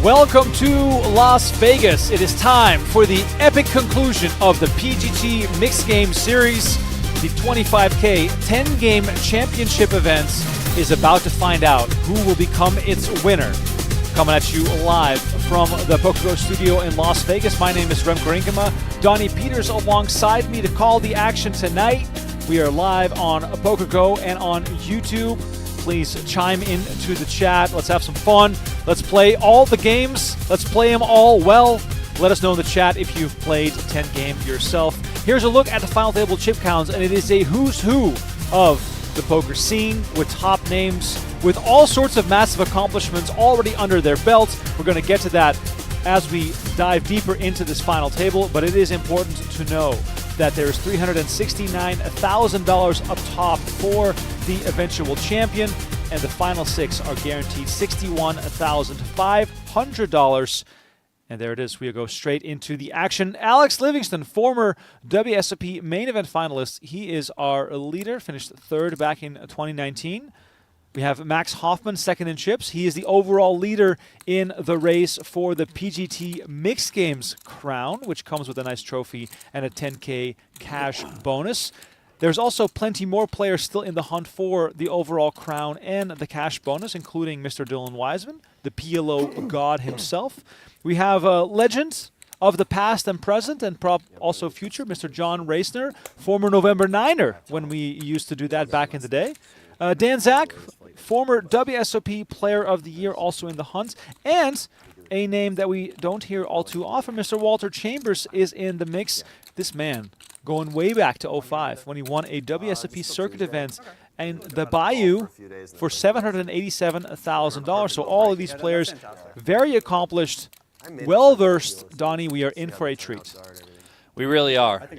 Welcome to Las Vegas. It is time for the epic conclusion of the PGT Mixed Games Series. The 25K 10-game championship event is about to find out who will become its winner. Coming at you live from the PokerGO Studio in Las Vegas. My name is Remco Rinkema. Donnie Peters alongside me to call the action tonight. We are live on PokerGO and on YouTube. Please chime into the chat. Let's have some fun. Let's play all the games. Let's play them all well. Let us know in the chat if you've played 10 games yourself. Here's a look at the final table chip counts, and it is a who's who of the poker scene with top names, with all sorts of massive accomplishments already under their belts. We're going to get to that as we dive deeper into this final table, but it is important to know that there's $369,000 up top for the eventual champion, and the final six are guaranteed $61,500. And there it is. We'll go straight into the action. Alex Livingston, former WSOP main event finalist. He is our leader, finished third back in 2019. We have Max Hoffman, second in chips. He is the overall leader in the race for the PGT Mixed Games crown, which comes with a nice trophy and a 10K cash bonus. There's also plenty more players still in the hunt for the overall crown and the cash bonus, including Mr. Dylan Wiseman, the PLO god himself. We have legends of the past and present and also future, Mr. John Reisner, former November Niner when we used to do that back in the day. Dan Zach, former WSOP Player of the Year, also in the hunt. And a name that we don't hear all too often, Mr. Walter Chambers is in the mix. This man going way back to 05 when he won a WSOP circuit event and the Bayou for $787,000. So all of these players, very accomplished, well-versed. Donnie, we are in for a treat. We really are.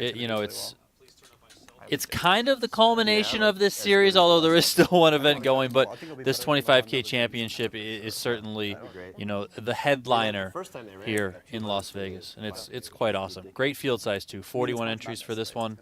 It's kind of the culmination of this series, although there is still one event going. But this 25K championship is certainly, the headliner here in Las Vegas, and it's quite awesome. Great field size too. 41 entries for this one.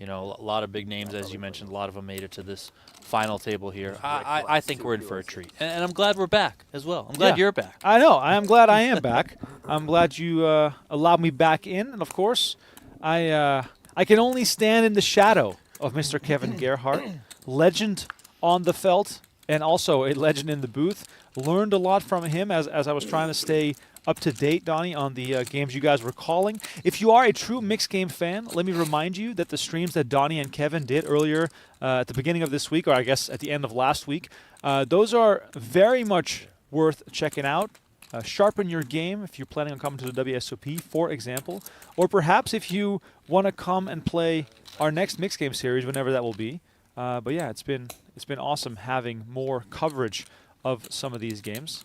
A lot of big names, as you mentioned. A lot of them made it to this final table here. I think we're in for a treat, and I'm glad we're back as well. I'm glad you're back. I know. I am glad I am back. I'm glad you allowed me back in, and of course, I can only stand in the shadow of Mr. Kevin Gerhardt, legend on the felt and also a legend in the booth. Learned a lot from him as I was trying to stay up to date, Donnie, on the games you guys were calling. If you are a true mixed game fan, let me remind you that the streams that Donnie and Kevin did earlier at the beginning of this week, or I guess at the end of last week, those are very much worth checking out. Sharpen your game if you're planning on coming to the WSOP, for example. Or perhaps if you want to come and play our next mixed game series, whenever that will be. But yeah, it's been awesome having more coverage of some of these games.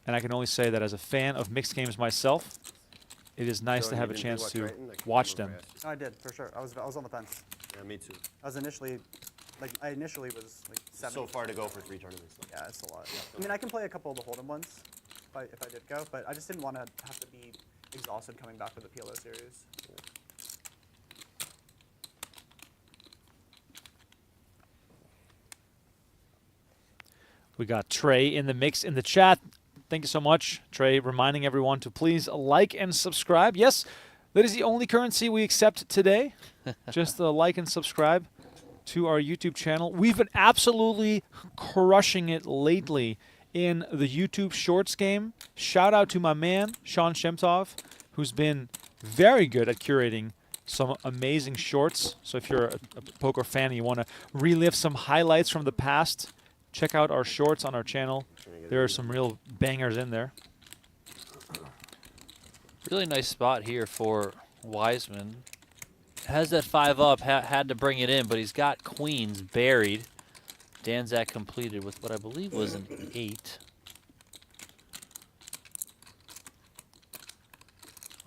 And I can only say that as a fan of mixed games myself, it is nice to have a chance to watch them. No, I did, for sure. I was on the fence. Yeah, me too. I initially was like 70. So far to go for 3 tournaments. Yeah, it's a lot. I mean, I can play a couple of the Hold'em ones if I did go, but I just didn't want to have to be exhausted coming back for the PLO series. Yeah. We got Trey in the mix in the chat. Thank you so much, Trey, reminding everyone to please like and subscribe. Yes, that is the only currency we accept today. Just like and subscribe to our YouTube channel. We've been absolutely crushing it lately in the YouTube Shorts game. Shout out to my man, Sean Shemtov, who's been very good at curating some amazing shorts. So if you're a poker fan and you want to relive some highlights from the past, check out our shorts on our channel. There are some real bangers in there. Really nice spot here for Wiseman. Has that 5 up, had to bring it in, but he's got queens buried. Danzak completed with what I believe was an 8.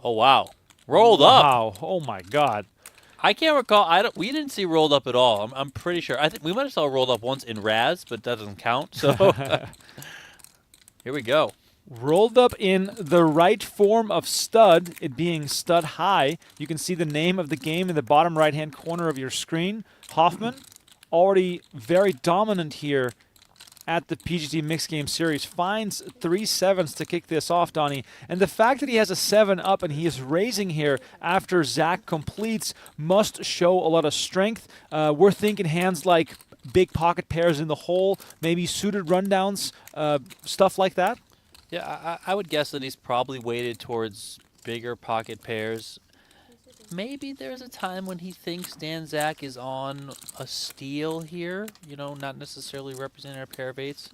Oh, wow. Rolled up. Wow. Oh, my God. I can't recall. We didn't see rolled up at all. I'm pretty sure. I think we might have saw rolled up once in Raz, but that doesn't count. So here we go. Rolled up in the right form of stud, it being stud high. You can see the name of the game in the bottom right-hand corner of your screen. Hoffman, already very dominant here at the PGT Mixed Game Series. Finds 3 sevens to kick this off, Donnie. And the fact that he has a 7 up and he is raising here after Zach completes must show a lot of strength. We're thinking hands like big pocket pairs in the hole, maybe suited rundowns, stuff like that. Yeah, I would guess that he's probably weighted towards bigger pocket pairs. Maybe there's a time when he thinks Dan Zach is on a steal here, you know, not necessarily representing a pair of 8s.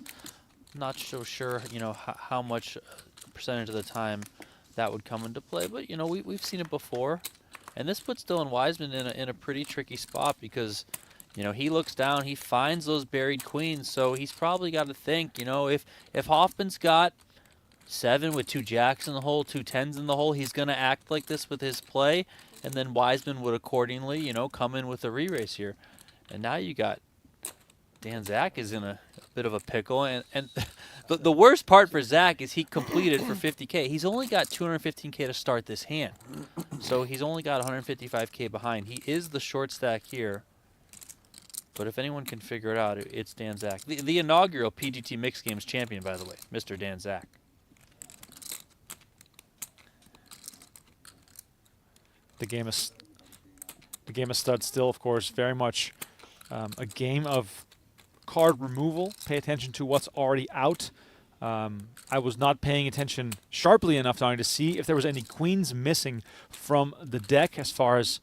Not so sure, you know, how much percentage of the time that would come into play. But, you know, we've seen it before. And this puts Dylan Wiseman in a pretty tricky spot because, you know, he looks down, he finds those buried queens. So he's probably got to think, you know, if Hoffman's got 7 with 2 jacks in the hole, 2 10s in the hole, he's going to act like this with his play. And then Wiseman would accordingly, you know, come in with a re-raise here. And now you got Dan Zach is in a bit of a pickle. And the worst part for Zach is he completed for 50K. He's only got 215K to start this hand. So he's only got 155K behind. He is the short stack here. But if anyone can figure it out, it's Dan Zach. The inaugural PGT Mixed Games champion, by the way, Mr. Dan Zach. The game of stud still, of course, very much a game of card removal. Pay attention to what's already out. I was not paying attention sharply enough to see if there was any queens missing from the deck as far as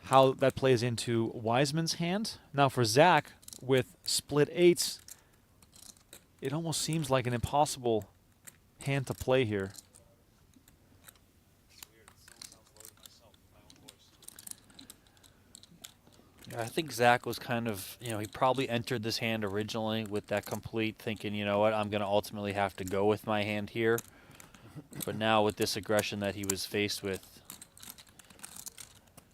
how that plays into Wiseman's hand. Now for Zach, with split 8s, it almost seems like an impossible hand to play here. I think Zach was kind of, you know, he probably entered this hand originally with that complete thinking, you know what, I'm going to ultimately have to go with my hand here. But now with this aggression that he was faced with,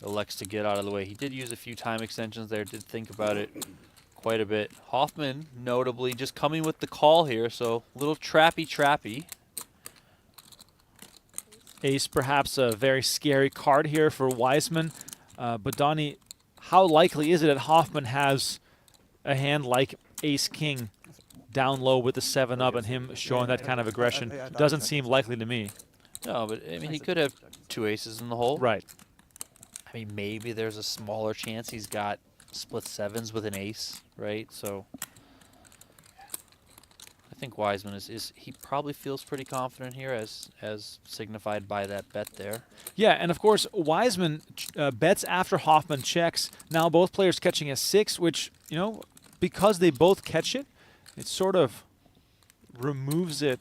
elects to get out of the way. He did use a few time extensions there, did think about it quite a bit. Hoffman, notably, just coming with the call here, so a little trappy. Ace, perhaps a very scary card here for Wiseman. But Donnie, how likely is it that Hoffman has a hand like Ace-King down low with the 7 up and him showing that kind of aggression? Doesn't seem likely to me. No, but I mean, he could have 2 aces in the hole. Right. I mean, maybe there's a smaller chance he's got split 7s with an ace, right? So I think Wiseman is he probably feels pretty confident here as signified by that bet there. Yeah, and of course, Wiseman bets after Hoffman checks. Now both players catching a 6, which, you know, because they both catch it, it sort of removes it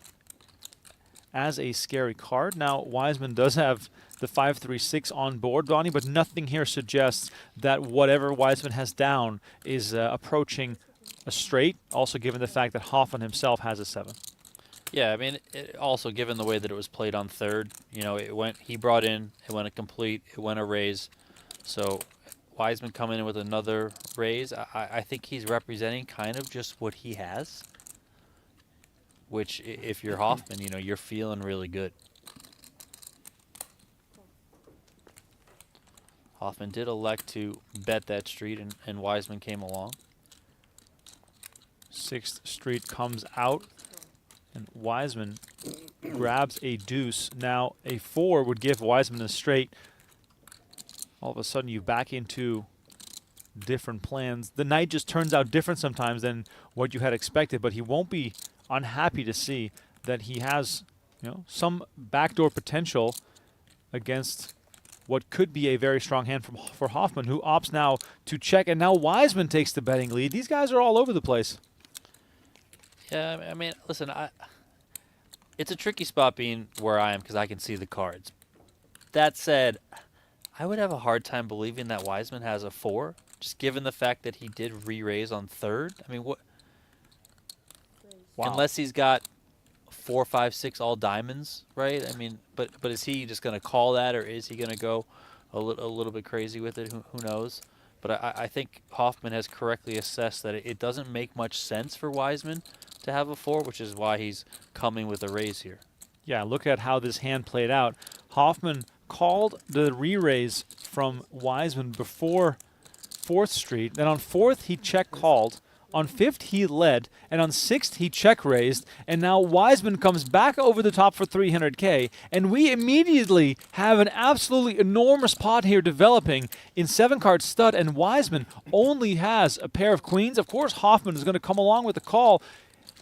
as a scary card. Now Wiseman does have the 5-3-6 on board, Donnie, but nothing here suggests that whatever Wiseman has down is approaching a straight, also given the fact that Hoffman himself has a 7. Yeah, I mean, also given the way that it was played on third, you know, he brought in, it went a complete, it went a raise. So Wiseman coming in with another raise, I think he's representing kind of just what he has, which if you're Hoffman, you know, you're feeling really good. Hoffman did elect to bet that street, and Wiseman came along. 6th street comes out, and Wiseman grabs a deuce. Now a 4 would give Wiseman a straight. All of a sudden you back into different plans. The night just turns out different sometimes than what you had expected, but he won't be unhappy to see that he has, you know, some backdoor potential against what could be a very strong hand for Hoffman, who opts now to check, and now Wiseman takes the betting lead. These guys are all over the place. Yeah, I mean, listen, it's a tricky spot being where I am because I can see the cards. That said, I would have a hard time believing that Wiseman has a 4, just given the fact that he did re-raise on third. I mean, what? Wow. Unless he's got 4, 5, 6 all diamonds, right? I mean, but is he just going to call that, or is he going to go a little bit crazy with it? Who knows? But I think Hoffman has correctly assessed that it doesn't make much sense for Wiseman to have a 4, which is why he's coming with a raise here. Yeah, look at how this hand played out. Hoffman called the re-raise from Wiseman before 4th street. Then on 4th, he check called. On 5th, he led, and on 6th, he check-raised, and now Wiseman comes back over the top for 300K, and we immediately have an absolutely enormous pot here developing in 7-card stud, and Wiseman only has a pair of queens. Of course, Hoffman is going to come along with the call.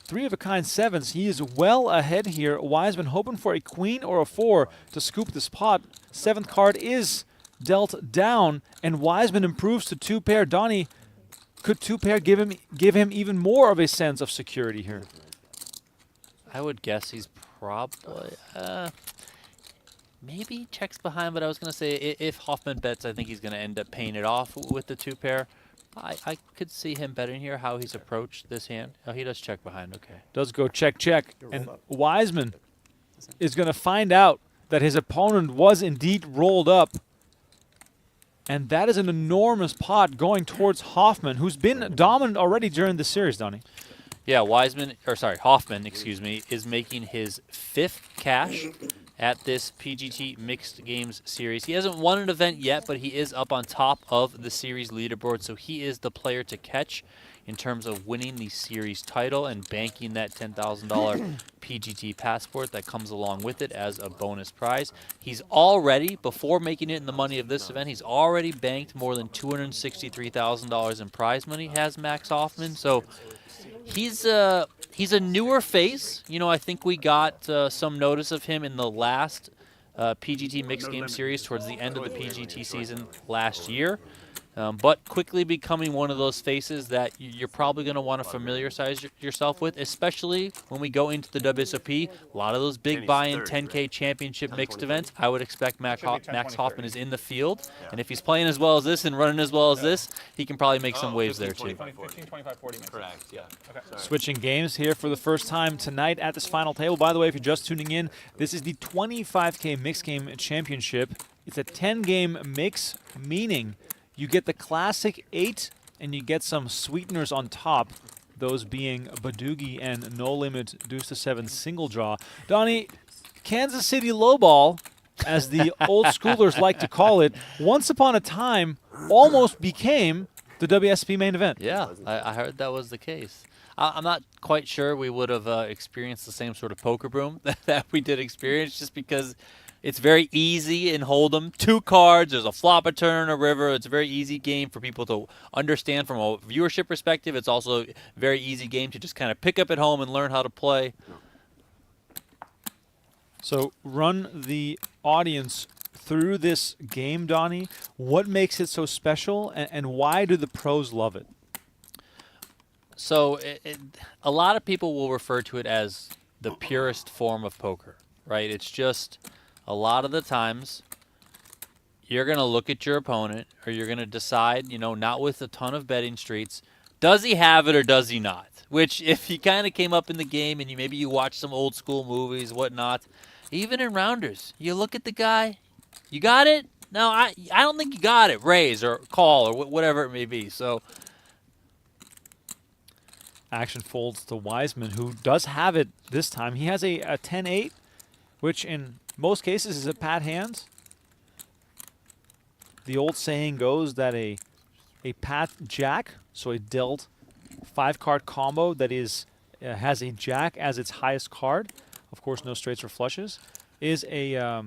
3-of-a-kind 7s. He is well ahead here. Wiseman hoping for a queen or a 4 to scoop this pot. 7th card is dealt down, and Wiseman improves to 2-pair. Donnie, could 2-pair give him even more of a sense of security here? I would guess he's probably maybe checks behind, but I was going to say if Hoffman bets, I think he's going to end up paying it off with the 2-pair. I could see him betting here how he's approached this hand. Oh, he does check behind. Okay. Does go check, check. And Wiseman is going to find out that his opponent was indeed rolled up. And that is an enormous pot going towards Hoffman, who's been dominant already during the series, Donnie. Yeah, Hoffman, excuse me, is making his 5th cash at this PGT Mixed Games series. He hasn't won an event yet, but he is up on top of the series leaderboard, so he is the player to catch in terms of winning the series title and banking that $10,000 PGT passport that comes along with it as a bonus prize. He's already, before making it in the money of this event, he's already banked more than $263,000 in prize money, has Max Hoffman. So he's a newer face. You know, I think we got some notice of him in the last PGT Mixed Game Series towards the end of the PGT season last year. But quickly becoming one of those faces that you're probably going to want to familiarize yourself with, especially when we go into the WSOP. A lot of those big buy-in 10K championship mixed events, I would expect Max Hoffman is in the field. And if he's playing as well as this and running as well as this, he can probably make some waves there too. 15, 25, 40 minutes. Correct, yeah. Okay. Switching games here for the first time tonight at this final table. By the way, if you're just tuning in, this is the 25K Mixed Game Championship. It's a 10-game mix, meaning you get the classic 8, and you get some sweeteners on top, those being Badugi and No Limit Deuce to 7 single draw. Donnie, Kansas City lowball, as the old schoolers like to call it, once upon a time almost became the WSP main event. Yeah, I heard that was the case. I'm not quite sure we would have experienced the same sort of poker boom that we did experience, just because it's very easy in Hold'em. 2 cards, there's a flop, a turn, a river. It's a very easy game for people to understand from a viewership perspective. It's also a very easy game to just kind of pick up at home and learn how to play. So run the audience through this game, Donnie. What makes it so special, and why do the pros love it? So a lot of people will refer to it as the purest form of poker, right? It's just a lot of the times you're going to look at your opponent, or you're going to decide, you know, not with a ton of betting streets, does he have it or does he not? Which, if you kind of came up in the game and maybe you watch some old school movies, whatnot, even in rounders, you look at the guy, you got it? No, I don't think you got it. Raise or call or whatever it may be. So action folds to Wiseman, who does have it this time. He has a 10-8, which in most cases is a pat hand. The old saying goes that a pat jack, so a dealt 5-card combo that is has a jack as its highest card, of course no straights or flushes, is a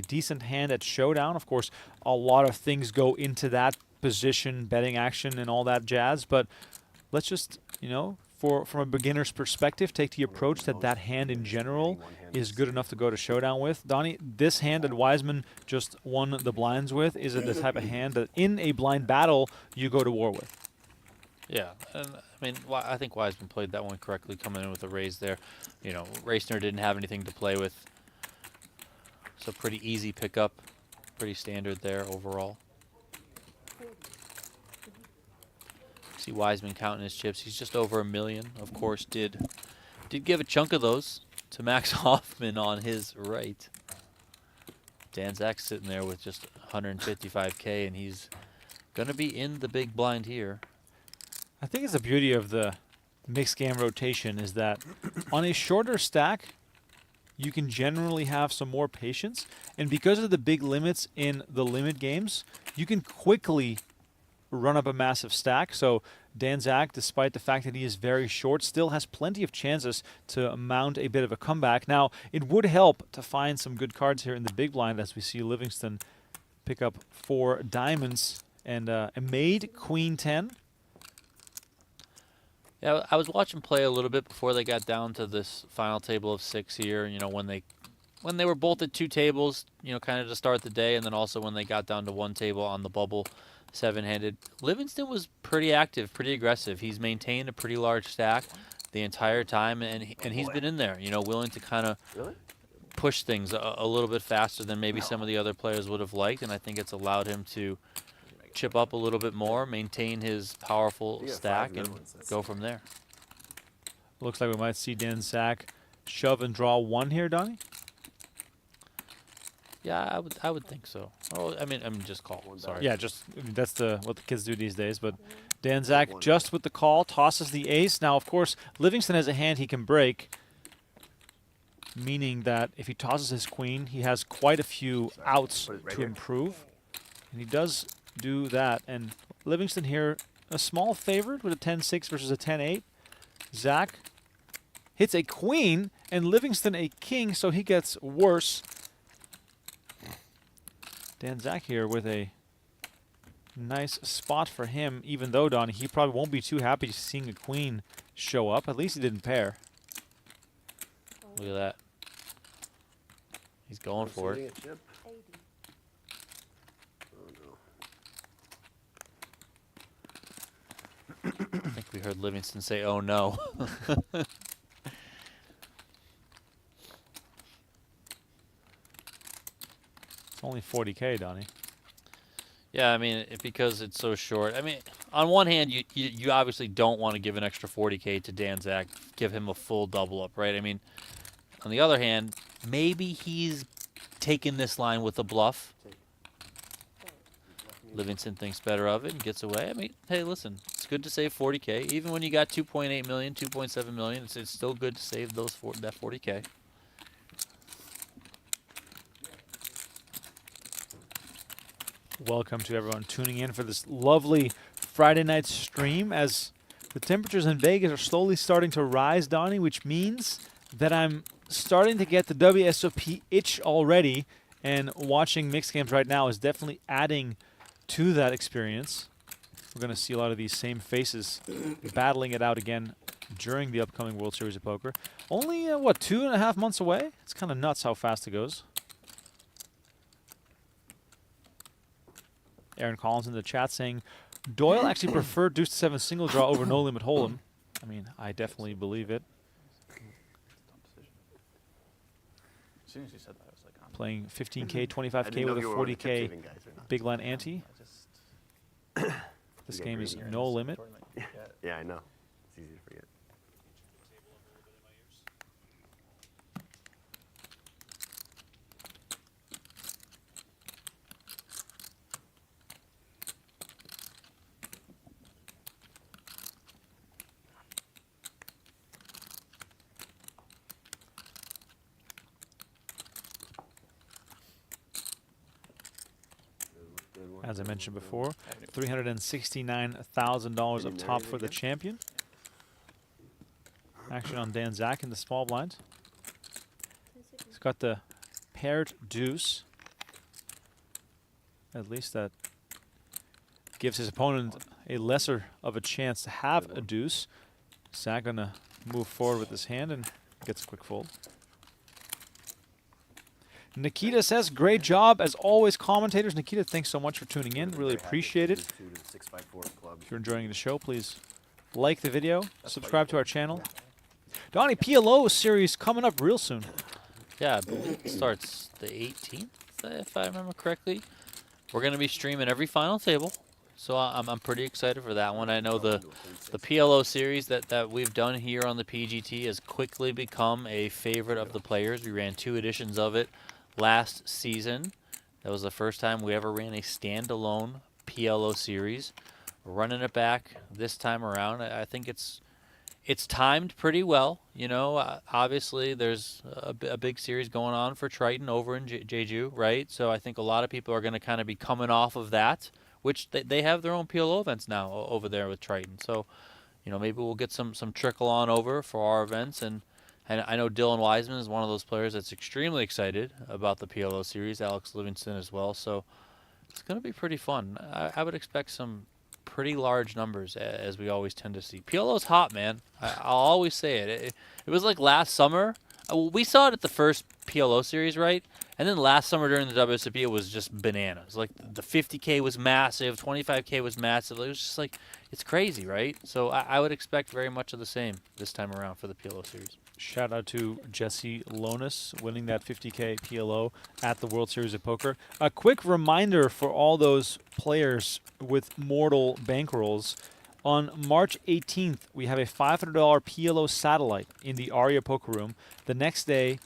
decent hand at showdown. Of course, a lot of things go into that position, betting action and all that jazz, but let's just, you know, from a beginner's perspective, take the approach that that hand in general is good enough to go to showdown with. Donnie, this hand that Wiseman just won the blinds with is the type of hand that in a blind battle you go to war with. yeah, and I mean, I think Wiseman played that one correctly, coming in with a raise there. You know, Racner didn't have anything to play with, so pretty easy pickup, pretty standard there overall. See Wiseman counting his chips. He's just over $1 million. Of course, did give a chunk of those to Max Hoffman on his right. Dan Zach's sitting there with just 155K, and he's going to be in the big blind here. I think it's the beauty of the mixed game rotation is that on a shorter stack, you can generally have some more patience. And because of the big limits in the limit games, you can quickly run up a massive stack. So Dan Zach, despite the fact that he is very short, still has plenty of chances to mount a bit of a comeback. Now, it would help to find some good cards here in the big blind as we see Livingston pick up 4 diamonds and a made Queen 10. Yeah, I was watching play a little bit before they got down to this final table of 6 here. You know, when they were both at 2 tables, you know, kind of to start the day, and then also when they got down to 1 table on the bubble, 7-handed. Livingston was pretty active, pretty aggressive. He's maintained a pretty large stack the entire time, and he's been in there, you know, willing to kind of push things a little bit faster than maybe some of the other players would have liked, and I think it's allowed him to chip up a little bit more, maintain his powerful stack, and go from there. Looks like we might see Dan Zach shove and draw 1 here, Donnie. Yeah, I would think so. Oh, I mean just call. Sorry. Yeah, that's what the kids do these days. But Dan Zach just with the call tosses the ace. Now, of course, Livingston has a hand he can break, meaning that if he tosses his queen, he has quite a few outs to improve, and he does do that. And Livingston here, a small favorite with a 10-6 versus a 10-8. Zach hits a queen and Livingston a king, so he gets worse. Dan Zach here with a nice spot for him, even though, Donnie, he probably won't be too happy seeing a queen show up. At least he didn't pair. Look at that. He's going for it. I think we heard Livingston say, "Oh no." It's only 40K, Donnie. Yeah, I mean, because it's so short. I mean, on one hand, you obviously don't want to give an extra 40K to Dan Zach, give him a full double up, right? I mean, on the other hand, maybe he's taking this line with a bluff. Livingston thinks better of it and gets away. I mean, hey, listen, it's good to save 40K. Even when you got 2.8 million, 2.7 million, it's still good to save that 40K. Welcome to everyone tuning in for this lovely Friday night stream as the temperatures in Vegas are slowly starting to rise, Donnie, which means that I'm starting to get the WSOP itch already, and watching mixed games right now is definitely adding to that experience. We're going to see a lot of these same faces battling it out again during the upcoming World Series of Poker. Only, what, 2.5 months away? It's kind of nuts how fast it goes. Aaron Collins in the chat saying, Doyle actually preferred deuce to 7 single draw over no limit hold'em. I mean, I definitely believe it. As soon as you said that, I was like, Playing 15K, 25K with a 40K big line ante. This game is no limit. Yeah, I know. It's easy to forget. As I mentioned before, $369,000 up top for the champion. Action on Dan Zach in the small blind. He's got the paired deuce. At least that gives his opponent a lesser of a chance to have a deuce. Zach gonna move forward with his hand and gets a quick fold. Nikita says, great job as always, commentators. Nikita, thanks so much for tuning in. Really appreciate it. If you're enjoying the show, please like the video, subscribe to our channel. Donnie, PLO series coming up real soon. Yeah, I believe it starts the 18th, if I remember correctly. We're going to be streaming every final table, so I'm pretty excited for that one. I know the PLO series that we've done here on the PGT has quickly become a favorite of the players. We ran 2 editions of it last season. That was the first time we ever ran a standalone PLO series. We're running it back this time around. I think it's timed pretty well. You know, obviously there's a big series going on for Triton over in Jeju, right? So I think a lot of people are going to kind of be coming off of that which they have their own PLO events now over there with Triton. So, maybe we'll get some trickle on over for our events. And I know Dylan Wiseman is one of those players that's extremely excited about the PLO series, Alex Livingston as well. So it's going to be pretty fun. I would expect some pretty large numbers, as we always tend to see. PLO's hot, man. I'll always say it. It was like last summer. We saw it at the first PLO series, right? And then last summer during the WSOP, it was just bananas. Like the 50K was massive, 25K was massive. It was just like, it's crazy, right? So I would expect very much of the same this time around for the PLO series. Shout out to Jesse Lonis winning that 50K PLO at the World Series of Poker. A quick reminder for all those players with mortal bankrolls. On March 18th, we have a $500 PLO satellite in the Aria Poker Room. The next day,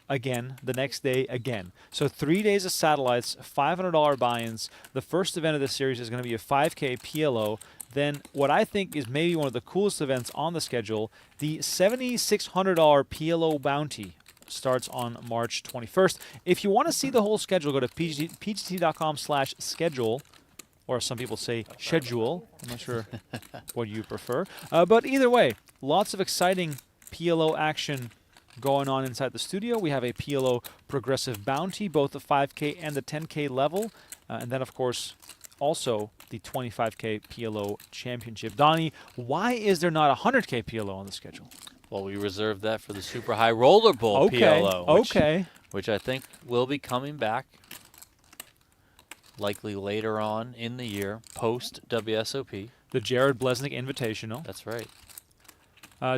again. The next day, again. So 3 days of satellites, $500 buy-ins. The first event of the series is going to be a 5K PLO. Then what I think is maybe one of the coolest events on the schedule, the $7,600 PLO bounty starts on March 21st. If you want to see the whole schedule, go to pgt.com/schedule, or some people say schedule. I'm not sure what you prefer. But either way, lots of exciting PLO action going on inside the studio. We have a PLO progressive bounty, both the 5K and the 10K level. And then, of course, also the 25K PLO championship. Donnie, why is there not a 100K PLO on the schedule? Well, we reserved that for the Super High Roller Bowl PLO. Which I think will be coming back likely later on in the year, post-WSOP. The Jared Blesnick Invitational. That's right.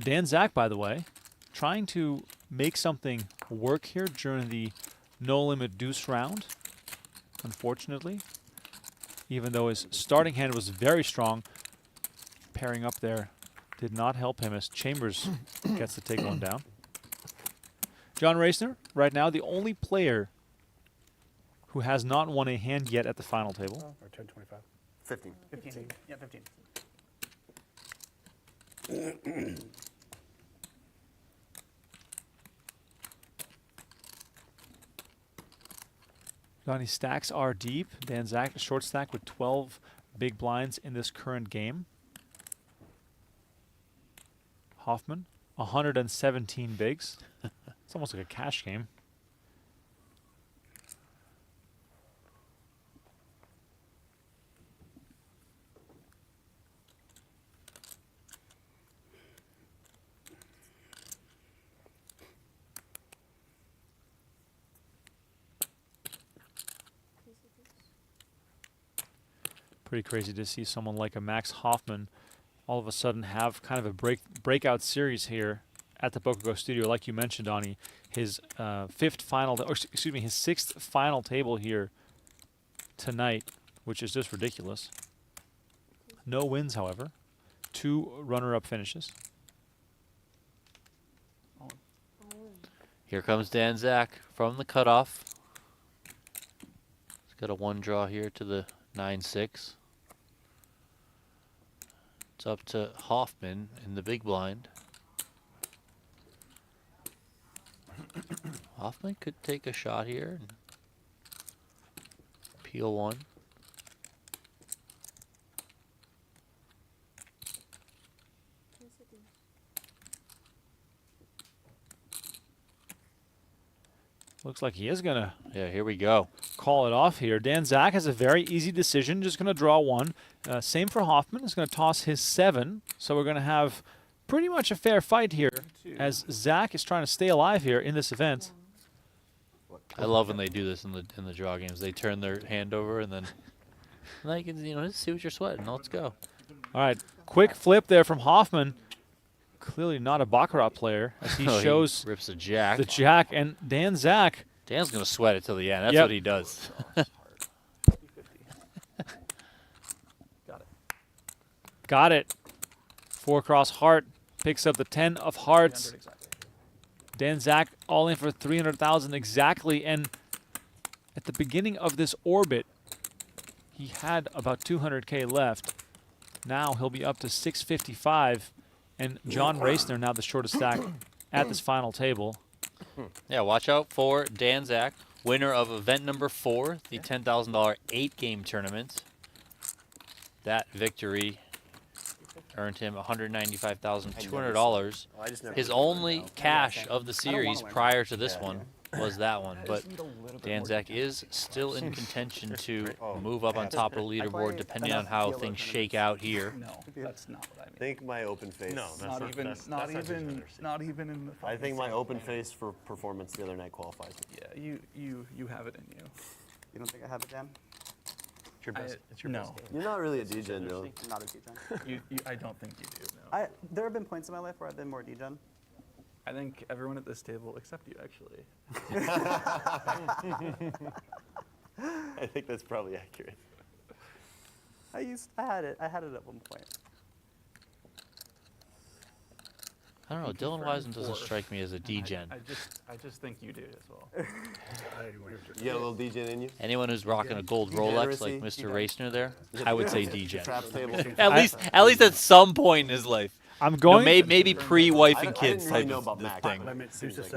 Dan Zach, by the way, trying to make something work here during the no-limit deuce round, unfortunately. Even though his starting hand was very strong, pairing up there did not help him as Chambers gets to take one down. John Reisner, right now the only player who has not won a hand yet at the final table. Or 10, 25. 15. 15. Yeah, 15. Donnie's stacks are deep. Dan Zach, a short stack with 12 big blinds in this current game. Hoffman, 117 bigs. It's almost like a cash game. Pretty crazy to see someone like a Max Hoffman all of a sudden have kind of a breakout series here at the PokerGO Studio. Like you mentioned, Donnie, his his sixth final table here tonight, which is just ridiculous. No wins, however. 2 runner-up finishes. Here comes Dan Zach from the cutoff. He's got a 1 draw here to the 9-6. It's up to Hoffman in the big blind. Hoffman could take a shot here and peel one. Looks like he is going to here we go. Call it off here. Dan Zach has a very easy decision, just going to draw 1. Same for Hoffman. He's going to toss his 7. So we're going to have pretty much a fair fight here as Zach is trying to stay alive here in this event. I love when they do this in the draw games. They turn their hand over and then you can just see what you're sweating. Let's go. All right, quick flip there from Hoffman. Clearly not a baccarat player as he shows he rips a jack. the jack, and Dan Zach. Dan's gonna sweat it till the end. That's what he does. Got it. 4 cross heart picks up the 10 of hearts. Exactly. Dan Zach all in for 300,000 exactly, and at the beginning of this orbit, he had about 200K left. Now he'll be up to 655, and John Reisner now the shortest stack at this final table. Yeah, watch out for Dan Zach, winner of event number 4, the $10,000 8-game tournament. That victory earned him $195,200. Oh, I just never His did. only cash of the series win. prior to this one was that one, but Danzak is still in contention to move up on top of the leaderboard depending on how things shake out here. No, that's not what I mean. Think my open face. No, that's Not not, even, that's, not that's not even, degeneracy. not even in the. I think my fucking open same face for performance the other night qualifies me. thing. Yeah, you have it in you. You don't think I have it, Dan? It's your best. It's your no. best game. You're not really a degen though. I'm not a degen. I don't think you do. No. There have been points in my life where I've been more degen. I think everyone at this table except you, actually. I think that's probably accurate. I had it at one point. I don't know, Dylan Wiseman doesn't strike me as a degen. I just think you do as well. You got a little degen in you? Anyone who's rocking a gold Rolex like Degeneracy. Mr. Racner there, I would say degen. Trap table. At least at some point in his life. I'm You know, going. maybe pre-wife and I didn't kids really type know of about Mac. thing. Seems like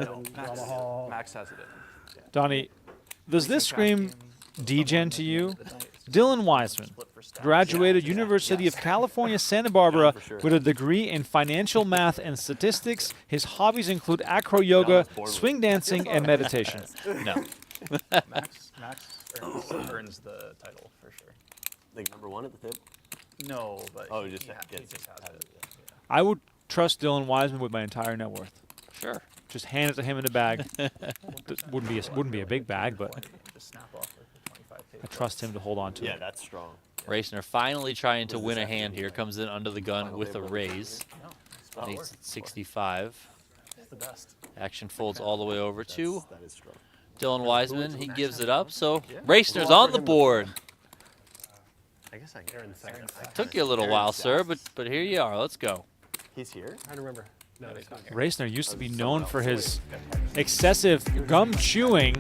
Max has it in. Donnie, does this scream degen to you? Dylan Wiseman graduated University of California, Santa Barbara for sure. with a degree in financial math and statistics. His hobbies include acro yoga, swing dancing, and meditation. No. Max earns the title for sure. Like number one at the tip? No, but Oh, he just has gets it. I would trust Dylan Wiseman with my entire net worth. Sure. Just hand it to him in a bag. Wouldn't be a big bag, but Just snap off like the 25K. I trust him to hold on to Yeah, it. that's strong. Racner finally trying to win a hand here. Comes in under the gun with a raise. Makes it 65. The best. Action folds all the way over to That is strong. Dylan Wiseman. He gives it up. So Racner's on the board. I guess I can. Took you a little while, sir, but here you are. Let's go. He's here? I don't remember. No, it's not. Racner used to be known for his excessive gum chewing.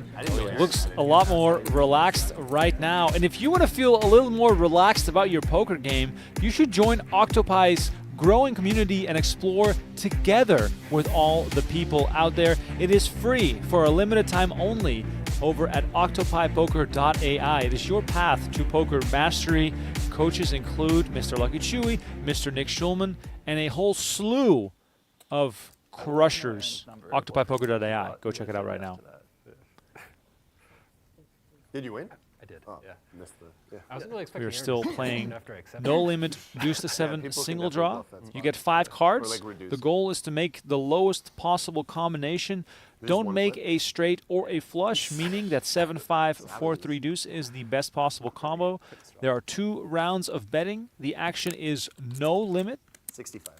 Looks a lot more relaxed right now. And if you want to feel a little more relaxed about your poker game, you should join Octopi's growing community and explore together with all the people out there. It is free for a limited time only over at octopipoker.ai. It is your path to poker mastery. Coaches include Mr. Lucky Chewy, Mr. Nick Schulman, and a whole slew of crushers. Octopipoker.ai. Go check it out right now. Did you win? I did. Oh, Yeah. missed the. Yeah. I was really expecting. We are Aaron still to playing after I accepted. no limit deuce to 7 people can single definitely draw. bluff, that's You fine. get 5 cards. like reduce. The goal is to make the lowest possible combination. Don't one make flip. a straight or a flush, meaning that 7-5 4-3 deuce is the best possible combo. There are 2 rounds of betting. The action is no limit. 65.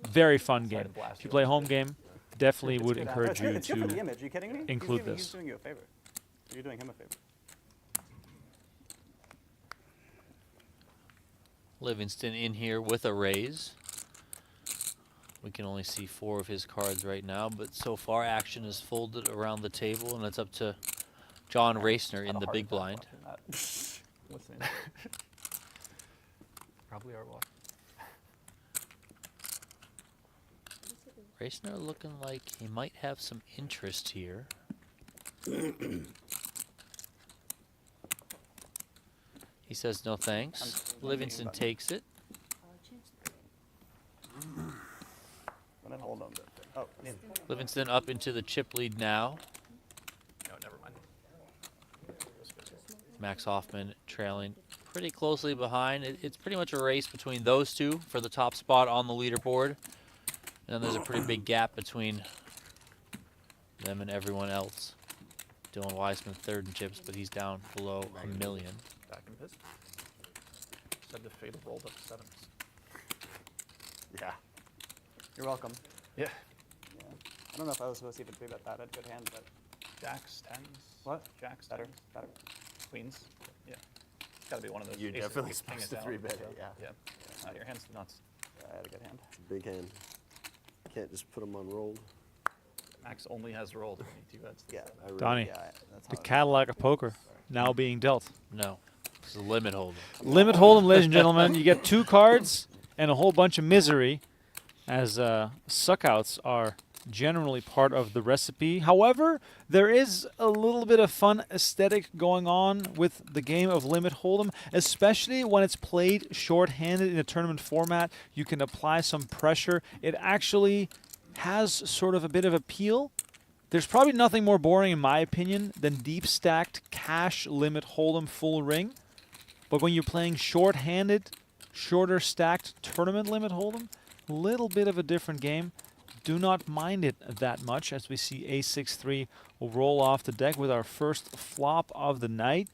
Very fun game. If you play home game, definitely would encourage you It's good for the to. image. Are you kidding me? include He's this. doing you a favor. You're doing him a favor. Livingston in here with a raise. We can only see 4 of his cards right now, but so far action is folded around the table, and it's up to John Racner in the big blind. What's the name? Probably our walk. Racner looking like he might have some interest here. He says no thanks. Livingston takes it. And then hold on. Oh, Livingston up into the chip lead now. No, never mind. Max Hoffman trailing pretty closely behind. It's pretty much a race between those two for the top spot on the leaderboard. And then there's a pretty big gap between them and everyone else. Dylan Wiseman third in chips, but he's down below $1 million. Back in piss. Said the fatal rolled up 7s. Yeah. you're welcome. Yeah. Yeah. I don't know if I was supposed to even 3-bet that. I had good hand, but Jacks, 10s. what? Jacks, Better, 10s. better. Queens. Yeah. It's got to be one of those. You're aces definitely king supposed is to out, 3-bet so, it, yeah. Your hand's nuts. Yeah, I had a good hand. It's a big hand. Can't just put them on rolled. Max only has rolled 22 bets. Yeah. I really- Donnie, Yeah, that's the how Cadillac of poker now being dealt. No, this is a limit holder. Limit hold'em, ladies and gentlemen. You get 2 cards and a whole bunch of misery as suckouts are generally part of the recipe. However, there is a little bit of fun aesthetic going on with the game of Limit Hold'em, especially when it's played short-handed in a tournament format. You can apply some pressure. It actually has sort of a bit of appeal. There's probably nothing more boring, in my opinion, than deep-stacked cash Limit Hold'em full ring. But when you're playing short-handed, shorter stacked tournament Limit Hold'em, a little bit of a different game. Do not mind it that much, as we see A6-3 will roll off the deck with our first flop of the night.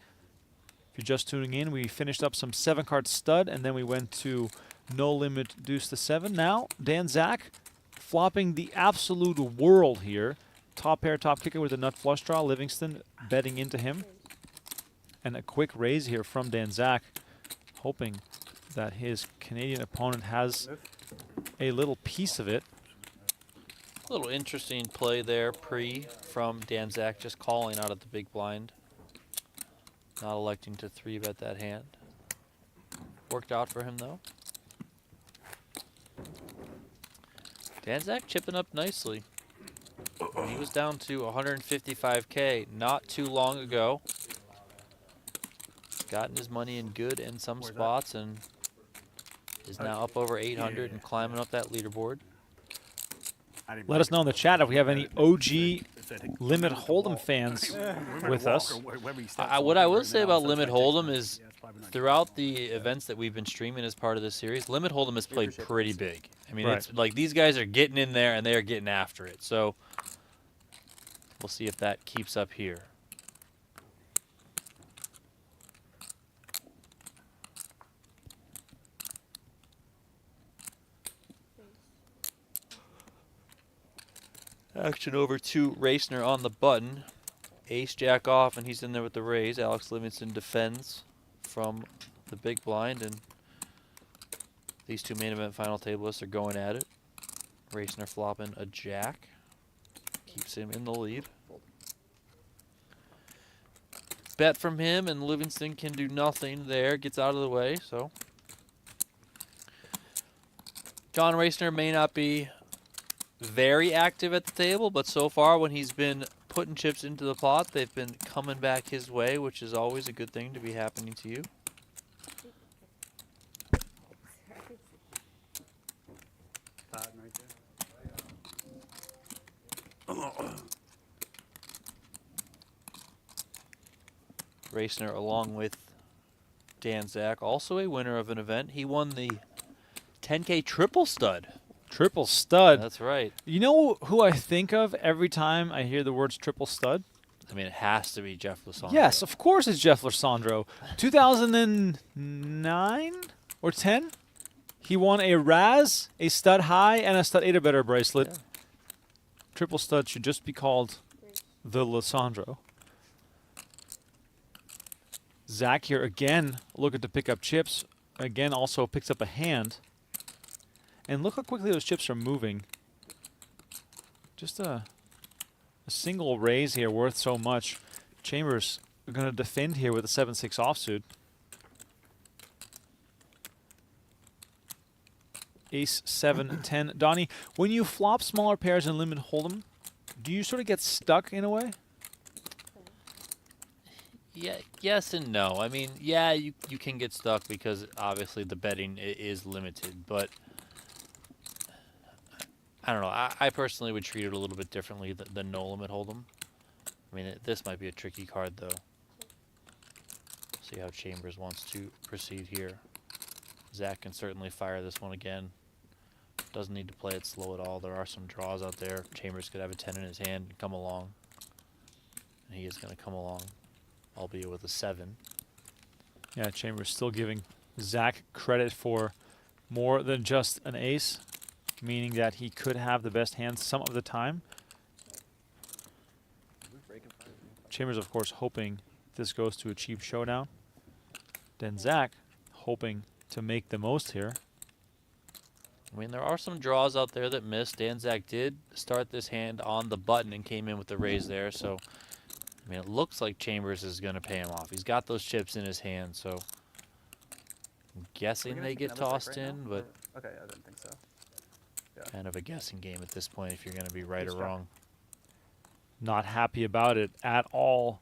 If you're just tuning in, we finished up some 7-card stud, and then we went to no limit deuce to 7. Now, Dan Zach flopping the absolute world here. Top pair, top kicker with a nut flush draw. Livingston betting into him. And a quick raise here from Dan Zach, hoping that his Canadian opponent has a little piece of it. A little interesting play there, from Dan Zach, just calling out of the big blind. Not electing to 3-bet that hand. Worked out for him, though. Dan Zach chipping up nicely. He was down to 155K not too long ago. Gotten his money in good and some spots, and is now up over 800 and climbing up that leaderboard. Let us know in the chat if we have any OG Limit Hold'em fans with us. What I will say about Limit Hold'em is, throughout the events that we've been streaming as part of this series, Limit Hold'em has played pretty big. I mean, Right. it's like these guys are getting in there and they are getting after it. So we'll see if that keeps up here. Action over to Racner on the button. Ace jack off, and he's in there with the raise. Alex Livingston defends from the big blind, and these two main event final tablists are going at it. Racner flopping a jack. Keeps him in the lead. Bet from him, and Livingston can do nothing there. Gets out of the way, so. John Racner may not be very active at the table, but so far when he's been putting chips into the pot, they've been coming back his way, which is always a good thing to be happening to you. Racner, along with Dan Zach, also a winner of an event. He won the 10K triple stud. Triple stud. That's right. You know who I think of every time I hear the words triple stud? I mean, it has to be Jeff Losandro. Yes, of course it's Jeff Losandro. 2009 or 10, he won a Raz, a stud high, and a stud 8-or-better bracelet. Yeah. Triple stud should just be called the Losandro. Zach here again, looking to pick up chips. Again, also picks up a hand. And look how quickly those chips are moving. Just a single raise here worth so much. Chambers are going to defend here with a 7-6 offsuit. Ace 7 10. Donnie, when you flop smaller pairs in Limit Hold'em, do you sort of get stuck in a way? Yeah, yes and no. I mean, yeah, you can get stuck because obviously the betting is limited, but I don't know. I personally would treat it a little bit differently than no limit hold'em. I mean, this might be a tricky card though. See how Chambers wants to proceed here. Zach can certainly fire this one again. Doesn't need to play it slow at all. There are some draws out there. Chambers could have a 10 in his hand and come along. And he is going to come along, albeit with a 7. Yeah, Chambers still giving Zach credit for more than just an ace, meaning that he could have the best hand some of the time. Chambers, of course, hoping this goes to a cheap showdown. Then Zach hoping to make the most here. I mean, there are some draws out there that missed. Dan Zach did start this hand on the button and came in with the raise there. So, I mean, it looks like Chambers is going to pay him off. He's got those chips in his hand, so I'm guessing they get tossed in, but Okay, I didn't think so. Kind of a guessing game at this point if you're going to be right or Ace-jack. wrong. Not happy about it at all.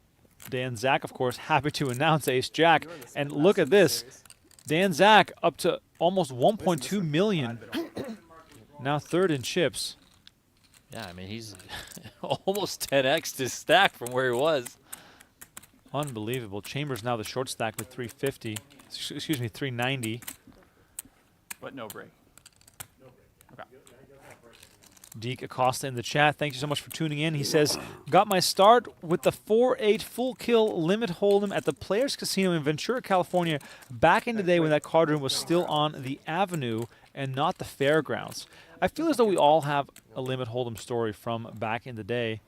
Dan Zach, of course, happy to announce Ace Jack. You are the And second look best at in this this. series. Dan Zach up to almost Listen, this 1.2 is million. bad, but- Now third in chips. Yeah, I mean, he's almost 10x his stack from where he was. Unbelievable. Chambers now the short stack with 350. Excuse me, 390. But no break. Okay. Deke Acosta in the chat. Thank you so much for tuning in. He says, got my start with the 4-8 full kill limit hold'em at the Players Casino in Ventura, California, back in the day when that card room was still on the Avenue and not the fairgrounds. I feel as though we all have a limit hold'em story from back in the day.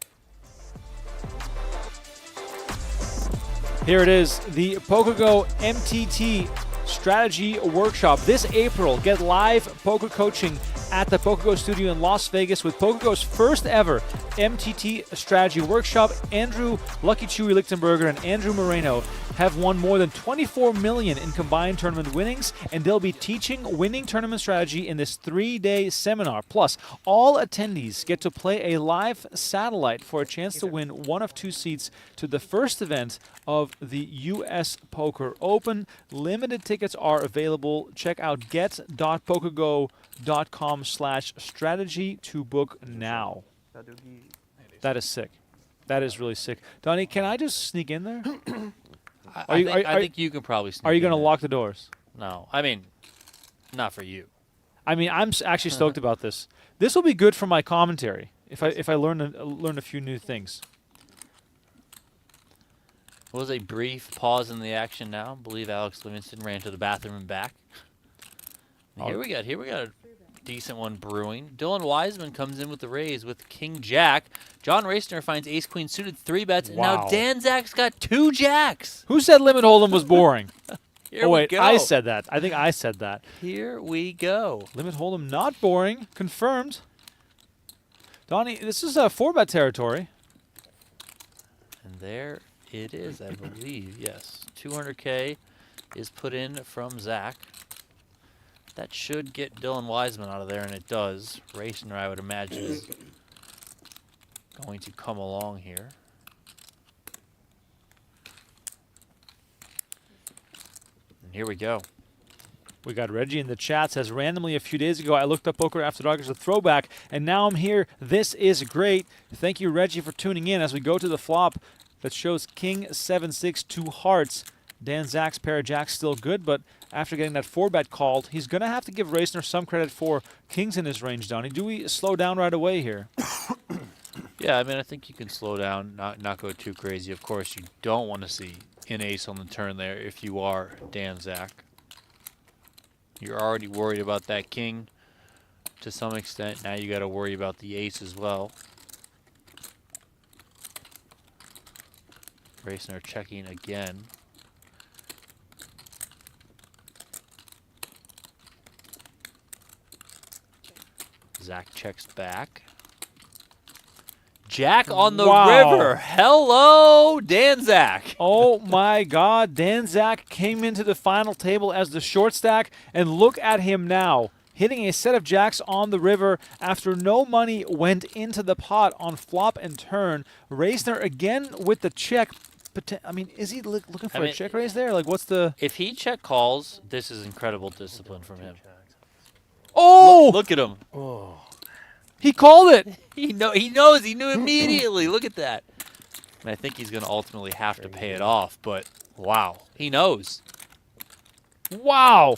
Here it is, the PokerGO MTT Strategy Workshop. This April, get live poker coaching at the PokerGO Studio in Las Vegas with PokerGo's first ever MTT Strategy Workshop. Andrew Lucky Chewy Lichtenberger and Andrew Moreno have won more than 24 million in combined tournament winnings, and they'll be teaching winning tournament strategy in this 3-day seminar. Plus, all attendees get to play a live satellite for a chance to win one of 2 seats to the first event of the US Poker Open. Limited tickets are available. Check out get.pokergo.com/strategy to book now. Badugi. That is sick. That is really sick. Donnie, can I just sneak in there? I think you can probably sneak Are you in going to there. lock the doors? No. I mean, not for you. I mean, I'm actually stoked about this. This will be good for my commentary if I learn a few new things. It was a brief pause in the action now. I believe Alex Livingston ran to the bathroom and back. And here we got a decent one brewing. Dylan Wiseman comes in with the raise with King Jack. John Racner finds Ace Queen suited 3 bets. And now Wow. Dan Zach's got 2 jacks. Who said limit hold'em was boring? Here Oh we wait, go. I said that. I think I said that. Here we go. Limit hold'em not boring. Confirmed. Donnie, this is 4-bet territory. And there it is, I believe. Yes. 200K is put in from Zach. That should get Dylan Wiseman out of there, and it does. Racner, I would imagine, is going to come along here. And here we go. We got Reggie in the chat, says, randomly a few days ago, I looked up Poker After Dark as a throwback, and now I'm here. This is great. Thank you, Reggie, for tuning in as we go to the flop that shows King 7-6, 2 hearts. Dan Zach's pair of jacks still good, but after getting that 4-bet called, he's going to have to give Racner some credit for kings in his range, Donnie. Do we slow down right away here? Yeah, I mean, I think you can slow down, not go too crazy. Of course, you don't want to see an ace on the turn there if you are Dan Zach. You're already worried about that king to some extent. Now you got to worry about the ace as well. Racner checking again. Zach checks back. Jack on the Wow. river. Hello, Dan Zach. Oh my God, Dan Zach came into the final table as the short stack, and look at him now, hitting a set of jacks on the river after no money went into the pot on flop and turn. Racner again with the check. I mean, is he looking for a check raise there? Like, what's the... If he check calls, this is incredible discipline from him. Oh! Look at him. He called it! He knows. He knew immediately. Look at that. And I think he's going to ultimately have to pay it off, but wow. He knows. Wow!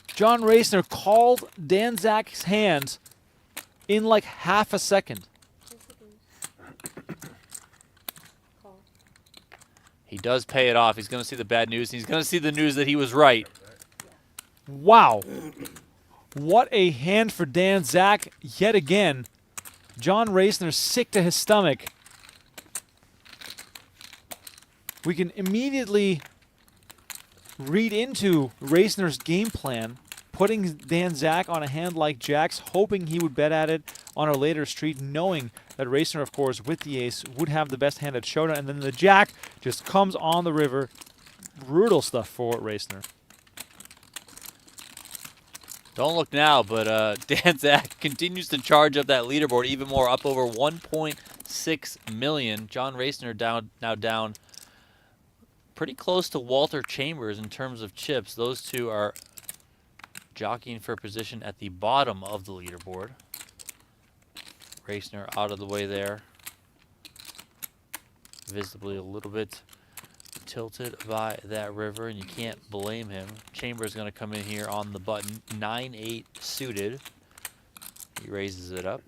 John Racner called Dan Zach's hand in like half a second. He does pay it off. He's going to see the bad news, and he's going to see the news that he was right. Wow. What a hand for Dan Zach yet again. John Racner sick to his stomach. We can immediately read into Racner's game plan, putting Dan Zach on a hand like Jack's, hoping he would bet at it on a later street, knowing that Racner, of course, with the ace, would have the best hand at showdown, and then the Jack just comes on the river. Brutal stuff for Racner. Don't look now, but Dan Zach continues to charge up that leaderboard even more, up over 1.6 million. John Racner now down pretty close to Walter Chambers in terms of chips. Those two are jockeying for position at the bottom of the leaderboard. Racner out of the way there. Visibly a little bit tilted by that river, and you can't blame him. Chambers going to come in here on the button, 9-8 suited. He raises it up.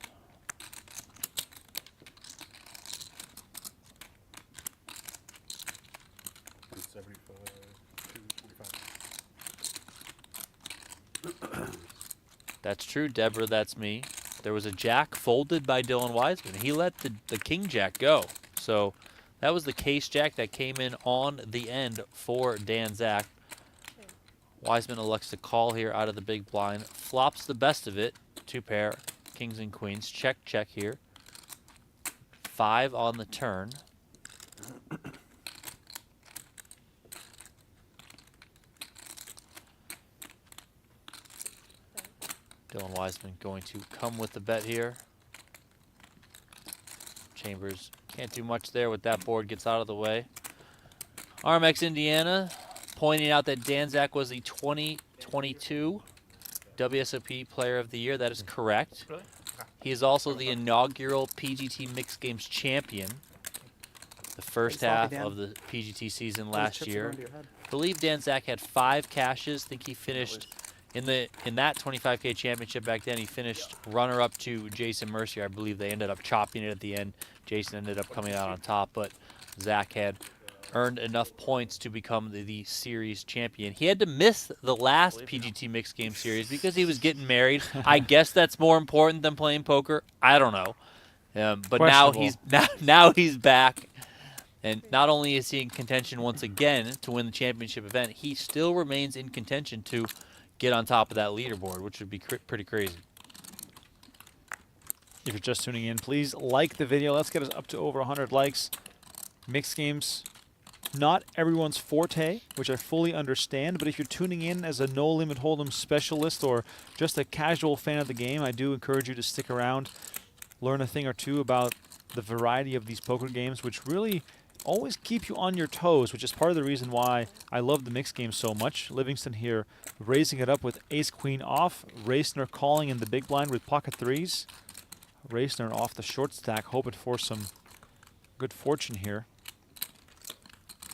That's true, Deborah, that's me. There was a jack folded by Dylan Wiseman. He let the king jack go. So that was the case jack that came in on the end for Dan Zach. Wiseman elects to call here out of the big blind. Flops the best of it. 2 pair, kings and queens. Check, check here. 5 on the turn. Dylan Wiseman going to come with the bet here. Chambers can't do much there with that board, gets out of the way. RMX Indiana pointing out that Dan Zach was the 2022 WSOP Player of the Year. That is correct. He is also the inaugural PGT Mixed Games champion. The first half of the PGT season last year. I believe Dan Zach had 5 cashes. I think he finished in that 25K championship back then. He finished runner-up to Jason Mercier. I believe they ended up chopping it at the end. Jason ended up coming out on top, but Zach had earned enough points to become the series champion. He had to miss the last PGT Mixed Game series because he was getting married. I guess that's more important than playing poker. I don't know. But now he's back. And not only is he in contention once again to win the championship event, he still remains in contention to get on top of that leaderboard, which would be pretty crazy. If you're just tuning in, please like the video. Let's get us up to over 100 likes. Mixed games, not everyone's forte, which I fully understand, but if you're tuning in as a No Limit Hold'em specialist or just a casual fan of the game, I do encourage you to stick around, learn a thing or two about the variety of these poker games, which really always keep you on your toes, which is part of the reason why I love the mixed game so much. Livingston here raising it up with ace-queen off. Racner calling in the big blind with pocket 3s. Racner off the short stack, hoping for some good fortune here.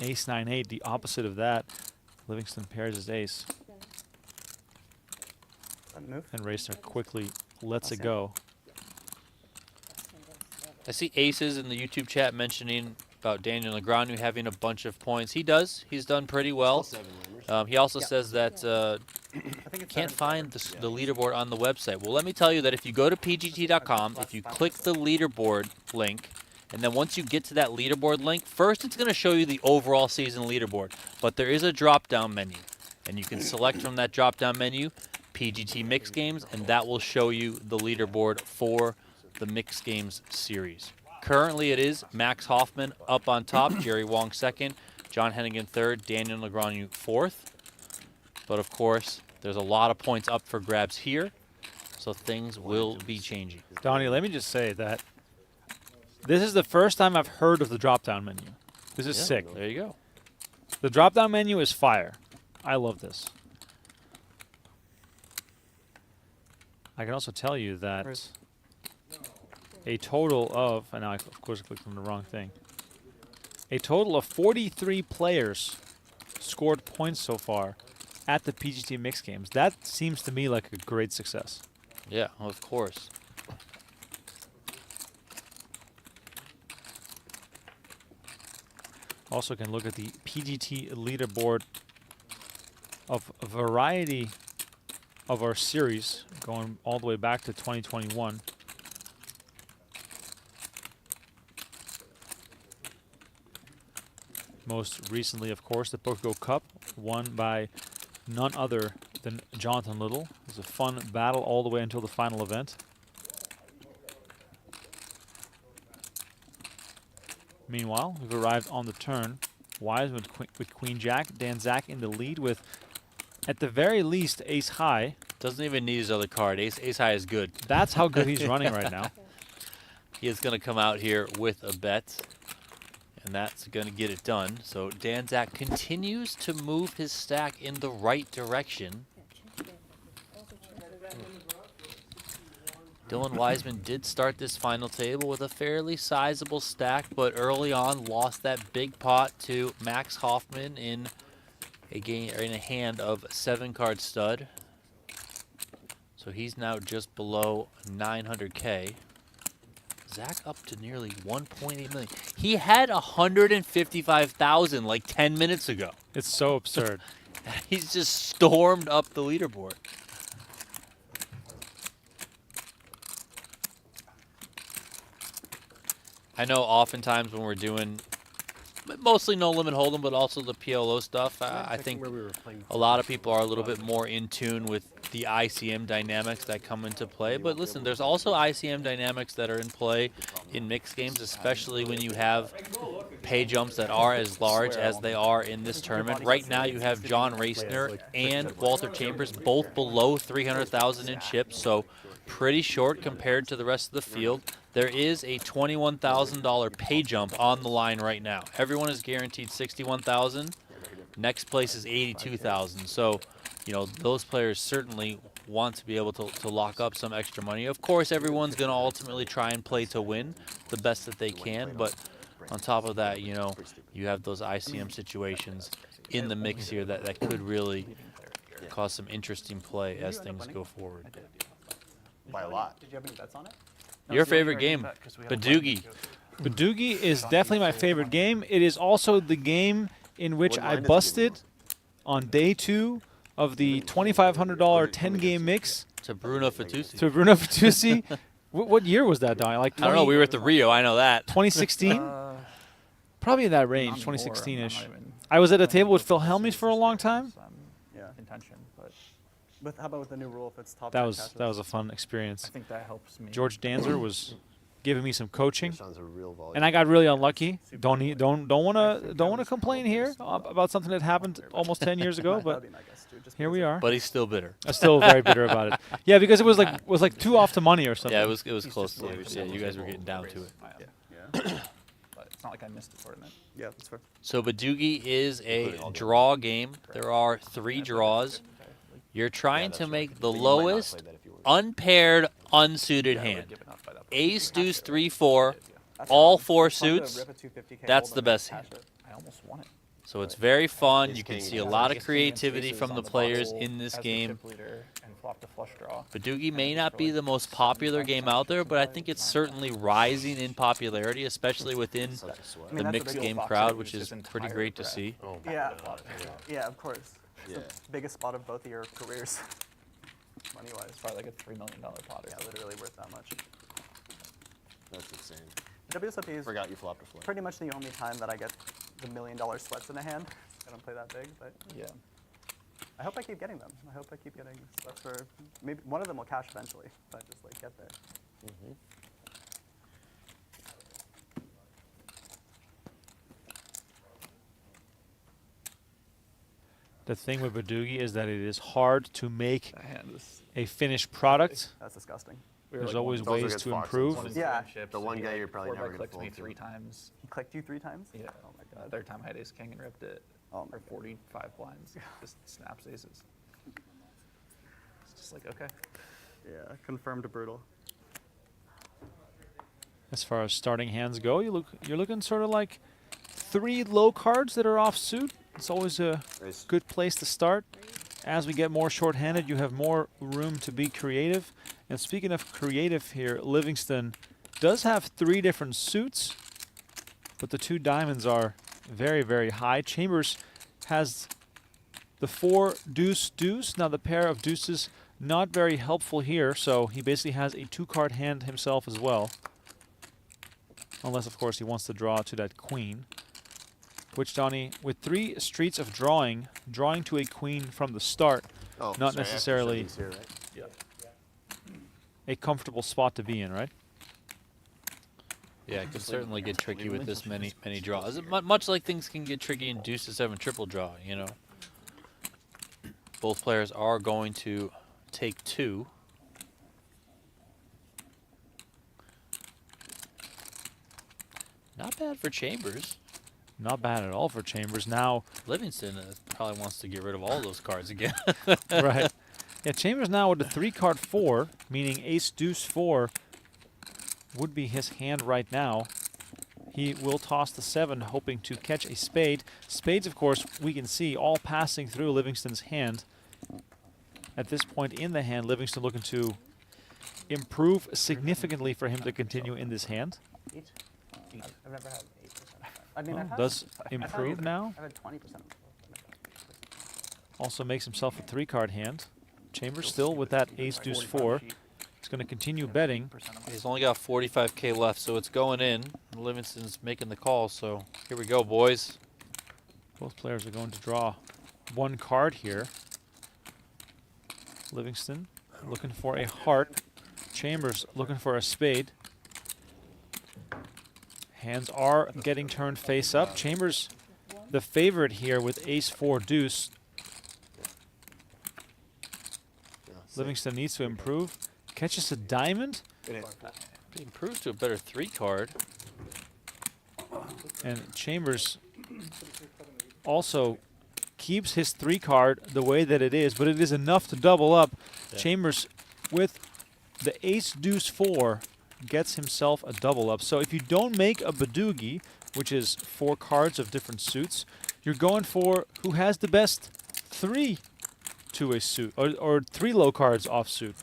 Ace 9-8, the opposite of that. Livingston pairs his ace. And Racner quickly lets it go. I see aces in the YouTube chat mentioning about Daniel Negreanu having a bunch of points. He does. He's done pretty well. He also says that can't find the leaderboard on the website. Well, let me tell you that if you go to pgt.com, if you click the leaderboard link, and then once you get to that leaderboard link, first it's going to show you the overall season leaderboard. But there is a drop-down menu, and you can select from that drop-down menu PGT Mixed Games, and that will show you the leaderboard for the Mixed Games series. Currently it is Max Hoffman up on top, Jerry Wong second, John Hennigan third, Daniel Negreanu fourth. But of course, there's a lot of points up for grabs here, so things will be changing. Donnie, let me just say that this is the first time I've heard of the drop-down menu. This is sick. There you go. The drop-down menu is fire. I love this. I can also tell you that a total of, and now I of course clicked on the wrong thing, a total of 43 players scored points so far at the PGT Mixed Games. That seems to me like a great success. Yeah, of course. Also can look at the PGT leaderboard of a variety of our series going all the way back to 2021. Most recently, of course, the PokerGO Cup, won by none other than Jonathan Little. It was a fun battle all the way until the final event. Meanwhile, we've arrived on the turn. Wiseman with Queen Jack. Dan Zach in the lead with, at the very least, ace high. Doesn't even need his other card. Ace high is good. That's how good he's running right now. He is going to come out here with a bet, and that's going to get it done. So Danzak continues to move his stack in the right direction. Dylan Wiseman did start this final table with a fairly sizable stack, but early on lost that big pot to Max Hoffman in a game or in a hand of 7-card stud. So he's now just below 900K. Zach up to nearly 1.8 million. He had 155,000 like 10 minutes ago. It's so absurd. He's just stormed up the leaderboard. I know oftentimes when we're doing mostly no limit hold'em, but also the PLO stuff, I think a lot of people are a little bit more in tune with the ICM dynamics that come into play. But listen, there's also ICM dynamics that are in play in mixed games, especially when you have pay jumps that are as large as they are in this tournament. Right now you have John Racner and Walter Chambers both below 300,000 in chips, so pretty short compared to the rest of the field. There is a $21,000 pay jump on the line right now. Everyone is guaranteed $61,000. Next place is $82,000. So, you know, those players certainly want to be able to lock up some extra money. Of course, everyone's going to ultimately try and play to win the best that they can. But on top of that, you know, you have those ICM situations in the mix here that could really cause some interesting play as things go forward. By a lot. Did you have any bets on it? Your favorite game, Badugi. Badugi is definitely my favorite game. It is also the game in which I busted on day 2 of the $2,500 10-game mix To Bruno Fatoussi. to Bruno Fatoussi. What year was that, Donnie? Like I don't know. We were at the Rio. I know that. 2016? Probably in that range, 2016-ish. I was at a table with Phil Helmies for a long time. Yeah. Intention, but But how about with the new rule if it's top That 10 was cashes? a fun experience. I think that helps me. George Danzer was giving me some coaching, Sounds a real volume. and I got really unlucky. Don't wanna complain here about something that happened almost 10 years ago, That'd but be my guess too, just here because we are. But he's still bitter. I'm still very bitter about it. Yeah, because it was like 2 off to money or something. Yeah, it was close. To it. Yeah, you guys were getting down to it. Yeah. But it's not like I missed the tournament. Yeah, that's fair. So Badugi is a draw game. There are 3 draws. You're trying to make the lowest unpaired unsuited hand. Given up by that point. Ace, deuce, 3, 4, all 4 suits. That's the best hand. I almost won it. So it's very fun. You can see a lot of creativity from the players in this game. And flop the flush draw. Badugi may not be the most popular game out there, but I think it's certainly rising in popularity, especially within mean, the that's the mixed big game box crowd, set which is is his pretty entire great to breadth. see. Yeah. Yeah, of course. It's Yeah. the biggest spot of both of your careers, money-wise. It's probably like a $3 million pot or Yeah, something. literally worth that much. That's insane. WSOP is Forgot you flopped a flush. pretty much the only time that I get the $1 million sweats in a hand. I don't play that big, but Yeah. I hope I keep getting them. I hope I keep getting sweats for maybe one of them will cash eventually if I just like get there. The thing with Badugi is that it is hard to make That hand is. a finished product. That's disgusting. We were There's like always Those are ways good to foxes. improve. one in Yeah. seven chips, The and one he, guy like, you're probably four-bet never gonna clicked me fold to. 3 times. He clicked you 3 times? Yeah. Oh my The god. third time I had ace king and ripped it. Oh my Or god. 45 blinds. Just snaps aces. It's just like, okay. Yeah, confirmed brutal. As far as starting hands go, you're looking sort of like 3 low cards that are offsuit. It's always a Nice. good place to start. As we get more short-handed, you have more room to be creative. And speaking of creative here, Livingston does have 3 different suits, but the 2 diamonds are very, very high. Chambers has the 4 deuce deuce. Now the pair of deuces not very helpful here, so he basically has a 2-card hand himself as well. Unless, of course, he wants to draw to that queen. Which, Donnie, with 3 streets of drawing to a queen from the start, Oh, not sorry, after necessarily seven's here, right? a comfortable spot to be in, right? Yeah, it can certainly get tricky with this many draws. Much like things can get tricky in deuce to 7 triple draw, you know. Both players are going to take 2. Not bad for Chambers. Not bad at all for Chambers. Now, Livingston probably wants to get rid of all those cards again. right. Yeah, Chambers now with a 3-card 4, meaning ace deuce 4 would be his hand right now. He will toss the 7, hoping to catch a spade. Spades, of course, we can see all passing through Livingston's hand. At this point in the hand, Livingston looking to improve significantly for him to continue in this hand. I've never had 8%. I mean, I've had, Does I've had improve even- now. I've had 20%. Also makes himself a 3-card hand. Chambers still with that ace deuce 4. He's going to continue betting. He's only got 45K left, so it's going in. Livingston's making the call, so here we go, boys. Both players are going to draw 1 card here. Livingston looking for a heart. Chambers looking for a spade. Hands are getting turned face up. Chambers the favorite here with ace 4 deuce. Livingston needs to improve. Catches a diamond. He improved to a better 3 card. And Chambers also keeps his 3 card the way that it is, but it is enough to double up. Yeah. Chambers with the ace deuce 4 gets himself a double up. So if you don't make a Badugi, which is 4 cards of different suits, you're going for who has the best 3 to a suit, or 3 low cards off suit,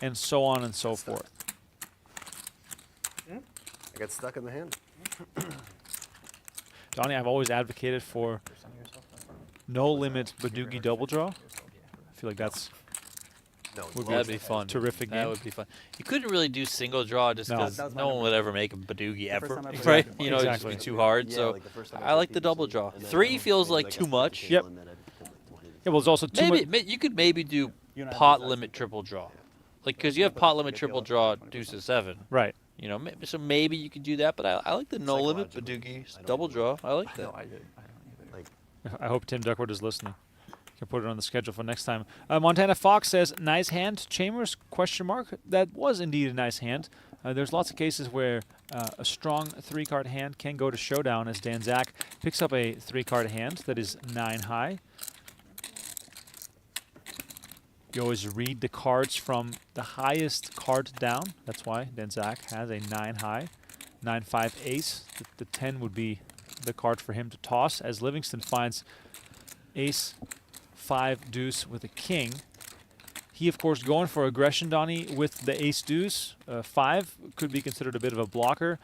and so on and so forth. I got stuck in the hand. Donnie, I've always advocated for no limit Badugi double draw. I feel like that's No, Would That'd be fun. terrific That game. would be fun. You couldn't really do single draw just No. because That was my no one number would ever make a Badugi first ever, time I played right? it. You know, it'd just Exactly. be too hard. Yeah, so like the first time I like the played double PGT, draw. and then 3 I feels got like stuck too in much. the Yep. table, and then I became like 20. Yeah, well, it's also too Maybe much. you could maybe do You and I pot both limit actually- triple draw, like because you have pot limit triple draw deuces 7. Right. You know, so maybe you could do that. But I like the no limit Psychologically, Badugi I don't double know. draw. I like No, that. I don't either. Like, I hope Tim Duckworth is listening. Can put it on the schedule for next time. Montana Fox says, nice hand. Chambers, question mark. That was indeed a nice hand. There's lots of cases where a strong 3-card hand can go to showdown, as Dan Zach picks up a 3-card hand that is 9 high. You always read the cards from the highest card down. That's why Dan Zach has a 9 high. 9-5 ace. The 10 would be the card for him to toss, as Livingston finds ace 5 deuce with a king. He, of course, going for aggression, Donnie, with the ace deuce. 5 could be considered a bit of a blocker.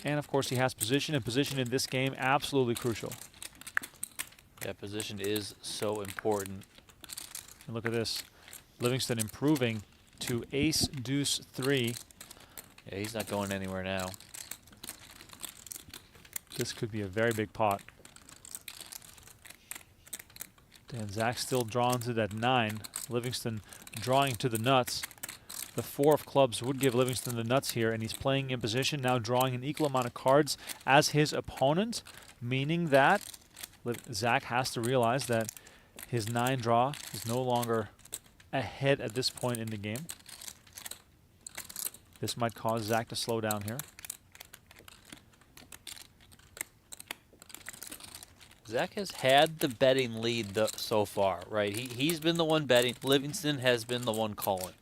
And, of course, he has position, and position in this game absolutely crucial. That position is so important. And look at this. Livingston improving to ace deuce 3. Yeah, he's not going anywhere now. This could be a very big pot. Dan Zach still drawn to that 9. Livingston drawing to the nuts. The 4 of clubs would give Livingston the nuts here, and he's playing in position, now drawing an equal amount of cards as his opponent, meaning that Zach has to realize that his 9 draw is no longer ahead at this point in the game. This might cause Zach to slow down here. Zach has had the betting lead so far, right? He's been the one betting. Livingston has been the one calling.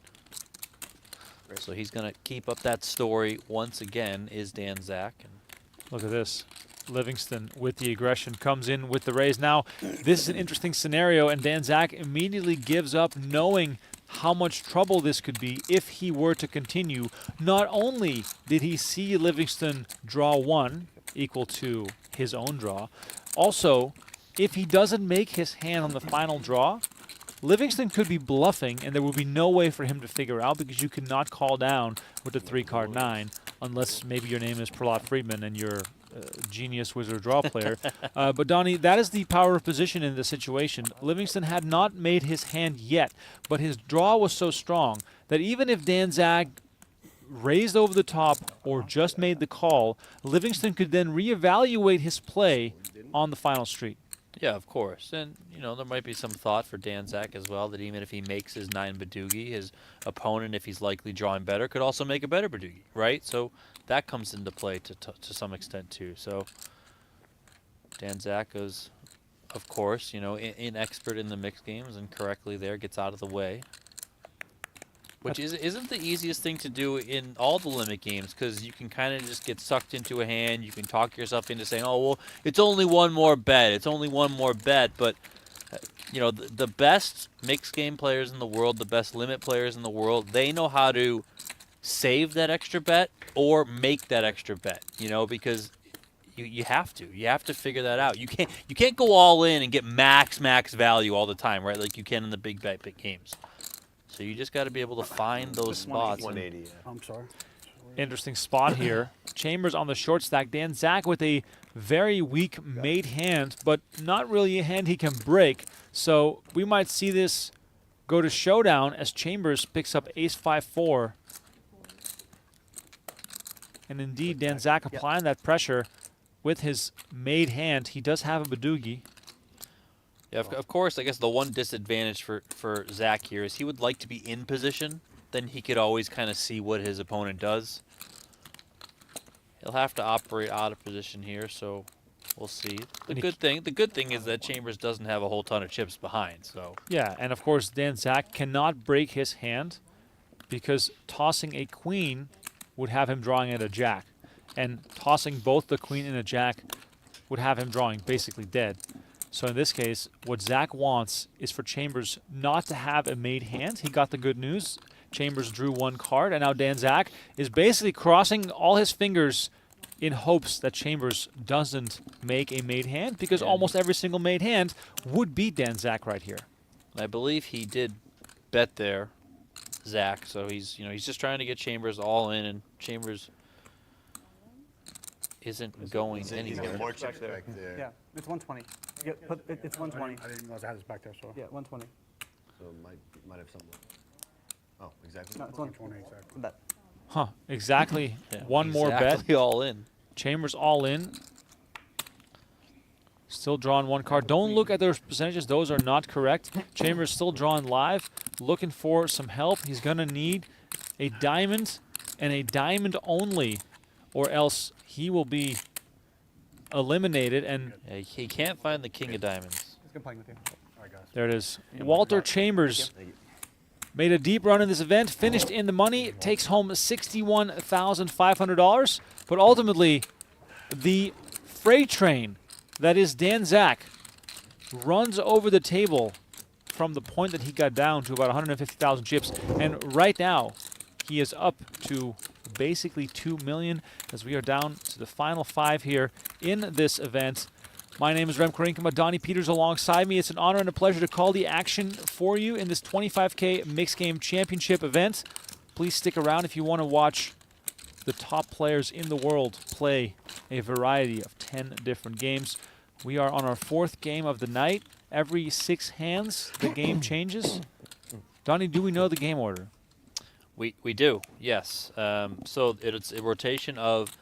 So he's going to keep up that story once again, is Dan Zach. And Look at this. Livingston with the aggression comes in with the raise. Now, this is an interesting scenario, and Dan Zach immediately gives up, knowing how much trouble this could be if he were to continue. Not only did he see Livingston draw 1 equal to his own draw, also, if he doesn't make his hand on the final draw, Livingston could be bluffing, and there would be no way for him to figure out, because you cannot call down with a 3-card 9 unless maybe your name is Prahlad Friedman and you're a genius wizard draw player. But Donnie, that is the power of position in this situation. Livingston had not made his hand yet, but his draw was so strong that even if Dan Zag raised over the top or just made the call, Livingston could then reevaluate his play on the final street. Yeah, of course. And, there might be some thought for Dan Zach as well that even if he makes his 9 Badugi, his opponent, if he's likely drawing better, could also make a better Badugi, right? So that comes into play to some extent too. So Dan Zach is, of course, inexpert in the mixed games and correctly there gets out of the way. Which isn't the easiest thing to do in all the limit games because you can kind of just get sucked into a hand. You can talk yourself into saying, oh, well, it's only one more bet. It's only one more bet. But, the best mixed game players in the world, the best limit players in the world, they know how to save that extra bet or make that extra bet, because you have to. You have to figure that out. You can't go all in and get max value all the time, right, like you can in the big bet games. So you just got to be able to find those spots. 180. Yeah. I'm sorry. Interesting spot here. Chambers on the short stack. Dan Zach with a very weak made hand, but not really a hand he can break. So we might see this go to showdown as Chambers picks up ace-5-4. And indeed, Dan Zach applying that pressure with his made hand. He does have a Badugi. Yeah, of course, I guess the one disadvantage for Zach here is he would like to be in position. Then he could always kind of see what his opponent does. He'll have to operate out of position here, so we'll see. The good thing is that Chambers doesn't have a whole ton of chips behind. So Yeah, and of course, Dan Zach cannot break his hand because tossing a queen would have him drawing at a jack. And tossing both the queen and a jack would have him drawing basically dead. So in this case, what Zach wants is for Chambers not to have a made hand. He got the good news. Chambers drew one card, and now Dan Zach is basically crossing all his fingers in hopes that Chambers doesn't make a made hand because almost every single made hand would beat Dan Zach right here. I believe he did bet there, Zach. So he's just trying to get Chambers all in, and Chambers isn't going He's anywhere. got more chips back there. Yeah, it's 120. Yeah, it's 120. I didn't realize I had this back there, so. Yeah, 120. So it might have something. Oh, exactly. No, it's 120 120. exactly. Bet. Huh, exactly. Yeah, One more bet. exactly all in. Chambers all in. Still drawing one card. Don't look at those percentages. Those are not correct. Chambers still drawing live. Looking for some help. He's going to need a diamond and a diamond only, or else he will be eliminated. And Yeah, he can't find the king of diamonds. He's good playing with you. All right, guys. there it is. Walter Chambers made a deep run in this event, finished in the money, takes home $61,500. But ultimately, the freight train that is Dan Zach runs over the table from the point that he got down to about 150,000 chips. And right now, he is up to basically 2 million as we are down to the final 5 here in this event. My name is Remco Rinkema, Donnie Peters alongside me. It's an honor and a pleasure to call the action for you in this 25K Mixed Game Championship event. Please stick around if you want to watch the top players in the world play a variety of 10 different games. We are on our 4th game of the night. Every 6 hands, the game changes. Donnie, do we know the game order? We do, yes. So it's a rotation of,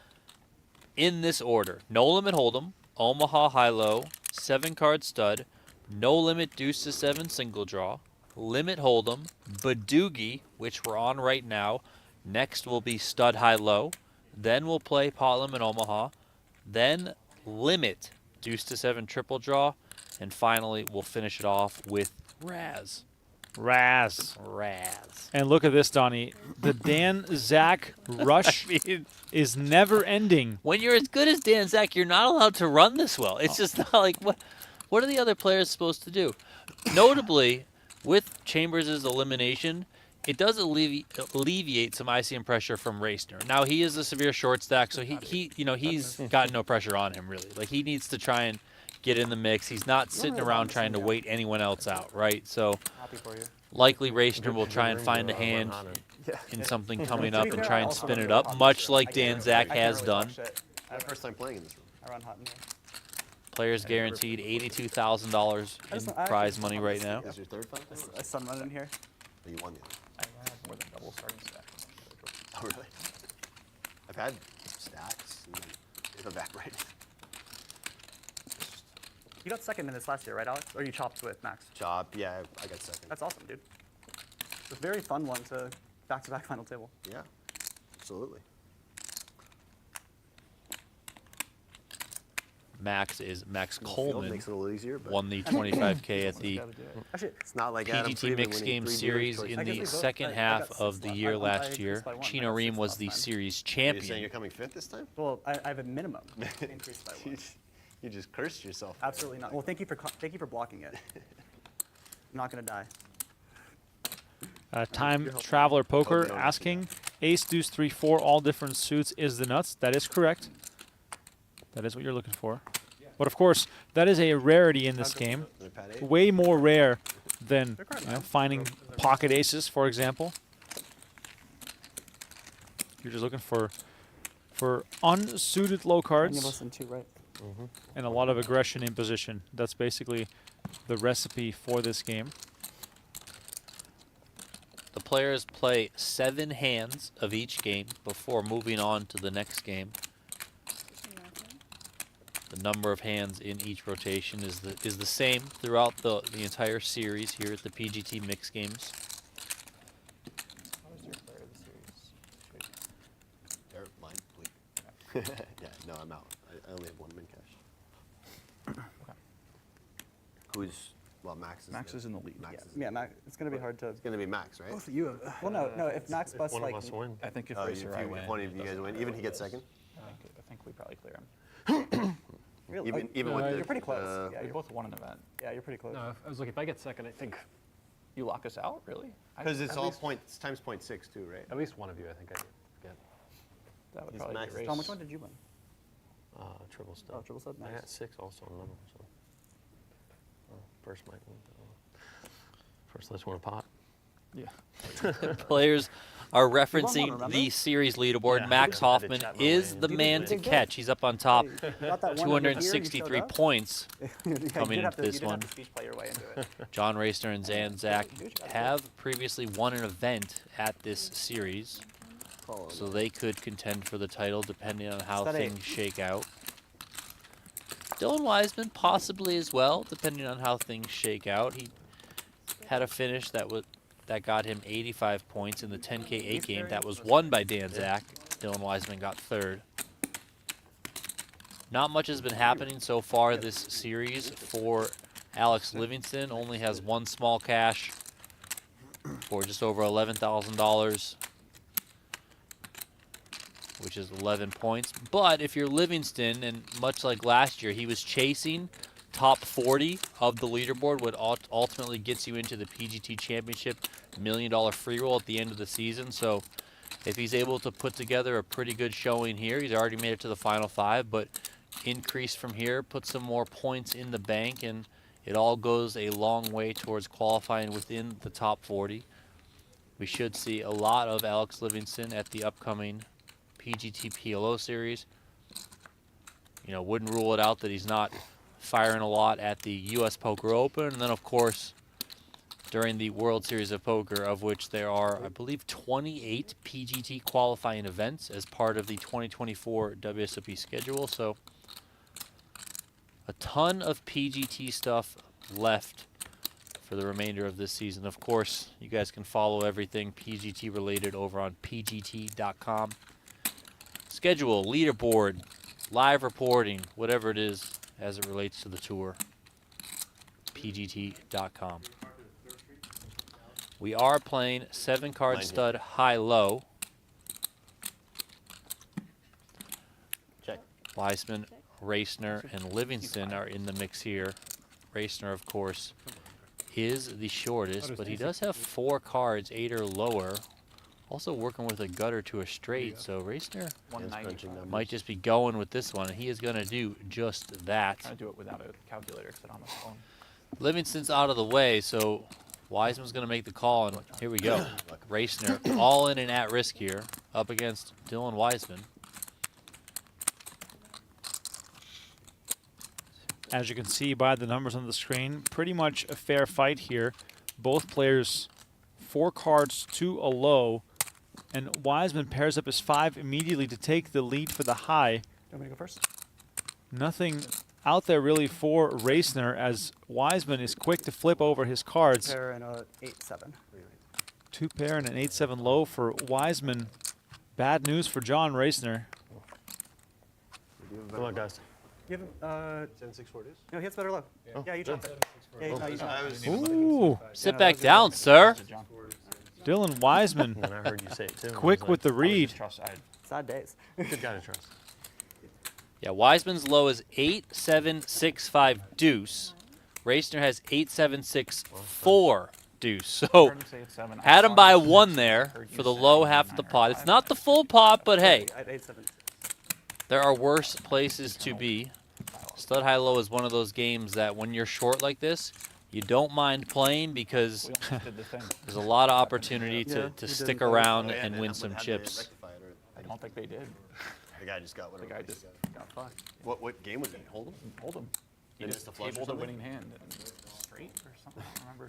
in this order, no limit hold'em, Omaha high-low, 7-card stud, no limit deuce to 7 single draw, limit hold'em, Badugi, which we're on right now. Next will be stud high-low. Then we'll play pot limit Omaha. Then limit deuce to 7 triple draw. And finally, we'll finish it off with Raz. Raz. Raz. And look at this, Donnie. The Dan Zach rush is never ending. When you're as good as Dan Zach, you're not allowed to run this well. It's just not like, what are the other players supposed to do? Notably, with Chambers' elimination, it does alleviate some ICM pressure from Racner. Now, he is a severe short stack, so he's got no pressure on him, really. Like, he needs to try and get in the mix. He's not sitting around trying to wait anyone else out, right? So Happy for you. likely Racner will try and find a hand in something coming up and try and spin it up, much like Dan Zach has done. My first time playing in this room. I run hot in here. Players guaranteed $82,000 in prize money right now. This is your third time playing? I sun run in here. Or you won the other? I have more than double starting stack. Oh, really? I've had stacks and then they've evaporated. You got second in this last year, right, Alex? Or you chopped with Max? Chop, yeah, I got second. That's awesome, dude. It's a very fun one to back-to-back final table. Yeah, absolutely. Max Field Coleman makes it a little easier, but won the 25K at the Actually, it's not like Adam PGT Freeman Mixed winning Games 3 series viewers' in I guess the we both- second I half got sixth of the last- year I last increased year. by one. I Chino got Reem sixth was last the time. series choice. You're saying champion. you're coming 5th this time? well, I have a minimum increased by one. You just cursed yourself. Absolutely not. Well, thank you for blocking it. I'm not gonna die. Time Traveler Poker we don't have to asking, ace, deuce, 3, 4, all different suits is the nuts. That is correct. That is what you're looking for. But of course, that is a rarity in this game. Another pad 8? Way more rare than They're quite you know, nice. finding pocket aces, for example. You're just looking for unsuited low cards in two, right? and a lot of aggression in position. That's basically the recipe for this game. The players play 7 hands of each game before moving on to the next game. The number of hands in each rotation is the same throughout the entire series here at the PGT Mixed Games. They're mine, please. Yeah, no, I'm out. I only have 1 min cash. Who's, well, Max is Max is in the lead. Max is Yeah, Max, it's gonna be hard to. It's going to be Max, right? Both of you have. Well, no. If Max busts One like, of us win. I think if Oh, Racer I win. if one of you guys win, even he gets second? I think we probably clear him. really, Even with the, you're pretty close. Yeah, We you're, both won an event. yeah, you're pretty close. No, I was like, if I get second, I think You lock us out, really? Because it's at all least- points times 0.6 too, right? at least one of you, I think I get That would He's probably Max. be race. Tom, which one did you win? triple stud. Oh, triple stud, I nice. got 6 also on another one, so. First might win. First, let's win a pot. Yeah. Players are one, referencing remember? the series leaderboard. Yeah. Max I had to Hoffman chat my is way the in. man to You did good. catch. He's up on top, You got that one under here, you showed 263 up. points. You coming did have into to- this you did one. have to speech play your way into it. John Racner and Zanzak have previously won an event at this series, so they could contend for the title depending on how Stud 8. things shake out. Dylan Wiseman possibly as well, depending on how things shake out. He had a finish that got him 85 points in the 10K 8 game that was won by Dan Zach. Dylan Wiseman got 3rd. Not much has been happening so far this series for Alex Livingston. Only has 1 small cash for just over $11,000, which is 11 points. But if you're Livingston, and much like last year, he was chasing top 40 of the leaderboard, what ultimately gets you into the PGT Championship $1 million free roll at the end of the season. So if he's able to put together a pretty good showing here, he's already made it to the final 5, but increase from here, put some more points in the bank, and it all goes a long way towards qualifying within the top 40. We should see a lot of Alex Livingston at the upcoming PGT PLO series. You know, wouldn't rule it out that he's not firing a lot at the U.S. Poker Open, and then of course during the World Series of Poker, of which there are, I believe, 28 PGT qualifying events as part of the 2024 WSOP schedule. So a ton of PGT stuff left for the remainder of this season. Of course, you guys can follow everything PGT related over on pgt.com. Schedule, leaderboard, live reporting, whatever it is as it relates to the tour. pgt.com. We are playing 7-card Mine stud high-low. Check. Weissman, Racner, and Livingston are in the mix here. Racner, of course, is the shortest, but he does have 4 cards, 8 or lower. Also working with a gutter to a straight, so Racner Hands 190. crunching numbers. might just be going with this one, and he is going to do just that. Trying to do it without a calculator because I don't have a phone. Livingston's out of the way, so Wiseman's going to make the call, and here we go. Racner all in and at risk here, up against Dylan Wiseman. As you can see by the numbers on the screen, pretty much a fair fight here. Both players 4 cards to a low, and Wiseman pairs up his 5 immediately to take the lead for the high. You want me to go first? Nothing out there really for Racner, as Wiseman is quick to flip over his cards. Pair and a 8-7. 2 pair and an 8-7 low for Wiseman. Bad news for John Racner. Come on, guys. You have 10-6-4 deuce. no, he has better low. Yeah, you drop it. Yeah, no, you drop it. Ooh, Sit back down, sir. Dylan Wiseman, And I heard you say it too. quick with the read. Sad days. Good guy to trust. Yeah, Wiseman's low is 8-7-6-5 deuce. Racner has 8-7-6-4 deuce. So had him by 1 there for the low half of the pot. It's not the full pot, but hey, I had 8-7. there are worse places to be. Stud High Low is one of those games that when you're short like this, you don't mind playing because there's a lot of opportunity Yeah, to you did stick that. around Yeah, and then win how some did they chips. rectify it, or I don't think they did. The guy just got The whatever. guy place just he got. got fucked. What game was it? Hold him? Hold him. He They just missed the flush or tabled a something? winning hand. And straight or something. I don't remember.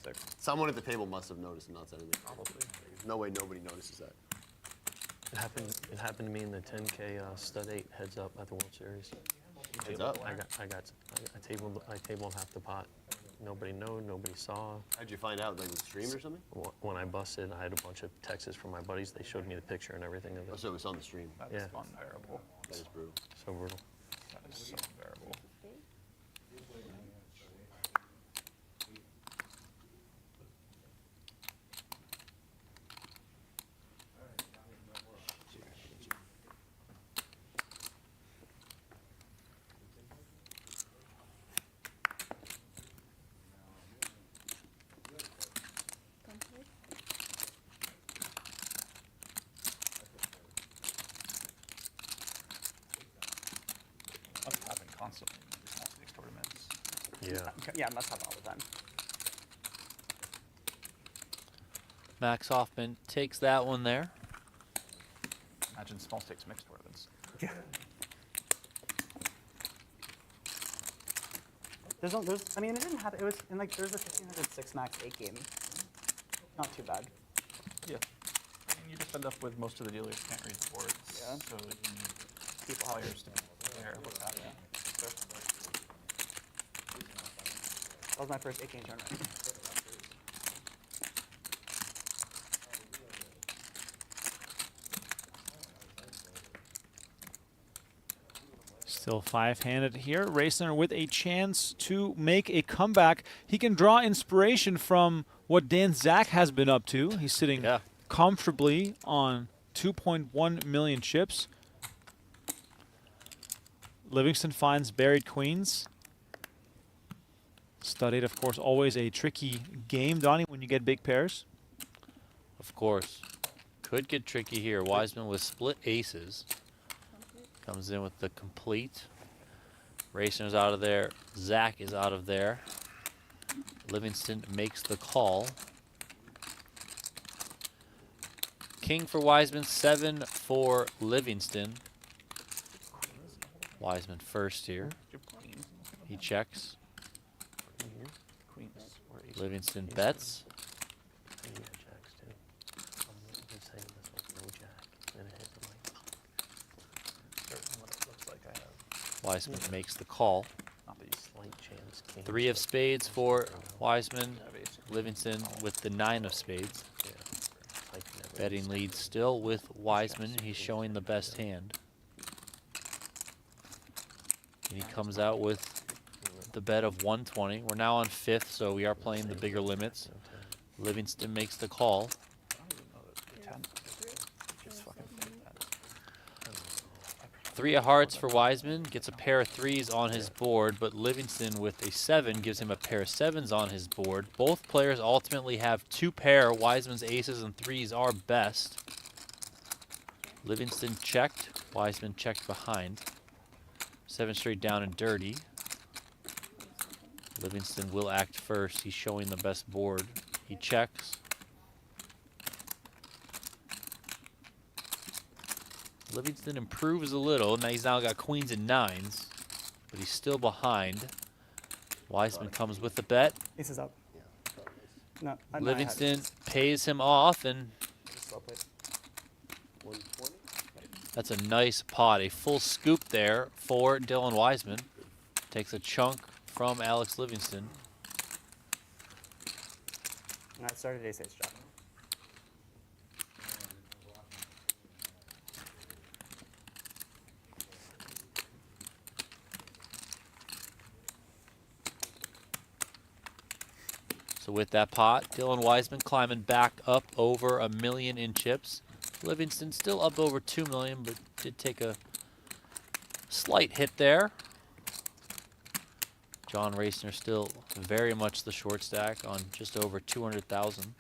Six, Someone at the table must have noticed and not said anything. probably. There's no way nobody notices that. It happened to me in the 10K stud 8 heads up at the World Series. Heads up. I tabled half the pot. Nobody knew, nobody saw. How'd you find out? Like with stream or something? When I busted, I had a bunch of texts from my buddies. They showed me the picture and everything of Oh, it. so it was on the stream. That Yeah. is unbearable. That is brutal. So brutal. That is so unbearable. Must happen constantly in all these tournaments. Yeah. Yeah, must have all the time. Max Hoffman takes that one there. Imagine small stakes mixed tournaments. I mean, it didn't have, it was, in like, there's a 1506 max 8 game. Not too bad. Yeah. I mean, you just end up with most of the dealers can't read the boards. Yeah. So you need players to be aware of what's happening. That was my first 8 game tournament. Still 5-handed here. Racner with a chance to make a comeback. He can draw inspiration from what Dan Zach has been up to. He's sitting Yeah. comfortably on 2.1 million chips. Livingston finds buried queens. Stud 8, of course, always a tricky game, Donnie, when you get big pairs. Of course. Could get tricky here. Wiseman with split aces. Comes in with the complete. Racner's out of there. Zach is out of there. Livingston makes the call. King for Wiseman, 7 for Livingston. Wiseman first here. He checks. Queens or ace. Livingston bets. And you got jacks too. I'm saying this like no jack. Then it hit the mic. Certain what it looks like I have. Wiseman makes the call. Not these. Slight chance. King. 3 of spades for Wiseman. I have ace. Livingston with the 9 of spades. Yeah. Like never. Betting lead still with Wiseman. He's showing the best hand. And he comes out with the bet of 120. We're now on 5th, so we are playing the bigger limits. Livingston makes the call. I don't even know that the 10. Just fucking think that. 3 of hearts for Wiseman. Gets a pair of 3s on his board, but Livingston with a 7 gives him a pair of 7s on his board. Both players ultimately have 2 pair. Wiseman's aces and 3s are best. Livingston checked. Wiseman checked behind. 7 straight down and dirty. Livingston will act first. He's showing the best board. He checks. Livingston improves a little. Now he's got queens and 9s, but he's still behind. Wiseman comes with the bet. Ace is up. No, Livingston pays him off, and Slow play. 120? that's a nice pot. A full scoop there for Dylan Wiseman. Takes a chunk from Alex Livingston. And I started ace-ace jack. So with that pot, Dylan Wiseman climbing back up over $1 million in chips. Livingston still up over $2 million, but did take a slight hit there. John Racner still very much the short stack on just over 200,000.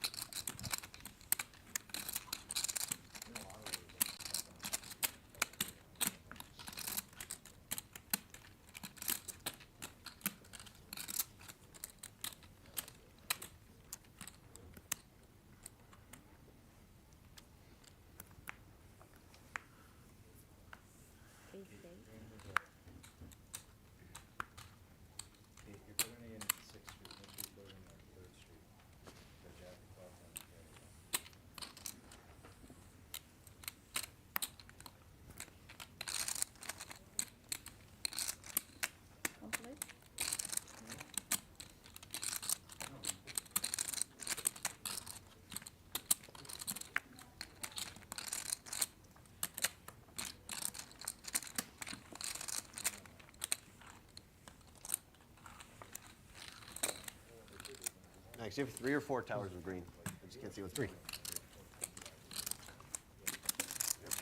Max, you have 3 or 4 towers of green. I just can't see what's 3.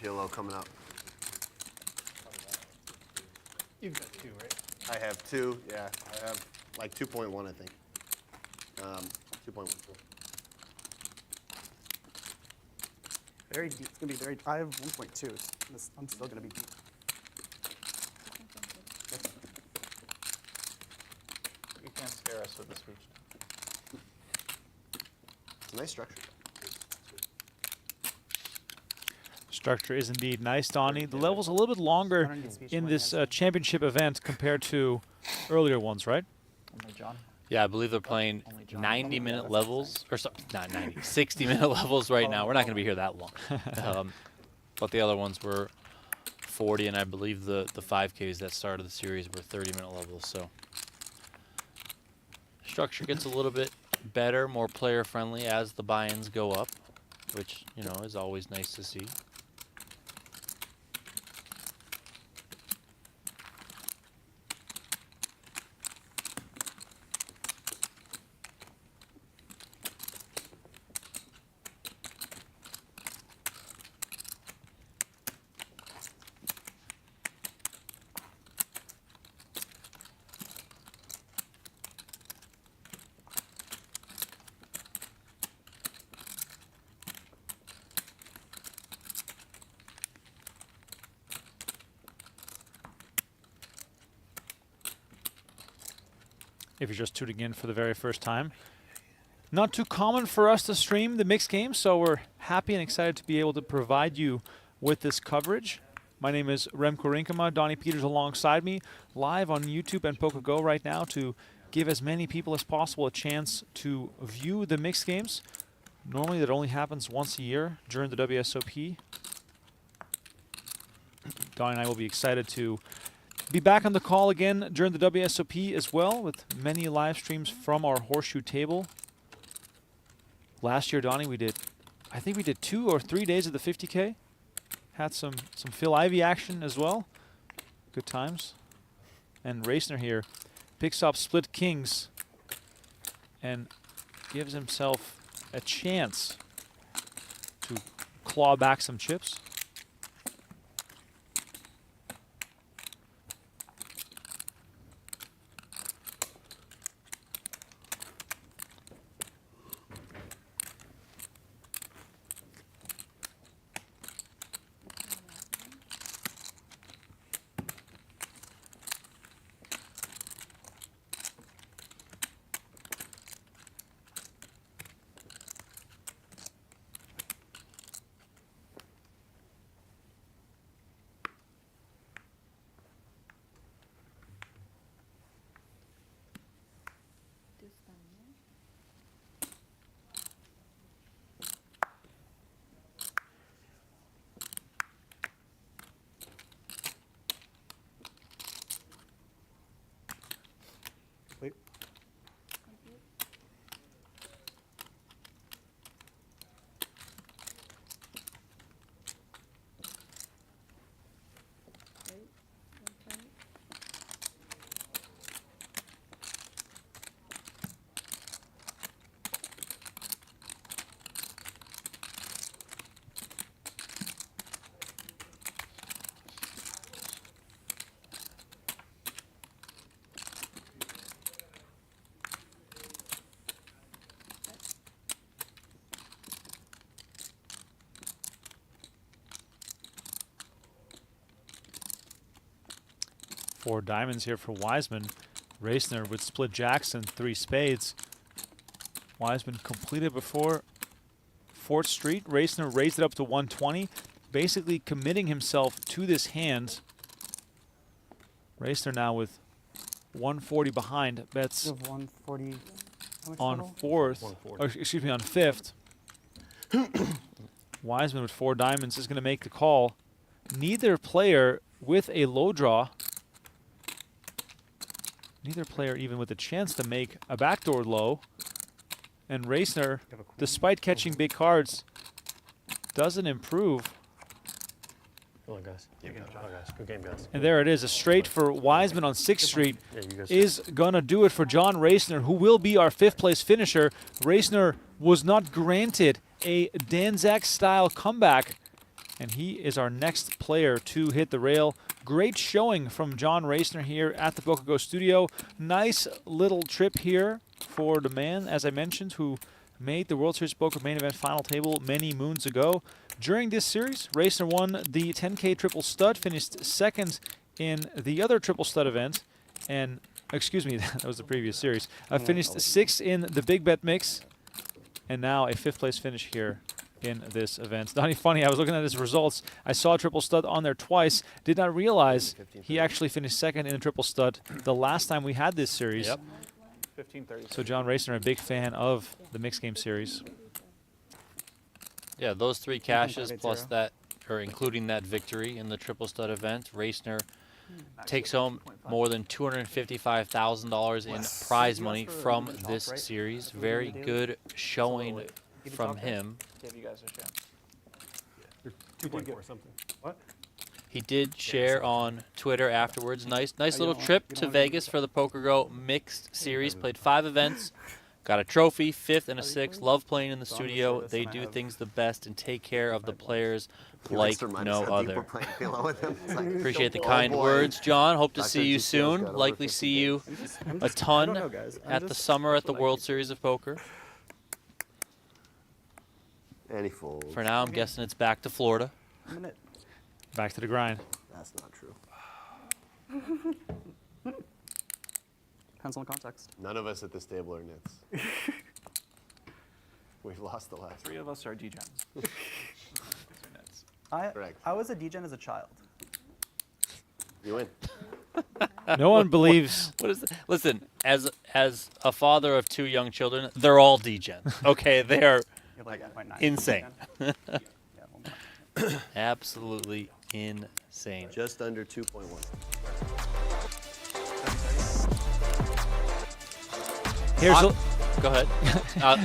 PLO coming up. You've got 2, right? I have 2, yeah. I have like 2.1, I think. 2.1. Very deep. It's gonna be very. I have 1.2. I'm still gonna be deep. You can't scare us with the speech. It's a nice structure. Structure is indeed nice, Donnie. The level's a little bit longer in this championship event compared to earlier ones, right? Only John. Yeah, I believe they're playing Only John. 90-minute levels, or not 90, 60-minute levels right now. We're not going to be here that long. But the other ones were 40, and I believe the 5Ks that started the series were 30-minute levels. So structure gets a little bit better, more player-friendly as the buy-ins go up, which, you know, is always nice to see. If you're just tuning in for the very first time. Not too common for us to stream the mixed games, so we're happy and excited to be able to provide you with this coverage. My name is Remco Rinkema, Donnie Peters alongside me, live on YouTube and PokerGO right now to give as many people as possible a chance to view the mixed games. Normally that only happens once a year during the WSOP. Donnie and I will be excited to be back on the call again during the WSOP as well, with many live streams from our horseshoe table. Last year, Donnie, I think we did 2 or 3 days of the 50K. Had some Phil Ivey action as well. Good times. And Racner here picks up split kings and gives himself a chance to claw back some chips. 4 diamonds here for Wiseman. Racner with split jacks and 3 spades. Wiseman completed before 4th Street. Racner raised it up to 120, basically committing himself to this hand. Racner now with 140 behind, bets You have 140. How much on total? 4th, 140. or excuse me, on 5th. Wiseman with 4 diamonds is going to make the call. Neither player with a low draw. Neither player even with a chance to make a backdoor low. And Racner, despite catching big cards, doesn't improve. Come on, guys. Come on, guys. Good game, guys. And there it is, a straight for Wiseman on 6th Street Yeah, you guys. is going to do it for John Racner, who will be our 5th place finisher. Racner was not granted a Danzak-style comeback, and he is our next player to hit the rail. Great showing from John Racner here at the PokerGO Studio. Nice little trip here for the man, as I mentioned, who made the World Series Poker main event final table many moons ago. During this series, Racner won the 10K triple stud, finished 2nd in the other triple stud event, and, excuse me, that was the previous series, finished 6th in the big bet mix, and now a 5th place finish here in this event. Donnie, funny, I was looking at his results. I saw triple stud on there twice, did not realize he actually finished 2nd in the triple stud the last time we had this series. Yep. 15:30. So John Racner, a big fan of the mixed game series. Yeah, those 3 caches 580. plus that, or including that victory in the triple stud event, Racner takes home more than $255,000 in prize money from this series. Very good showing from him. Give you guys a chance. 2.4 something. He did share on Twitter afterwards. Nice little trip to Vegas for the PokerGO Mixed Series. Played 5 events. Got a trophy, 5th and a 6th. Love playing in the studio. They do things the best and take care of the players like no other. Appreciate the kind words, John. Hope to see you soon. Likely see you a ton at the summer at the World Series of Poker. And he folds. For now, I'm guessing it's back to Florida. Back to the grind. That's not true. Depends on the context. None of us at this table are nits. We've lost the last 3 of us are degens. Correct. I was a degen as a child. You win. No one believes. What is listen, as a father of 2 young children, they're all degens. Okay, they are You're like 1.9. insane. Yeah, 1.9. Absolutely insane. Just under 2.1. Here's Go ahead.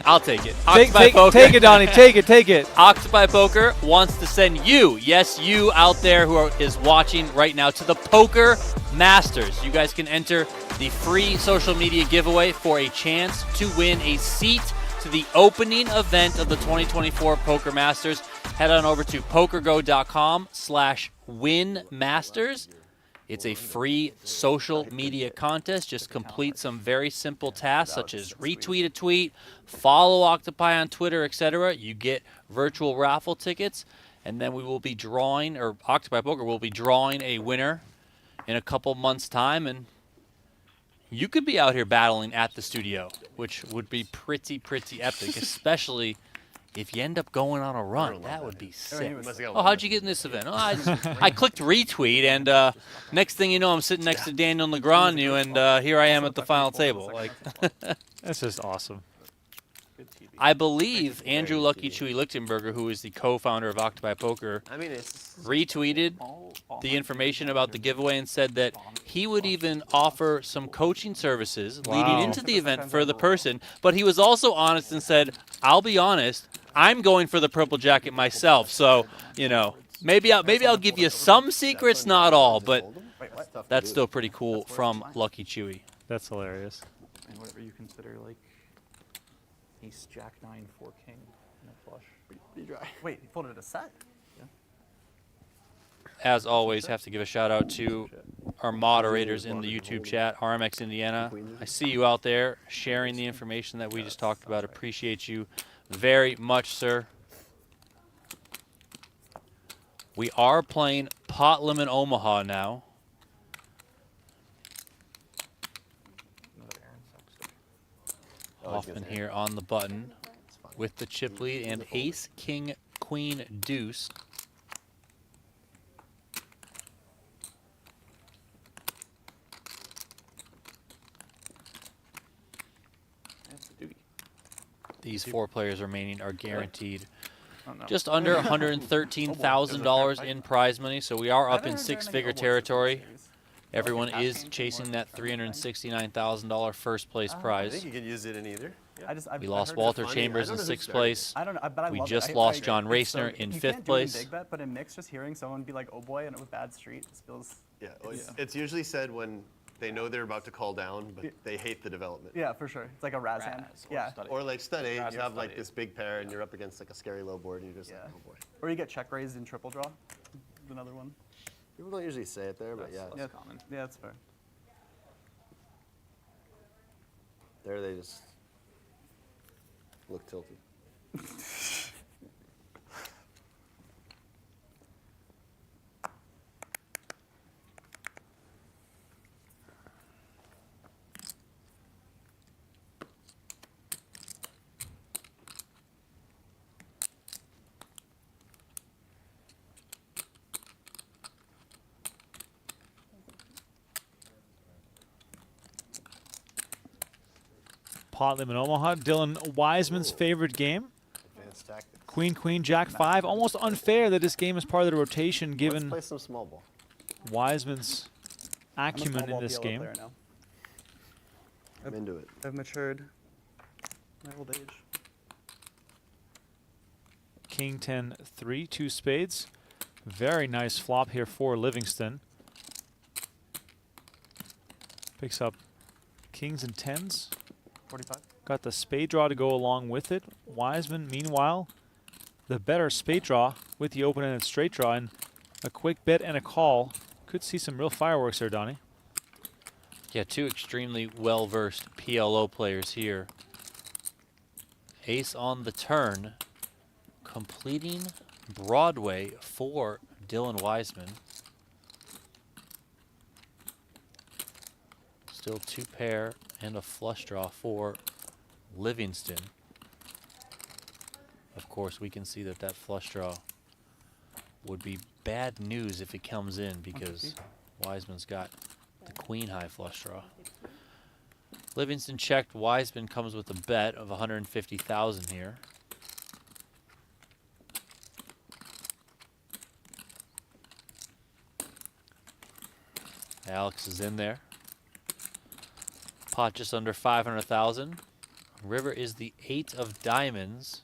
I'll take it. take it, Donnie. Take it. Octopi Poker wants to send you, yes, you out there who is watching right now, to the Poker Masters. You guys can enter the free social media giveaway for a chance to win a seat to the opening event of the 2024 Poker Masters. Head on over to pokergo.com/winmasters. It's a free social media contest. Just complete some very simple tasks such as retweet a tweet, follow Octopi on Twitter, etc. You get virtual raffle tickets, and then we will be drawing, or Octopi Poker will be drawing a winner in a couple months' time, and you could be out here battling at the studio, which would be pretty epic, especially if you end up going on a run. That would be sick. Oh, how'd you get in this event? Oh, I clicked retweet, and next thing you know, I'm sitting next to Daniel Negreanu, and here I am at the final table. Like, That's just awesome. I believe Andrew Lucky Chewy Lichtenberger, who is the co-founder of Octopi Poker, I mean, it's retweeted the information about the giveaway and said that he would even offer some coaching services leading into the event for the person. But he was also honest and said, I'll be honest, I'm going for the purple jacket myself. So, you know, maybe I'll give you some secrets, not all, but that's still pretty cool from Lucky Chewy. That's hilarious. And whatever you consider like ace, jack, 9, 4, king, and a flush. Wait, you folded a set? As always, have to give a shout out to our moderators in the YouTube chat, RMX Indiana. I see you out there sharing the information that we just talked about. Appreciate you very much, sir. We are playing Pot Limit Omaha now. Hoffman here on the button with the chip lead and ace, king, queen, deuce. That's a Badugi. These 4 players remaining are guaranteed Oh, no. just under $113,000 in prize money, so we are up in 6-figure territory. Everyone is chasing that $369,000 first place I prize. think you can use it in either. We lost Walter funny. Chambers I in don't know who 6th started place. I don't know, but I We love just it. lost I John it's Racner in you 5th can't do it in place. big bet, but in mix, just hearing someone be like, "Oh boy," and with bad street, it feels. Yeah, well, it's usually said when they know they're about to call down, but they hate the development. Yeah, for sure. It's like a Raz hand. Raz or Yeah. stud Or like stud eight, Raz you or have stud like eight. this big pair, and you're up against like a scary low board, and you're just Yeah. like, oh boy. Or you get check raised in triple draw. Another one. People don't usually say it there, but yeah. Yeah, common. Yeah, that's fair. There they just look tilted. Pot limit Omaha. Dylan Wiseman's favorite game. Advanced tactics. Queen, queen, jack 5. Almost unfair that this game is part of the rotation Let's given play some small ball. Wiseman's I'm a acumen small in ball this PLO game. player now. I'm into it. I've matured. My old age. King 10, 3, 2 spades. Very nice flop here for Livingston. Picks up kings and 10s. 45. Got the spade draw to go along with it. Wiseman, meanwhile, the better spade draw with the open-ended straight draw. And a quick bet and a call. Could see some real fireworks there, Donnie. Yeah, 2 extremely well-versed PLO players here. Ace on the turn, completing Broadway for Dylan Wiseman. Still 2 pair and a flush draw for Livingston. Of course, we can see that that flush draw would be bad news if it comes in because Wiseman's got the queen high flush draw. Livingston checked. Wiseman comes with a bet of 150,000 here. Alex is in there. Pot just under 500,000. River is the 8 of diamonds.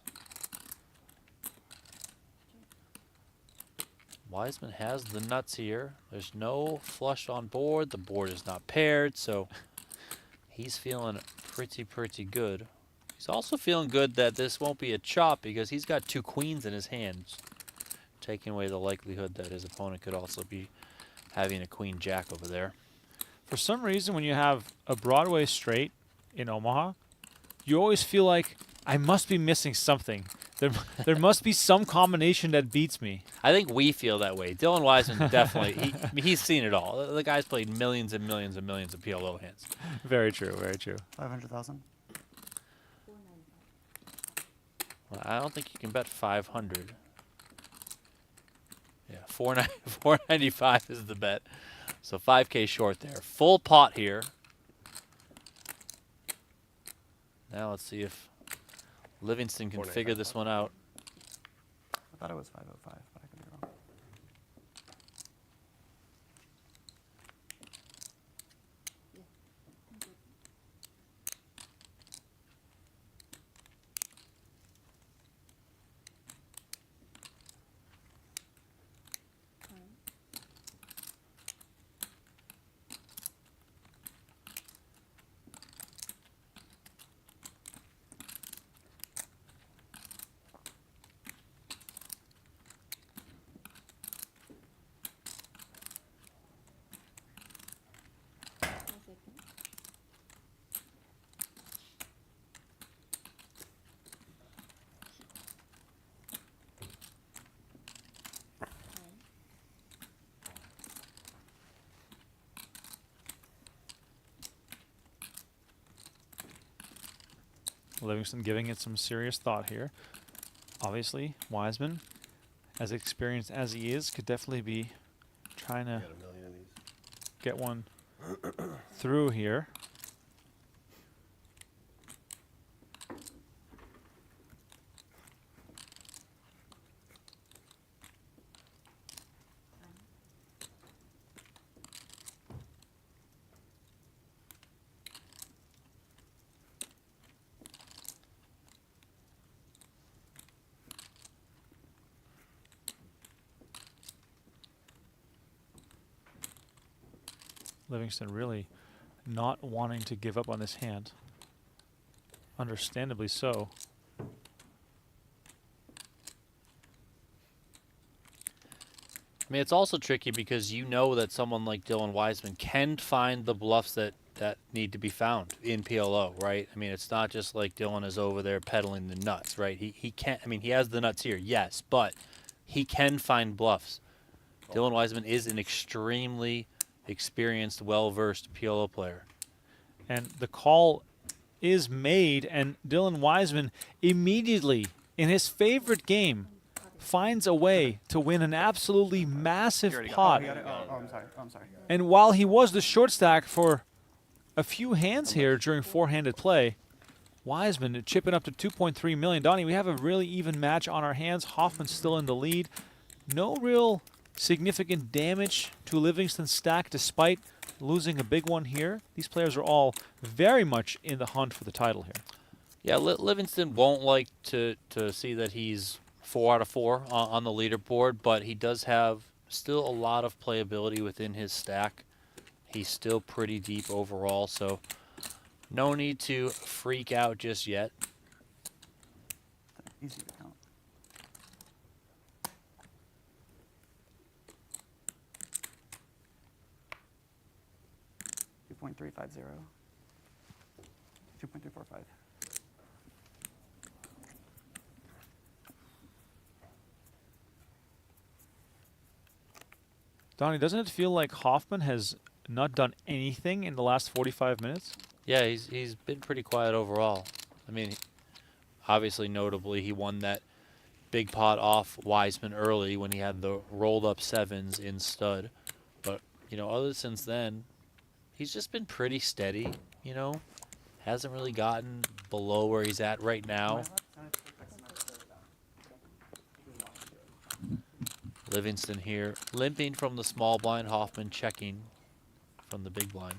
Wiseman has the nuts here. There's no flush on board. The board is not paired, so he's feeling pretty good. He's also feeling good that this won't be a chop because he's got 2 queens in his hands, taking away the likelihood that his opponent could also be having a queen jack over there. For some reason, when you have a Broadway straight in Omaha, you always feel like I must be missing something. There must be some combination that beats me. I think we feel that way. Dylan Wiseman definitely, he's seen it all. The guy's played millions and millions and millions of PLO hands. Very true, very true. 500,000. Well, I don't think you can bet 500. Yeah, 495 is the bet. So 5K short there. Full pot here. Now let's see if Livingston can figure this one out. I thought it was 505, but I could be wrong. Livingston giving it some serious thought here. Obviously, Wiseman, as experienced as he is, could definitely be trying to Got a million of these. get one through here. Livingston really not wanting to give up on this hand. Understandably so. I mean, it's also tricky because you know that someone like Dylan Wiseman can find the bluffs that need to be found in PLO, right? I mean, it's not just like Dylan is over there peddling the nuts, right? He can't. I mean, he has the nuts here, yes, but he can find bluffs. Dylan Wiseman is an extremely experienced, well-versed PLO player. And the call is made, and Dylan Wiseman immediately, in his favorite game, finds a way to win an absolutely massive pot. Oh, I'm sorry. Oh, I'm sorry. And while he was the short stack for a few hands here during four-handed play, Wiseman chipping up to 2.3 million. Donnie, we have a really even match on our hands. Hoffman's still in the lead. No real significant damage to Livingston's stack despite losing a big one here. These players are all very much in the hunt for the title here. Yeah, Livingston won't like to see that he's 4 out of 4 on the leaderboard, but he does have still a lot of playability within his stack. He's still pretty deep overall, so no need to freak out just yet. Easy to count. .350. 2.345. Donnie, doesn't it feel like Hoffman has not done anything in the last 45 minutes? Yeah, he's been pretty quiet overall. I mean, obviously, notably, he won that big pot off Wiseman early when he had the rolled up sevens in stud. But, you know, other since then, he's just been pretty steady, you know. Hasn't really gotten below where he's at right now. Livingston here, limping from the small blind. Hoffman checking from the big blind.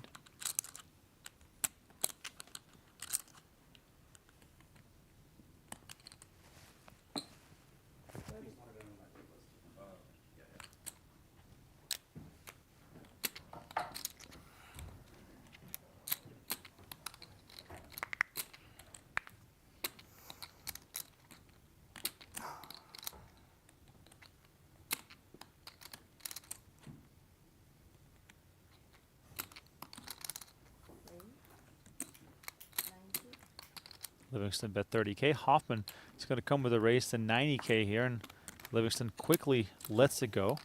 Livingston bet 30K. Hoffman is going to come with a raise to 90K here, and Livingston quickly lets it go.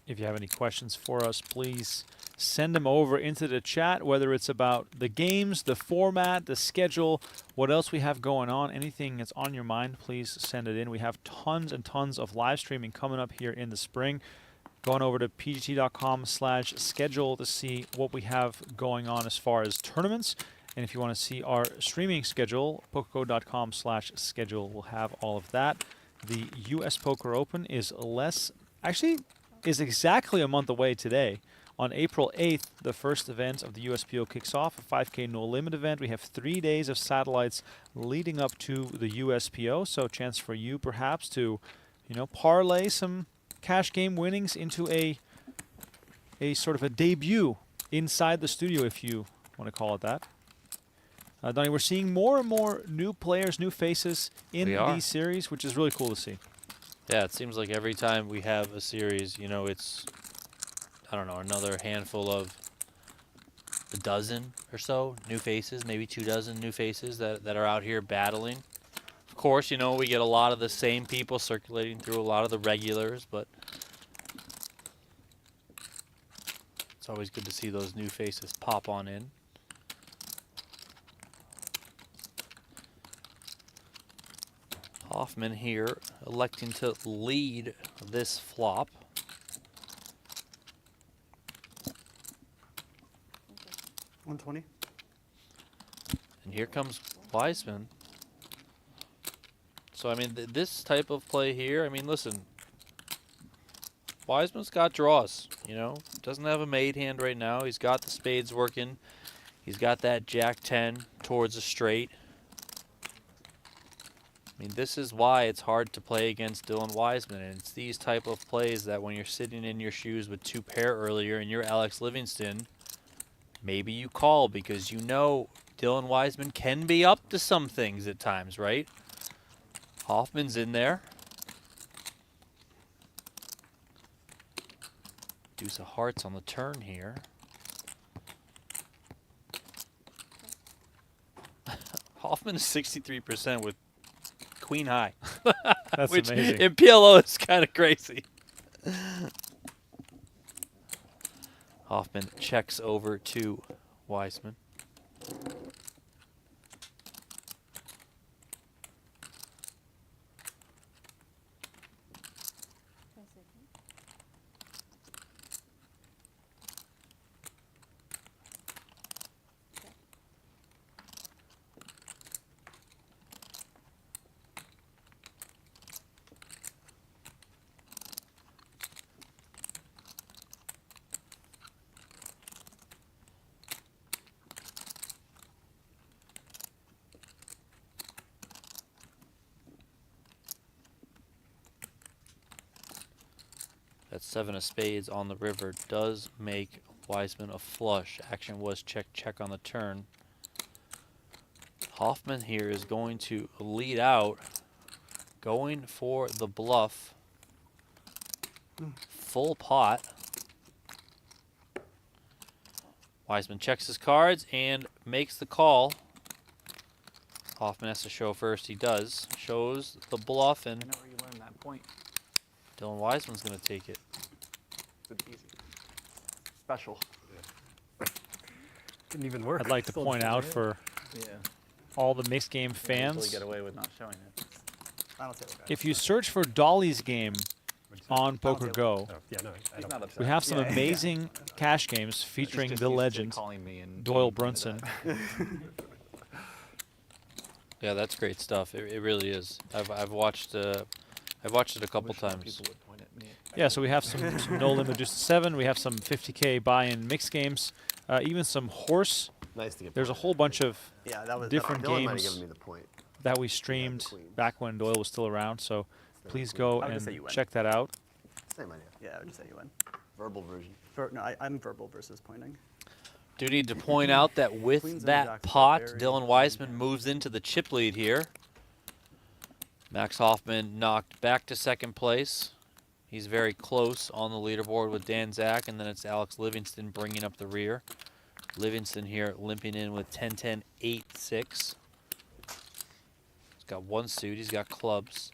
If you have any questions for us, please send them over into the chat, whether it's about the games, the format, the schedule, what else we have going on, anything that's on your mind, please send it in. We have tons and tons of live streaming coming up here in the spring. Going over to pgt.com/schedule to see what we have going on as far as tournaments. And if you want to see our streaming schedule, PokerGO.com/schedule will have all of that. The US Poker Open is is exactly a month away today. On April 8th, the first event of the USPO kicks off, a 5K no limit event. We have 3 days of satellites leading up to the USPO, so a chance for you perhaps to, parlay some cash game winnings into a sort of a debut inside the studio, if you want to call it that. Donnie, we're seeing more and more new players, new faces in these series, which is really cool to see. Yeah, it seems like every time we have a series, you know, it's, I don't know, another handful of a dozen or so new faces, maybe 24 new faces that are out here battling. Of course, you know, we get a lot of the same people circulating through a lot of the regulars, but it's always good to see those new faces pop on in. Hoffman here electing to lead this flop. 120. And here comes Wiseman. So, I mean, this type of play here, I mean, listen, Wiseman's got draws, you know. Doesn't have a made hand right now. He's got the spades working. He's got that Jack 10 towards a straight. I mean, this is why it's hard to play against Dylan Wiseman, and it's these type of plays that when you're sitting in your shoes with 2 pair earlier and you're Alex Livingston, maybe you call because you know Dylan Wiseman can be up to some things at times, right? Hoffman's in there. Deuce of hearts on the turn here. Hoffman is 63% with queen high. That's which amazing. in PLO is kind of crazy. Hoffman checks over to Wiseman. That 7 of spades on the river does make Wiseman a flush. Action was check, check on the turn. Hoffman here is going to lead out, going for the bluff. Full pot. Wiseman checks his cards and makes the call. Hoffman has to show first. He does. Shows the bluff, and I know where you learned that point. Dylan Wiseman's going to take it. It's easy. Special. Didn't even work. I'd like to Still point didn't out work. for Yeah. all the mixed game Usually fans, get away with not showing it. I don't say okay. if you search for Dolly's game on I don't say PokerGo, Oh, yeah, no, I He's don't. not upset. we have some Yeah, yeah. amazing cash games featuring He's just the used to legend calling me and Doyle being into Brunson. that. Yeah, that's great stuff. It really is. I've watched it a couple Wish more times. people would point at me. Yeah, so we have some no limit just 7. We have some 50K buy-in mixed games, even some horse. Nice to get. There's a pointed whole at. bunch of Yeah, that was different Dylan might have games given me the point. that we streamed queens. back when Doyle was still around. So please go I would just say you and win. check that out. Same idea. Yeah, I would just say you win. Verbal version. No, I'm verbal versus pointing. Do need to point out that with Queens and that jacks are pot, very Dylan Wiseman moves into the chip lead here. Max Hoffman knocked back to second place. He's very close on the leaderboard with Dan Zach, and then it's Alex Livingston bringing up the rear. Livingston here limping in with 10-10, 8-6. He's got 1 suit. He's got clubs.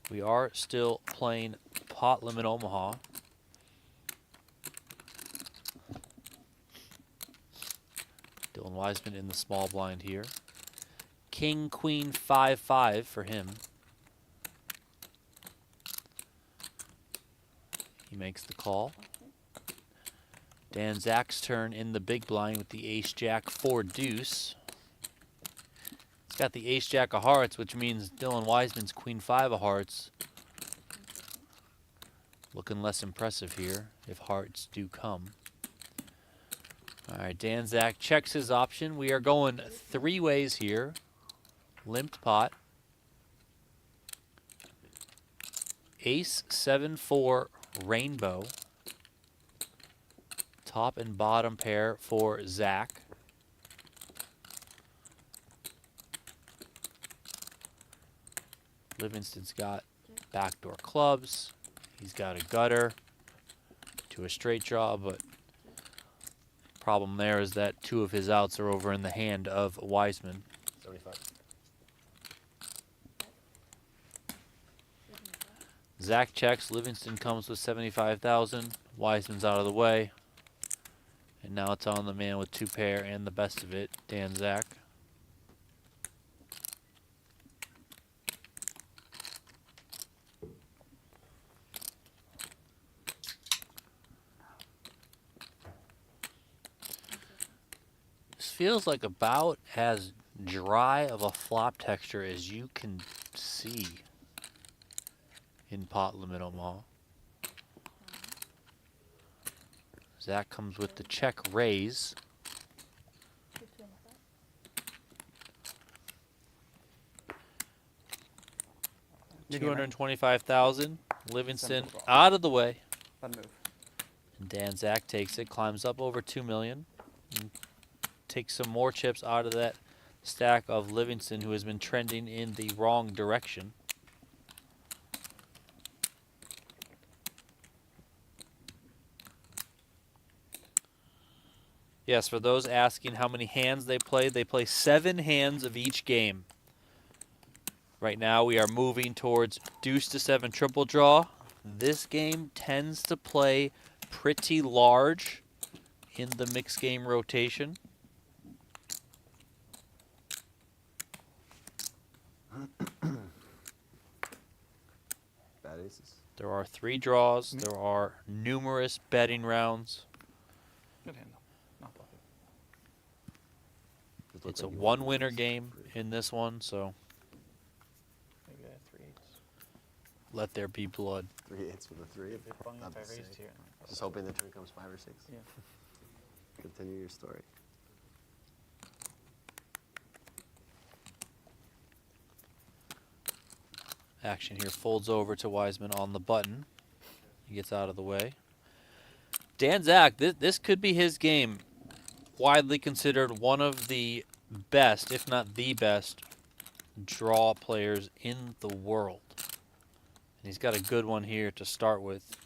We are still playing pot limit Omaha. Dylan Wiseman in the small blind here. King, queen, 5-5 for him. He makes the call. Dan Zach's turn in the big blind with the ace-jack 4 deuce. He's got the ace-jack of hearts, which means Dylan Wiseman's queen 5 of hearts. Looking less impressive here if hearts do come. All right, Dan Zach checks his option. We are going 3 ways here. Limped pot. Ace 7-4 rainbow. Top and bottom pair for Zach. Livingston's got backdoor clubs. He's got a gutter to a straight draw, but problem there is that 2 of his outs are over in the hand of Wiseman. 75. Zach checks. Livingston comes with 75,000. Wiseman's out of the way. And now it's on the man with 2 pair and the best of it, Dan Zach. This feels like about as dry of a flop texture as you can see in pot limit Omaha. Zach comes with the check raise. $225,000. Livingston out of the way. Fun move. And Dan Zach takes it, climbs up over $2 million. And takes some more chips out of that stack of Livingston, who has been trending in the wrong direction. Yes, for those asking how many hands they play 7 hands of each game. Right now we are moving towards deuce to 7 triple draw. This game tends to play pretty large in the mixed game rotation. Bad aces. There are 3 draws. There are numerous betting rounds. Good hand, though. Not bluffing. Just look It's a like you 1 want winner these. game in this one, so Maybe I have 3/8. let there be blood. 3 8s with a 3. It'd be funny That'd if I be raised sick. here. Just hoping the turn comes 5 or 6. Yeah. Continue your story. Action here folds over to Wiseman on the button. He gets out of the way. Dan Zach, this could be his game. Widely considered one of the best, if not the best, draw players in the world. And he's got a good one here to start with.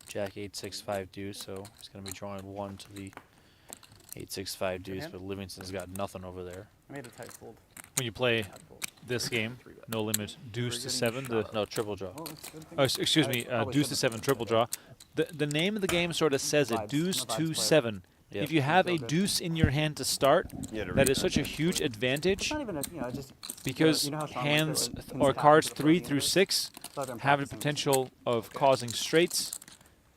Jack 8-6-5 deuce, so he's going to be drawing 1 to the 8-6-5 deuce, hand? but Livingston's got nothing over there. I made a tight fold. When you play Bad fold. this game, no limit, deuce to getting 7. The No, triple draw. Well, it's a good thing. oh, excuse I me, always deuce said to the 7 vibes triple are draw. The name of the game sort of says it, Vibes. deuce No vibes to play. 7. Yep. If you have a Feel good. deuce in your hand to start, You had to that read is such a that. huge advantage It's not even a, just because you know how Sean hands likes it, or kings cards down to the 3 floating through numbers? 6 So I've been have the practicing. potential of causing straights,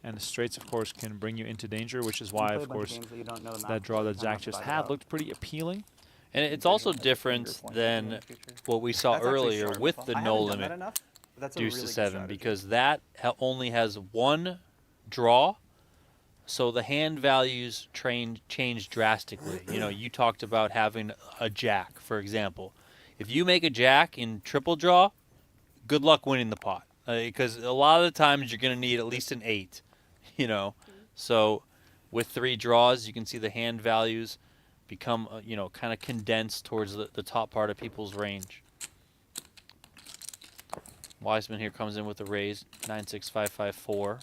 and the straights, of course, can bring you into danger, which is You why, play a of bunch course, games that you don't know the map that draw before, that you kinda Zach have to just divide it had out. looked pretty appealing. And it's also Finger different points in than the future. what we saw That's actually earlier sharp. with the I no haven't done that limit enough, but that's a deuce really to good 7 strategy. because that only has 1 draw, so the hand values change drastically. You know, you talked about having a jack, for example. If you make a jack in triple draw, good luck winning the pot because a lot of the times you're going to need at least an 8. You know, so with 3 draws, you can see the hand values become kind of condensed towards the top part of people's range. Wiseman here comes in with a raise, 9-6-5-5-4.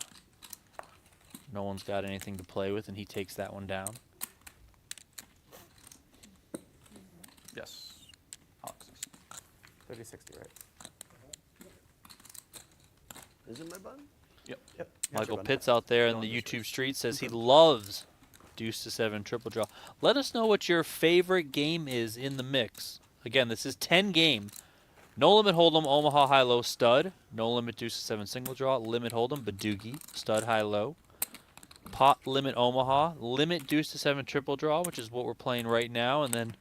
No one's got anything to play with, and he takes that one down. Yes. Alex. 30-60, right? Is it my button? Yep. you got Michael your button. Pitts out there in the YouTube street says he loves deuce to 7 triple draw. Let us know what your favorite game is in the mix. Again, this is 10 game. No limit hold'em, Omaha high low stud. No limit deuce to 7 single draw. Limit hold'em, Badugi, stud high low. Pot limit Omaha, limit deuce to 7 triple draw, which is what we're playing right now, and then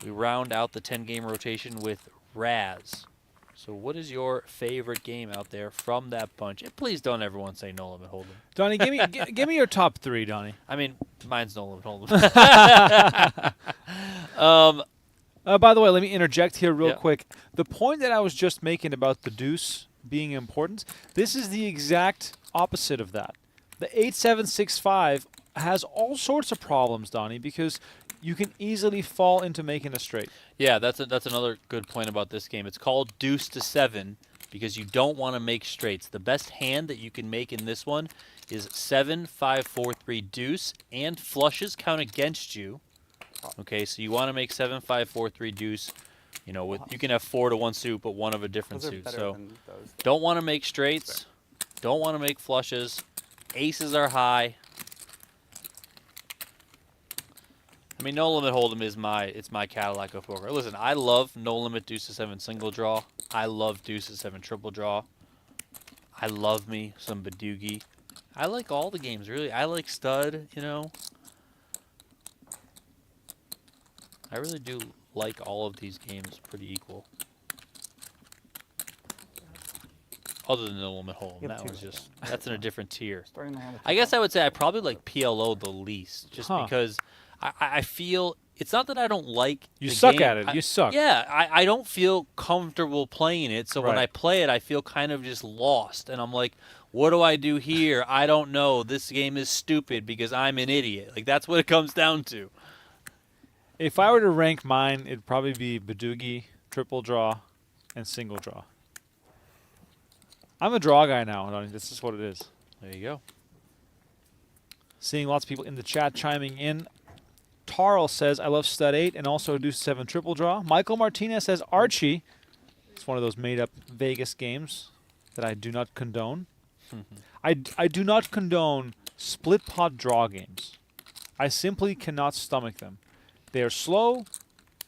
we round out the 10 game rotation with Raz. So what is your favorite game out there from that bunch? And please don't everyone say no limit hold'em. Donnie, give me your top 3, Donnie. I mean, mine's no limit hold'em. By the way, let me interject here real Yeah. quick. The point that I was just making about the deuce being important. This is the exact opposite of that. The 8-7-6-5 has all sorts of problems, Donnie, because you can easily fall into making a straight. Yeah, that's another good point about this game. It's called deuce to 7 because you don't want to make straights. The best hand that you can make in this one is 7, 5, 4, 3 deuce, and flushes count against you. Okay, so you want to make 7, 5, 4, 3 deuce. You know, you can have 4 to 1 suit, but 1 of a different Those are suit. better So than those. don't want to make straights. Don't want to make flushes. Aces are high. I mean, no limit hold'em is my Cadillac of poker. Listen, I love no limit deuce to 7 single draw. I love deuce to 7 triple draw. I love me some Badugi. I like all the games, really. I like stud, you know. I really do like all of these games pretty equal. Other than no limit hold'em, that was just, that's in a different tier. Starting the hand with I guess I would say I probably like PLO the least, just because I feel it's not that I don't like. You the suck game. at it. You suck. Yeah, I don't feel comfortable playing it. So when Right. I play it, I feel kind of just lost, and I'm like, what do I do here? I don't know. This game is stupid because I'm an idiot. Like that's what it comes down to. If I were to rank mine, it'd probably be Badugi, triple draw, and single draw. I'm a draw guy now, Donnie. This is what it is. There you go. Seeing lots of people in the chat chiming in. Tarl says, I love stud 8 and also deuce 7 triple draw. Michael Martinez says, Archie. It's one of those made-up Vegas games that I do not condone. I do not condone split pot draw games. I simply cannot stomach them. They are slow.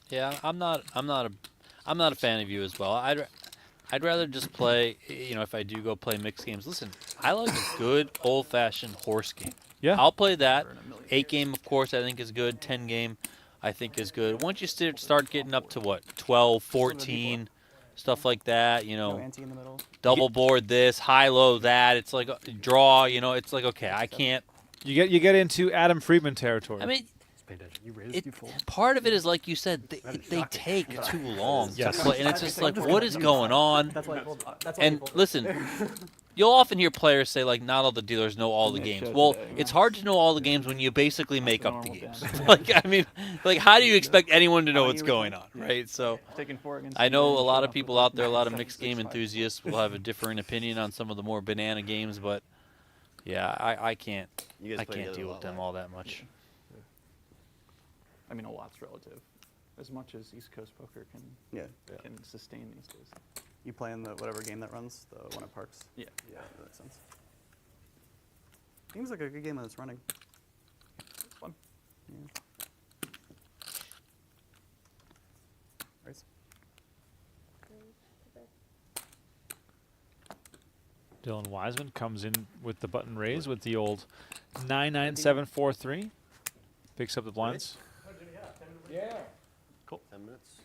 Yeah, I'm not a fan of you as well. I'd rather just play, you know, if I do go play mixed games. Listen, I like a good old-fashioned horse game. Yeah. I'll play that. 8 game, of course, I think is good. 10 game, I think is good. Once you start getting up to what, 12, 14, stuff like that, you No know, ante in the middle. double board this, high low that. It's like draw, you know. It's like okay, I can't. You get into Adam Friedman territory. I mean, Pay attention. You raised, you fold. part of it is like you said, they take too long Yes. to play, and it's just like, what is going on? That's why I pulled. That's why I And pulled. listen, you'll often hear players say, like, not all the dealers know all the games. Well, it's hard to know all the games when you basically make up the games. Like, I mean, like, how do you expect anyone to know what's going on, right? So, taking 4 against I know the a lot range, of people out there, a lot of 7, mixed 6, game 5. enthusiasts will have a differing opinion on some of the more banana games, but yeah, I can't You guys play deal together a with lot them less. all that much. I mean, a lot's relative. As much as East Coast poker Yeah. can sustain these days. You play in the whatever game that runs, the one at Parks. Yeah. Yeah, that makes sense. Seems like a good game when it's running. It's fun. Yeah. Right. Dylan Wiseman comes in with the button raised with the old 99743. Picks up the blinds. 10 minutes.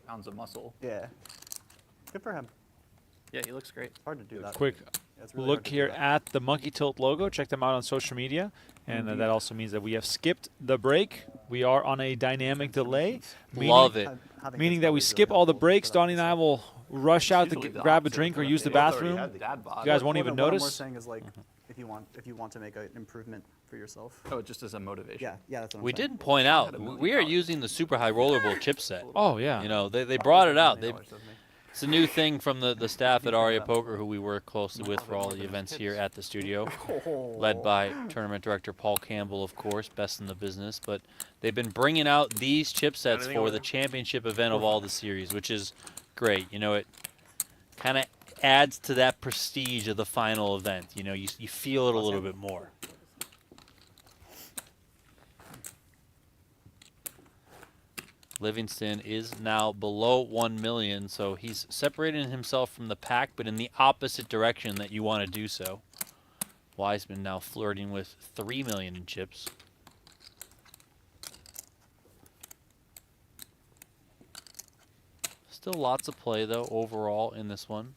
Pounds of muscle. Yeah. Good for him. Yeah, he looks great. It's hard to do that. Quick Yeah, it's really hard look to do here that. at the Monkey Tilt logo. Check them out on social media. And that also means that we have skipped the break. We are on a dynamic delay. Love it. Having Meaning this that we is really skip all the helpful breaks. for that Donnie and I reason. will rush out to Usually the grab a opposite. drink or use the Both already bathroom. had the Dad bod. You guys won't Well, even no, what I'm more notice. saying is like, if you want to make an improvement for yourself. Oh, just as a motivation. Yeah, that's what I'm We saying. didn't point out, we are using the super high rollerball chipset. Oh, yeah. You know, they brought it out. $20, doesn't it? It's a new thing from the staff at Aria Poker, who we work closely with for all the events here at the studio, led by tournament director Paul Campbell, of course, best in the business. But they've been bringing out these chipsets for the championship event of all the series, which is great. You know, it kind of adds to that prestige of the final event. You know, you feel it a little bit more. Livingston is now below 1 million, so he's separating himself from the pack, but in the opposite direction that you want to do so. Wiseman now flirting with 3 million in chips. Still lots of play, though, overall in this one.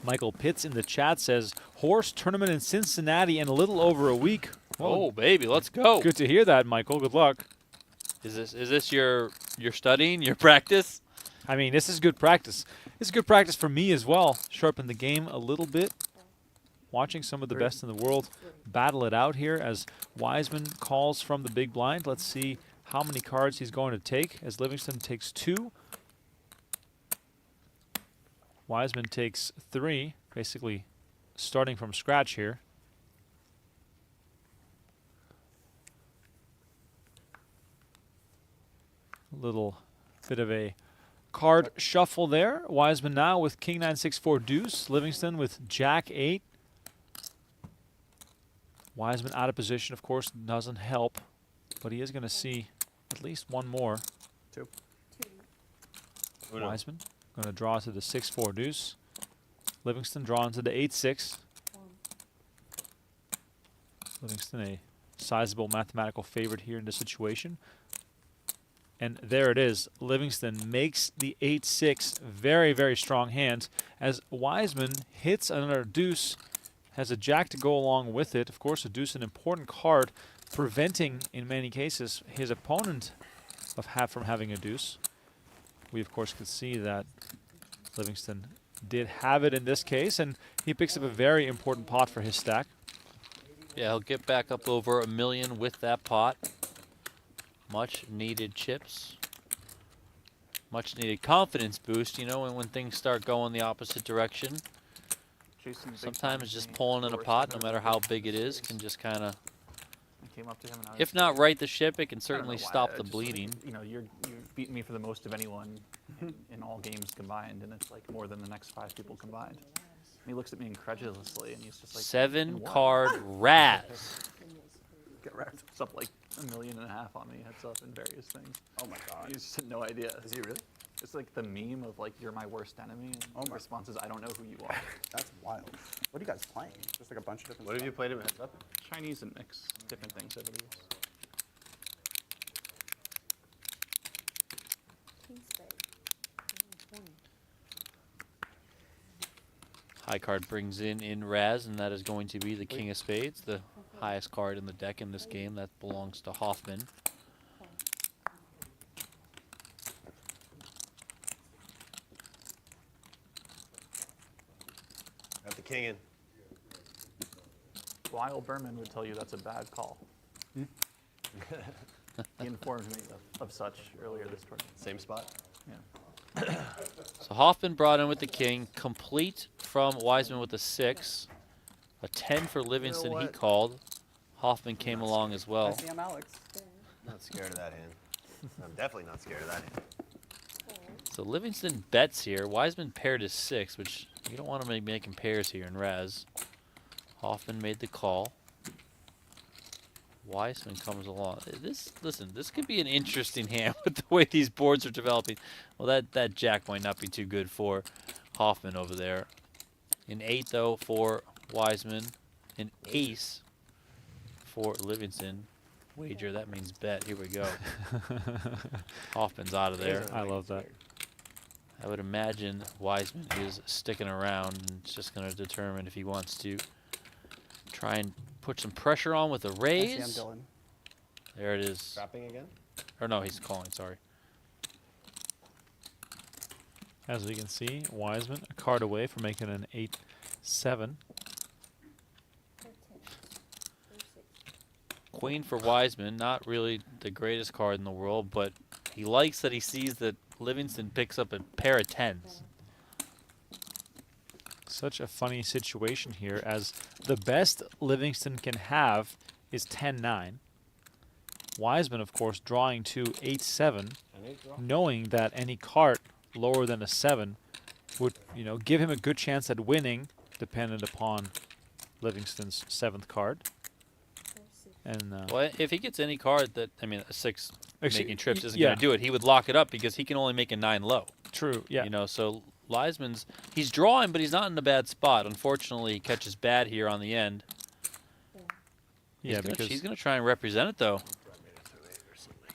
Michael Pitts in the chat says, horse tournament in Cincinnati in a little over a week. Well, Oh, baby, let's go. good to hear that, Michael. Good luck. Is this your studying, your practice? I mean, this is good practice. This is good practice for me as well. Sharpen the game a little bit. Watching some of the best in the world battle it out here as Wiseman calls from the big blind. Let's see how many cards he's going to take as Livingston takes 2. Wiseman takes 3, basically starting from scratch here. A little bit of a card shuffle there. Wiseman now with King 9, 6, 4 deuce. Livingston with Jack 8. Wiseman out of position, of course, doesn't help, but he is going to see at least one more. 2. Wiseman going to draw to the 6-4 deuce. Livingston drawing to the 8-6. Livingston a sizable mathematical favorite here in this situation. And there it is. Livingston makes the 8-6 very, very strong hand as Wiseman hits another deuce, has a jack to go along with it. Of course, a deuce an important card, preventing, in many cases, his opponent from having a deuce. We, of course, could see that Livingston did have it in this case, and he picks up a very important pot for his stack. Yeah, he'll get back up over $1 million with that pot. Much needed chips. Much needed confidence boost, you know, and when things start going the opposite direction. Sometimes just pulling in a pot, no matter how big it is, can just kind of, Came up to him and I was if not right the ship, it can I don't certainly know why, stop I the just, bleeding. Like, you know, you've beaten me for the most of anyone in all games combined, and it's like more than the next 5 people combined. And he looks at me incredulously, and he's just like, "In what?" 7-card Raz. Get wrecked. It's up like $1.5 million on me, heads up, in various things. Oh my god. He just had no idea. Is he really? It's like the meme of like, "You're my worst enemy," and Oh the my- response is, "I don't know who you are." That's wild. What are you guys playing? Just like a bunch of different What have you stuff? played him heads up? Chinese and mix different things over the years. High card brings in Raz, and that is going to be the King of Spades, the highest card in the deck in this game. That belongs to Hoffman. Got the king in. Lyle Berman would tell you that's a bad call. He informed me of such earlier this tournament. Same spot. Yeah. So Hoffman brought in with the King, complete from Wiseman with a 6. A 10 for Livingston, he what? called. Hoffman came along as I well. see him, Alex. Not scared of that hand. I'm definitely not scared of that hand. So Livingston bets here. Wiseman paired his 6, which you don't want to be making pairs here in Raz. Hoffman made the call. Wiseman comes along. Listen, this could be an interesting hand with the way these boards are developing. Well, that jack might not be too good for Hoffman over there. An 8 though for Wiseman. An ace for Livingston. Wager, that means bet. Here we go. Hoffman's out of there. I love that. I would imagine Wiseman is sticking around and is just going to determine if he wants to try and put some pressure on with a I see him, raise. Dylan. There it is. Trapping again? Or no, he's calling, sorry. As we can see, Wiseman a card away from making an 8-7. Queen for Wiseman, not really the greatest card in the world, but he likes that he sees that Livingston picks up a pair of 10s. Such a funny situation here, as the best Livingston can have is 10-9. Wiseman, of course, drawing to 8-7, knowing that any card lower than a 7 would, give him a good chance at winning, dependent upon Livingston's 7th card. And Well, if he gets any card that, a 6 Actually, making trips isn't yeah. going to do it, he would lock it up because he can only make a 9 low. true, yeah. So Wiseman's, he's drawing, but he's not in a bad spot. Unfortunately, he catches bad here on the end. Yeah, because He's going to try and represent it, though.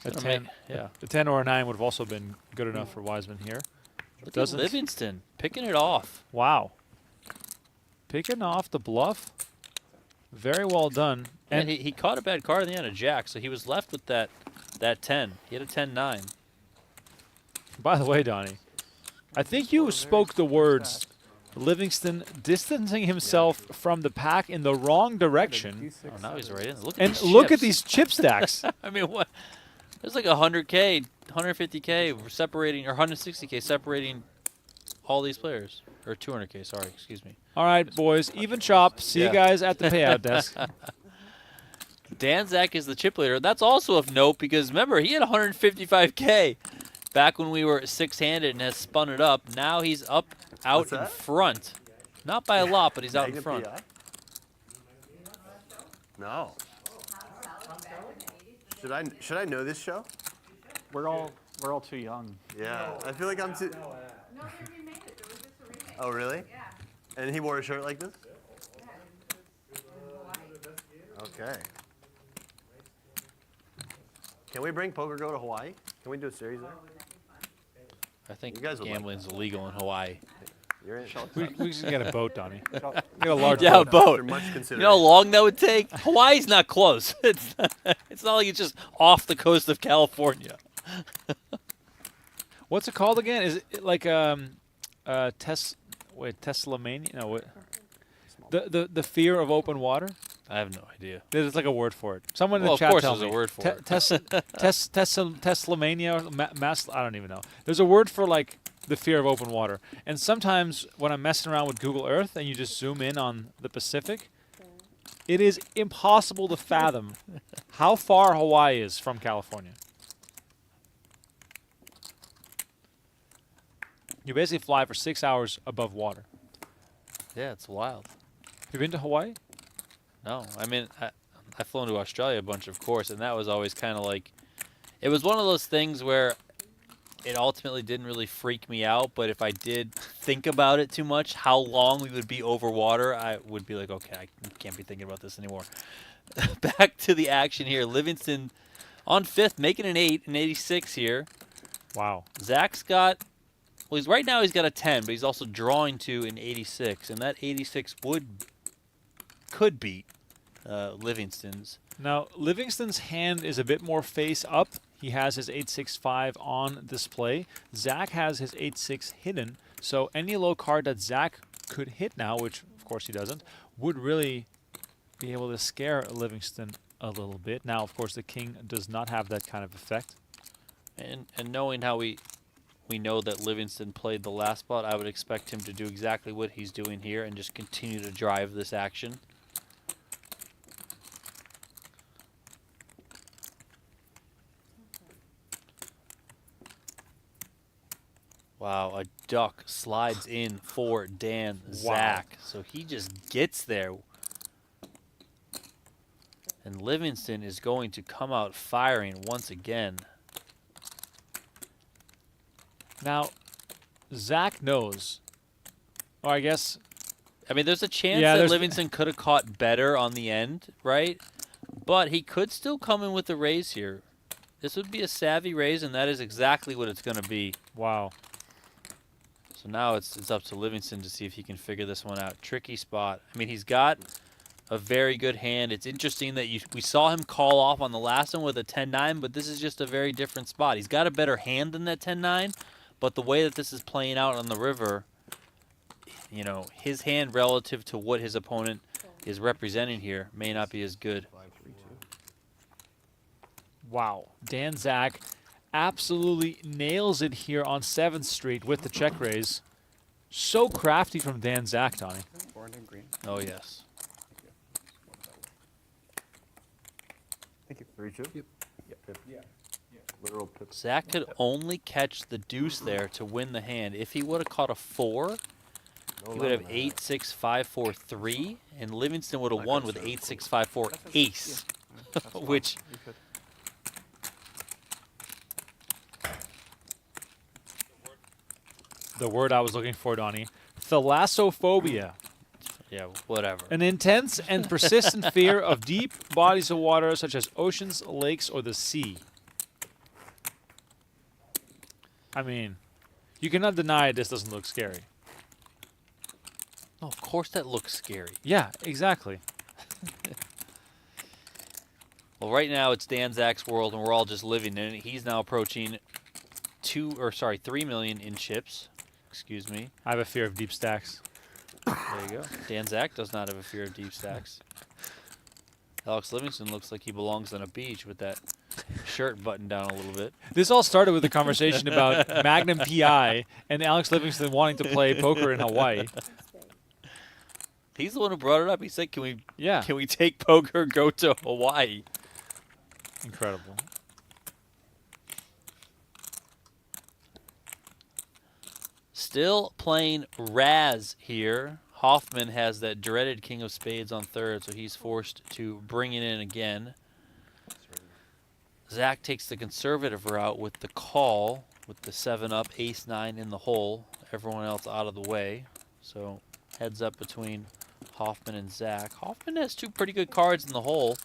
a Gonna 10, make- yeah. a 10 or a 9 would have also been good enough for Wiseman here. Look at Doesn't- Livingston picking it off. Wow. picking off the bluff. Very well done. And he caught a bad card in the end, a jack, so he was left with that 10. He had a 10-9. By the way, Donnie, I think you spoke the words Livingston distancing himself from the pack in the wrong direction. Oh, now he's right in. Look at And these look at chips. these chip stacks. I mean, what? There's like 100K, 150K separating, or 160K separating all these players. Or 200K, sorry, excuse me. All right, boys, even chop. See you guys at the payout desk. Dan Zach is the chip leader. That's also of note because, remember, he had 155K back when we were six-handed and has spun it up. Now he's out in front. Not by a lot, but he's out in front. No. Should I know this show? We're all too young. Yeah. I feel like I'm too. Oh really? Yeah. And he wore a shirt like this? Okay. Can we bring PokerGO to Hawaii? Can we do a series there? I think You guys would like gambling's illegal in Hawaii. You're in. We should get a boat, Donnie. Get a large Yeah, a boat. boat. After much You consideration. know how long that would take? Hawaii's not close. It's not like it's just off the coast of California. What's it called again? Is it like Tesla Mania? No, what? The fear of open water? I have no idea. There's like a word for it. Someone in Well, the of chat course tell there's me. a word for it. Tesla Mania, I don't even know. There's a word for like the fear of open water. And sometimes when I'm messing around with Google Earth and you just zoom in on the Pacific, it is impossible to fathom how far Hawaii is from California. You basically fly for 6 hours above water. Yeah, it's wild. Have you been to Hawaii? No, I mean, I've flown to Australia a bunch, of course, and that was always kind of like, it was one of those things where it ultimately didn't really freak me out, but if I did think about it too much, how long we would be over water, I would be like, okay, I can't be thinking about this anymore. Back to the action here. Livingston on fifth, making an 8, an 86 here. Wow. Zach's got, well, right now he's got a 10, but he's also drawing to an 86, and that 86 could beat Livingston's. Now, Livingston's hand is a bit more face up. He has his 8-6-5 on display. Zach has his 8-6 hidden. So any low card that Zach could hit now, which of course he doesn't, would really be able to scare Livingston a little bit. Now, of course, the king does not have that kind of effect. And knowing how we know that Livingston played the last spot, I would expect him to do exactly what he's doing here and just continue to drive this action. Wow, a duck slides in for Dan Zach. So he just gets there. And Livingston is going to come out firing once again. Now, Zach knows. Or I guess... I mean, there's a chance Yeah, that there's- Livingston could have caught better on the end, right? But he could still come in with the raise here. This would be a savvy raise, and that is exactly what it's going to be. Wow. So now it's up to Livingston to see if he can figure this one out. Tricky spot. I mean, he's got a very good hand. It's interesting that we saw him call off on the last one with a 10-9, but this is just a very different spot. He's got a better hand than that 10-9, but the way that this is playing out on the river, you know, his hand relative to what his opponent is representing here may not be as good. Wow. Dan Zach absolutely nails it here on 7th Street with the check raise. So crafty from Dan Zach, Donnie. Orange and green. Oh, yes. Thank you. 3-2? Yep. Yep. Yeah. Literal pip. Zach could only catch the deuce there to win the hand. If he would have caught a 4, he would have 8, 6, 5, 4, 3, and Livingston would have won with 8, 6, 5, 4 ace, which The word I was looking for, Donnie. Thalassophobia. yeah, whatever. An intense and persistent fear of deep bodies of water such as oceans, lakes, or the sea. I mean, you cannot deny this doesn't look scary. Oh, of course that looks scary. Yeah, exactly. Well, right now it's Dan Zach's world, and we're all just living in it. He's now approaching 3 million in chips. Excuse me. I have a fear of deep stacks. There you go. Dan Zach does not have a fear of deep stacks. Alex Livingston looks like he belongs on a beach with that shirt buttoned down a little bit. This all started with a conversation about Magnum PI and Alex Livingston wanting to play poker in Hawaii. He's the one who brought it up. He said, can Yeah. we take PokerGO to Hawaii? Incredible. Still playing Raz here. Hoffman has that dreaded king of spades on third, so he's forced to bring it in again. Zach takes the conservative route with the call, with the 7-up, ace-9 in the hole. Everyone else out of the way. So heads up between Hoffman and Zach. Hoffman has 2 pretty good cards in the hole.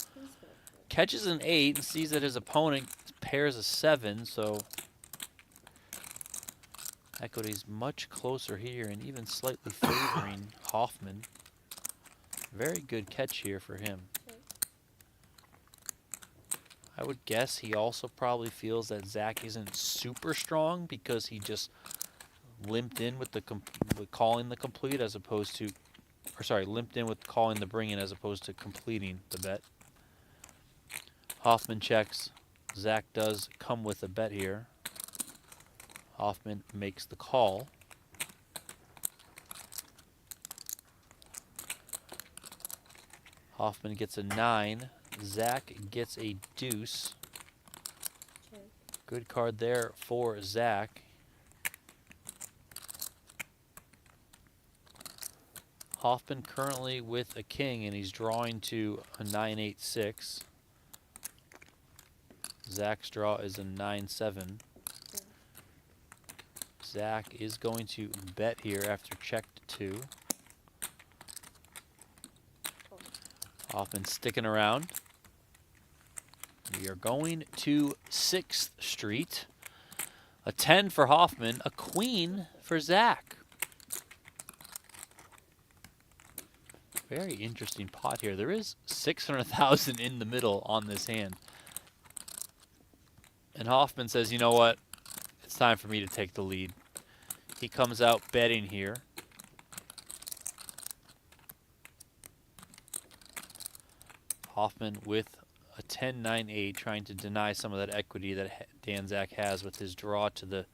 Catches an 8 and sees that his opponent pairs a 7, so equity's much closer here and even slightly favoring Hoffman. Very good catch here for him. I would guess he also probably feels that Zach isn't super strong because he just limped in with calling the complete as opposed to, or sorry, limped in with calling the bring in as opposed to completing the bet. Hoffman checks. Zach does come with a bet here. Hoffman makes the call. Hoffman gets a 9. Zach gets a deuce. Good card there for Zach. Hoffman currently with a king, and he's drawing to a 9-8-6. Zach's draw is a 9-7. Zach is going to bet here after check to 2. Hoffman sticking around. We are going to 6th Street. A 10 for Hoffman, a queen for Zach. Very interesting pot here. There is 600,000 in the middle on this hand. And Hoffman says, you know what? It's time for me to take the lead. He comes out betting here. Hoffman with a 10-9-8, trying to deny some of that equity that Dan Zach has with his draw to the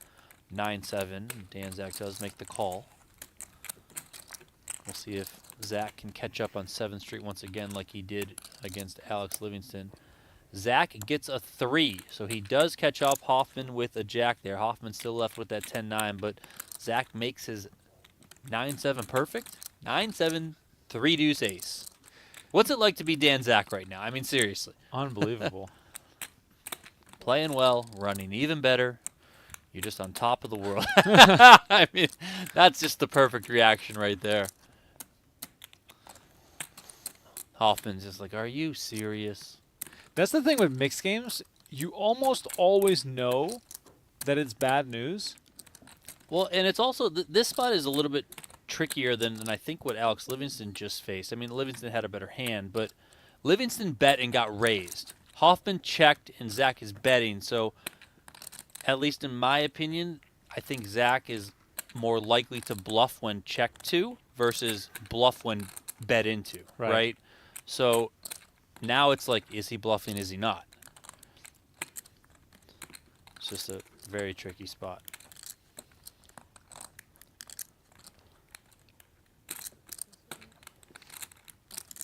9-7. Dan Zach does make the call. We'll see if Zach can catch up on 7th Street once again like he did against Alex Livingston. Zach gets a 3, so he does catch up Hoffman with a jack there. Hoffman still left with that 10-9, but Zach makes his 9-7 perfect. 9-7, 3-deuce ace. What's it like to be Dan Zach right now? I mean, seriously. Unbelievable. Playing well, running even better. You're just on top of the world. I mean, that's just the perfect reaction right there. Hoffman's just like, are you serious? That's the thing with mixed games. You almost always know that it's bad news. Well, and it's also, this spot is a little bit trickier than I think what Alex Livingston just faced. I mean, Livingston had a better hand, but Livingston bet and got raised. Hoffman checked, and Zach is betting. So, at least in my opinion, I think Zach is more likely to bluff when checked to versus bluff when bet into, right? So, now it's like, is he bluffing, is he not? It's just a very tricky spot.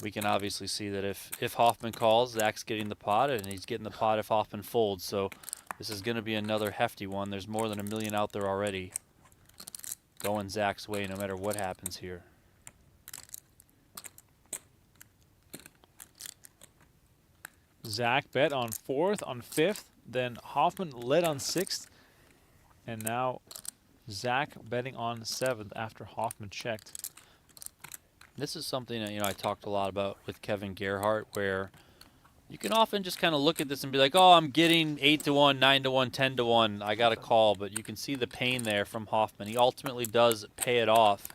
We can obviously see that if Hoffman calls, Zach's getting the pot, and he's getting the pot if Hoffman folds. So this is going to be another hefty one. There's more than 1 million out there already going Zach's way no matter what happens here. Zach bet on 4th, on 5th, then Hoffman led on 6th, and now Zach betting on 7th after Hoffman checked. This is something that, I talked a lot about with Kevin Gerhardt, where you can often just kind of look at this and be like, oh, I'm getting 8-1, 9-1, 10-1. I got a call, but you can see the pain there from Hoffman. He ultimately does pay it off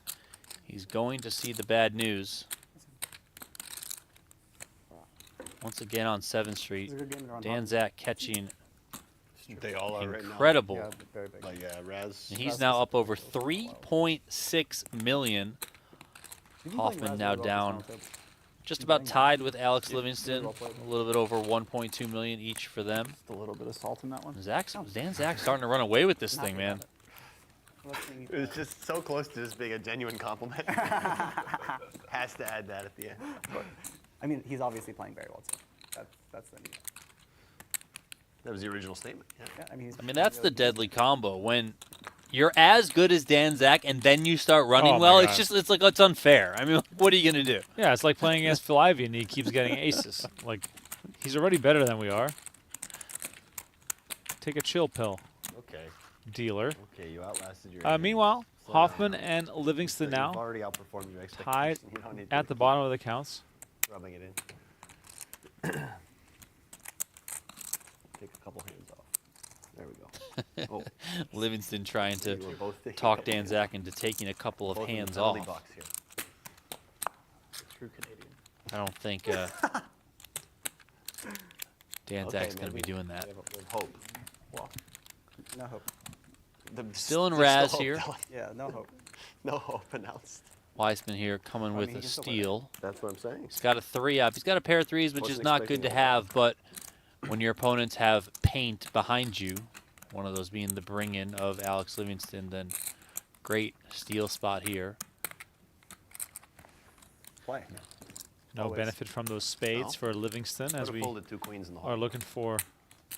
He's going to see the bad news. Once again on 7th Street, It's a good game to run Dan hot. Zach catching They all are right now. incredible. Yeah, very big. Like Raz. And he's now up over 3.6 million. You've been playing Hoffman Raz now really well down, this round, too. just He's about playing tied with Alex Livingston. well played. A little bit over 1.2 million each for them. Just a little bit of salt in that one. Dan Zach's starting to run away with this thing, man. Let's see. It was just so close to just being a genuine compliment. Has to add that at the end. I mean, he's obviously playing very well too. That's the need. That was the original statement. Yeah. Yeah, I mean, he's I mean, that's the really- deadly combo. When you're as good as Dan Zach and then you start running Oh my well, God. it's like, it's unfair. I mean, what are you going to do? Yeah, it's like playing against Phil Ivey and he keeps getting aces. Like, he's already better than we are. Take a chill pill, Okay. dealer. Okay, you outlasted your. hand. Meanwhile, Slow Hoffman down. and Livingston You've now already outperformed your tied expectations. You don't need to at the keep bottom of the counts. rubbing it in. Take a couple hands off. There we go. Oh, Livingston trying to you were both taking a talk couple Dan hands. Zach into taking a couple of Both in the hands penalty off. box here. True Canadian. I don't think Dan Okay, Zach's going to be maybe doing that. we have hope. Well, No hope. Still in There's Raz hope, here. Dylan. Yeah, no hope. No hope announced. Wiseman here coming I with mean, a he can still win it. steal. That's what I'm saying. He's got a 3 up. He's got a pair of 3s, which Wasn't is not good to expecting that. have, but when your opponents have paint behind you, one of those being the bring-in of Alex Livingston, then great steal spot here. Play. No Always. benefit from those spades No. for Livingston Could as have we folded 2 queens in the are hole. looking for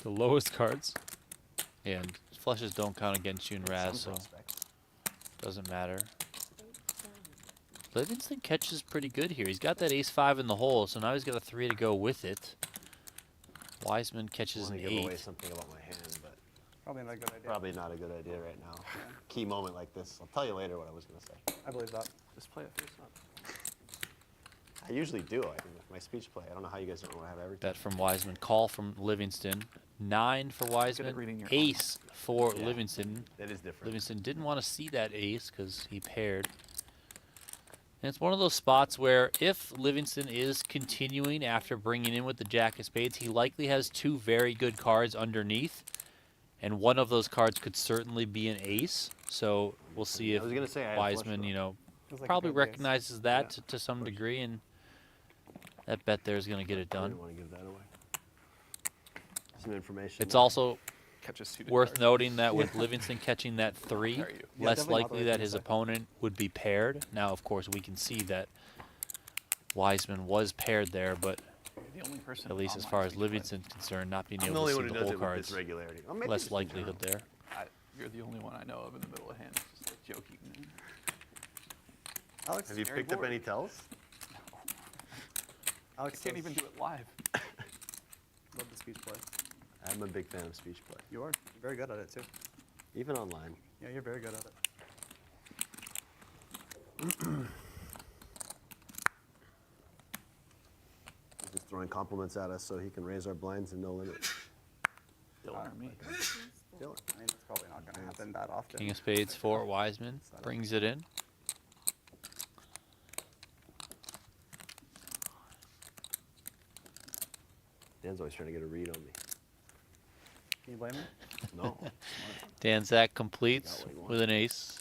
the lowest cards. And flushes don't count against you in Raz, Some so prospect. doesn't matter. Livingston catches pretty good here. He's got that ace-5 in the hole, so now he's got a 3 to go with it. Wiseman I catches want an to give away 8. something about my hand, but Probably not a good idea. probably not a good idea right now. Key moment like this. I'll tell you later what I was going to say. I believe that. just play it face up. I usually do. I mean, with my speech play. I don't know how you guys don't want to have everything. Bet from Wiseman. Call from Livingston. 9 for Wiseman. reading your Ace for Yeah. Livingston. That is different. Livingston didn't want to see that ace because he paired. And it's one of those spots where if Livingston is continuing after bringing in with the jack of spades, he likely has 2 very good cards underneath. And one of those cards could certainly be an ace. So we'll see I if was gonna say I had a flush Wiseman, draw. you know, Feels like a probably good ace. recognizes that Yeah. to some degree. And that bet there is going to get it I done. didn't want to give that away. Some information. It's there. also Catches suited worth cards. noting that with Livingston catching that 3, There you go. Yeah, less definitely not the likely way that to his say. opponent would be paired. Now, of course, we can see that Wiseman was paired there, but You're the only person at least as online far as speech play. Livingston's concerned, not being I'm the able only to one see who the does whole it with this cards, regularity. Or maybe less just in likelihood general. there. You're the only one I know of in the middle of hand. It's just like joking. Alex, Have you Very picked up bored. any tells? I Alex can't does even do it live. love the speech play. I'm a big fan of speech play, You are. You're very good at it too. even online. Yeah, you're very good at it. He's just throwing compliments at us so he can raise our blinds and no limit. Dylan or me. Dylan. I mean, it's probably not going to happen that often. King of spades for Wiseman, brings it in. Dan's always trying to get a read on me. Can you blame me? No. Dan Zach completes Got what he with an ace.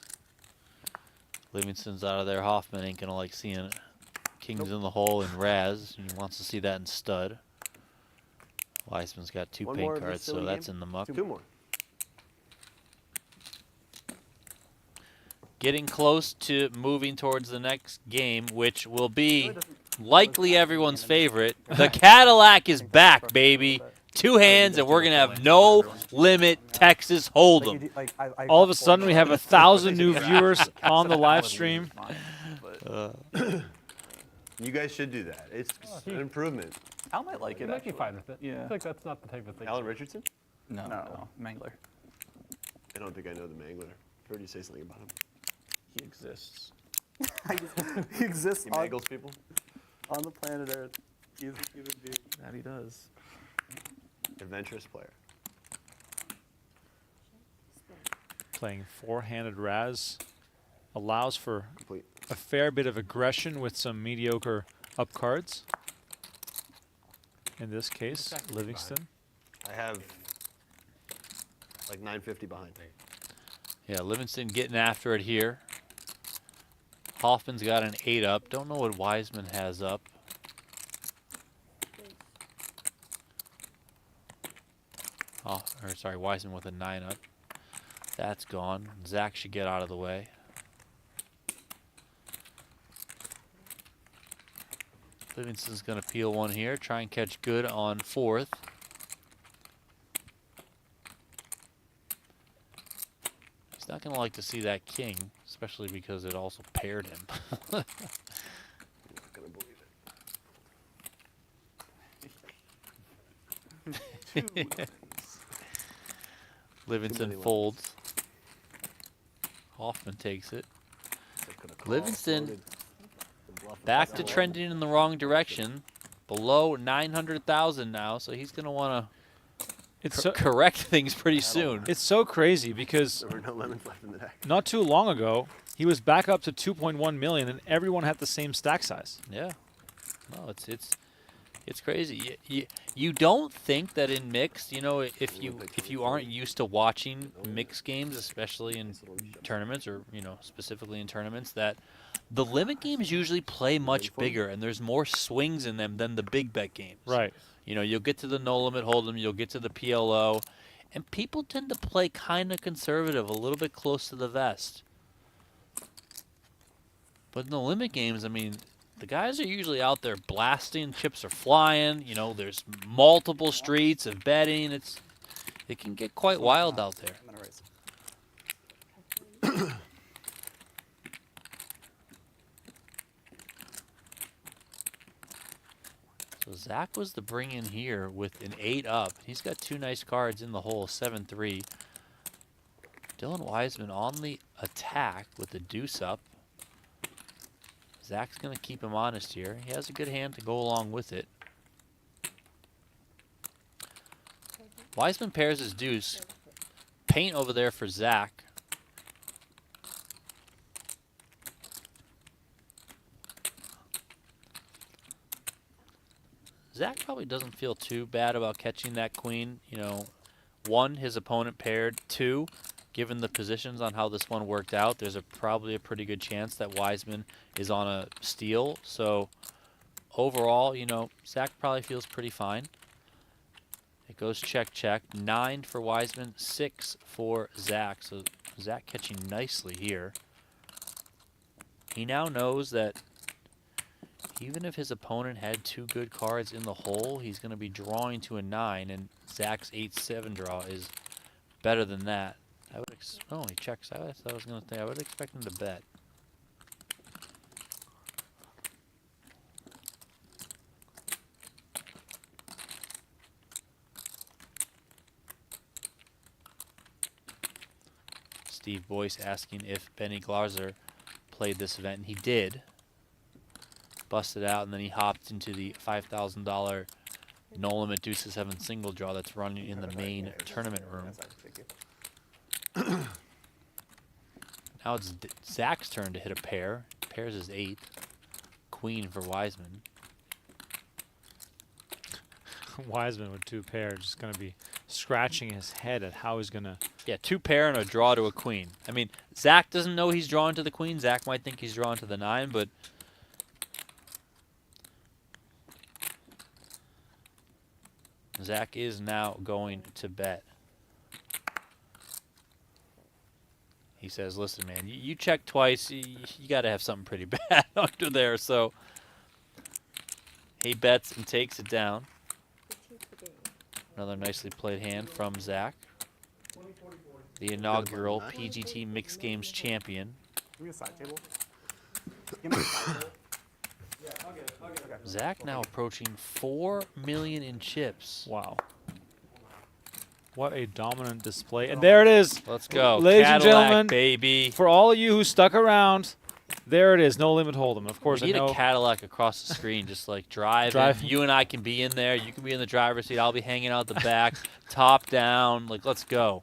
Livingston's out of there. Hoffman ain't going to like seeing it. King's in the hole in Raz. He wants to see that in stud. Wiseman's got 2 One pink more of this cards, so silly that's game? in the muck. 2 more. Getting close to moving towards the next game, which will be Really doesn't- likely everyone's favorite. The Cadillac is back, baby. 2 hands, and we're going to have no limit Texas Like, you Hold'em. do- like, I All of a got sudden, we have 1,000 new viewers on the live stream. You guys should do that. It's an improvement. Al might like it. You might be actually. fine with it. Yeah. I feel like that's not the type of thing. Alan Richardson? No, No. no, Mangler. I don't think I know the Mangler. I've heard you say something about him. He exists. he exists He on, mangles people? on the planet Earth. He's a human being. That he does. Adventurous player. Playing 4-handed Raz allows for Complete. a fair bit of aggression with some mediocre up cards. In this case, Livingston. I have like 950 behind. Yeah, Livingston getting after it here. Hoffman's got an 8 up. Don't know what Wiseman has up. Oh, or sorry, Wiseman with a 9 up. That's gone. Zach should get out of the way. Livingston's going to peel one here, try and catch good on 4th. He's not going to like to see that king, especially because it also paired him. You're not gonna believe it. Livingston many folds. Hoffman takes it. Livingston back to trending in the wrong direction. Below 900,000 now, so he's going to want to correct things pretty soon. It's so crazy because There were no lemons left in the deck. not too long ago, he was back up to 2.1 million, and everyone had the same stack size. Yeah. No, it's crazy. You don't think that in mixed, you know, if you aren't used to watching mixed games, especially in tournaments or, you know, specifically in tournaments, that the limit games usually play much bigger and there's more swings in them than the big bet games. Right. You know, you'll get to the no limit hold'em, you'll get to the PLO, and people tend to play kind of conservative, a little bit close to the vest. But in the limit games, I mean, the guys are usually out there blasting, chips are flying, you know, there's multiple streets of betting. It can get quite wild out there. I'm gonna raise. So Zach was the bring in here with an 8 up. He's got 2 nice cards in the hole, 7-3. Dylan Wiseman on the attack with the deuce up. Zach's going to keep him honest here. He has a good hand to go along with it. Wiseman pairs his deuce. Paint over there for Zach. Zach probably doesn't feel too bad about catching that queen. You know, 1, his opponent paired. 2, given the positions on how this one worked out, there's probably a pretty good chance that Wiseman is on a steal. So overall, you know, Zach probably feels pretty fine. It goes check, check. 9 for Wiseman, 6 for Zach. So Zach catching nicely here. He now knows that even if his opponent had 2 good cards in the hole, he's going to be drawing to a 9, and Zach's 8-7 draw is better than that. I would he checks. I was going to think I would expect him to bet. Steve Boyce asking if Benny Glarzer played this event, and he did. Busted out, and then he hopped into the $5,000 no limit deuces 7 single draw that's running in the main tournament room. Now it's Zach's turn to hit a pair. Pairs his 8. Queen for Wiseman. Wiseman with 2 pairs just going to be scratching his head at how he's going to... Yeah, 2 pair and a draw to a queen. I mean, Zach doesn't know he's drawing to the queen. Zach might think he's drawing to the 9, but... Zach is now going to bet. He says, listen, man, you check twice. You got to have something pretty bad under there. So he bets and takes it down. Another nicely played hand from Zach. The inaugural PGT Mixed Games champion. Give me a side table. Give me a side table. Zach now approaching 4 million in chips. Wow. What a dominant display. And there it is. Let's go. Ladies and Cadillac, gentlemen, baby. for all of you who stuck around, there it is. No limit hold'em. Of course, We I need know. a Cadillac across the screen, just like drive. You and I can be in there. You can be in the driver's seat. I'll be hanging out the back, top down. Like, let's go.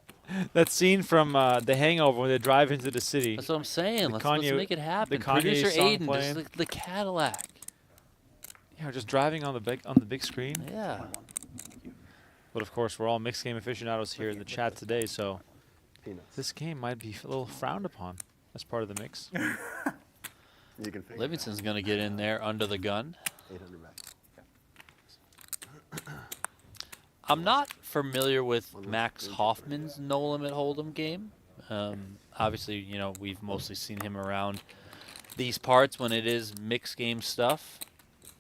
That scene from The Hangover when they drive into the city. That's what I'm saying. Let's Kanye- make it happen. the Kanye Producer song Aiden, playing. just the Cadillac. Yeah, just driving on the big screen. Yeah. But of course, we're all mixed game aficionados here in the chat today, so Peanuts. this game might be a little frowned upon as part of the mix. You can figure Livingston's going to get in there under the gun. it out. 800 back. I'm not familiar with Max Hoffman's No Limit Hold'em game. Obviously, you know, we've mostly seen him around these parts when it is mixed game stuff.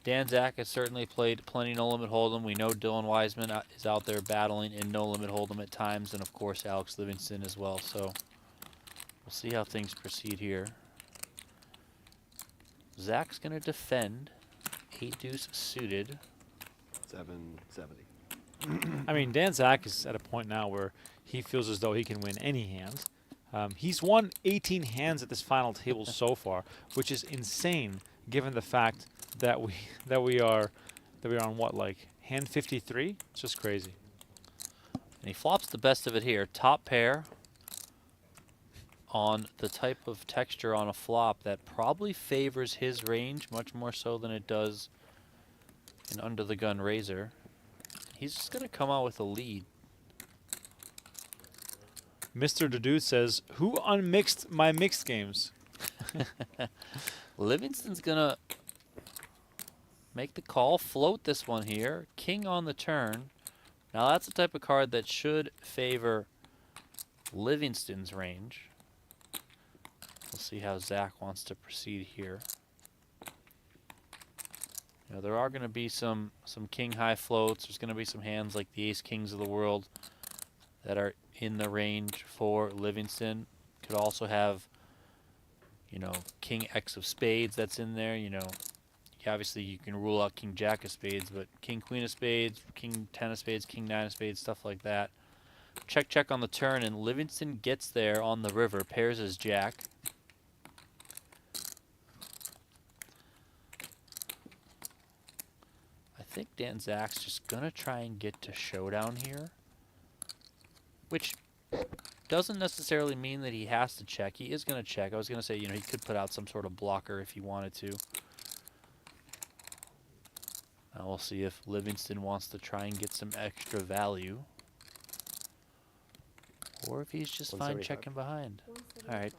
Dan Zach has certainly played plenty No Limit Hold'em. We know Dylan Wiseman is out there battling in No Limit Hold'em at times, and of course Alex Livingston as well. So we'll see how things proceed here. Zach's going to defend 8-deuce suited. 770. I mean, Dan Zach is at a point now where he feels as though he can win any hand. He's won 18 hands at this final table so far, which is insane given the fact that we are on what, like hand 53? It's just crazy. And he flops the best of it here. Top pair on the type of texture on a flop that probably favors his range much more so than it does an under the gun razor. He's just going to come out with a lead. Mr. Dudu says, "Who unmixed my mixed games?" Livingston's going to make the call, float this one here. King on the turn. Now that's the type of card that should favor Livingston's range. We'll see how Zach wants to proceed here. You know, there are going to be some king high floats. There's going to be some hands like the ace kings of the world that are in the range for Livingston. Could also have, you know, king X of spades that's in there. You know, obviously you can rule out king jack of spades, but king queen of spades, king 10 of spades, king 9 of spades, stuff like that. Check, check on the turn, and Livingston gets there on the river, pairs his jack. I think Dan Zach's just going to try and get to showdown here, which doesn't necessarily mean that he has to check. He is going to check. I was going to say, you know, he could put out some sort of blocker if he wanted to. Now we'll see if Livingston wants to try and get some extra value, or if he's just fine 175. checking behind. All right.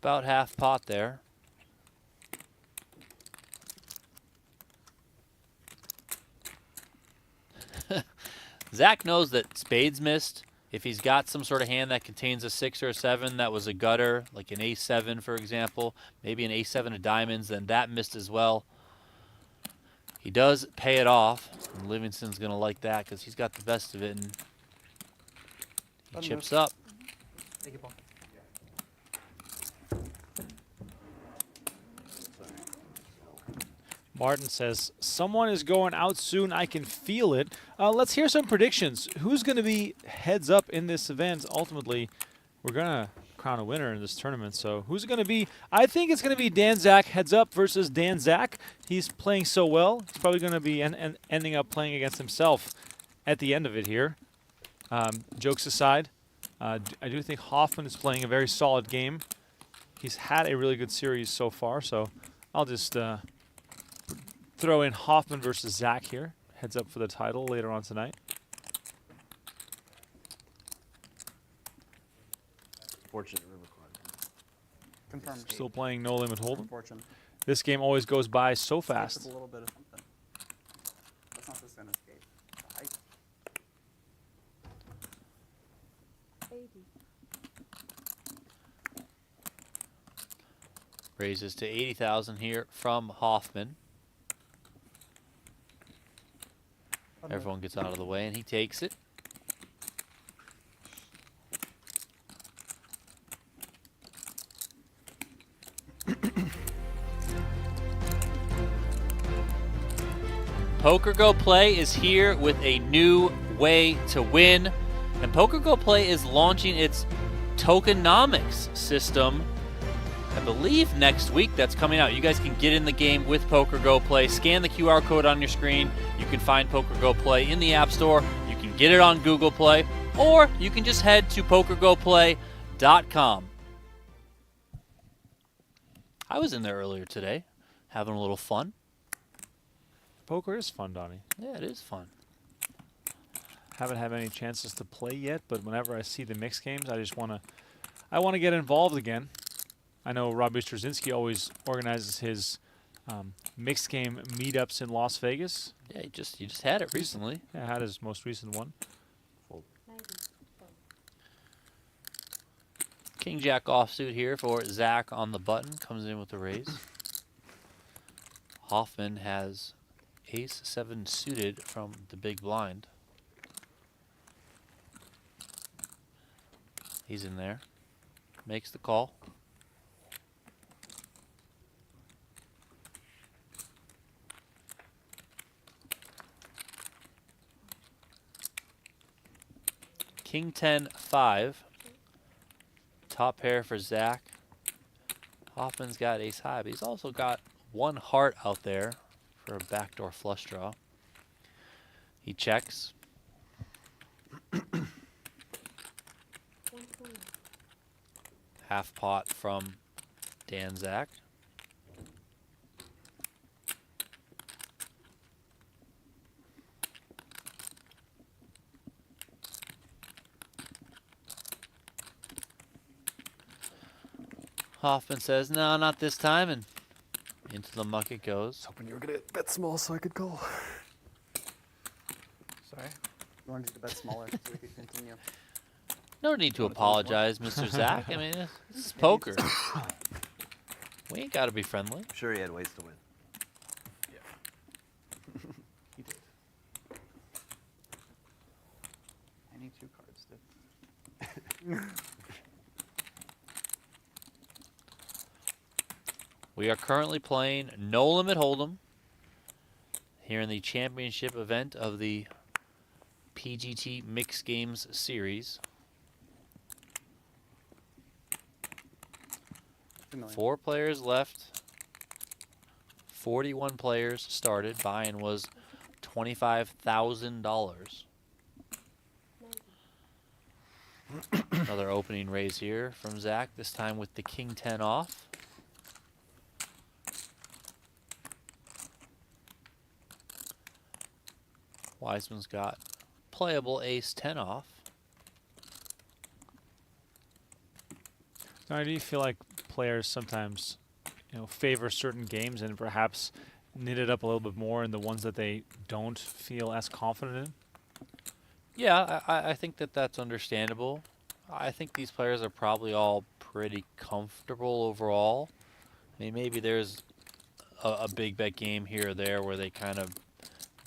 About half pot there. Zach knows that spades missed. If he's got some sort of hand that contains a 6 or a 7 that was a gutter, like an ace-7 for example, maybe an ace-7 of diamonds, then that missed as well. He does pay it off, and Livingston's going to like that because he's got the best of it, and he chips up. Take it, Paul. Martin says, "Someone is going out soon. I can feel it." Let's hear some predictions. Who's going to be heads up in this event? Ultimately, we're going to crown a winner in this tournament. So who's it going to be? I think it's going to be Dan Zach heads up versus Dan Zach. He's playing so well. He's probably going to be ending up playing against himself at the end of it here. Jokes aside, I do think Hoffman is playing a very solid game. He's had a really good series so far, so I'll just throw in Hoffman versus Zach here. Heads up for the title later on tonight. Fortunate river quad. Confirmed. Still playing No Limit Hold'em. Fortune. This game always goes by so Escape fast. with a little bit of something. That's not just gonna escape. The height. 80. Raises to 80,000 here from Hoffman. Everyone gets out of the way, and he takes it. PokerGO Play is here with a new way to win, and PokerGO Play is launching its tokenomics system. I believe next week that's coming out. You guys can get in the game with PokerGO Play. Scan the QR code on your screen. You can find PokerGO Play in the App Store. You can get it on Google Play, or you can just head to PokerGoPlay.com. I was in there earlier today, having a little fun. Poker is fun, Donnie. Yeah, it is fun. Haven't had any chances to play yet, but whenever I see the mixed games, I want to get involved again. I know Robbie Straczynski always organizes his mixed game meetups in Las Vegas. Yeah, you just had it recently. Yeah, had his most recent one. King Jack offsuit here for Zach on the button. Comes in with the raise. Hoffman has ace 7 suited from the big blind. He's in there. Makes the call. King 10-5. Top pair for Zach. Hoffman's got ace high, but he's also got one heart out there for a backdoor flush draw. He checks. Half pot from Dan Zach. Hoffman says, no, not this time, and into the muck it goes. Hoping you were gonna bet small so I could call. Sorry. We wanted to bet smaller so we could continue. No need to apologize, Mr. Zach. I mean, this is poker. We ain't got to be friendly. I'm sure he had ways to win. He did. Any two cards did. We are currently playing No Limit Hold'em here in the championship event of the PGT Mixed Games series. 4 players left. 41 players started. Buy-in was $25,000. Another opening raise here from Zach, this time with the King 10 off. Wiseman's got playable ace 10 off. Now, do you feel like players sometimes, favor certain games and perhaps knit it up a little bit more in the ones that they don't feel as confident in? Yeah, I think that's understandable. I think these players are probably all pretty comfortable overall. I mean, maybe there's a big bet game here or there where they kind of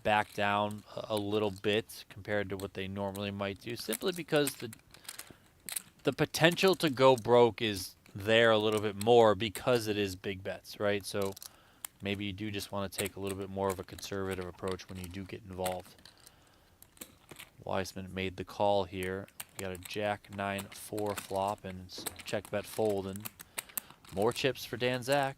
back down a little bit compared to what they normally might do, simply because the potential to go broke is there a little bit more because it is big bets, right? So maybe you do just want to take a little bit more of a conservative approach when you do get involved. Wiseman made the call here. We got a Jack 9-4 flop and check bet fold, and more chips for Dan Zach.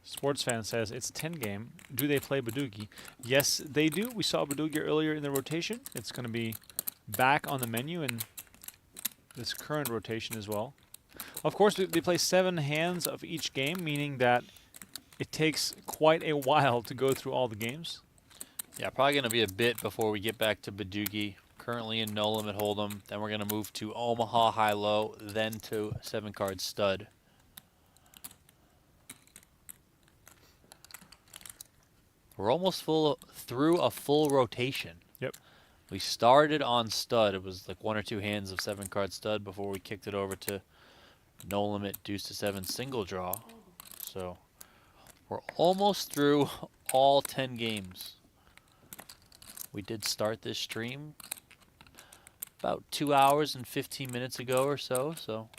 Sports fan says it's 10 game. Do they play Badugi? Yes, they do. We saw Badugi earlier in the rotation. It's going to be back on the menu in this current rotation as well. Of course, they play 7 hands of each game, meaning that it takes quite a while to go through all the games. Yeah, probably going to be a bit before we get back to Badugi. Currently in No Limit Hold'em. Then we're going to move to Omaha High-Low, then to 7-card stud. We're almost through a full rotation. Yep. We started on stud. It was like 1 or 2 hands of 7-card stud before we kicked it over to No Limit deuce to 7 single draw. So we're almost through all 10 games. We did start this stream about 2 hours and 15 minutes ago or so. So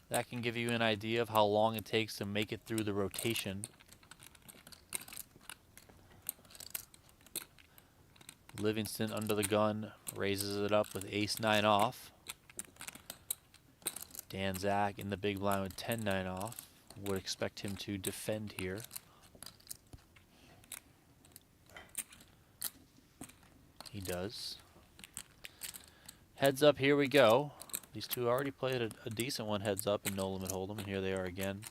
that can give you an idea of how long it takes to make it through the rotation. Livingston under the gun, raises it up with ace-9 off. Dan Zach in the big blind with 10-9 off. Would expect him to defend here. He does. Heads up, here we go. These two already played a decent one heads up in no limit hold'em, and here they are again.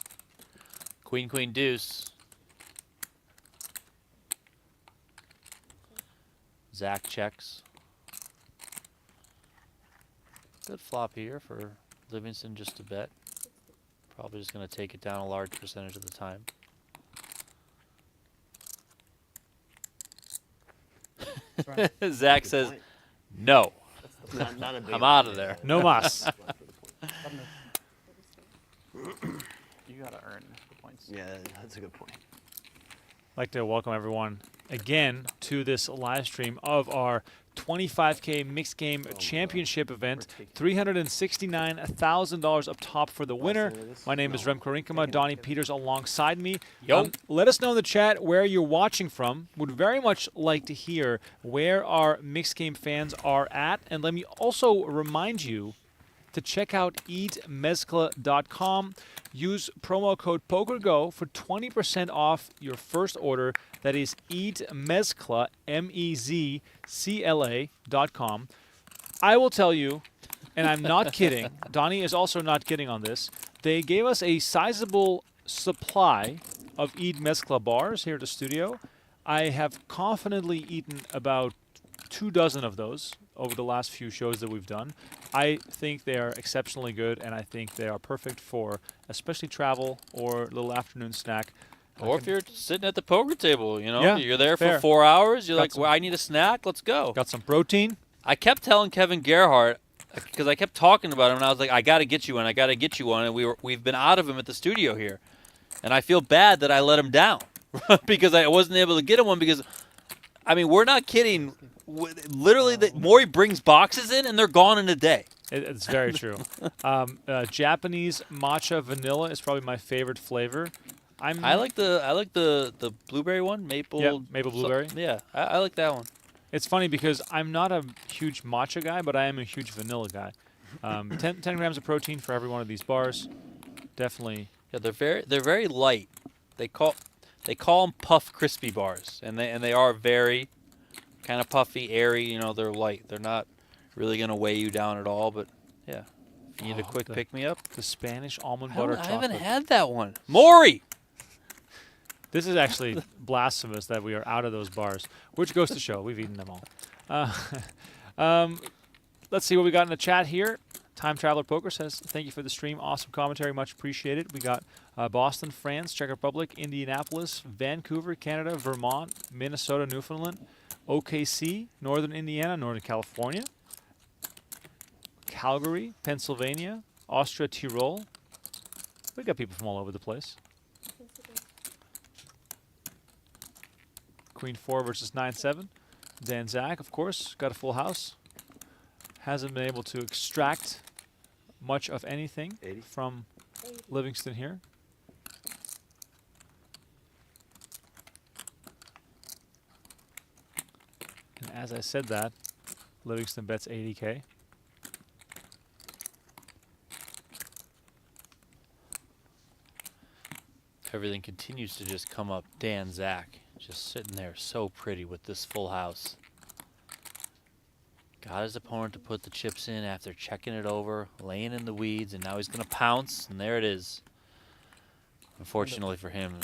Queen, queen, deuce. Zach checks. Good flop here for Livingston just to bet. Probably just going to take it down a large percentage of the time. Zach says, no. Not a big I'm out of there. No mas. You gotta earn the points. Yeah, that's a good point. I'd like to welcome everyone again to this live stream of our 25K Mixed Game Championship event. $369,000 up top for the winner. My name is Remco Rinkema. Donnie Peters alongside me. Yo. Let us know in the chat where you're watching from. Would very much like to hear where our Mixed Game fans are at. And let me also remind you to check out eatmezcla.com. Use promo code PokerGO for 20% off your first order. That is eatmezcla, MEZCLA.com. I will tell you, and I'm not kidding, Donnie is also not kidding on this, they gave us a sizable supply of Eat Mezcla bars here at the studio. I have confidently eaten about 24 of those over the last few shows that we've done. I think they are exceptionally good, and I think they are perfect for especially travel or a little afternoon snack. Or if you're sitting at the poker table, you know, Yeah, you're there fair. for 4 hours, you're Got like, some- well, I need a snack, let's go. Got some protein. I kept telling Kevin Gerhardt, because I kept talking about him, and I was like, I got to get you one, I got to get you one, and we've been out of him at the studio here. And I feel bad that I let him down because I wasn't able to get him one because, I mean, we're not kidding. Literally, Maury brings boxes in, and they're gone in a day. It's very true. Japanese matcha vanilla is probably my favorite flavor. I like the blueberry one, maple. Yeah, maple blueberry. Yeah, I like that one. It's funny because I'm not a huge matcha guy, but I am a huge vanilla guy. 10 grams of protein for every one of these bars. Definitely. Yeah, they're very light. They call them puff crispy bars, and they are very kind of puffy, airy. You know, they're light. They're not really gonna weigh you down at all. But yeah, if you need a quick pick me up. The Spanish almond I butter chocolate. haven't had that one. Maury. This is actually blasphemous that we are out of those bars, which goes to show we've eaten them all. Let's see what we got in the chat here. Time Traveler Poker says, thank you for the stream. Awesome commentary. Much appreciated. We got Boston, France, Czech Republic, Indianapolis, Vancouver, Canada, Vermont, Minnesota, Newfoundland, OKC, Northern Indiana, Northern California, Calgary, Pennsylvania, Austria, Tyrol. We got people from all over the place. Queen 4 versus 9-7. Dan Zach, of course, got a full house. Hasn't been able to extract much of anything 80. from Livingston here. And as I said that, Livingston bets 80K. Everything continues to just come up. Dan Zach just sitting there so pretty with this full house. Got his opponent to put the chips in after checking it over, laying in the weeds, and now he's going to pounce, and there it is. Unfortunately for him,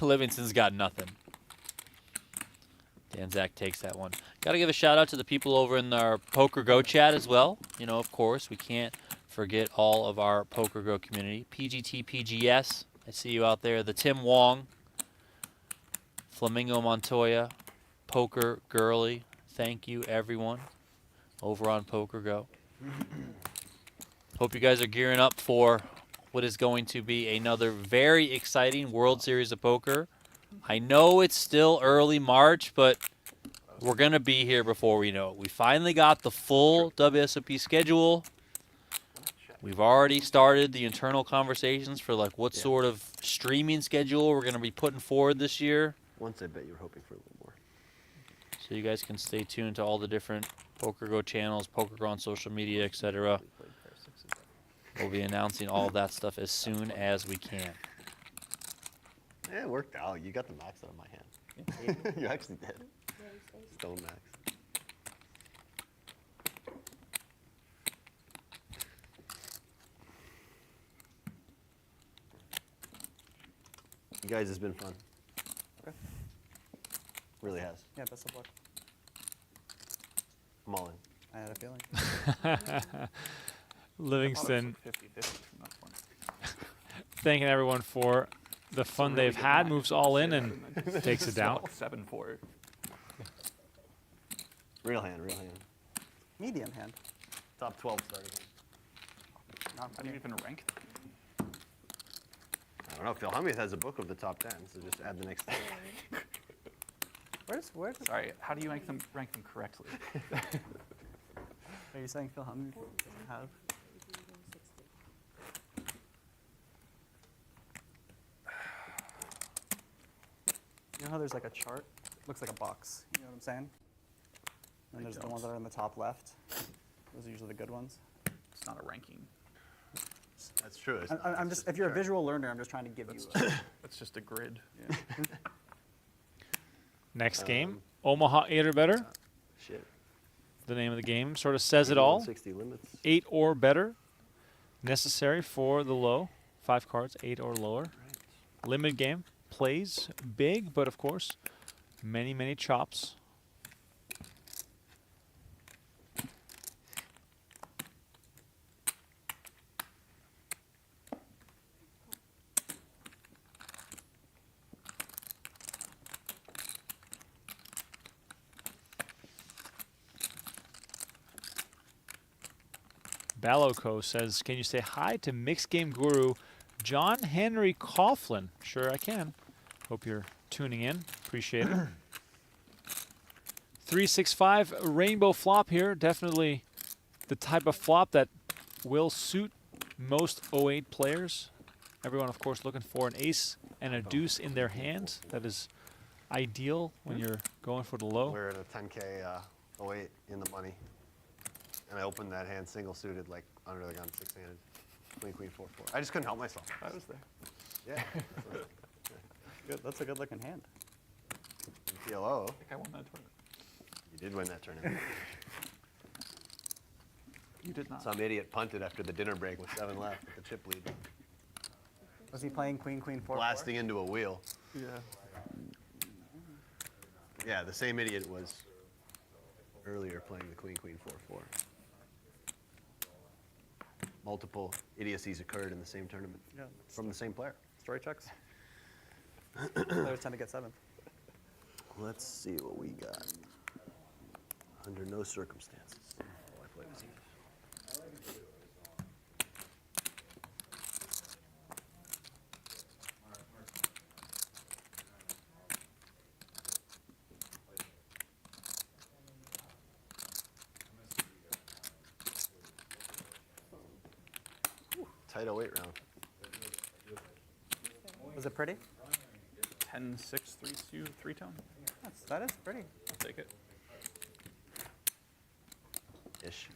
Livingston's got nothing. Dan Zach takes that one. Got to give a shout out to the people over in our PokerGO chat as well. You know, of course, we can't forget all of our PokerGO community. PGT, PGS, I see you out there. The Tim Wong, Flamingo Montoya, Poker Girly, thank you everyone over on PokerGO. Hope you guys are gearing up for what is going to be another very exciting World Series of Poker. I know it's still early March, but we're going to be here before we know it. We finally got the full WSOP schedule. We've already started the internal conversations for like what sort of streaming schedule we're going to be putting forward this year. Once I bet you were hoping for a little more. So you guys can stay tuned to all the different PokerGO channels, PokerGO on social media, etc. We'll be announcing all of that stuff as soon as we can. Yeah, it worked out. You got the max out of my hand. You actually did. Stone max. You guys, has been fun. Okay. Really has. Yeah, best of luck. I'm all in. I had a feeling. Livingston 50-50 from that point. thanking everyone for the fun they've had, moves all in and takes it down. 7-4. Real hand, real hand. Medium hand. Top 12 starting. Not How do you even rank them? I don't know. Phil Hummuth has a book of the top 10, so just add the next thing. Where's Sorry, how do you rank them correctly? Are you saying Phil Hummuth doesn't have? You know how there's like a chart? Looks like a box. You know what I'm saying? And there's the ones that are in the top left. Those are usually the good ones. It's not a ranking. That's true. I'm just, if you're a visual learner, I'm just trying to give you a, It's just a grid. Next game, Omaha 8 or better. Shit. The name of the game sort of says it all. 60 limits. 8 or better, necessary for the low. 5 cards, 8 or lower. Limited game, plays big, but of course, many, many chops. Baloco says, can you say hi to Mixed Game Guru John Henry Coughlin? Sure I can. Hope you're tuning in. Appreciate it. 365 rainbow flop here. Definitely the type of flop that will suit most 08 players. Everyone, of course, looking for an ace and a deuce in their hand. That is ideal when you're going for the low. We're at a 10K 08 in the money. And I opened that hand single suited, like under the gun, 6-handed. Queen, queen, 4-4. I just couldn't help myself. I was there. Yeah. Good. That's a good looking hand. PLO. I think I won that tournament. You did win that tournament. You did not. Some idiot punted after the dinner break with 7 left with the chip lead. Was he playing queen, queen, 4-4? Blasting into a wheel. Yeah. Yeah, the same idiot was earlier playing the queen, queen, 4-4. Multiple idiocies occurred in the same tournament Yeah. from the same player. Story checks. Players tend to get 7th. Let's see what we got. Under no circumstances. Oh, I play with Eve. Tight 08 round. Was it pretty? 10-6, 3-2, 3-tone. That is pretty. I'll take it. Ish.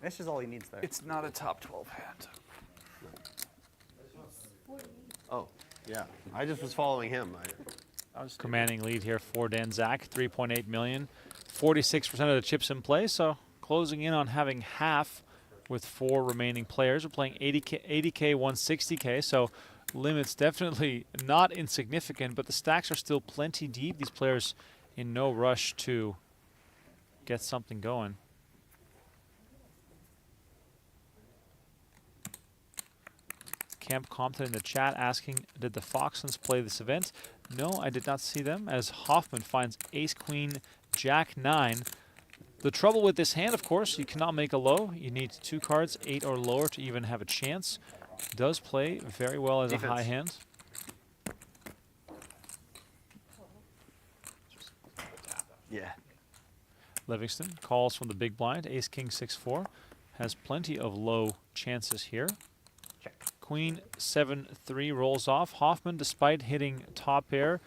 This is all he needs there. It's not a top 12 hand. Oh, yeah. I just was following him. I was Commanding lead here for Dan Zach, 3.8 million. 46% of the chips in play, so closing in on having half with 4 remaining players. We're playing 80K, 160K, so limits definitely not insignificant, but the stacks are still plenty deep. These players in no rush to get something going. Camp Compton in the chat asking, did the Foxons play this event? No, I did not see them, as Hoffman finds ace, queen, jack, 9. The trouble with this hand, of course, you cannot make a low. You need 2 cards, 8 or lower, to even have a chance. Does play very well as a high hand. Yeah. Livingston calls from the big blind. Ace, king, 6-4. Has plenty of low chances here. Check. Queen, 7-3 rolls off. Hoffman, despite hitting top pair,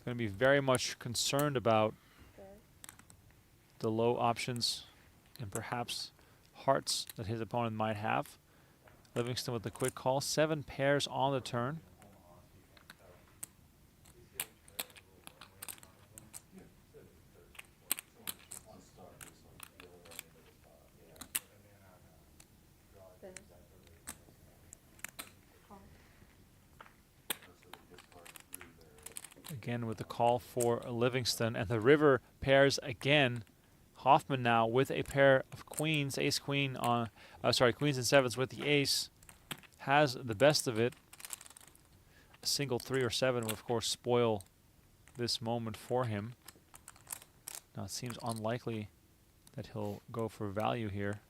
going to be very much concerned about the low options and perhaps hearts that his opponent might have. Livingston with the quick call. 7 pairs on the turn. Again with the call for Livingston, and the river pairs again. Hoffman now with a pair of queens, ace queen on, queens and sevens with the ace, has the best of it. A single 3 or 7 would of course spoil this moment for him. Now it seems unlikely that he'll go for value here.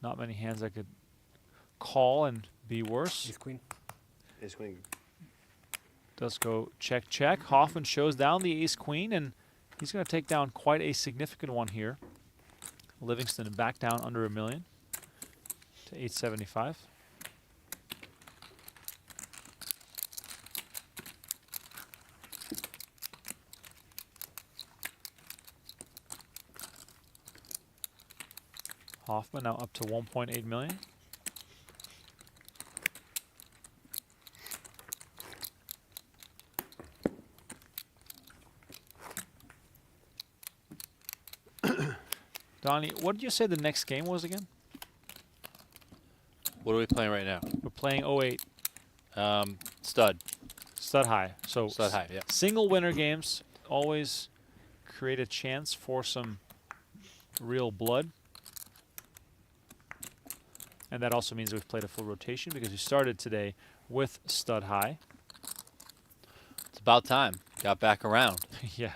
Not many hands that could call and be worse. Ace queen. Ace queen. Does go check, check. Hoffman shows down the ace queen, and he's going to take down quite a significant one here. Livingston back down under $1 million to 875. Hoffman now up to 1.8 million. Donnie, what did you say the next game was again? What are we playing right now? We're playing 08. Stud. Stud high. So Stud high, yeah. single winner games always create a chance for some real blood. And that also means we've played a full rotation because we started today with stud high. It's about time. Got back around. Yeah,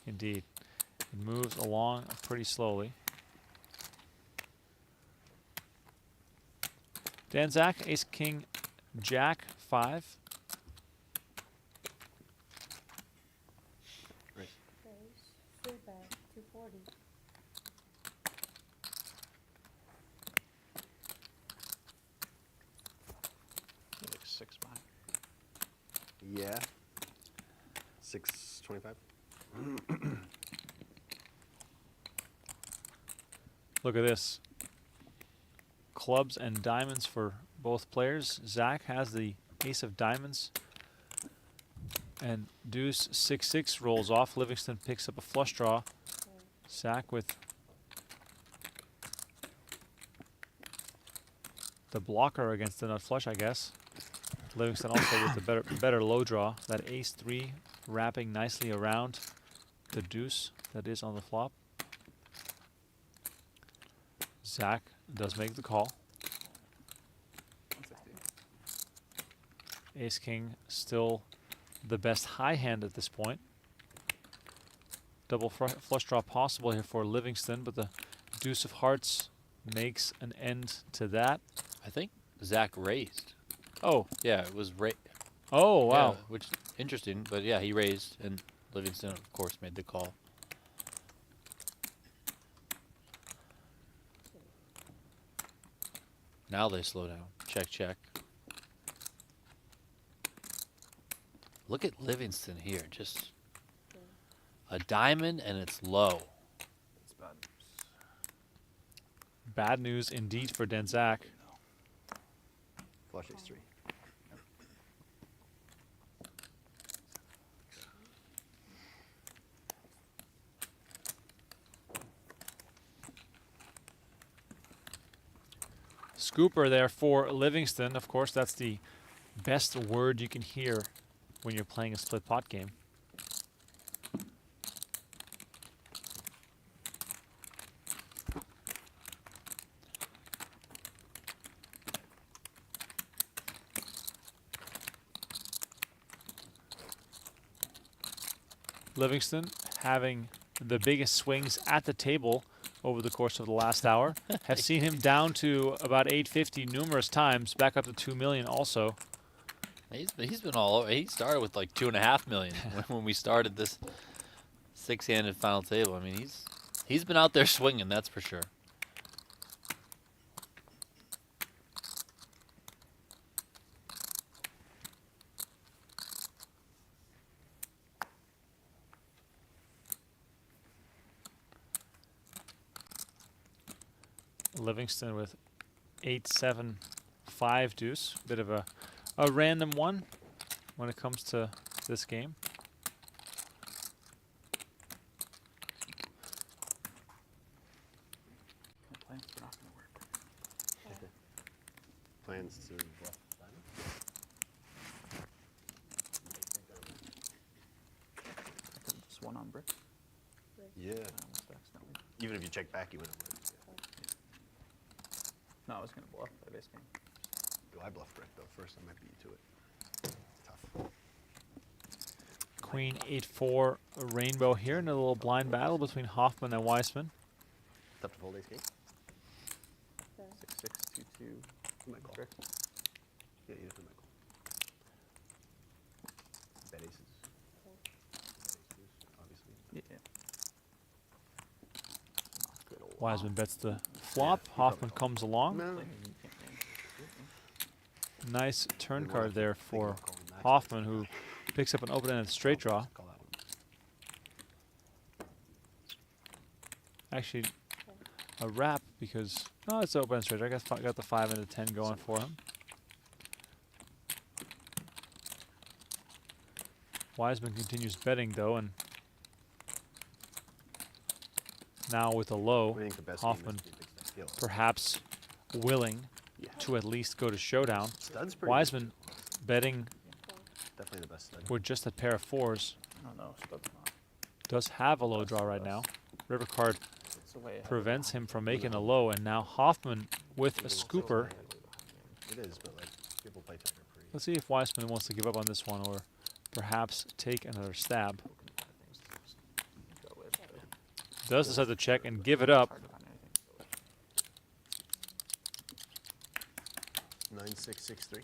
indeed. It moves along pretty slowly. Dan Zach, ace, king, jack, 5. Raise. Free bet, 240. Like 6 behind. Yeah. 625. Look at this. Clubs and diamonds for both players. Zach has the ace of diamonds. And deuce 6-6 rolls off. Livingston picks up a flush draw. Zach with the blocker against the nut flush, I guess. Livingston also with the better low draw. That ace 3 wrapping nicely around the deuce that is on the flop. Zach does make the call. 160. Ace king still the best high hand at this point. Double flush draw possible here for Livingston, but the deuce of hearts makes an end to that. I think Zach raised. Oh, Yeah, it was raised. oh wow. Yeah, which interesting, but yeah, he raised, and Livingston, of course, made the call. Now they slow down. Check, check. Look at Livingston here. Just a diamond, and it's low. It's bad. Bad news indeed for Denzak. Flush ace 3. Scooper there for Livingston. Of course, that's the best word you can hear when you're playing a split pot game. Livingston having the biggest swings at the table over the course of the last hour. Have seen him down to about 850 numerous times, back up to 2 million also. He's been all over. He started with like 2.5 million when we started this 6-handed final table. I mean, he's been out there swinging, that's for sure. Livingston with 8-7-5 deuce. Bit of a random one when it comes to this game. Plans are not going to work. Plans to bluff one brick. Yeah. Accidentally. Even if you check back, you wouldn't win. No, I was gonna bluff by base game. Do I bluff brick though? First, I might beat you to it. It's tough. Queen 8-4 rainbow here in a little blind battle between Hoffman and Weissman. Tough to fold ace king. 6-6, 2-2. You might call. Brick. Yeah, you definitely might call. Bet aces. Obviously. Yeah. Not good old Wiseman bets the flop. Hoffman comes along. No. You can't manage it. Nice turn Maybe card there think for about calling max. Hoffman, who picks up an open-ended straight draw. Call that one. Actually, a wrap because no, it's open straight. I got the 5 and the 10 going for him. Wiseman continues betting though, and now with a low, What do you think the best Hoffman game is? Do you think it's skill? perhaps willing to at least go to showdown. Stud's pretty Wiseman betting good. Definitely the best stud. with just a pair of 4s. Oh no, stud's not. Does have a low draw right now. River card It's way ahead. prevents him from making a low, and now Hoffman with a scooper. It is, but like people play Tiger pretty. Let's see if Weissman wants to give up on this one or perhaps take another stab. Go with, but Does decide to check and give it up. hard to find anything to go with. 9663.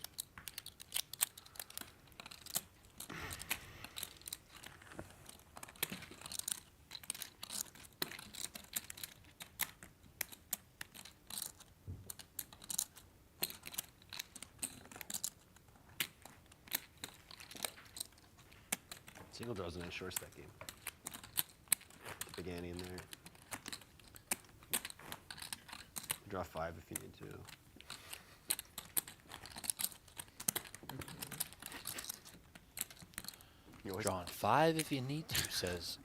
Single draw's a nice short stack game. Big ante in there. Draw 5 if you need to. You always Drawing 5 if you need to, says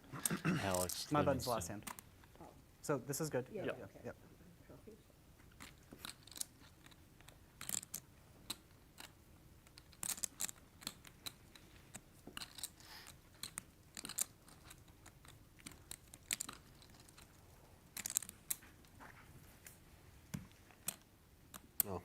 Alex. My button's Livingston. last hand. So this is good. Yeah, Yep. okay. Yep. Trophies. Oh.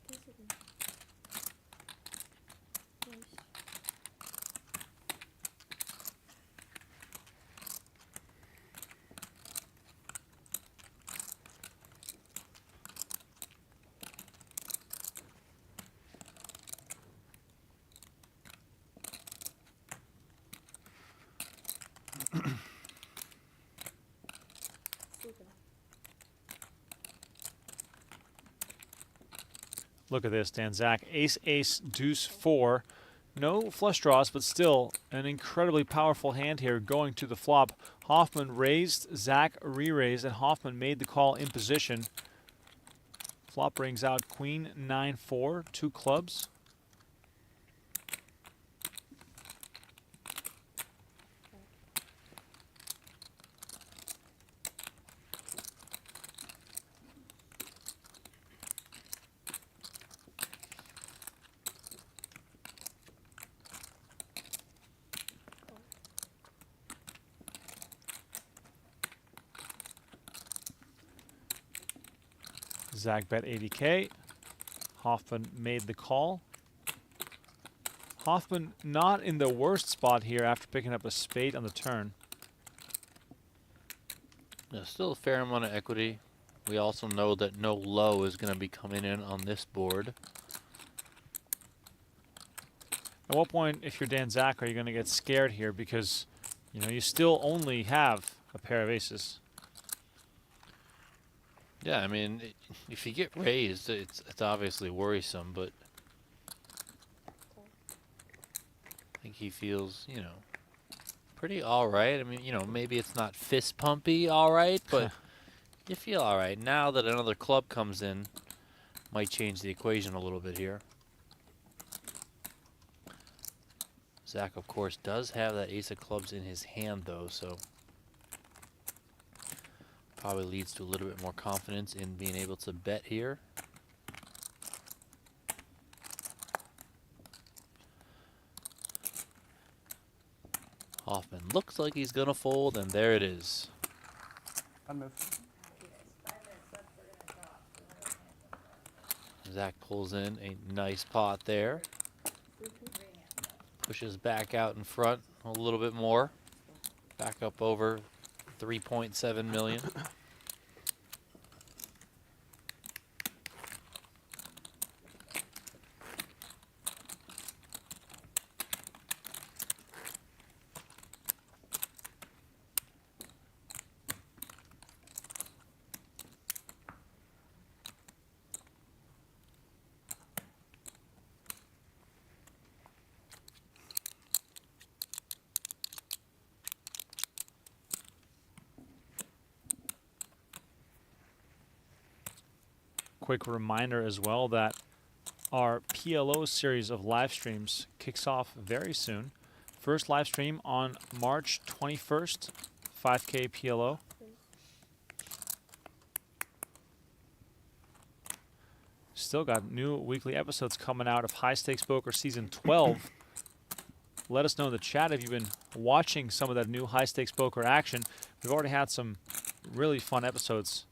This again. Yes. Super. Look at this, Dan Zach. Ace, ace, deuce, 4. No flush draws, but still an incredibly powerful hand here going to the flop. Hoffman raised, Zach re-raised, and Hoffman made the call in position. Flop brings out queen 9-4, 2 clubs. Zach bet 80K. Hoffman made the call. Hoffman not in the worst spot here after picking up a spade on the turn. There's still a fair amount of equity. We also know that no low is going to be coming in on this board. At what point, if you're Dan Zach, are you going to get scared here because, you know, you still only have a pair of aces? Yeah, I mean, if you get raised, it's obviously worrisome, but I think he feels, you know, pretty all right. I mean, you know, maybe it's not fist pumpy all right, but you feel all right. Now that another club comes in, might change the equation a little bit here. Zach, of course, does have that ace of clubs in his hand, though, so Probably leads to a little bit more confidence in being able to bet here. Hoffman looks like he's gonna fold, and there it is. Unmove. Zach pulls in a nice pot there. Pushes back out in front a little bit more. Back up over 3.7 million. Quick reminder as well that our PLO series of live streams kicks off very soon. First live stream on March 21st, 5K PLO. Still got new weekly episodes coming out of High Stakes Poker Season 12. Let us know in the chat if you've been watching some of that new High Stakes Poker action. We've already had some really fun episodes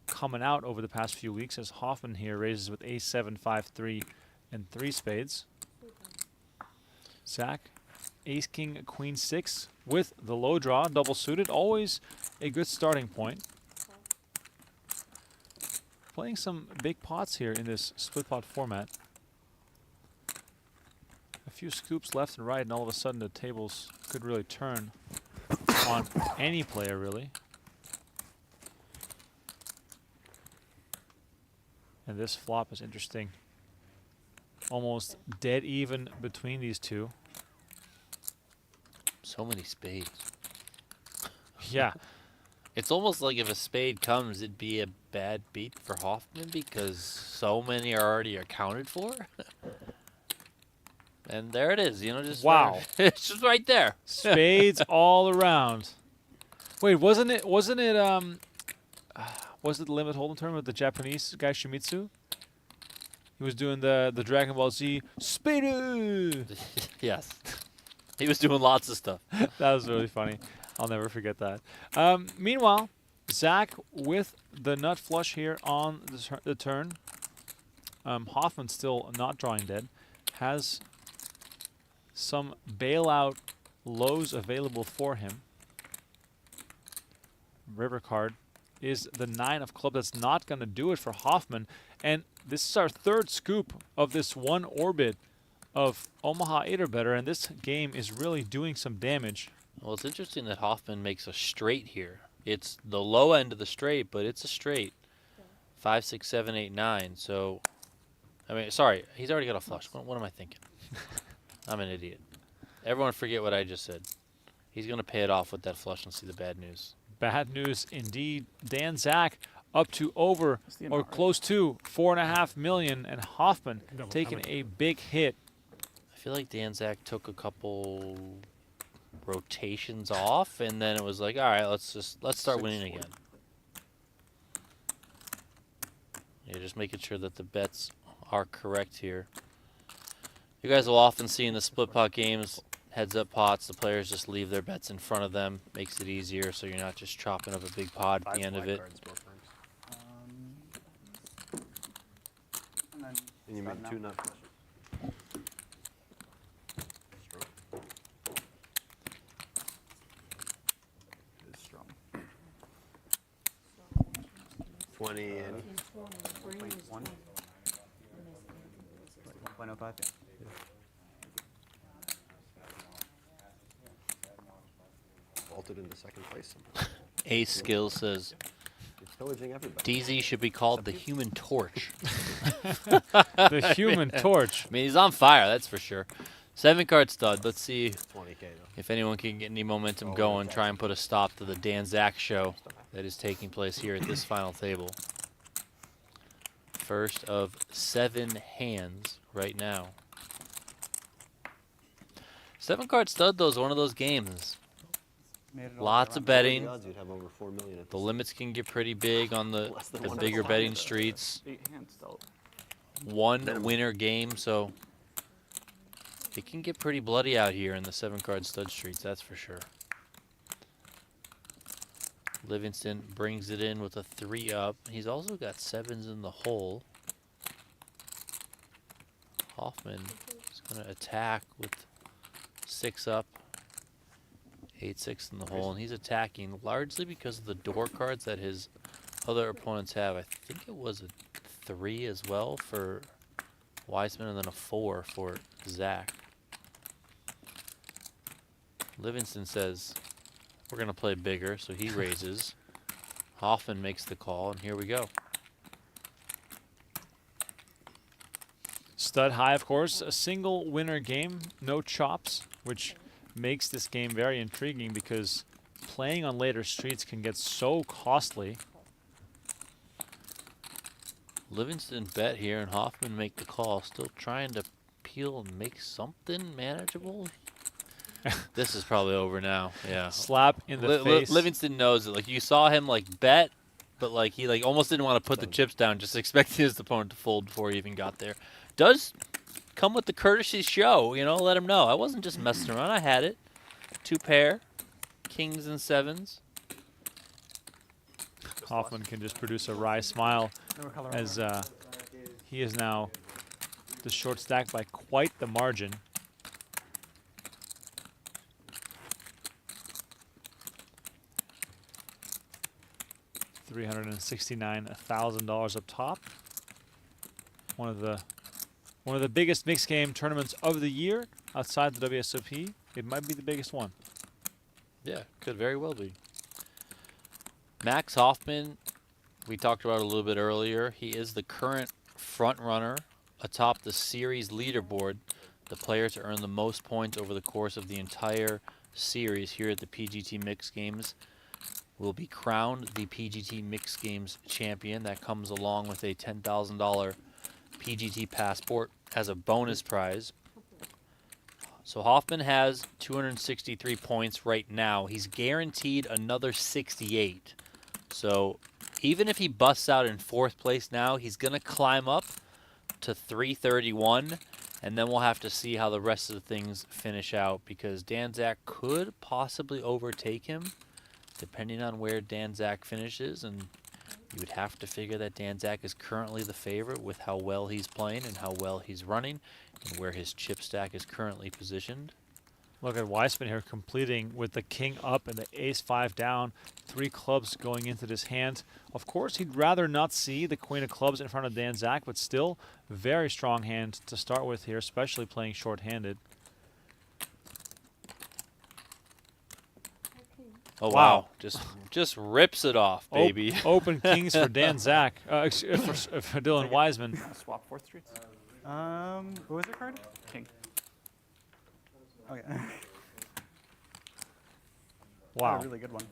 coming out over the past few weeks as Hoffman here raises with ace-7, 5-3, and 3 spades. Zach, ace-king, queen-6 with the low draw, double suited. Always a good starting point. Playing some big pots here in this split pot format. A few scoops left and right, and all of a sudden the tables could really turn on any player, really. And this flop is interesting. Almost dead even between these two. So many spades. Yeah. It's almost like if a spade comes, it'd be a bad beat for Hoffman because so many are already accounted for. And there it is, you know, just wow. It's just right there. Spades all around. Wait, wasn't it was it the limit hold'em tournament with the Japanese guy Shimizu? He was doing the Dragon Ball Z spade. Yes. He was doing lots of stuff. That was really funny. I'll never forget that. Meanwhile, Zach with the nut flush here on the turn. Hoffman still not drawing dead. Has some bailout lows available for him. River card is the 9 of clubs. That's not going to do it for Hoffman. And this is our third scoop of this one orbit of Omaha 8 or better. And this game is really doing some damage. Well, it's interesting that Hoffman makes a straight here. It's the low end of the straight, but it's a straight. 5, 6, 7, 8, 9. So, I mean, sorry, he's already got a flush. What am I thinking? I'm an idiot. Everyone forget what I just said. He's going to pay it off with that flush and see the bad news. Bad news indeed. Dan Zach up to over or close to 4.5 million, and Hoffman taking a big hit. I feel like Dan Zach took a couple rotations off, and then it was like, all right, let's start winning again. Yeah, just making sure that the bets are correct here. You guys will often see in the split pot games, heads up pots, the players just leave their bets in front of them. Makes it easier so you're not just chopping up a big pot at the end of it. And you made 2 nut flushes. It's strong. 20 and 1. 1.05, yeah. vaulted into second place somehow. Ace Skill says It's pillaging everybody. DZ should be called the Human Torch. The Human Torch. I mean, he's on fire, that's for sure. 7-card stud. Let's see 20K though. if anyone can get any momentum going. Try and put a stop to the Dan Zach show that is taking place here at this final table. First of 7 hands right now. 7-card stud, though, is one of those games. Made it all Lots the of way around. betting. The odds you'd have over 4 million at The this. limits can get pretty big on the Less than the 1%. bigger betting streets. 8 hands still. One winner game, so it can get pretty bloody out here in the 7-card stud streets, that's for sure. Livingston brings it in with a 3-up. He's also got 7s in the hole. Hoffman is going to attack with 6-up, 8-6 in the hole, and he's attacking largely because of the door cards that his other opponents have. I think it was a 3 as well for Wiseman and then a 4 for Zach. Livingston says, we're going to play bigger, so he raises. Hoffman makes the call, and here we go. Stud high, of course, a single winner game, no chops, which makes this game very intriguing because playing on later streets can get so costly. Livingston bet here, and Hoffman make the call. Still trying to peel and make something manageable. This is probably over now. Yeah. Slap in the face. Livingston knows it. Like you saw him like bet, but like he like almost didn't want to put the chips down, just expecting his opponent to fold before he even got there. Does come with the courtesy show, you know. Let him know I wasn't just messing around. I had it. 2 pair, kings and 7s. Hoffman can just produce a wry smile as he is now the short stack by quite the margin. $369,000 up top. One of the biggest mixed game tournaments of the year outside the WSOP. It might be the biggest one. Yeah, could very well be. Max Hoffman, we talked about a little bit earlier. He is the current front runner atop the series leaderboard. The player to earn the most points over the course of the entire series here at the PGT Mixed Games will be crowned the PGT Mixed Games champion. That comes along with a $10,000 PGT passport as a bonus prize. So Hoffman has 263 points right now. He's guaranteed another 68. So even if he busts out in 4th place now, he's going to climb up to 331, and then we'll have to see how the rest of the things finish out because Danzak could possibly overtake him depending on where Danzak finishes, and you would have to figure that Danzak is currently the favorite with how well he's playing and how well he's running and where his chip stack is currently positioned. Look at Weissman here completing with the king up and the ace-5 down. 3 clubs going into this hand. Of course, he'd rather not see the queen of clubs in front of Danzak, but still very strong hand to start with here, especially playing short-handed. Oh, Wow. wow. Just rips it off, baby. Open kings for Danzak, for Dylan Wiseman. Swap 4th streets. What was your card? King. Okay. Wow. A really good one.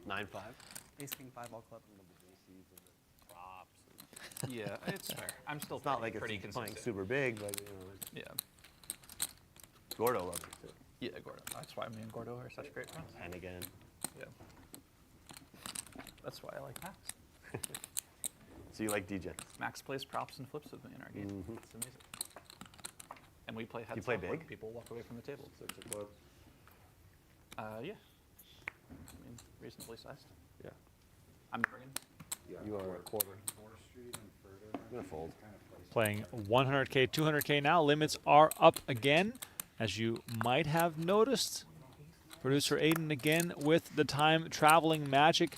9-5. Ace king 5 all club. Yeah, it's fair. I'm still It's not like pretty it's consistent. playing super big, but you know, Yeah. Gordo loves it too. Yeah, Gordo. That's why me and Gordo are such great friends. And again, Yeah. That's why I like Max. so you like DJ? Max plays props and flips with me in our game. Mhm. It's amazing. And we play heads play up where big? people walk away from the table. Yeah. I mean, reasonably sized. Yeah. I'm bringing. You are a quarter. I'm gonna fold. Playing 100K, 200K now. Limits are up again, as you might have noticed. Producer Aiden again with the time traveling magic.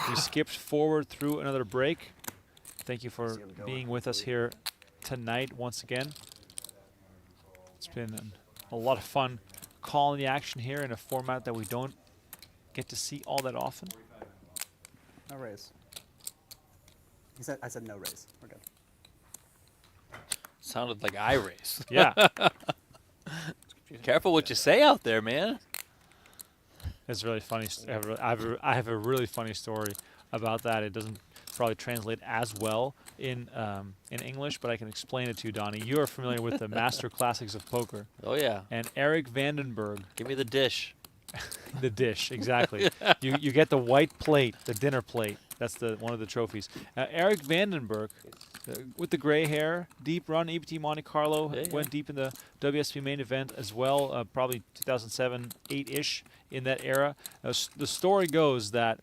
We skipped forward through another break. Thank you for being with us here tonight once again. It's been a lot of fun calling the action here in a format that we don't get to see all that often. No raise. I said no raise. We're good. Sounded like I race. Yeah, Careful what you say out there, man. it's really funny. I have a really funny story about that. It's probably translate as well in English, but I can explain it to you, Donnie. You are familiar with the Master Classics of Poker. Oh yeah. And Eric Vandenberg, Give me the dish. the dish, exactly. You get the white plate, the dinner plate. That's one of the trophies. Eric Vandenberg, with the gray hair, deep run, EBT Monte Carlo, went deep in the WSP main event as well, probably 2007, 8-ish in that era. The story goes that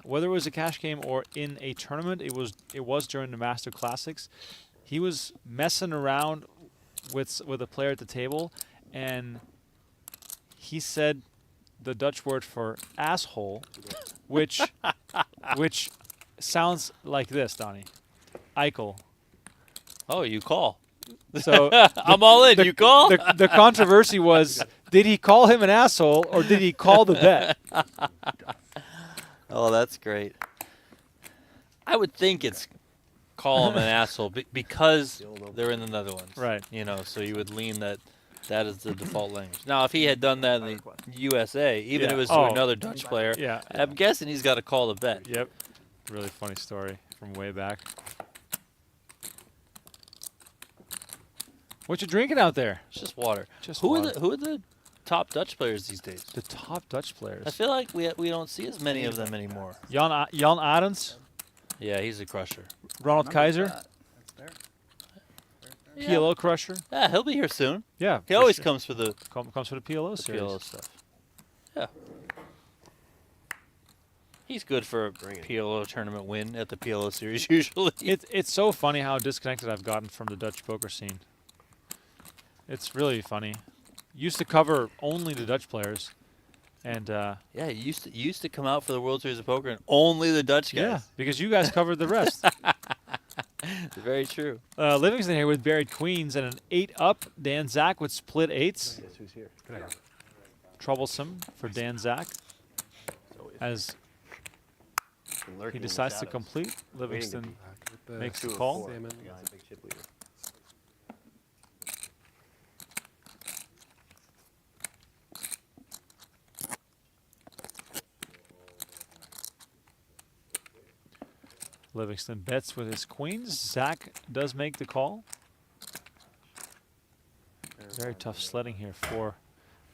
whether it was a cash game or in a tournament, it was during the Master Classics. He was messing around with a player at the table, and he said the Dutch word for asshole, which sounds like this, Donnie. Eichel. Oh, you call. So I'm all in. You call? The controversy was, did he call him an asshole or did he call the bet? Oh, that's great. I would think it's call him an asshole because they're in the Netherlands. Right. You know, so you would lean that is the default language. Now, if he had done that in the USA, even if it was to another Dutch player, I'm guessing he's got to call the bet. Yep. Really funny story from way back. What you drinking out there? It's just water. Just who water. are the top Dutch players these days? The top Dutch players. I feel like we don't see as many of them anymore. Jan Arends, Yeah, he's a crusher. Ronald Kaiser, That's there. PLO crusher. Yeah, he'll be here soon. Yeah, He for always sure. comes for the comes for the PLO series. PLO stuff. Yeah. He's good for a PLO tournament win at the PLO series usually. It's so funny how disconnected I've gotten from the Dutch poker scene. It's really funny. Used to cover only the Dutch players, and yeah, you used to come out for the World Series of Poker and only the Dutch guys. yeah, because you guys covered the rest. Very true. Livingston here with buried queens and an 8-up. Dan Zach with split 8s. Guess who's here? Troublesome for Dan Zach as Been he lurking in the decides to shadows. complete. Livingston With the makes the 2 of call. 4. Salmon. Yeah, big chip leader. Livingston bets with his queens. Zach does make the call. Very tough sledding here for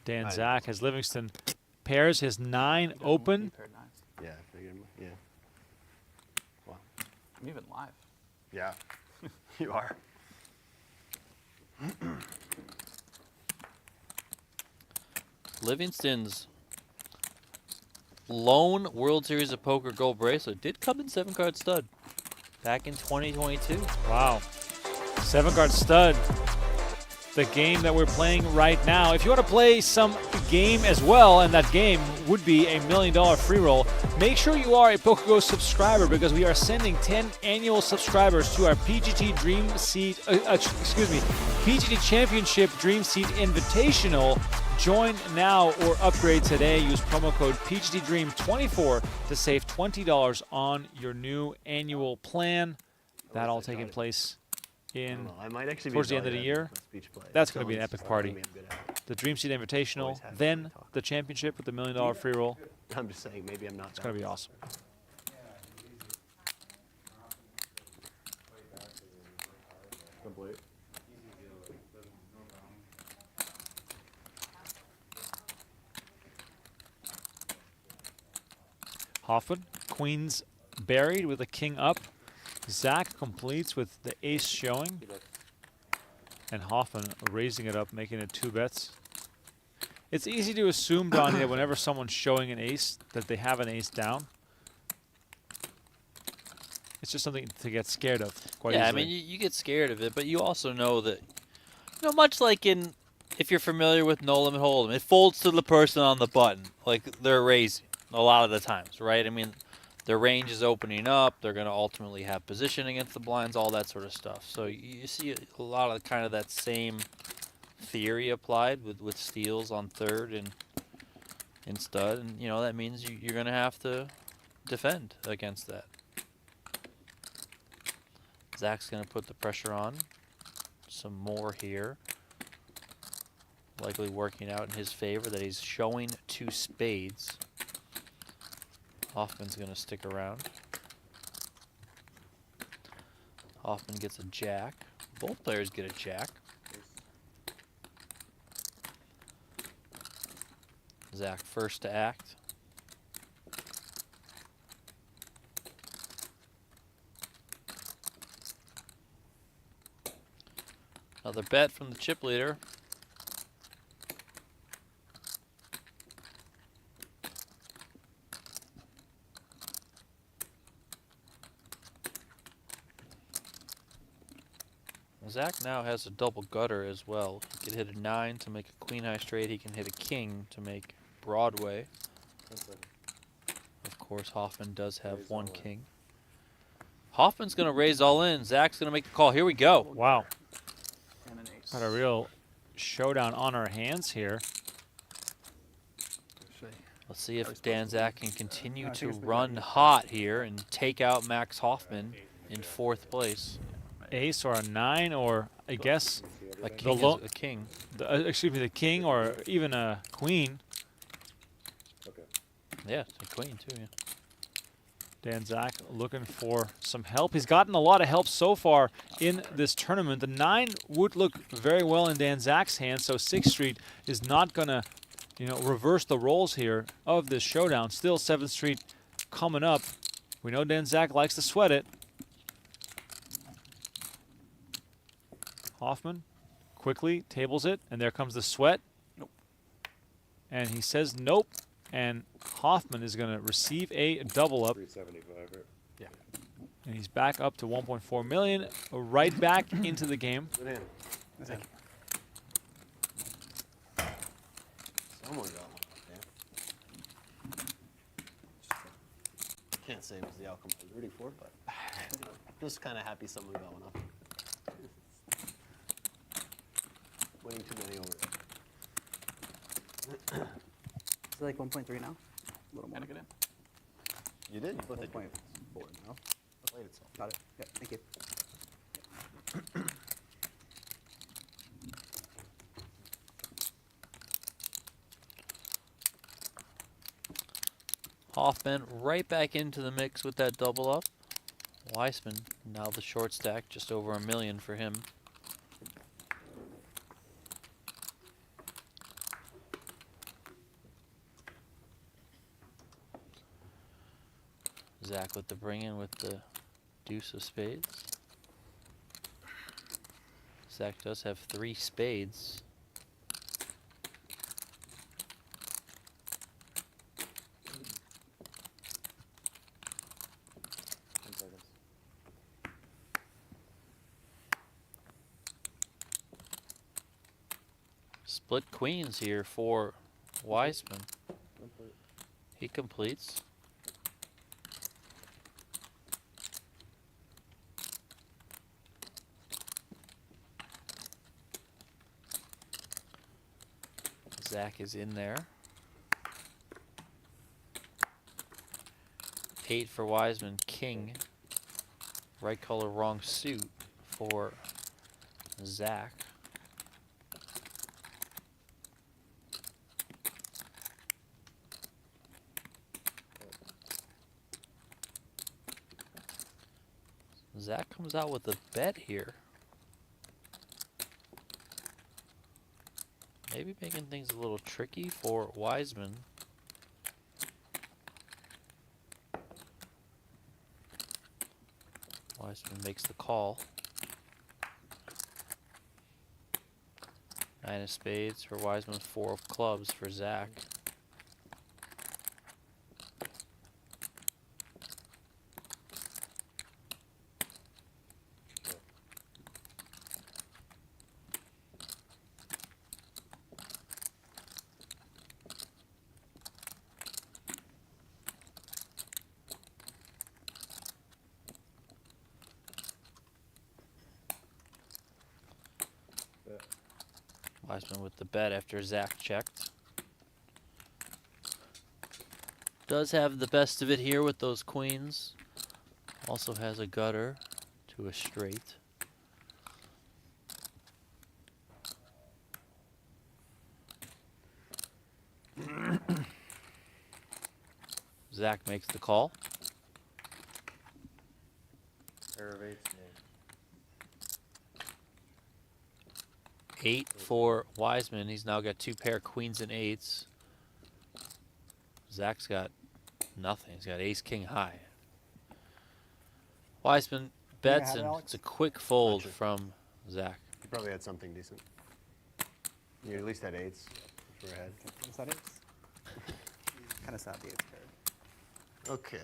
Dan Zach as Livingston pairs his 9 open. Paired nines. Yeah, I figured. Yeah. Wow. I'm even live. Yeah. You are. Livingston's lone World Series of Poker gold bracelet did come in 7-card stud back in 2022. Wow. 7-card stud. The game that we're playing right now. If you want to play some game as well, and that game would be a $1 million free roll, make sure you are a PokerGo subscriber because we are sending 10 annual subscribers to our PGT Dream Seed, PGT Championship Dream Seed Invitational. Join now or upgrade today. Use promo code PGTDream24 to save $20 on your new annual plan. That all taking place in I might actually towards be the end of the year. Speech play. That's going to be an epic Telling party. me I'm good at it. The Dream Seed Invitational, Always have then fun talking. the championship with the $1 million free roll. I'm just saying, maybe I'm not. It's going to be awesome. Hoffman, queens buried with a king up. Zach completes with the ace showing. And Hoffman raising it up, making it 2 bets. It's easy to assume, Donnie, that whenever someone's showing an ace, that they have an ace down. It's just something to get scared of quite Yeah, easily. I mean, you get scared of it, but you also know that, much like if you're familiar with No Limit Hold'em, it folds to the person on the button. Like, they're raising a lot of the times, right? I mean, their range is opening up. They're going to ultimately have position against the blinds, all that sort of stuff. So you see a lot of kind of that same theory applied with steals on third and stud. And, that means you're going to have to defend against that. Zach's going to put the pressure on. Some more here. Likely working out in his favor that he's showing 2 spades. Hoffman's going to stick around. Hoffman gets a jack. Both players get a jack. Zach first to act. Another bet from the chip leader. Zach now has a double gutter as well. He can hit a 9 to make a queen high straight. He can hit a king to make Broadway. Of course, Hoffman does have one king. Hoffman's going to raise all in. Zach's going to make the call. Here we go. Wow. And an ace. Got a real showdown on our hands here. Let's see if Dan Zach can continue to run hot here and take out Max Hoffman in 4th place. Ace or a 9, or I guess A king is a king. excuse me, the king or even a queen. Yeah, it's a queen too, yeah. Dan Zach looking for some help. He's gotten a lot of help so far in this tournament. The 9 would look very well in Dan Zach's hand, so 6th Street is not going to, reverse the roles here of this showdown. Still 7th Street coming up. We know Dan Zach likes to sweat it. Hoffman quickly tables it, and there comes the sweat. Nope. And he says nope, and Hoffman is going to receive a double up. 375, right? Yeah. And he's back up to 1.4 million, right back into the game. Good hand. Thank you. Someone got one. Can't say it was the outcome I was rooting for, but just kind of happy someone got one up. Winning too many over. Is it like 1.3 now? A little more. Gotta get in. You did. You put the 1.4 now. played itself. Got it. Yeah, thank you. Hoffman right back into the mix with that double up. Weissman, now the short stack, just over $1 million for him. Zach with the bring in with the deuce of spades. Zach does have 3 spades. Split queens here for Weissman. He completes. Zach is in there. 8 for Wiseman, king. Right color, wrong suit for Zach. Zach comes out with a bet here. Maybe making things a little tricky for Wiseman. Wiseman makes the call. 9 of spades for Wiseman, 4 of clubs for Zach. Wiseman with the bet after Zach checked. Does have the best of it here with those queens. Also has a gutter to a straight. Zach makes the call. Pair of 8s, 8 for Wiseman. He's now got 2 pair queens and eights. Zach's got nothing. He's got ace king high. Wiseman bets, have it, and Alex? it's a quick fold sure. from Zach. You probably had something decent. You at least had eights if we're ahead. Is that it? Kind of sad the 8th card. Okay.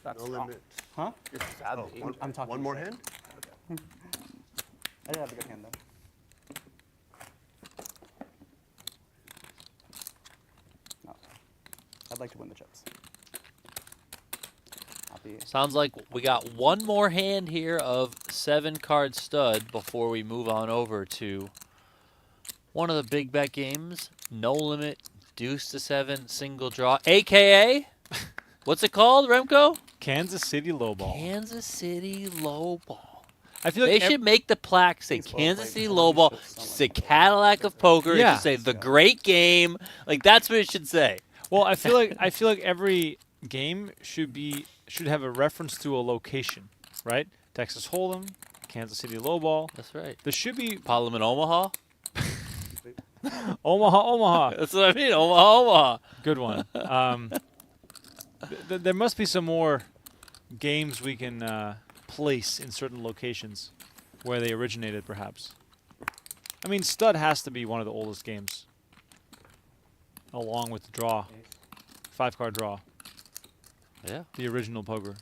That's No wrong. limit. Huh? You're sad. Oh, that one, I'm talking one more shit. hand? I did have a good hand though. No. I'd like to win the chips. Happy. Sounds like we got one more hand here of 7-card stud before we move on over to one of the big bet games. No limit, deuce to 7, single draw, AKA, what's it called, Remco? Kansas City lowball. Kansas City lowball. I feel like They should make the plaque say Thanks, well Kansas played. City I lowball. understood so It's much the more. Cadillac of poker. It Yeah. should say the great game. Like that's what it should say. Well, I feel like every game should have a reference to a location, right? Texas Hold'em, Kansas City lowball. That's right. There should be Parliament Omaha. Omaha. That's what I mean. Omaha. Good one. There must be some more games we can place in certain locations where they originated, perhaps. I mean, stud has to be one of the oldest games, along with the draw, 5-card draw, Yeah. the original poker.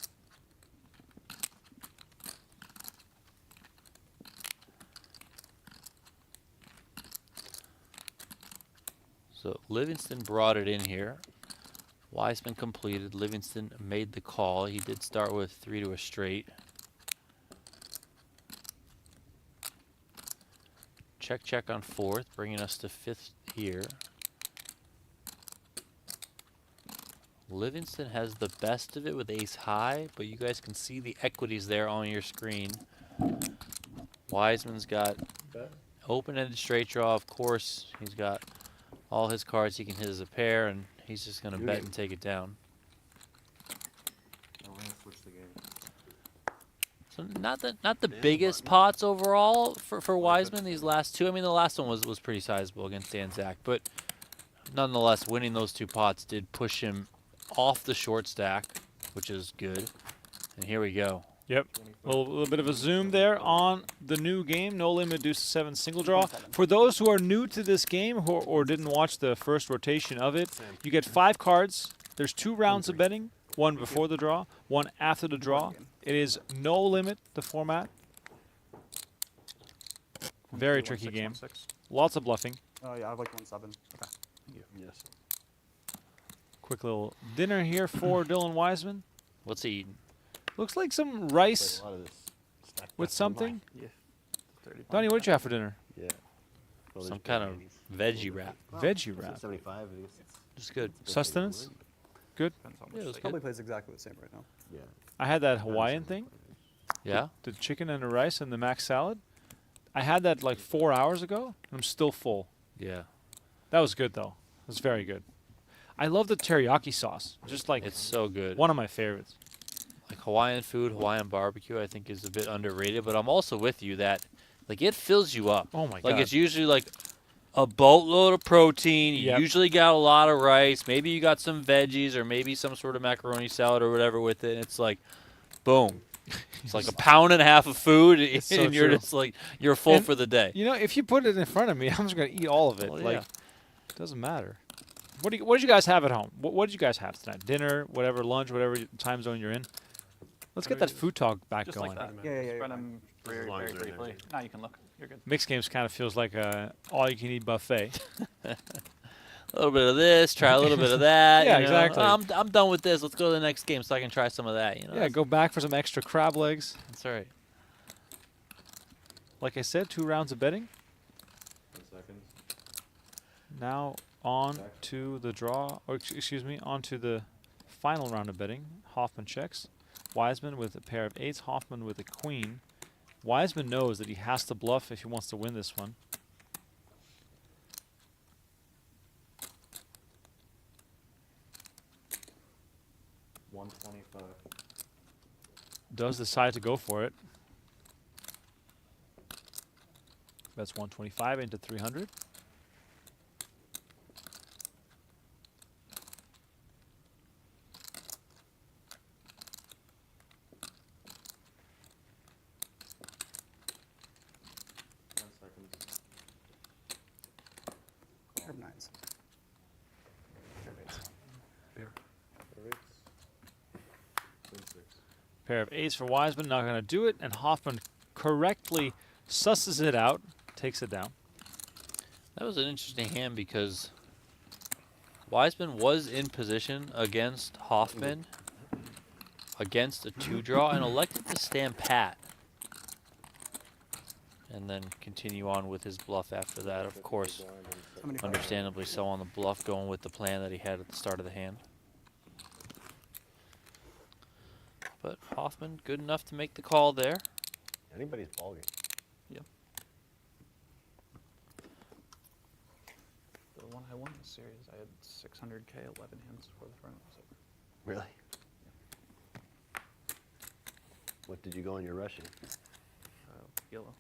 So Livingston brought it in here. Wiseman completed. Livingston made the call. He did start with 3 to a straight. Check, check on 4th, bringing us to 5th here. Livingston has the best of it with ace high, but you guys can see the equities there on your screen. Wiseman's got open-ended straight draw, of course. He's got all his cards he can hit as a pair, and he's just going to bet and take it down. So not the biggest pots overall for Wiseman these last two. I mean, the last one was pretty sizable against Dan Zach, but nonetheless, winning those 2 pots did push him off the short stack, which is good. And here we go. Yep. A little bit of a zoom there on the new game. No limit, deuce to 7, single draw. For those who are new to this game or didn't watch the first rotation of it, you get 5 cards. There's 2 rounds of betting, 1 before the draw, 1 after the draw. It is no limit, the format. Very tricky game. 1-6. Lots of bluffing. Oh yeah, I have like 1-7. Yes. Quick little dinner here for Dylan Wiseman. What's he eating? Looks like some Played rice a lot of this stacked with bets online. something. Yeah. 30 Donnie, what did you have for dinner? Yeah. Well, Some there's kind of big veggie wrap. Veggie Well, wrap. 75. I guess it's Just good. Sustenance? Good. Depends how much Yeah, it was they Probably get. plays exactly the same right now. yeah. I had that Hawaiian thing, Yeah? the chicken and the rice and the mac salad. I had that like 4 hours ago, and I'm still full. Yeah. That was good, though. It was very good. I love the teriyaki sauce. Just like It's so good. one of my favorites. Like Hawaiian food, Hawaiian barbecue, I think is a bit underrated, but I'm also with you that like it fills you up. Oh my Like god. it's usually like a boatload of protein. You Yep. usually got a lot of rice. Maybe you got some veggies or maybe some sort of macaroni salad or whatever with it. And it's like, boom. It's like a pound and a half of food, and so you're true. just like you're full And for the day. You know, if you put it in front of me, I'm just gonna eat all of it. Well, like, yeah. it doesn't matter. What did you guys have at home? What did you guys have tonight? Dinner, whatever, lunch, whatever time zone you're in. Let's get that food talk back Just going. like that. Yeah, yeah, yeah, Spread you're them Just very, as long very as they're in briefly. there. Now you can look. You're good. Mixed games kind of feels like a all-you-can-eat buffet. A little bit of this, try a little bit of that. Yeah, you know? exactly. I'm done with this. Let's go to the next game so I can try some of that. You know, Yeah, go back for some extra crab legs. that's all right. Like I said, 2 rounds of betting. Now on to the draw, or excuse me, on to the final round of betting. Hoffman checks. Wiseman with a pair of 8s. Hoffman with a queen. Wiseman knows that he has to bluff if he wants to win this one. Does decide to go for it. That's 125 into 300. Pair of nines. Pair of eights. Pair of eights for Wiseman, not going to do it, and Hoffman correctly susses it out, takes it down. That was an interesting hand because Wiseman was in position against Hoffman against a 2-draw and elected to stand pat. And then continue on with his bluff after that, of course. Understandably so on the bluff, going with the plan that he had at the start of the hand. But Hoffman, good enough to make the call there. Anybody's ballgame. Yep. The one I won this series, I had 600K, 11 hands before the tournament was over. Really? What did you go on your rushing? Yellow.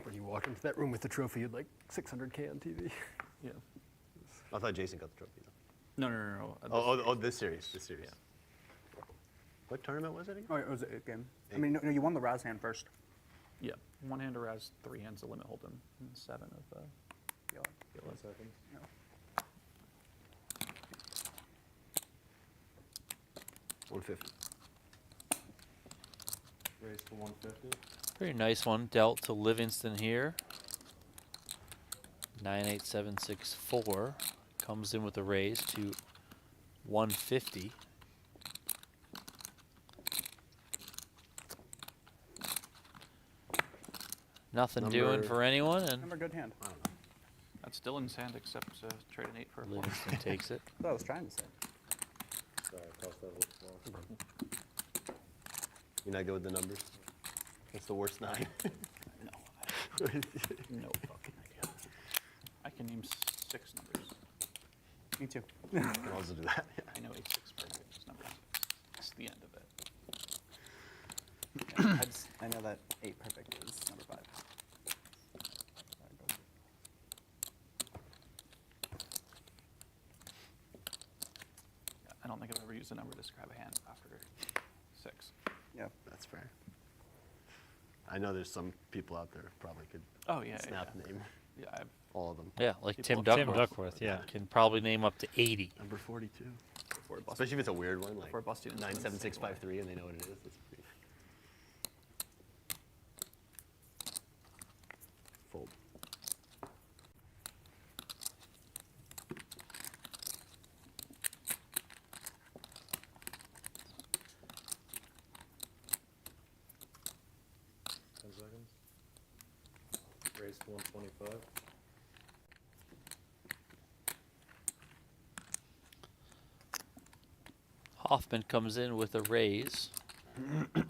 When you walk into that room with the trophy, you'd like 600K on TV. Yeah. I thought Jason got the trophy. No, no, no, no. Oh, this series. This series. Yeah. What tournament was it again? Oh, it was a game. I mean, no, you won the Raz hand first. Yeah. One hand to Raz, 3 hands to limit hold'em, and 7 of Yellow. yellow. Yeah. 150. Raise to 150. Pretty nice one dealt to Livingston here. 98764 comes in with a raise to 150. Nothing doing Number- for anyone, and Number good hand. I don't know. That's Dylan's hand, except trade an 8 for a 4. Livingston takes it. That's what I was trying to say. Sorry, I crossed that a little small. You're not good with the numbers? What's the worst 9? No. No fucking idea. I can name 6 numbers. Me too. You can also do that. Yeah. I know 8, 6 perfect numbers. It's the end of it. I know that 8 perfect is number 5. Yeah, I don't think I've ever used a number to describe a hand after 6. Yeah. That's fair. I know there's some people out there who probably could Oh, yeah. snap yeah. name Yeah, I've all of them. Yeah, like Tim People- Duckworth. Tim Duckworth, yeah. Can probably name up to 80. Number 42. before busted. Especially if it's a weird one, like Before busted into 97653 and they know what it is. That's pretty. Fold. Raise to 125. Hoffman comes in with a raise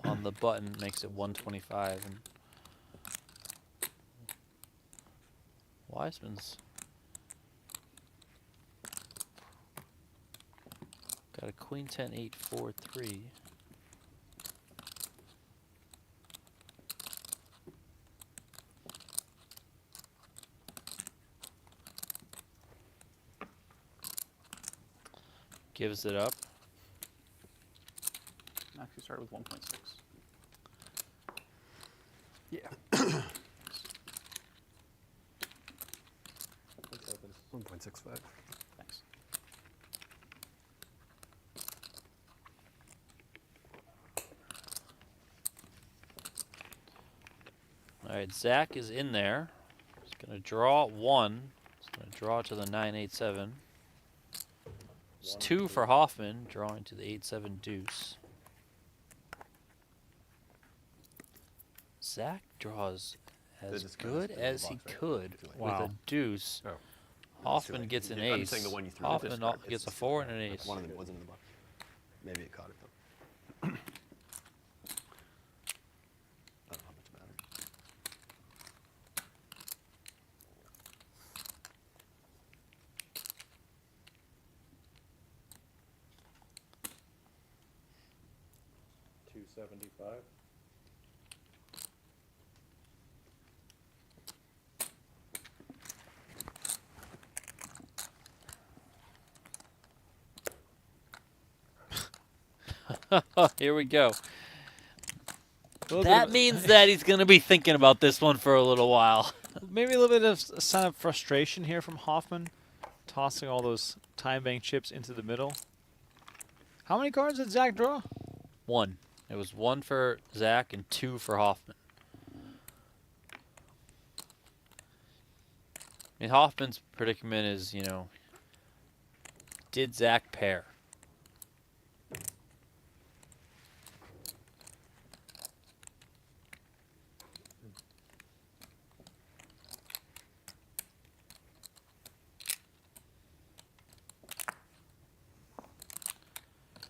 on the button, makes it 125, and Wiseman's got a queen 10 8 4 3. Gives it up. Actually started with 1.6. Yeah. 1.65. Thanks. All right, Zach is in there. He's going to draw 1. He's going to draw to the 9-8-7. It's 2 for Hoffman, drawing to the 8-7 deuce. Zach draws as This is kinda good spin the as he box, right? could with Wow. a deuce. Oh. Hoffman late. gets an I'm ace. saying the one you threw. Hoffman It's gets a just 4 and an ace. One of them wasn't in the box. Maybe it caught it though. I don't know how much it matters. $275. Here we go. A little bit That of- means that he's going to be thinking about this one for a little while. Maybe a little bit of a sign of frustration here from Hoffman, tossing all those time bank chips into the middle. How many cards did Zach draw? 1. It was 1 for Zach and 2 for Hoffman. I mean, Hoffman's predicament is, you know, did Zach pair?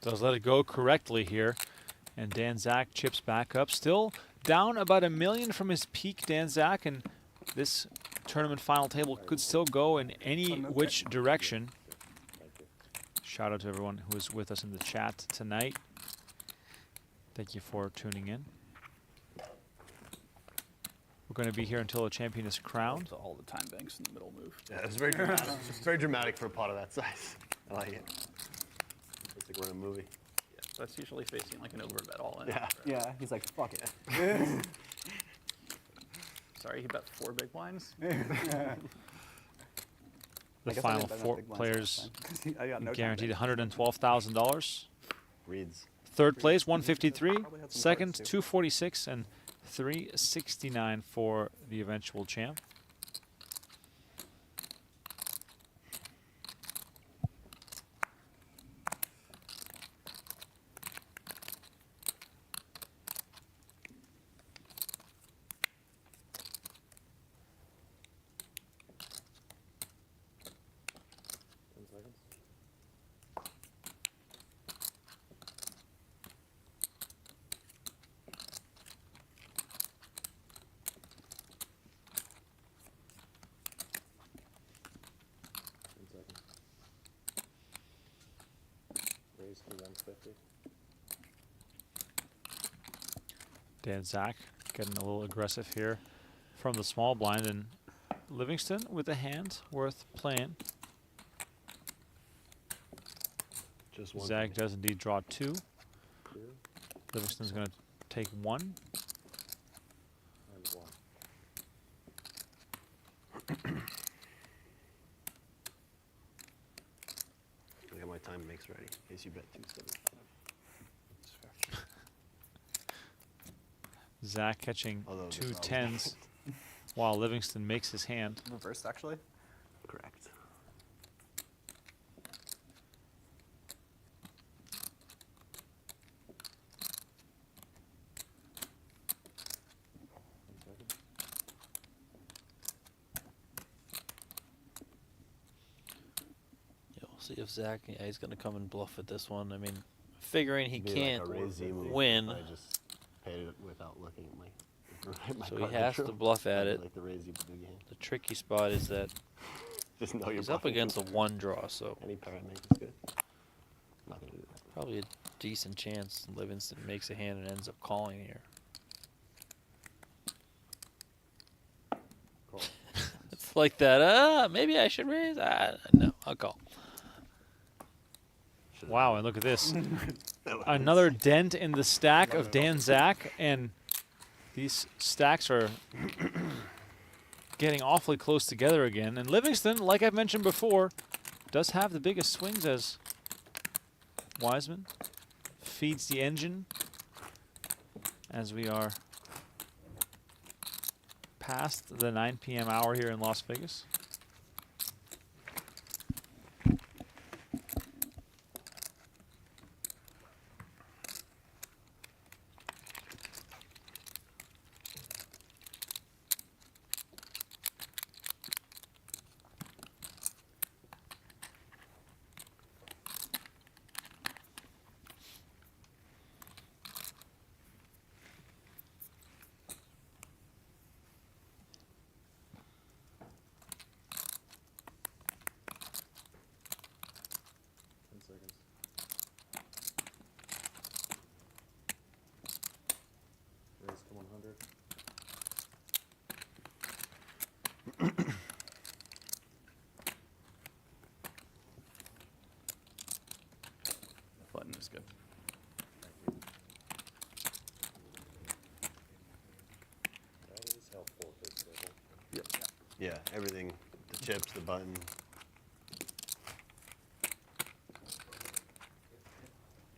Does let it go correctly here. And Dan Zach chips back up. Still down about $1 million from his peak, Dan Zach. And this tournament final table could still go in any which direction. Shout out to everyone who is with us in the chat tonight. Thank you for tuning in. We're going to be here until a champion is crowned. So all the time banks in the middle move. Yeah, it's very dramatic. It's very dramatic for a pot of that size. I like it. It's like we're in a movie. Yeah, that's usually facing like an overbet all in. Yeah. Yeah, he's like, fuck it. Sorry, he bet 4 big blinds. The I guess I final didn't bet enough 4 big blinds players last time. I got no time guaranteed bank. $112,000. Reads. Third place, 153. Probably had some Second, cards, too. 246, and 369 for the eventual champ. Raise to 150. Dan Zach getting a little aggressive here from the small blind, and Livingston with a hand worth playing. Just one. Zach does indeed draw 2. 2 Livingston's going to take 1. and 1. I got my time makes ready in case you bet 275. Zach catching Although 2 the 10s while Livingston makes his hand. Reversed, actually. Correct. Yeah, we'll see if Zach, yeah, he's going to come and bluff at this one. I mean, figuring he Be can't like a raise Z move. win, I just paid it without looking at my so he card has control. to bluff at I it. Like the raise Z Badugi hand. The tricky spot is that Just know you're he's up bluffing. against a 1 draw, so Any pair I make is good. Not gonna do that. probably a decent chance Livingston makes a hand and ends up calling here. Call. It's like that, maybe I should raise. No, I'll call. Should've Wow, and look at this. That was- Another dent in the stack of Dan Zach, and these stacks are getting awfully close together again. And Livingston, like I've mentioned before, does have the biggest swings as Wiseman feeds the engine as we are past the 9 p.m. hour here in Las Vegas. Yeah, everything, the chips, the button.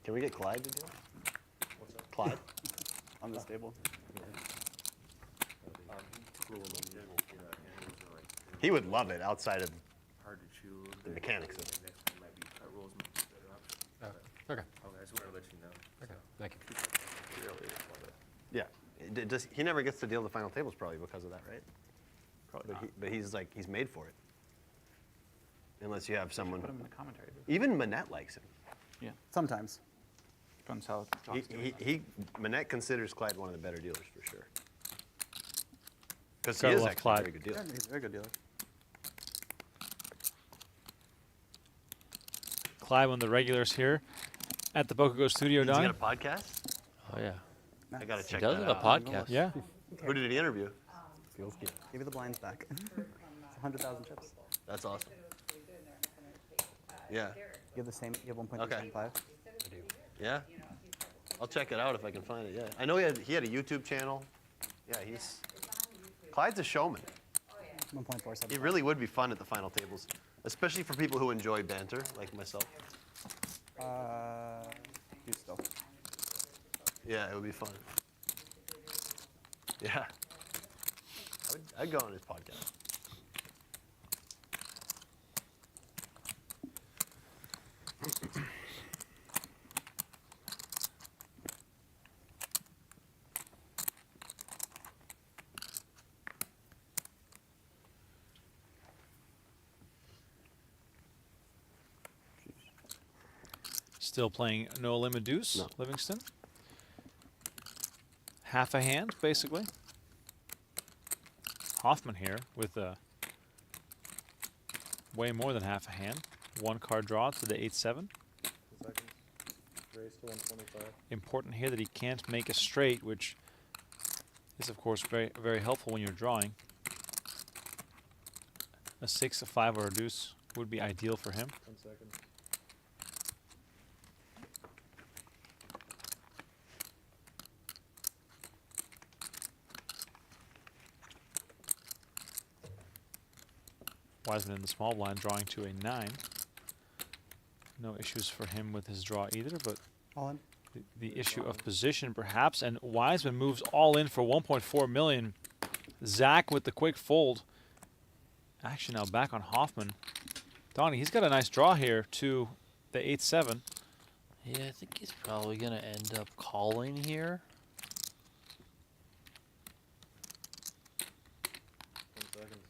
Can we get Clyde to deal? What's up? Clyde? On this table. He would love it outside of Hard to chew. the mechanics of it. Next one might be cut rolls might be a better option. Okay. Okay, I just wanted to let you know. Okay. Thank you. Yeah. He never gets to deal the final tables probably because of that, right? Probably not. But he's like, he's made for it. Unless you have someone. Put him in the commentary booth. Even Manette likes him. Yeah. Sometimes. Depends how John's doing. Manette considers Clyde one of the better dealers for sure. Because he Gotta is love actually Clyde. a very good dealer. Yeah, he's a very good dealer. Clyde, one of the regulars here at the PokerGO Studio, He's got Don. a podcast? Oh yeah. I gotta He check does that have a out. podcast. Yeah. Who did he interview? Feels good. Give you the blinds back. It's 100,000 chips. That's awesome. Yeah. You have the same. You have 1.25. Okay. Yeah? I'll check it out if I can find it, yeah. I know he had a YouTube channel. Yeah, Clyde's a showman. 1.47. It really would be fun at the final tables, especially for people who enjoy banter, like myself. You still. Yeah, it would be fun. Yeah. I'd go on his podcast. Still playing no limit deuce, No. Livingston. Half a hand, basically. Hoffman here with way more than half a hand. One card draw to the 8-7. Seconds. Raise to 125. Important here that he can't make a straight, which is, of course, very, very helpful when you're drawing. A 6, a 5, or a deuce would be ideal for him. 10 seconds. Wiseman in the small blind drawing to a 9. No issues for him with his draw either, but All in. the issue of position perhaps. And Wiseman moves all in for 1.4 million. Zach with the quick fold. Action now back on Hoffman. Donnie, he's got a nice draw here to the 8-7. Yeah, I think he's probably gonna end up calling here. 10 seconds.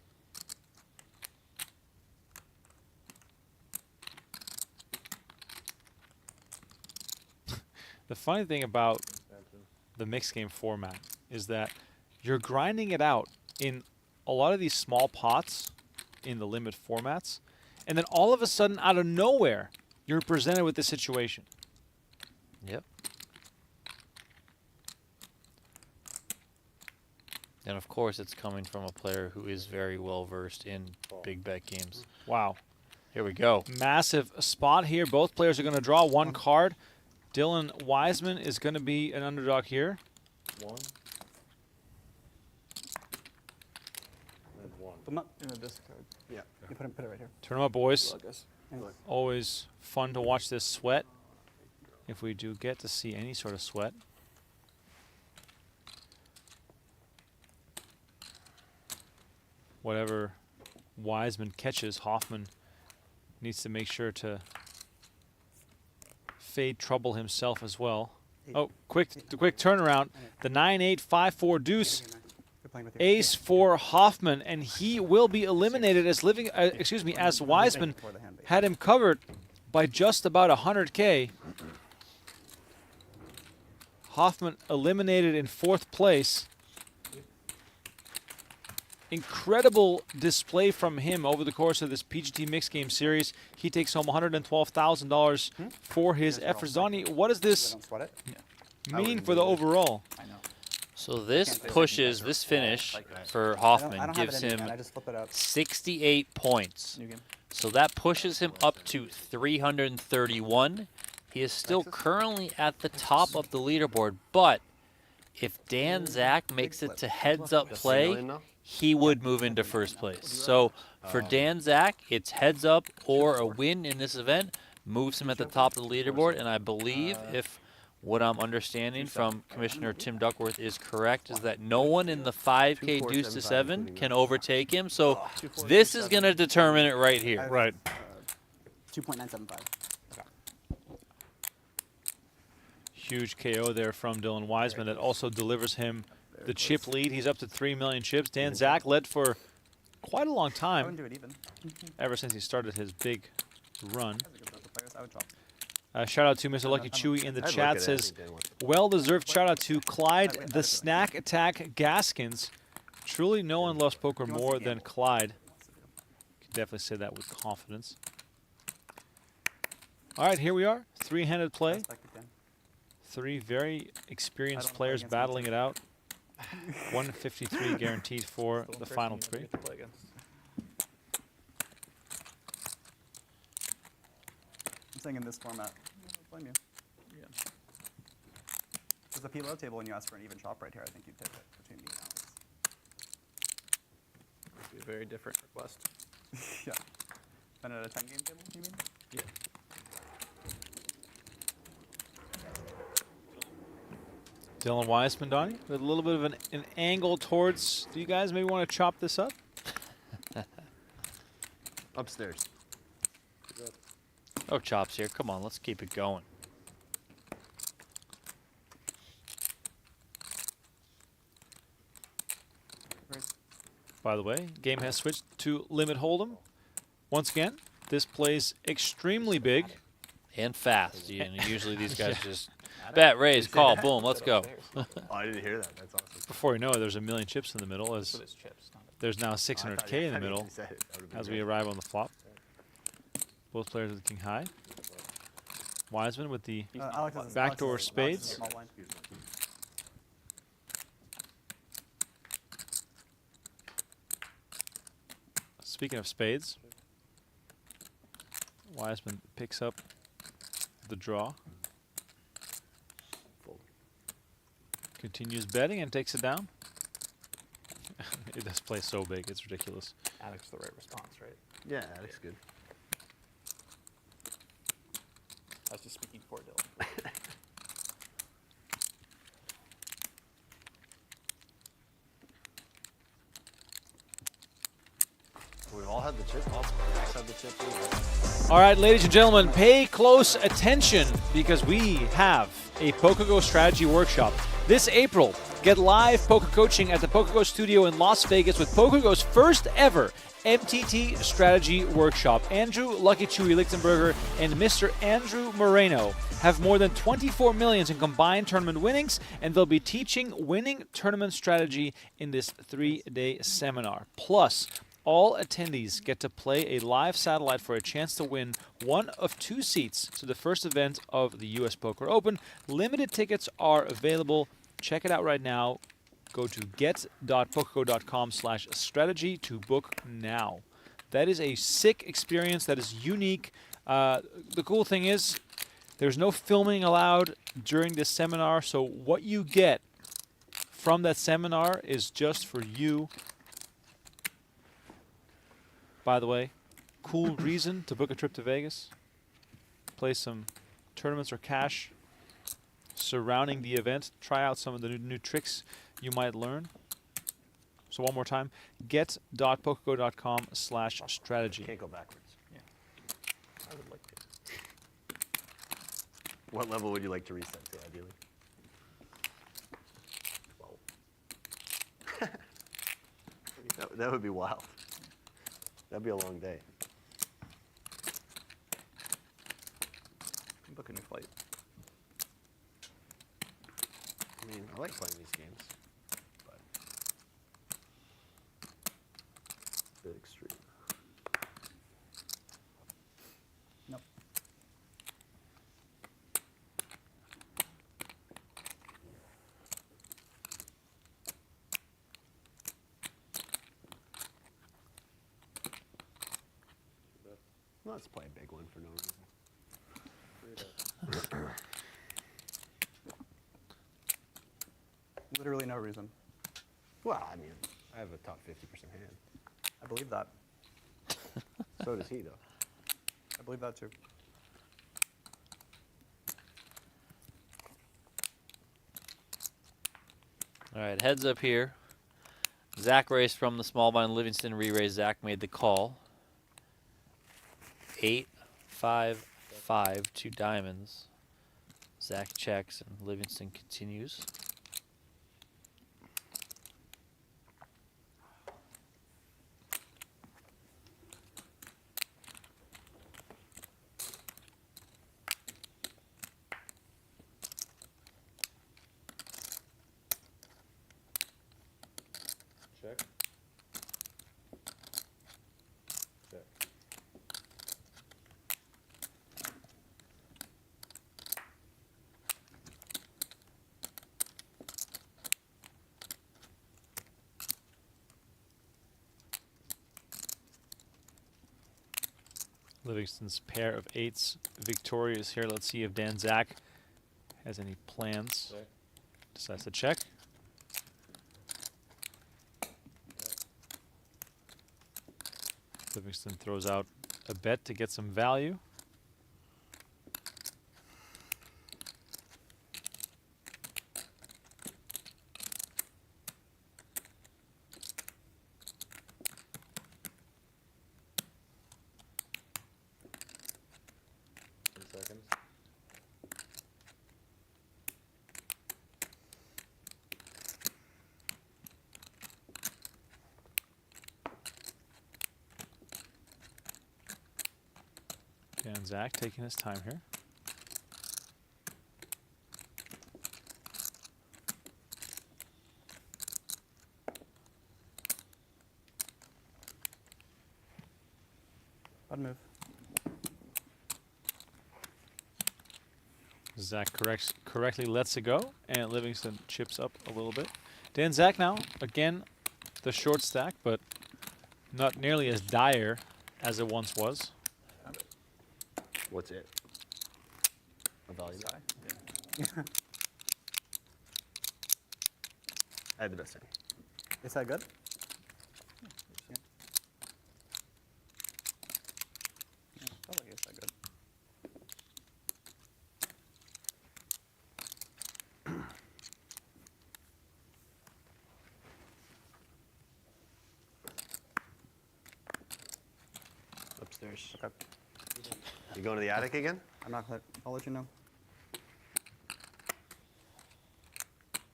The funny thing about Benton. the mixed game format is that you're grinding it out in a lot of these small pots in the limit formats, and then all of a sudden, out of nowhere, you're presented with this situation. Yep. And of course, it's coming from a player who is very well versed in big bet games. Wow. Here we go. Massive spot here. Both players are going to draw one card. Dylan Wiseman is going to be an underdog here. 1. And 1. Put them up in the discard. Yeah. You put it right here. Turn them up, boys. Look, guys. Thanks. Always fun to watch this sweat, if we do get to see any sort of sweat. Whatever Wiseman catches, Hoffman needs to make sure to fade trouble himself as well. Oh, quick turnaround. The 9-8-5-4 deuce. You're playing with your Ace for Hoffman, and he will be eliminated as as Wiseman had him covered by just about 100K. Hoffman eliminated in 4th place. Incredible display from him over the course of this PGT Mixed Game series. He takes home $112,000 for his efforts. Donnie, what does this Don't sweat it. mean for the overall? I know. So this Can't say pushes, this finish for I Hoffman don't have gives it in him hand. I just flip it up. 68 points. New game. So that pushes him up to 331. He is still currently at the top of the leaderboard, but if Dan Zach makes it to heads up Just play, 3 million now? he would move into first place. So for Dan Zach, it's heads up or a win in this event moves him at the top of the leaderboard. And I believe if what I'm understanding from Commissioner Tim Duckworth is correct, is that no one in the 5K deuce to 7 can overtake him. So this is going to determine it right here. Right. 2.975. Huge KO there from Dylan Wiseman that also delivers him the chip lead. He's up to 3 million chips. Dan Zach led for quite a long I wouldn't time, do it even. ever since he started his big run. That's a good poker players. I would drop. Shout out to Mr. Lucky Chewy in the I'd look chat. at it. Says, Dan wants to- well-deserved shout out to Clyde the Snack Attack Gaskins. Truly no one loves poker He wants to more than gamble. Clyde. Can definitely say that with confidence. All right, here we are. Three-handed play. Respect it, Dan. Three very experienced wanna play players against me battling too. it out. 153 guaranteed for Still the impressing final you never three. get to play against. I'm saying in this format. I don't blame you. Yeah. There's a PLO table and you ask for an even chop right here. I think you'd take it between me and Alex. It'd be a very different request. Yeah. Been at a 10 game table, you mean? Yeah. Dylan Wiseman, Donnie, with a little bit of an angle towards. Do you guys maybe want to chop this up? Upstairs. Oh, chops here. Come on, let's keep it going. By the way, game has switched to limit hold'em. Once again, this plays extremely big. And fast. You know, usually these guys just bet, raise, call, boom, let's go. Oh, I didn't hear that. That's awesome. Before you know it, there's a million chips in the middle. As With his chips. Not there's now Oh, I 600K thought you- in I the thought you middle said it. That would've been as we great. arrive on the flop. Both players with king high. Wiseman with the Alex is a- backdoor Alex is a spades. small blind. Speaking of spades, Wiseman picks up the draw. Fold. Continues betting and takes it down. It does play so big, it's ridiculous. Addict's the right response, right? Yeah, that's good. I was just speaking for Dylan. We all had the chip. All had the chip. All right, ladies and gentlemen, pay close attention because we have a PokerGo strategy workshop this April. Get live poker coaching at the PokerGo Studio in Las Vegas with PokerGo's first ever MTT strategy workshop. Andrew Lucky Chewy Lichtenberger and Mr. Andrew Moreno have more than 24 millions in combined tournament winnings, and they'll be teaching winning tournament strategy in this 3-day seminar. Plus, all attendees get to play a live satellite for a chance to win one of 2 seats to the first event of the US Poker Open. Limited tickets are available. Check it out right now. Go to get.pokergo.com/strategy to book now. That is a sick experience. That is unique. The cool thing is there's no filming allowed during this seminar, so what you get from that seminar is just for you. By the way, cool reason to book a trip to Vegas. Play some tournaments or cash surrounding the event. Try out some of the new tricks you might learn. So one more time, get.pokergo.com/strategy. Can't go backwards. I would like to. What level would you like to reset to, ideally? 12. that would be wild. That'd be a long day. Book a new flight. I mean, I like playing these games, but a bit extreme. Nope. Let's play a big one for no reason. Literally no reason. Well, I mean, I have a top 50% hand. I believe that. So does he, though. I believe that too. All right, heads up here. Zach raised from the small blind. Livingston re-raised. Zach made the call. 8, 5, 5, 2 diamonds. Zach checks and Livingston continues. Check. Check. Livingston's pair of 8s victorious here. Let's see if Dan Zach has any plans. Check. Decides to check. Livingston throws out a bet to get some value. Seconds. Dan Zach taking his time here. Bad move. Zach correctly lets it go, and Livingston chips up a little bit. Dan Zach now, again, the short stack, but not nearly as dire as it once was. What's it? A value guy. Yeah. I had the best hand. Is that good? Yeah. Yeah, felt like it's that good. Upstairs. Okay. You going to the attic again? I'm not gonna, I'll let you know.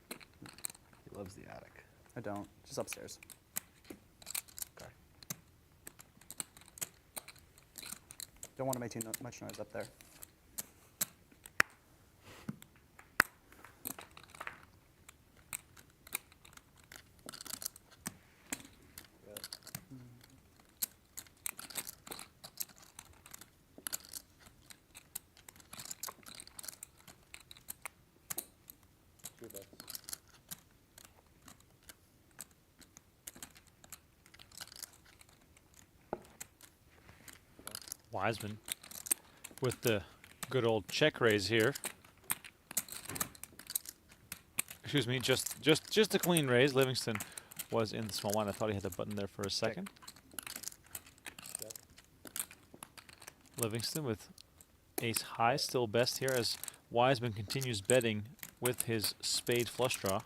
He loves the attic. I don't. Just upstairs. Okay. Don't want to make too much noise up there. Two bets. Wiseman with the good old check raise here. Excuse me, just a clean raise. Livingston was in the small one. I thought he had the button there for a second. Check. Livingston with ace high, still best here as Wiseman continues betting with his spade flush draw.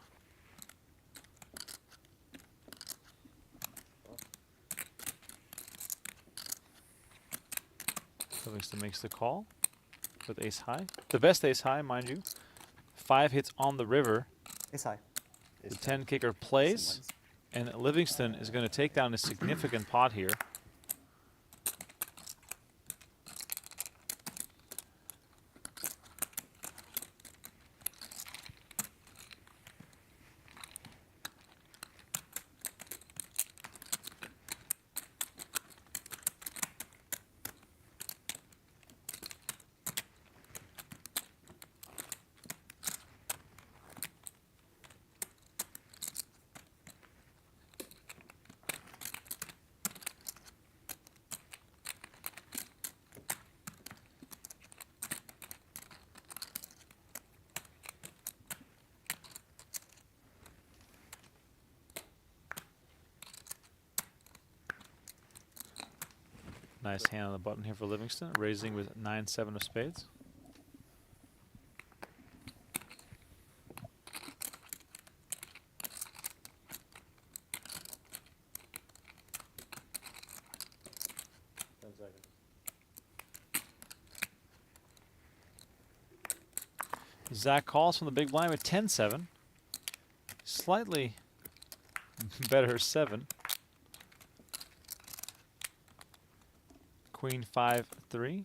Livingston makes the call with ace high. The best ace high, mind you. 5 hits on the river. Ace high. The 10 kicker plays, and Livingston is going to take down a significant pot here. Nice hand on the button here for Livingston, raising with 9-7 of spades. Zach calls from the big blind with 10-7. Slightly better 7. Queen 5-3.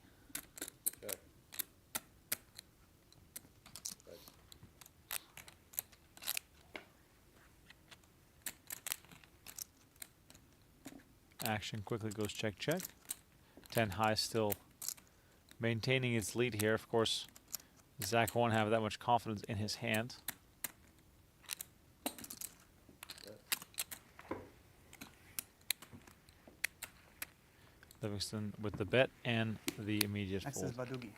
Check. Action quickly goes check, check. 10 high still maintaining its lead here. Of course, Zach won't have that much confidence in his hand. Livingston with the bet and the immediate Next is fold. Badugi.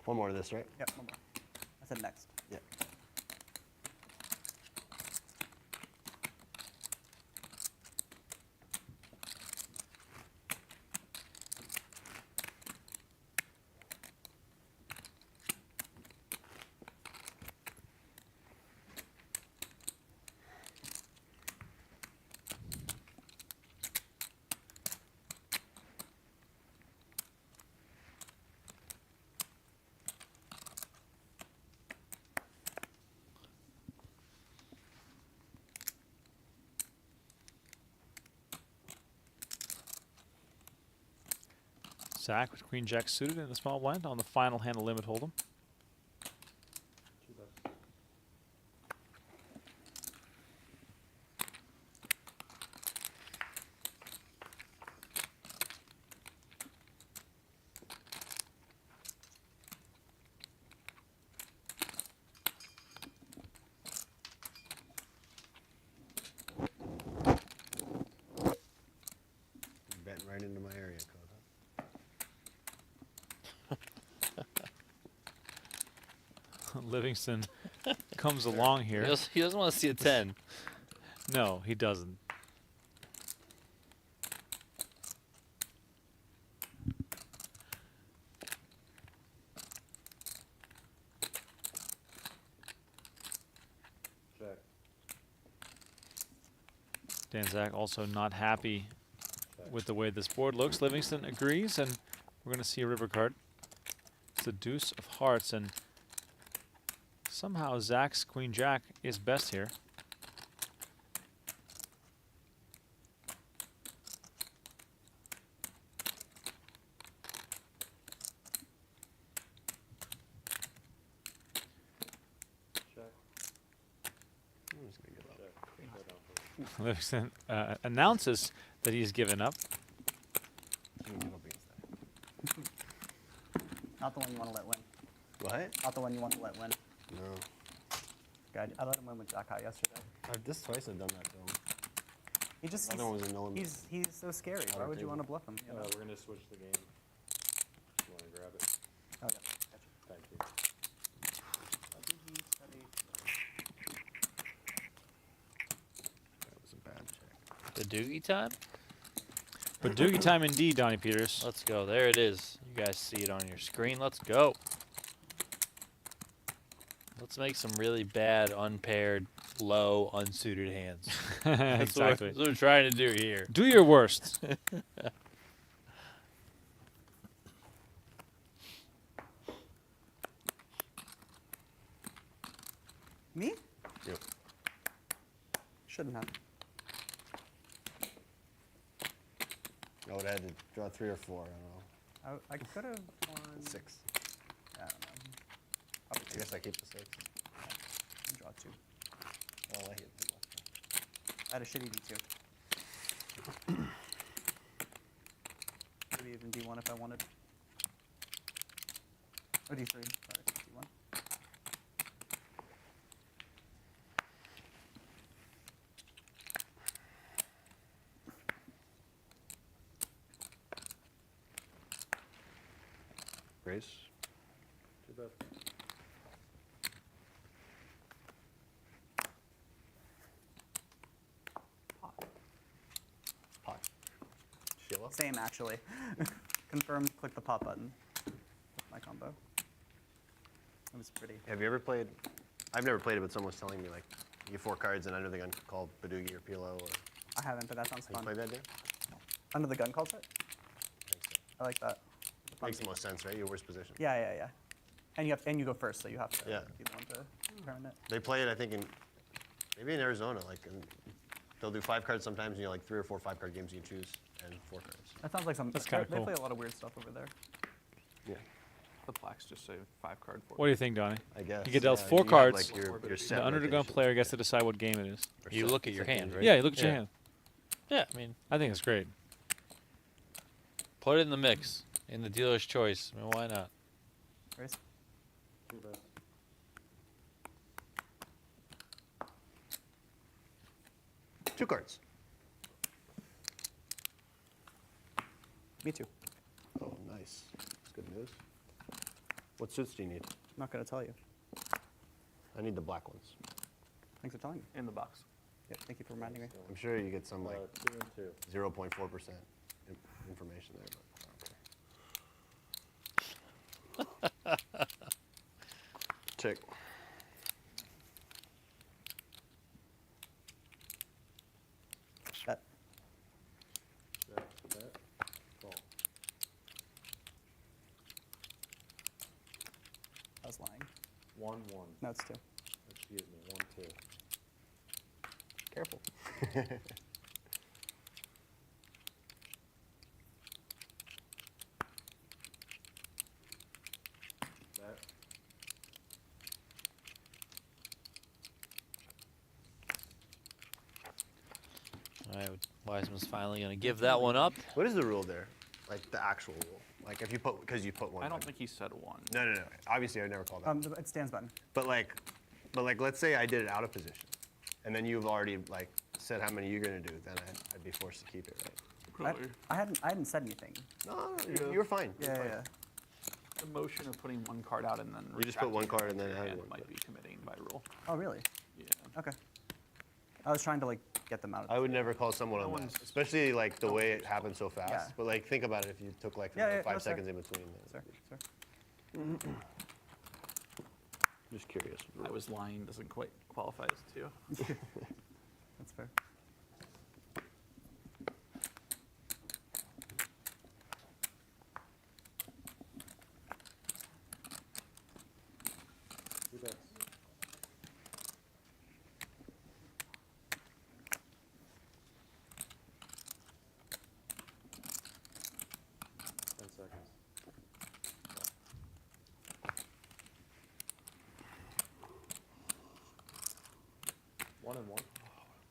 One more of this, right? Yep, one more. I said next. Yeah. Zach with Queen Jack suited in the small blind on the final hand of limit hold'em. Betting right into my area code, huh? Livingston comes along here. He doesn't want to see a 10. No, he doesn't. Check. Dan Zach also not happy with the way this board looks. Livingston agrees, and we're going to see a river card. It's the deuce of hearts, and somehow Zach's Queen Jack is best here. Check. I'm just gonna give up. Check. Showdown first. Livingston announces that he's given up. I'm gonna give up against that. Not the one you want to let win. What? Not the one you want to let win. No. God, I let him win with Jack High yesterday. This twice I've done that to him. He just The other one was a no limit. he's so scary. Why would you want to bluff him? You know? We're gonna switch the game. You wanna grab it? Oh, yeah. Gotcha. Thank you. Badugi, study. That was a bad check. The Doogie time? Badugi time indeed, Donnie Peters. Let's go. There it is. You guys see it on your screen. Let's go. Let's make some really bad, unpaired, low, unsuited hands. Exactly. That's what we're trying to do here. Do your worst. Me? Yep. Shouldn't have. I would have had to draw 3 or 4. I don't know. I could have won. 6. I don't know. I guess I keep the 6. Draw 2. Oh, I hit the left. I had a shitty D2. Maybe even D1 if I wanted. Or D3. Sorry, D1. Raise. Too bad. Pot. Sheila. Same, actually. confirmed, click the pop button. That's my combo. It was pretty. Have you ever played? I've never played it, but someone was telling me like you get 4 cards and under the gun called Badugi or PLO. Or I haven't, but that sounds have you fun. played that, Dan? Under the gun calls it? I think so. I like that. Makes the most sense, right? Your worst position. Yeah. And you go first, so you have to Yeah. be the one to turn it. They play it, I think, maybe in Arizona. Like, they'll do 5 cards sometimes, and you like 3 or 4 5-card games you can choose, and 4 cards. That sounds like some. That's kinda They cool. play a lot of weird stuff over there. Yeah, The blacks just say 5-card. What do you think, Donnie? I guess. You get dealt yeah, 4 you have, cards. Like, your The set under the gun rotation. player gets to decide what game it is. Or You set- look at your set hand, game. right? Yeah, you look at your Yeah. hand. Yeah, I mean, I think it's great. put it in the mix, in the dealer's choice. I mean, why not? Raise. 2 bets. Two cards. Me too. Oh, nice. That's good news. What suits do you need? I'm not gonna tell you. I need the black ones. Thanks for telling me. In the box. Yeah, thank you for reminding me. I'm sure you get some like 2 and 2. 0.4% information there, but okay. Check. Bet. Bet. Call. I was lying. 1-1. No, it's 2. Excuse me. 1-2. Careful. Bet. All right, Wiseman's finally going to give that one up. What is the rule there? Like the actual rule? Like if you put, because you put one. I don't like- think he said 1. No. Obviously, I would never call that. It stands button. But like, let's say I did it out of position, and then you've already like said how many you're gonna do. Then I'd be forced to keep it, right? I hadn't said anything. No, you're fine. You're fine. Yeah. The motion of putting 1 card out and then You just put one retracting card and then your add hand one, might but- be committing by rule. Oh, really? Yeah. Okay. I was trying to like get them out. I would never call someone on that, one's- especially like the way it happened so fast. Yeah. But like, think about it if you took like Yeah, 5 no, sir. seconds in between. Sir. Just curious. I was lying doesn't quite qualify as 2. That's fair. Two bets. Ten seconds. 1 and 1.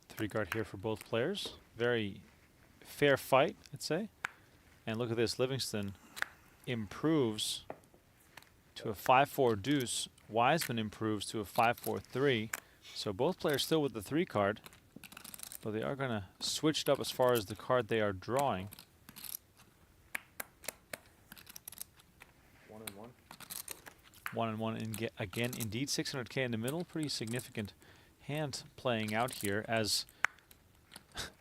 3 card here for both players. Very fair fight, I'd say. And look at this. Livingston improves to a 5-4 deuce. Wiseman improves to a 5-4-3. So both players still with the 3 card. But they are going to switch it up as far as the card they are drawing. 1 and 1. 1 and 1 again. Indeed, 600K in the middle. Pretty significant hand playing out here as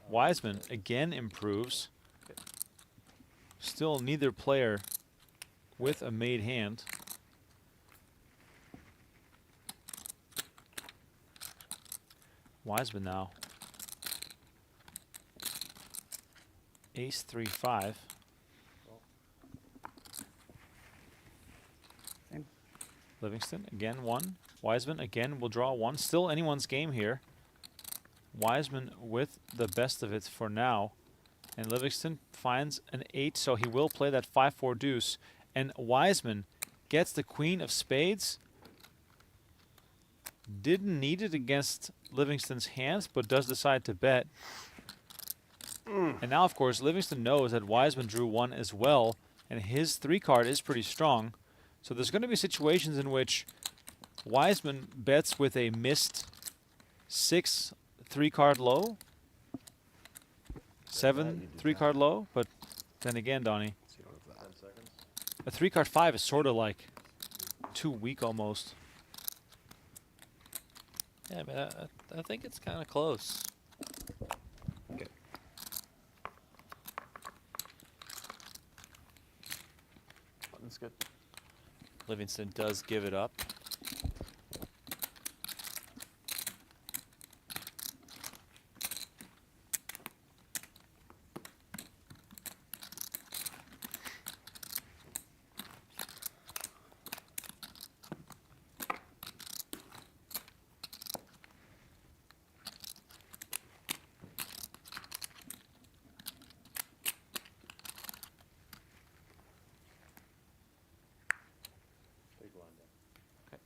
Wiseman again improves. Still neither player with a made hand. Wiseman now. Ace 3-5. Same. Livingston again 1. Wiseman again will draw 1. Still anyone's game here. Wiseman with the best of it for now. And Livingston finds an 8, so he will play that 5-4 deuce. And Wiseman gets the queen of spades. Didn't need it against Livingston's hands, but does decide to bet. And now, of course, Livingston knows that Wiseman drew 1 as well, and his 3 card is pretty strong. So there's going to be situations in which Wiseman bets with a missed 6 3-card low, 7 3-card low, but then again, Donnie, So you don't have 10 that. seconds. a 3-card 5 is sort of like too weak almost. Yeah, man, I think it's kind of close. Okay. good. Livingston does give it up. Big blind down. Okay.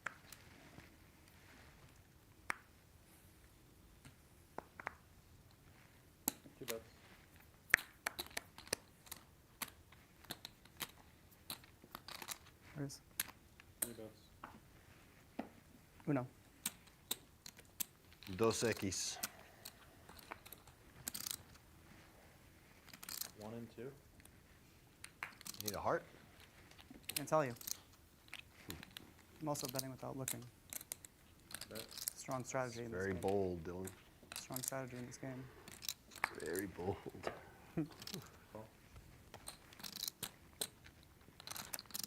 Two bets. Where's Three bets. Uno? Dos Equis. 1 and 2. You need a heart? Can't tell you. I'm also betting without looking. Bet. Strong strategy in this Very game. bold, Dylan. Strong strategy in this game. Very bold. Call.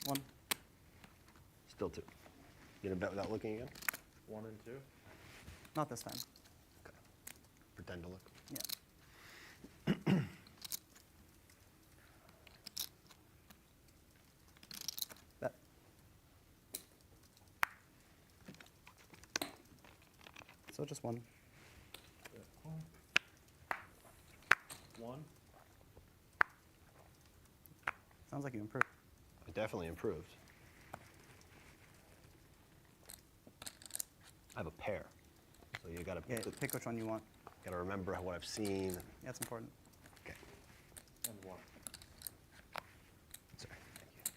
One. Still 2. You gonna bet without looking again? 1 and 2. Not this time. Pretend to look. Yeah. Bet. So just one. Bet. 1. Sounds like you improved. I definitely improved. I have a pair. So you gotta Yeah, pick which one you want. gotta remember what I've seen. Yeah, it's important. Okay. And 1. Sorry. Thank you.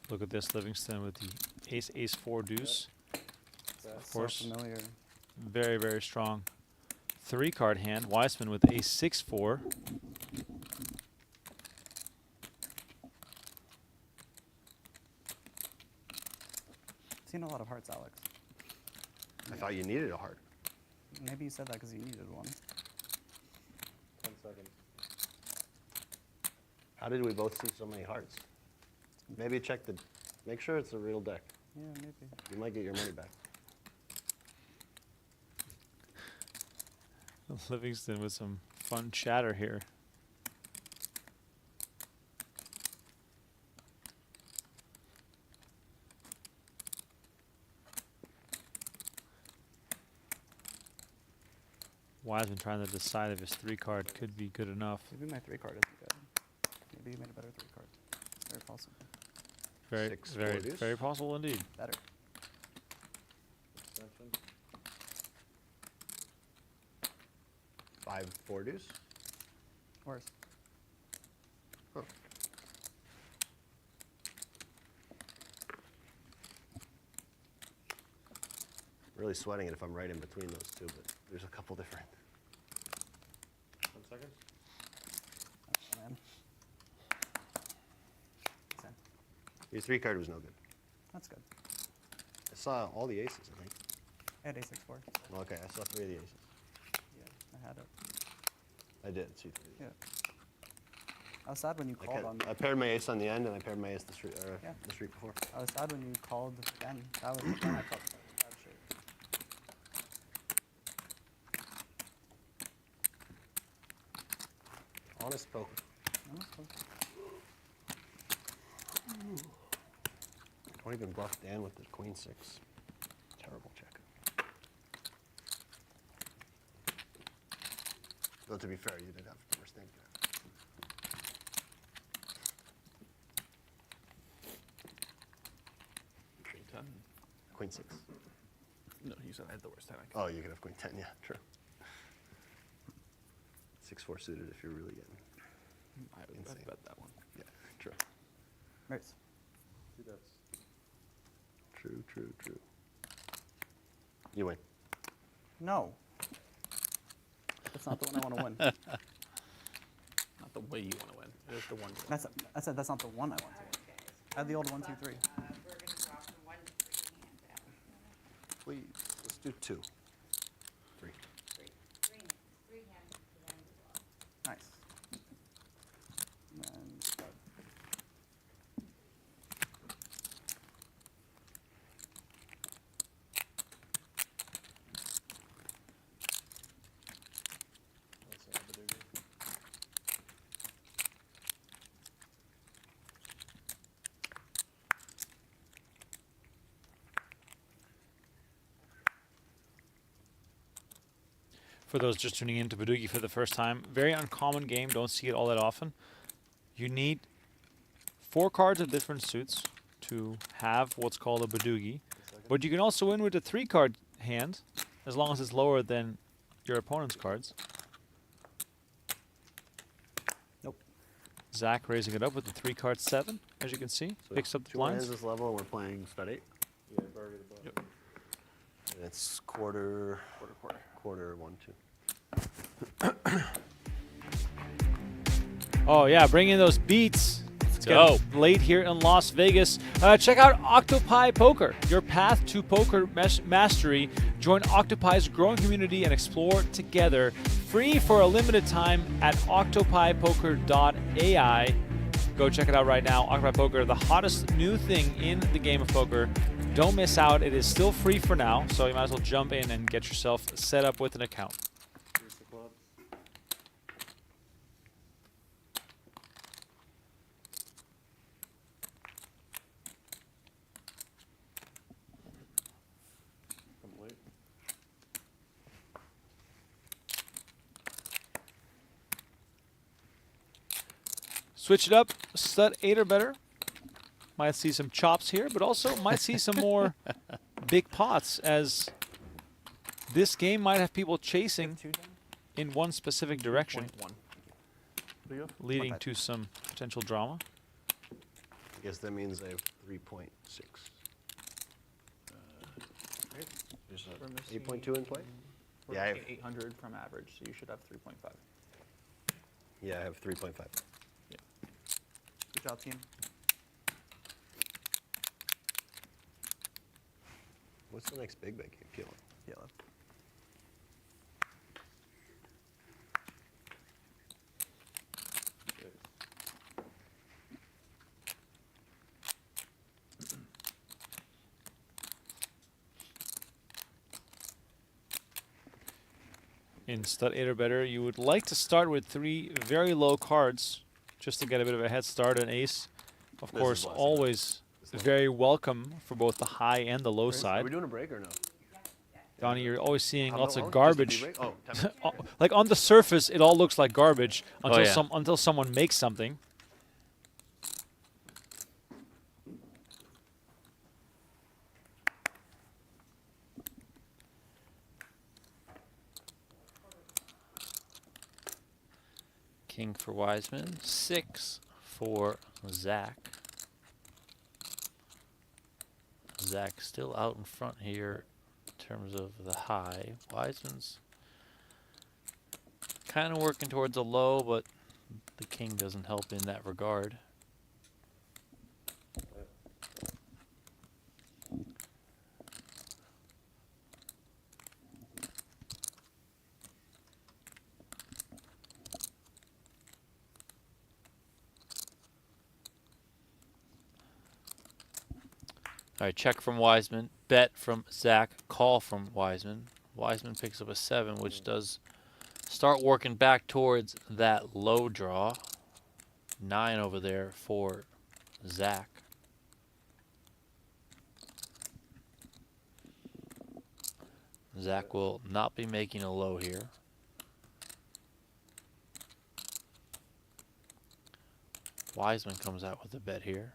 Look at this, Livingston with the ace, ace, 4 deuce. Bet. Of course, So familiar. very, very strong 3-card hand. Weissman with ace, 6, 4. Seen a lot of hearts, Alex. I thought you needed a heart. Maybe you said that because you needed one. 10 seconds. How did we both see so many hearts? Maybe check the, make sure it's a real deck. Yeah, maybe. You might get your money back. Livingston with some fun chatter here. Wiseman trying to decide if his 3-card could be good enough. Maybe my 3-card isn't good. Maybe you made a better 3-card. Very possible. Very, 6, 4 very, deuce. very possible indeed. Better. Extension. 5, 4 deuce. Worse. Huh. Really sweating it if I'm right in between those two, but there's a couple different. 10 seconds. Oh, man. Same. Your 3-card was no good. That's good. I saw all the aces, I think. I had a6-4. Okay, I saw 3 of the aces. Yeah, I had it. I did see 3 of the Yeah. aces. I was sad when you called on. I paired my ace on the end, and I paired my ace the street, Yeah. the street before. I was sad when you called then. That was when I felt bad shape. Honest poker. Don't even bluff Dan with the queen 6. Terrible check. Though to be fair, you did have worse things. Queen 10. Queen 6. No, you said I had the worst hand I could. Oh, you could have queen 10, yeah, true. 6-4 suited if you're really getting. I would insane. bet that one. Yeah, true. Raise. 2 bets. True, true, true. You win. No. That's not the one I want to win. Not the way you want to win. It is the one. You That's I said that's not the one I want to win. I had the old 1, 2, 3. We're gonna drop the 1 3 hand down. Please, just do 2. 3. Nice. And then stud. That's Badugi. For those just tuning in to Badugi for the first time, very uncommon game. Don't see it all that often. You need 4 cards of different suits to have what's called a Badugi. But you can also win with a 3-card hand, as long as it's lower than your opponent's cards. Nope. Zach raising it up with the 3-card 7, as you can see. So Picks up the 2 blinds. hands this level, and we're playing stud 8. Yeah, Burger the button. Yep. And it's quarter, 1, 2. Oh yeah, bring in those beats. Let's go. get late here in Las Vegas. Check out Octopi Poker, your path to poker mastery. Join Octopi's growing community and explore together. Free for a limited time at octopipoker.ai. Go check it out right now. Octopi Poker, the hottest new thing in the game of poker. Don't miss out. It is still free for now, so you might as well jump in and get yourself set up with an account. Here's the clubs. Complete. Switch it up, stud 8 or better. Might see some chops here, but also might see some more big pots, as this game might have people chasing 2 down. in one specific direction, 1. What do you have? leading 1.5. to some potential drama. I guess that means I have 3.6. There's We're a missing 8.2 in play? We're Yeah, I have, missing 800 from average, so you should have 3.5. yeah, I have 3.5. Good job, team. What's the next big game? Peeling. Yellow. Six. In stud 8 or better, you would like to start with 3 very low cards just to get a bit of a head start. An ace, of This is course, less. always less. very welcome for both the high and the low Are we side. doing a break or no? Donnie, you're always seeing How lots long? of Just a garbage. tea break? Oh, 10 minutes. Like on the surface, it all looks like garbage until yeah. until someone makes something. King for Wiseman, 6 for Zach. Zach still out in front here in terms of the high. Wiseman's kind of working towards a low, but the king doesn't help in that regard. All right, check from Wiseman, bet from Zach, call from Wiseman. Wiseman picks up a 7, which does start working back towards that low draw. 9 over there for Zach. Zach will not be making a low here. Wiseman comes out with a bet here.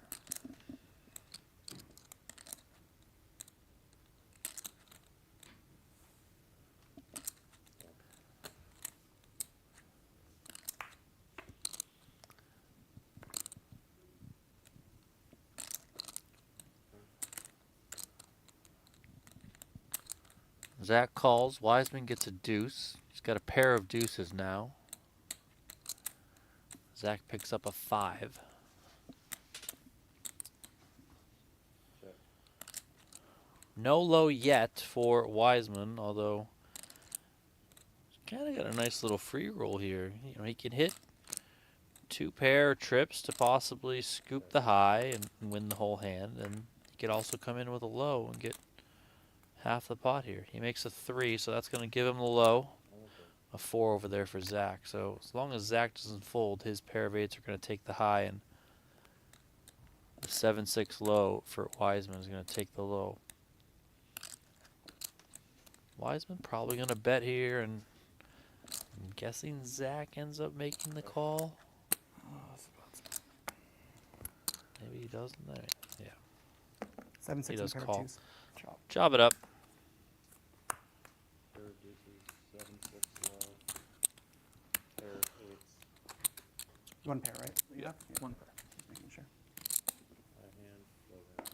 Zach calls. Wiseman gets a deuce. He's got a pair of deuces now. Zach picks up a 5. Check. No low yet for Wiseman, although kind of got a nice little free roll here. You know, he can hit 2 pair trips to possibly scoop the high and win the whole hand, and he could also come in with a low and get half the pot here. He makes a 3, so that's going to give him the low. A 4 over there for Zach. So as long as Zach doesn't fold, his pair of 8s are going to take the high, and the 7-6 low for Wiseman is going to take the low. Wiseman probably going to bet here, and I'm guessing Zach ends up making the call. Maybe he doesn't. Yeah. 7, 6, He and does pair of call. 2s. Chop. Job it up. Pair of deuces, 7, 6 low. Pair of 8s. 1 pair, right? Yeah, 1 pair. Just making sure. High hand, low hand.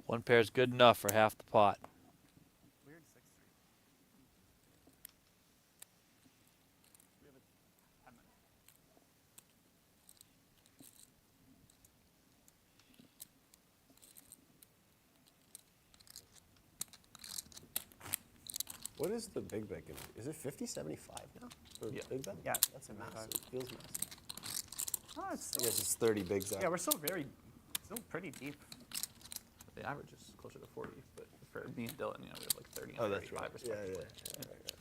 1 pair is good enough for half the pot. Weird 6-3. What is the big bet gonna be? Is it 50-75 now? For Yeah. big bet? Yeah, That's 75. massive. Feels massive. Oh, it's I still, guess it's 30 bigs out. yeah, we're still pretty deep. The average is closer to 40, but for me and Dylan, you know, we have like 30 and Oh, that's 35 right. Yeah, respectively. yeah.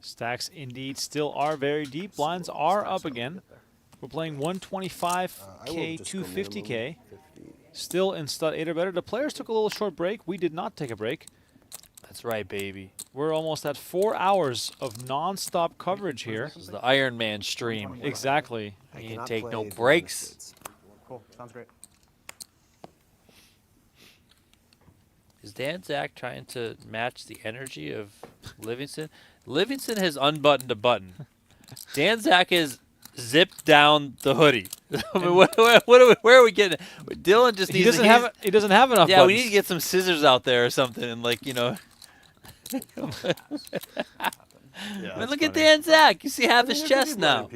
Stacks indeed still are very deep. Blinds are up again. We're playing 125K, 250K. Still in stud 8 or better. The players took a little short break. We did not take a break. That's right, baby. We're almost at 4 hours of non-stop coverage here. This is the Iron Man stream. Exactly. I You cannot take play no the breaks. States. Cool. Sounds great. Is Dan Zach trying to match the energy of Livingston? Livingston has unbuttoned a button. Dan Zach has zipped down the hoodie. I mean, where are we getting? Dylan just needs. He doesn't have enough. Yeah, buttons. we need to get some scissors out there or something, and like you know. Yeah, I mean, look at Dan Zach. You see half his chest now.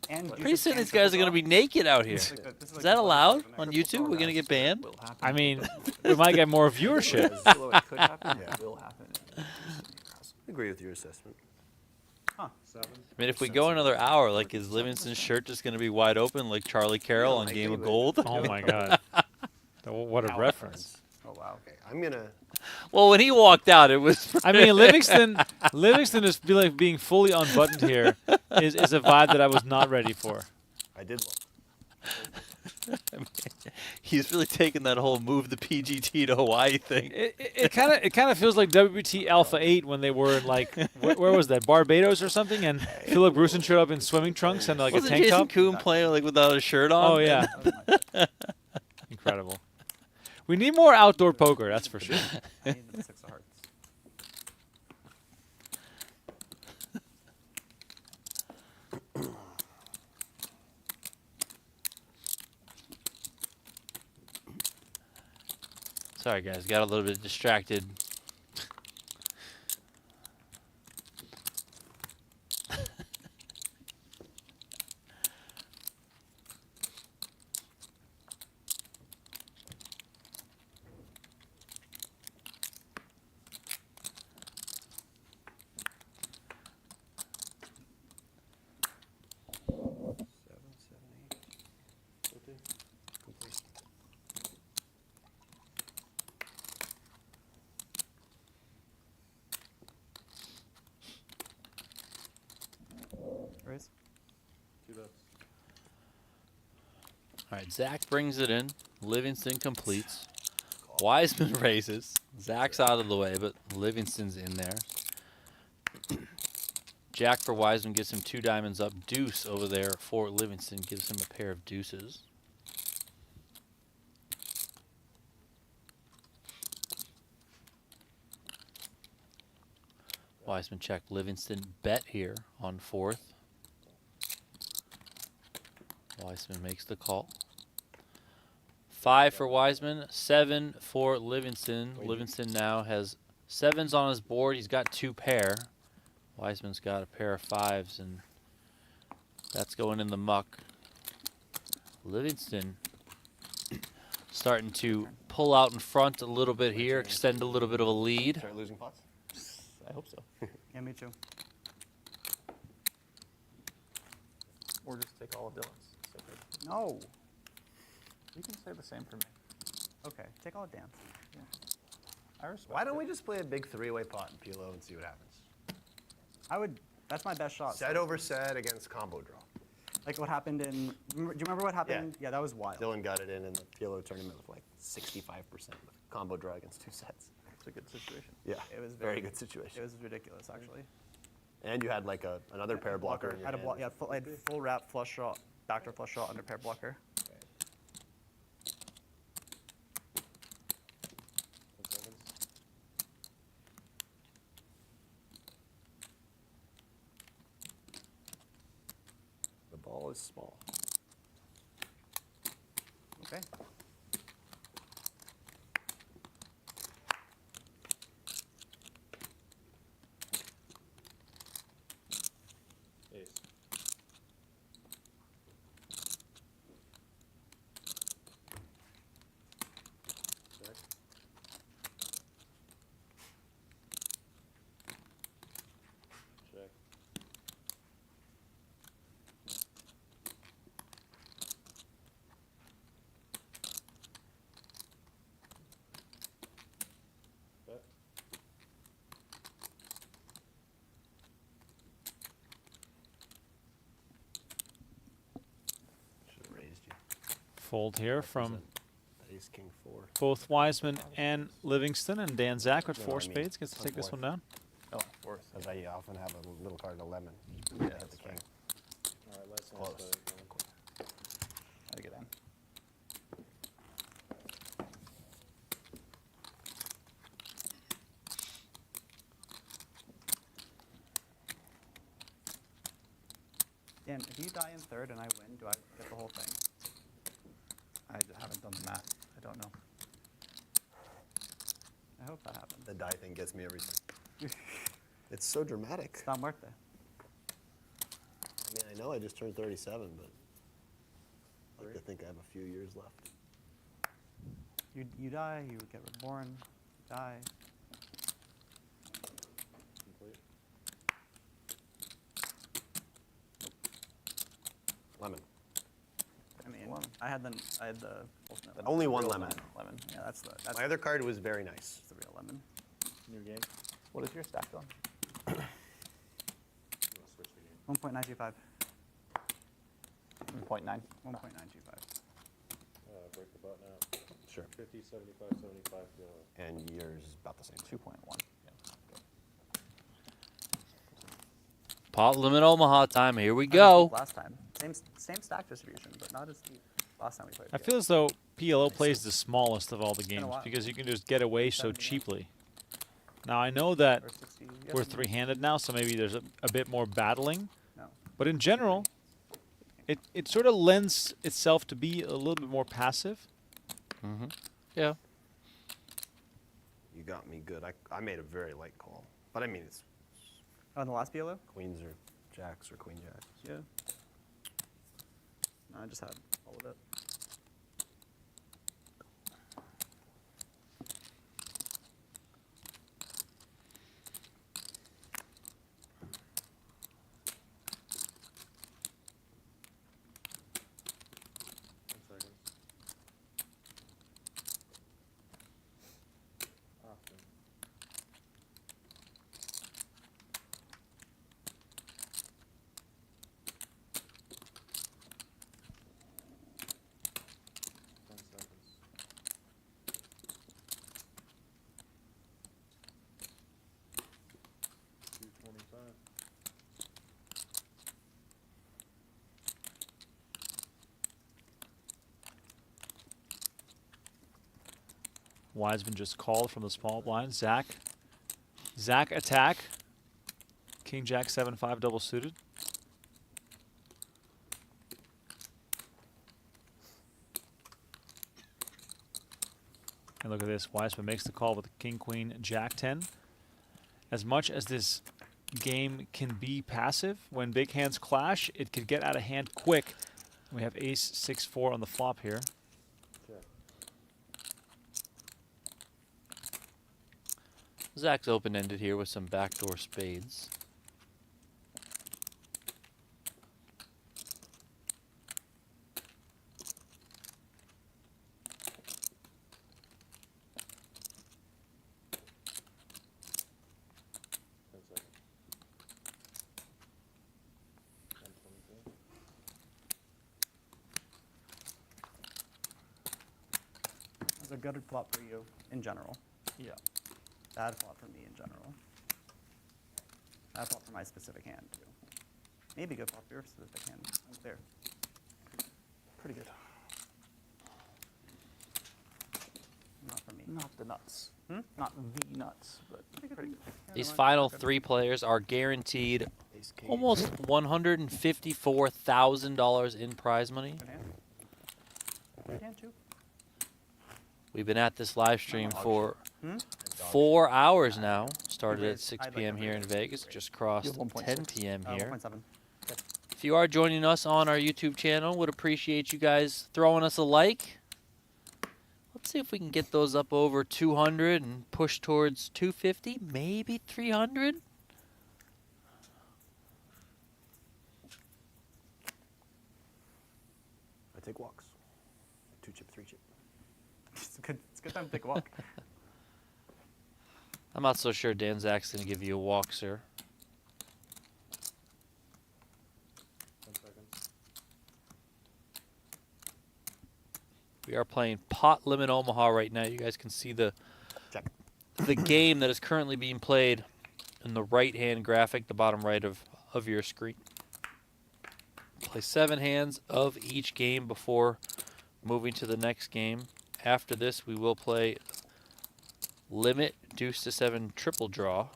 And Pretty soon these guys are going to be naked out here. Is that allowed on YouTube? We're going to get banned? Will happen. I mean, we might get more viewership. Although it could happen, Yeah. it will happen. I agree with your assessment. 7. I mean, if we go another hour, like, is Livingston's shirt just going to be wide open like Charlie Carroll on I Game of agree Gold? Oh my God. What a reference. Oh, wow. Okay, I'm gonna. Well, when he walked out, it was. I mean, Livingston is like being fully unbuttoned here is a vibe that I was not ready for. I did look. He's really taking that whole move the PGT to Hawaii thing. It kind of feels like WBT Alpha 8 when they were in like where was that, Barbados or something, and Philip Grusin showed up in swimming trunks and like Wasn't a tank Jason top. Kuhn playing like without a shirt on? Oh yeah, incredible. We need more outdoor poker, that's for sure. I need the 6 of hearts. Sorry guys, got a little bit distracted. Raise. 2 bets. All right, Zach brings it in. Livingston completes. Wiseman raises. Zach's out of the way, but Livingston's in there. Jack for Wiseman gives him 2 diamonds up. Deuce over there for Livingston gives him a pair of deuces. Wiseman check. Livingston bet here on 4th. Wiseman makes the call. 5 for Wiseman, 7 for Livingston. Livingston now has 7s on his board. He's got 2 pair. Wiseman's got a pair of 5s, and that's going in the muck. Livingston starting to pull out in front a little bit here, extend a little bit of a lead. Start losing pots. I hope so. Yeah, me too. Or just take all of Dylan's. So good. No. You can say the same for me. Okay, take all dance. I respect Why don't it. we just play a big three-way pot in PLO and see what happens? I would. That's my best shot. Set over set against combo draw. Like what happened in. Do you remember what happened? Yeah, that was wild. Dylan got it in the PLO tournament with like 65% with combo draw against 2 sets. It's a good situation. Yeah, It was very very- good situation. It was ridiculous, actually. And you had like another pair blocker in your I had a hand. yeah, I had full wrap flush draw, backdoor flush draw, under pair blocker. 10 seconds. The ball is small. Okay. Ace. Check. Check. Bet. Should have raised you. Fold here from Ace, king, 4. both Wiseman and Livingston, and Dan Zach with No, 4 I mean, spades gets to take this fourth. one down. Oh, fourth. Because I often have a little card 11. Yeah, Hit that's the king. All right, last Close. one. Gotta get in. Dan, if you die in third and I win, do I get the whole thing? Haven't done the math. I don't know. I hope that happens. The die thing gets me every time. It's so dramatic. It's not worth it. I mean, I know I just turned 37, but I like to think I have a few years left. You die, you get reborn, you die. Complete. Lemon. I mean, I had the ultimate lemon. Only one Real lemon. Lemon. Yeah, that's My other card was very nice. the real lemon. New game. What is your stack on? I'm gonna switch the game. 1.925. 0.9. 1.925. Break the button out. Sure. 50, 75, 75 kilo. And yours is about the same. 2.1. Pot limit Omaha time. Here we go. Last time. Same stack distribution, but not as deep. Last time we played. I feel as though PLO plays the smallest of all the been a games while. because you can just get away so 70, yeah. cheaply. Now, I know that Or 60. Yeah, we're three-handed now, so maybe there's a bit more battling. No. But in general, it sort of lends itself to be a little bit more passive. Mm-hmm. Yeah. You got me good. I made a very light call. But I mean, it's Oh, in the last PLO? queens or jacks or queen jacks. Yeah. No, I just had all of it. Often. Seconds. $2.25. Wiseman just called from the small blind. Zach attack. King Jack 7-5 double suited. And look at this. Wiseman makes the call with King Queen Jack 10. As much as this game can be passive, when big hands clash, it could get out of hand quick. We have ace 6-4 on the flop here. Check. Zach's open-ended here with some backdoor spades. It's a good flop for you in general. Yeah. Bad flop for me in general. Bad flop for my specific hand too. Maybe good flop for your specific hand. There. Pretty good. Not for me. Not the nuts. Hmm? Not the nuts, but pretty good. Yeah, These no, final good. 3 players are guaranteed Ace king. almost $154,000 in prize money. Good hand. Good hand too. We've been at this live stream for Hmm? 4 hours now. Started at raise. 6 I'd like p.m. to here in raise. Vegas. Just crossed You have 1.6. 10 p.m. here. 1.7. If you are joining us on our YouTube channel, would appreciate you guys throwing us a like. Let's see if we can get those up over 200 and push towards 250, maybe 300. I take walks. 2 chip, 3 chip. It's a good time to take a walk. I'm not so sure Dan Zach's going to give you a walk, sir. 10 seconds. We are playing Pot Limit Omaha right now. You guys can see the game that is currently being played in the right-hand graphic, the bottom right of your screen. Play 7 hands of each game before moving to the next game. After this, we will play Limit Deuce to 7 Triple Draw.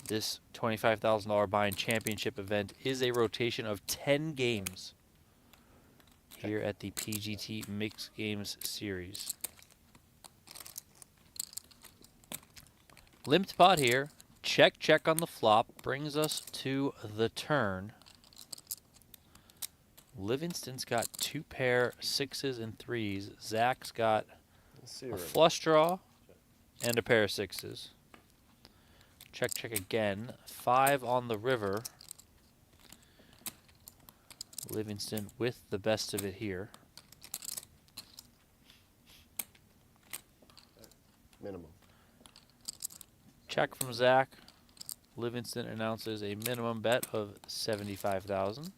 This $25,000 buy-in championship event is a rotation of 10 games here at the PGT Mixed Games series. Limped pot here. Check, check on the flop. Brings us to the turn. Livingston's got 2 pair 6s and 3s. Zach's got Let's see a her. flush draw and a pair of 6s. Check, check again. 5 on the river. Livingston with the best of it here. Minimum. Check from Zach. Livingston announces a minimum bet of $75,000.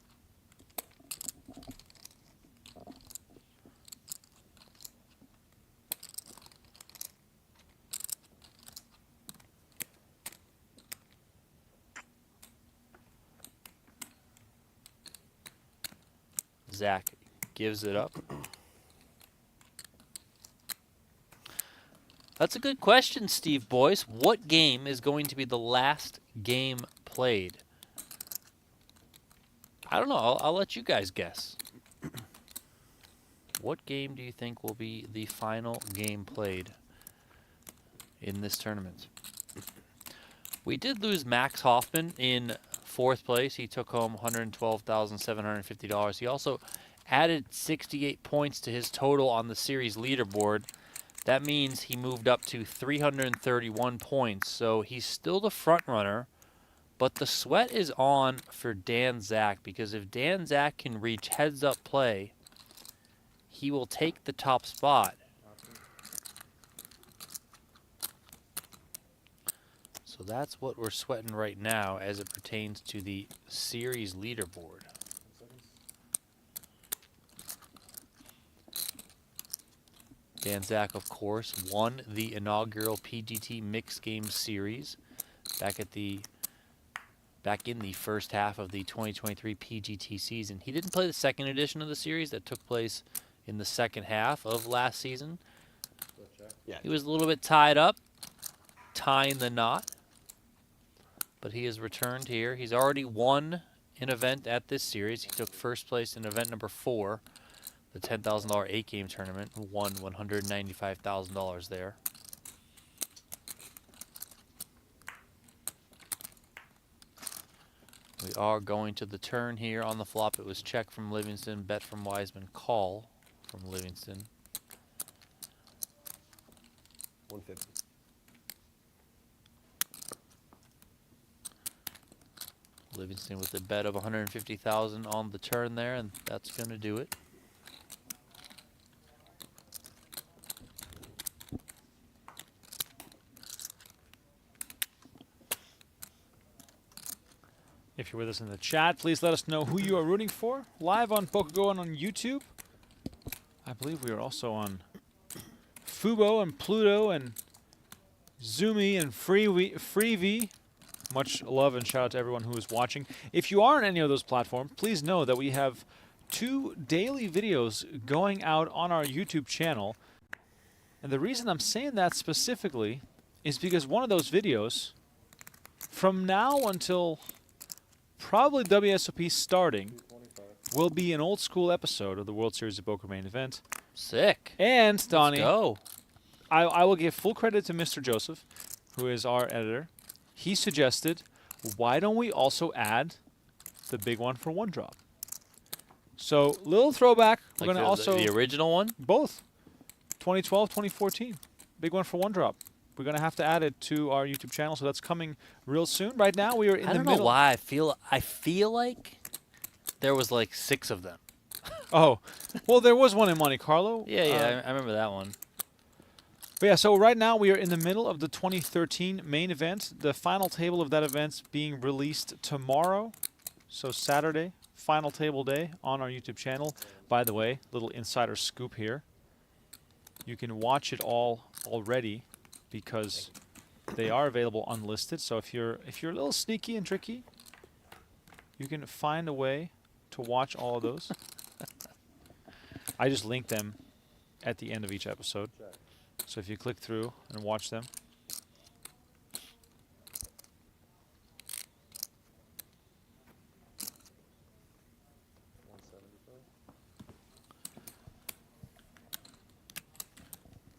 Zach gives it up. That's a good question, Steve Boyce. What game is going to be the last game played? I don't know. I'll let you guys guess. What game do you think will be the final game played in this tournament? We did lose Max Hoffman in 4th place. He took home $112,750. He also added 68 points to his total on the series leaderboard. That means he moved up to 331 points. So he's still the front runner, but the sweat is on for Dan Zach, because if Dan Zach can reach heads up play, he will take the top spot. So that's what we're sweating right now as it pertains to the series leaderboard. 10 seconds. Dan Zach, of course, won the inaugural PGT Mixed Games series back in the first half of the 2023 PGT season. He didn't play the second edition of the series that took place in the second half of last season. Still check. Yeah. He was a little bit tied up, tying the knot, but he has returned here. He's already won an event at this series. He took first place in event number 4, the $10,000 8-game tournament, and won $195,000 there. We are going to the turn here. On the flop, it was check from Livingston, bet from Wiseman, call from Livingston. 150. Livingston with a bet of 150,000 on the turn there, and that's going to do it. If you're with us in the chat, please let us know who you are rooting for. Live on PokerGO and on YouTube. I believe we are also on Fubo and Pluto and Zoomy and Freevee. Much love and shout out to everyone who is watching. If you are on any of those platforms, please know that we have 2 daily videos going out on our YouTube channel. And the reason I'm saying that specifically is because one of those videos, from now until probably WSOP starting, will be an old school episode of the World Series of Poker main event. Sick. And, Donnie, Let's go. I will give full credit to Mr. Joseph, who is our editor. He suggested, why don't we also add the big one for one drop? So, little throwback. We're Like going to also... the original one? Both. 2012, 2014. Big one for one drop. We're going to have to add it to our YouTube channel, so that's coming real soon. Right now, we are in I the don't middle. know why I feel like there was like 6 of them. Oh, well, there was one in Monte Carlo. Yeah, I remember that one. But yeah, so right now we are in the middle of the 2013 main event. The final table of that event being released tomorrow, so Saturday, final table day on our YouTube channel. By the way, little insider scoop here. You can watch it all already because they are available unlisted. So if you're a little sneaky and tricky, you can find a way to watch all of those. I just link them at the end of each episode. So if you click through and watch them.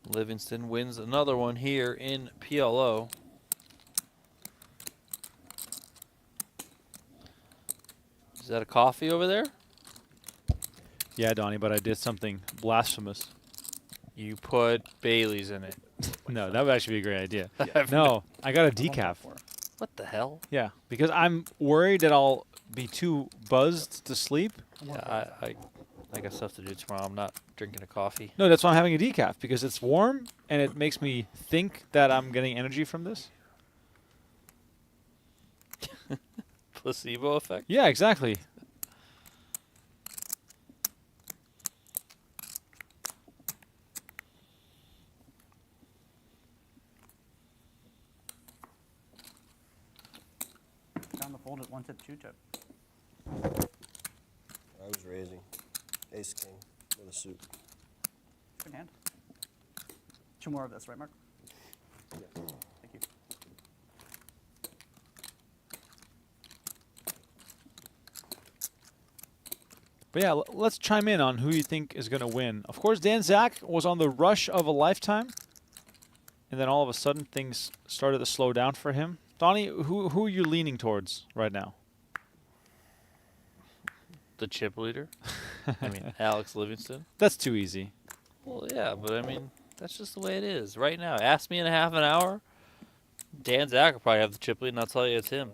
Livingston wins another one here in PLO. Is that a coffee over there? Yeah, Donnie, but I did something blasphemous. You put Bailey's in it. No, that would actually be a great idea. No, I got a decaf. What the hell? Yeah, because I'm worried that I'll be too buzzed to sleep. Yeah, I got stuff to do tomorrow. I'm not drinking a coffee. No, that's why I'm having a decaf, because it's warm and it makes me think that I'm getting energy from this. Placebo effect? Yeah, exactly. Down the fold at 1-tip, 2-tip. I was raising. Ace king with a suit. Good hand. 2 more of this, right, Mark? Yeah. Thank you. But yeah, let's chime in on who you think is going to win. Of course, Dan Zach was on the rush of a lifetime, and then all of a sudden things started to slow down for him. Donnie, who are you leaning towards right now? The chip leader? I mean, Alex Livingston? That's too easy. Well, yeah, but I mean, that's just the way it is. Right now, ask me in a half an hour, Dan Zach will probably have the chip lead, and I'll tell you it's him.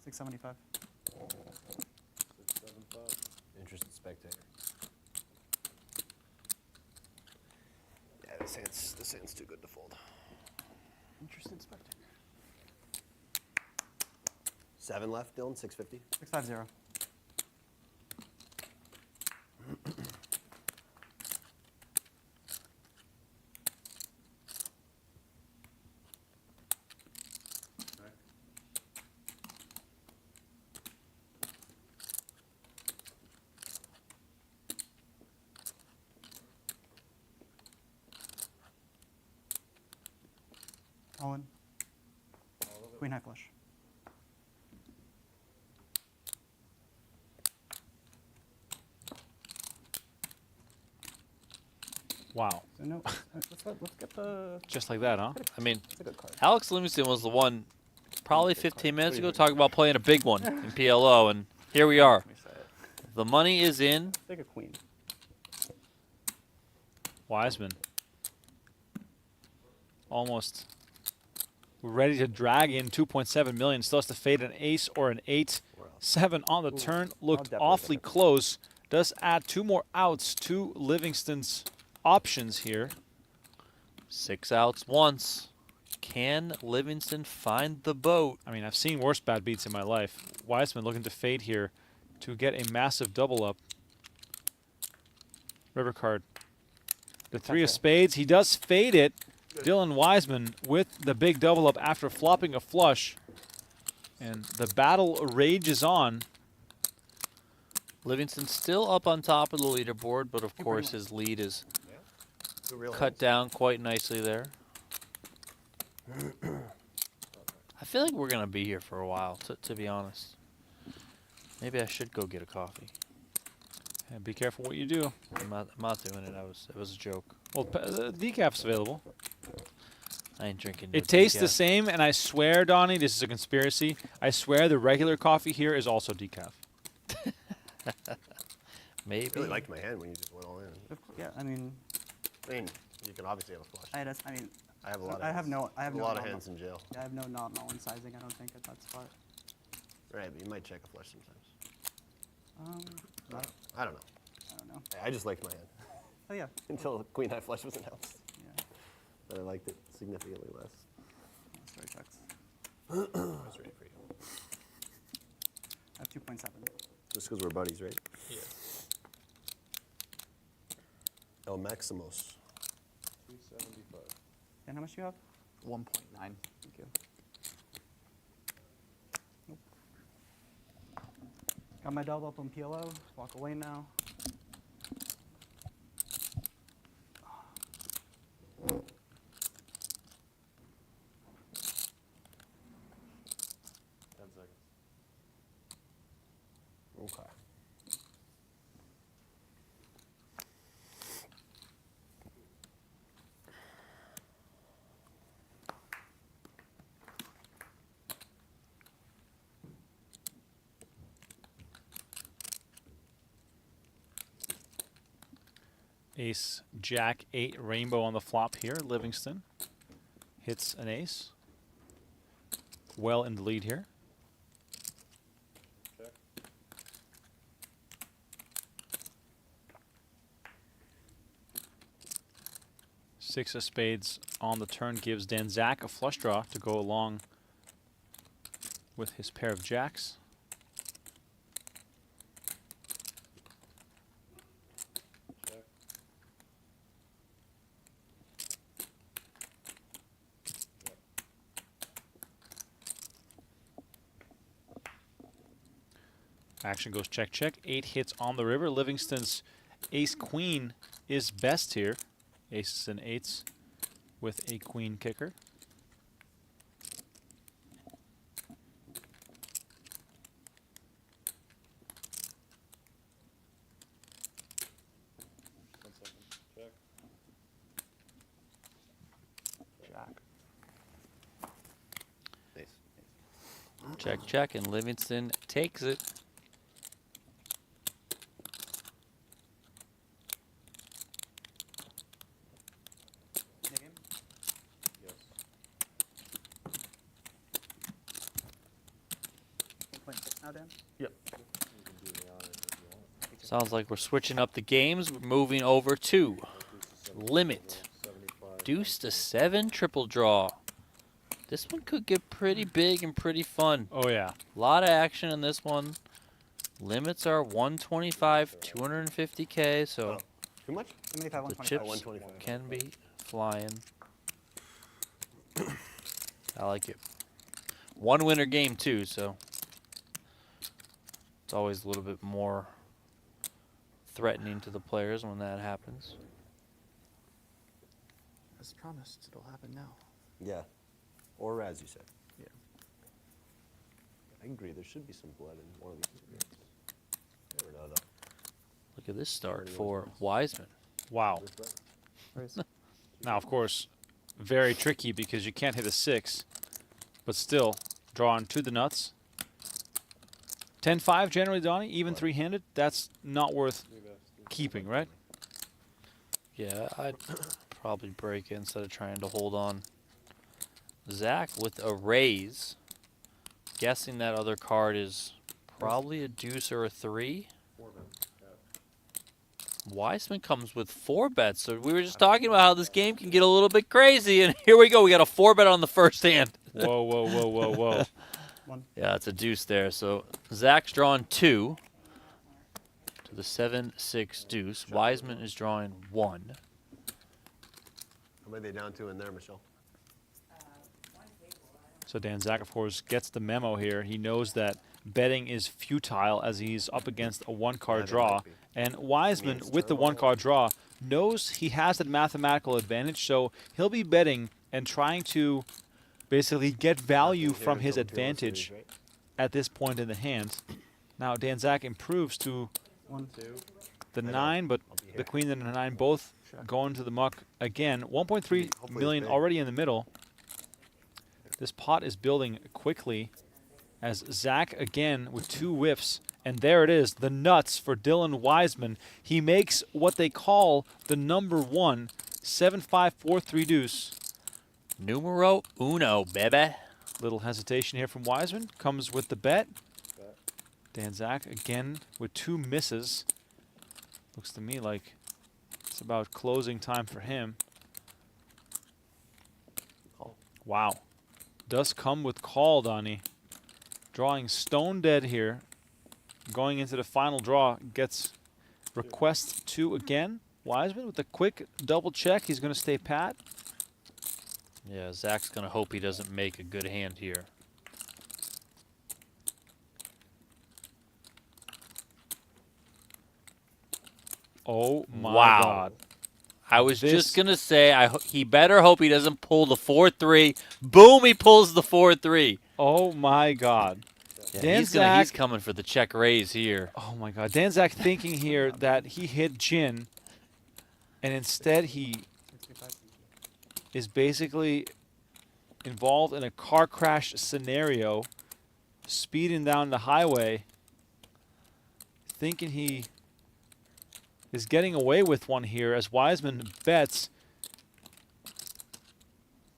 $6.75. 675. Interested spectator. Yeah, this hand's too good to fold. Interested spectator. 7 left, Dylan. 650. 650. All in. Queen high flush. Wow. So let's get the. Just like that, huh? I mean, It's a good card. Alex Livingston was the one probably 15 minutes ago talking about playing a big one in PLO, and here we are. Let me say it. The money is in. Take a queen. Wiseman. Almost ready to drag in 2.7 million. Still has to fade an ace or an 8-7 on the turn. Looked definitely awfully get it. close. Does add 2 more outs to Livingston's options here. 6 outs once. Can Livingston find the boat? I mean, I've seen worse bad beats in my life. Wiseman looking to fade here to get a massive double up. River card. The 3 of spades. He does fade it. Dylan Wiseman with the big double up after flopping a flush. And the battle rages on. Livingston still up on top of the leaderboard, but of course his lead is cut down quite nicely there. I feel like we're going to be here for a while, to be honest. Maybe I should go get a coffee. And be careful what you do. I'm not doing it. It was a joke. Well, decaf's available. I ain't drinking. It no tastes the decaf. same, and I swear, Donnie, this is a conspiracy. I swear the regular coffee here is also decaf. Maybe. I really liked my hand when you just went all in. Yeah, I mean, You can obviously have a flush. I mean, I have a lot of I have hands. no, I have a no lot of non- hands in jail. Yeah, I have no non-Mullen sizing. I don't think at that spot. Right, but you might check a flush sometimes. I I don't know. don't know. I just liked my hand Oh yeah. until the queen high flush was announced. Yeah. Then I liked it significantly less. Story checks. I was ready for you. I have 2.7. Just because we're buddies, right? Yeah. El Maximos. 275. And how much do you have? 1.9. Thank you. Nope. Got my double up on PLO. Walk away now. Okay. Ace, Jack, 8, rainbow on the flop here. Livingston hits an ace. Well in the lead here. Check. Six of spades on the turn gives Dan Zach a flush draw to go along with his pair of jacks. Check. Action goes check, check. 8 hits on the river. Livingston's ace queen is best here. Aces and 8s with a queen kicker. One second. Check. Jack. Nice. Check, check, and Livingston takes it. Yes. Now, Dan? You can do the honors if you want. Sounds like we're switching up the games. We're moving over to limit. 75. Deuce to 7 triple draw. This one could get pretty big and pretty fun. Oh, yeah. A lot of action in this one. Limits are 125, 250K, so Too much? 75, the 125. chips 125. can be flying. I like it. One winner game too, so it's always a little bit more threatening to the players when that happens. As promised, it'll happen now. Yeah. Or as you said. Yeah. I agree. There should be some blood in one of these games. Never know, though. Look at this start for Wiseman. Wow. Now, of course, very tricky because you can't hit a 6, but still Drawing to the nuts. 10-5 generally, Donnie, even three-handed. That's not worth keeping, right? Yeah, I'd probably break it instead of trying to hold on. Zach with a raise. Guessing that other card is probably a deuce or a 3. Wiseman comes with 4 bets. So we were just talking about how this game can get a little bit crazy, and here we go. We got a 4 bet on the first hand. Whoa, whoa, whoa, whoa, whoa. Yeah, it's a deuce there. So Zach's drawing 2 to the 7-6 deuce. Wiseman is drawing 1. How many are they down to in there, Michelle? So Dan Zach, of course, gets the memo here. He knows that betting is futile as he's up against a one-card draw. And Wiseman, with the one-card draw, knows he has that mathematical advantage, so he'll be betting and trying to basically get value from his advantage at this point in the hand. Now Dan Zach improves to 1, 2. the 9, but the queen and the 9 both going to the muck again. 1.3 million already in the middle. This pot is building quickly as Zach again with 2 whiffs. And there it is, the nuts for Dylan Wiseman. He makes what they call the number 1, 7-5-4-3 deuce. Numero uno, baby. Little hesitation here from Wiseman. Comes with the bet. Dan Zach again with 2 misses. Looks to me like it's about closing time for him. Wow. Does come with call, Donnie. Drawing stone dead here. Going into the final draw, gets request 2 again. Wiseman with a quick double check. He's going to stay pat. Yeah, Zach's going to hope he doesn't make a good hand here. Oh, my Wow. God. I was This- just going to say, he better hope he doesn't pull the 4-3. Boom, he pulls the 4-3. Oh, my God. Yeah, Dan he's Zach, coming for the check raise here. oh, my God. Dan Zach thinking here that he hit Jin, and instead he is basically involved in a car crash scenario, speeding down the highway, thinking he is getting away with one here as Wiseman bets.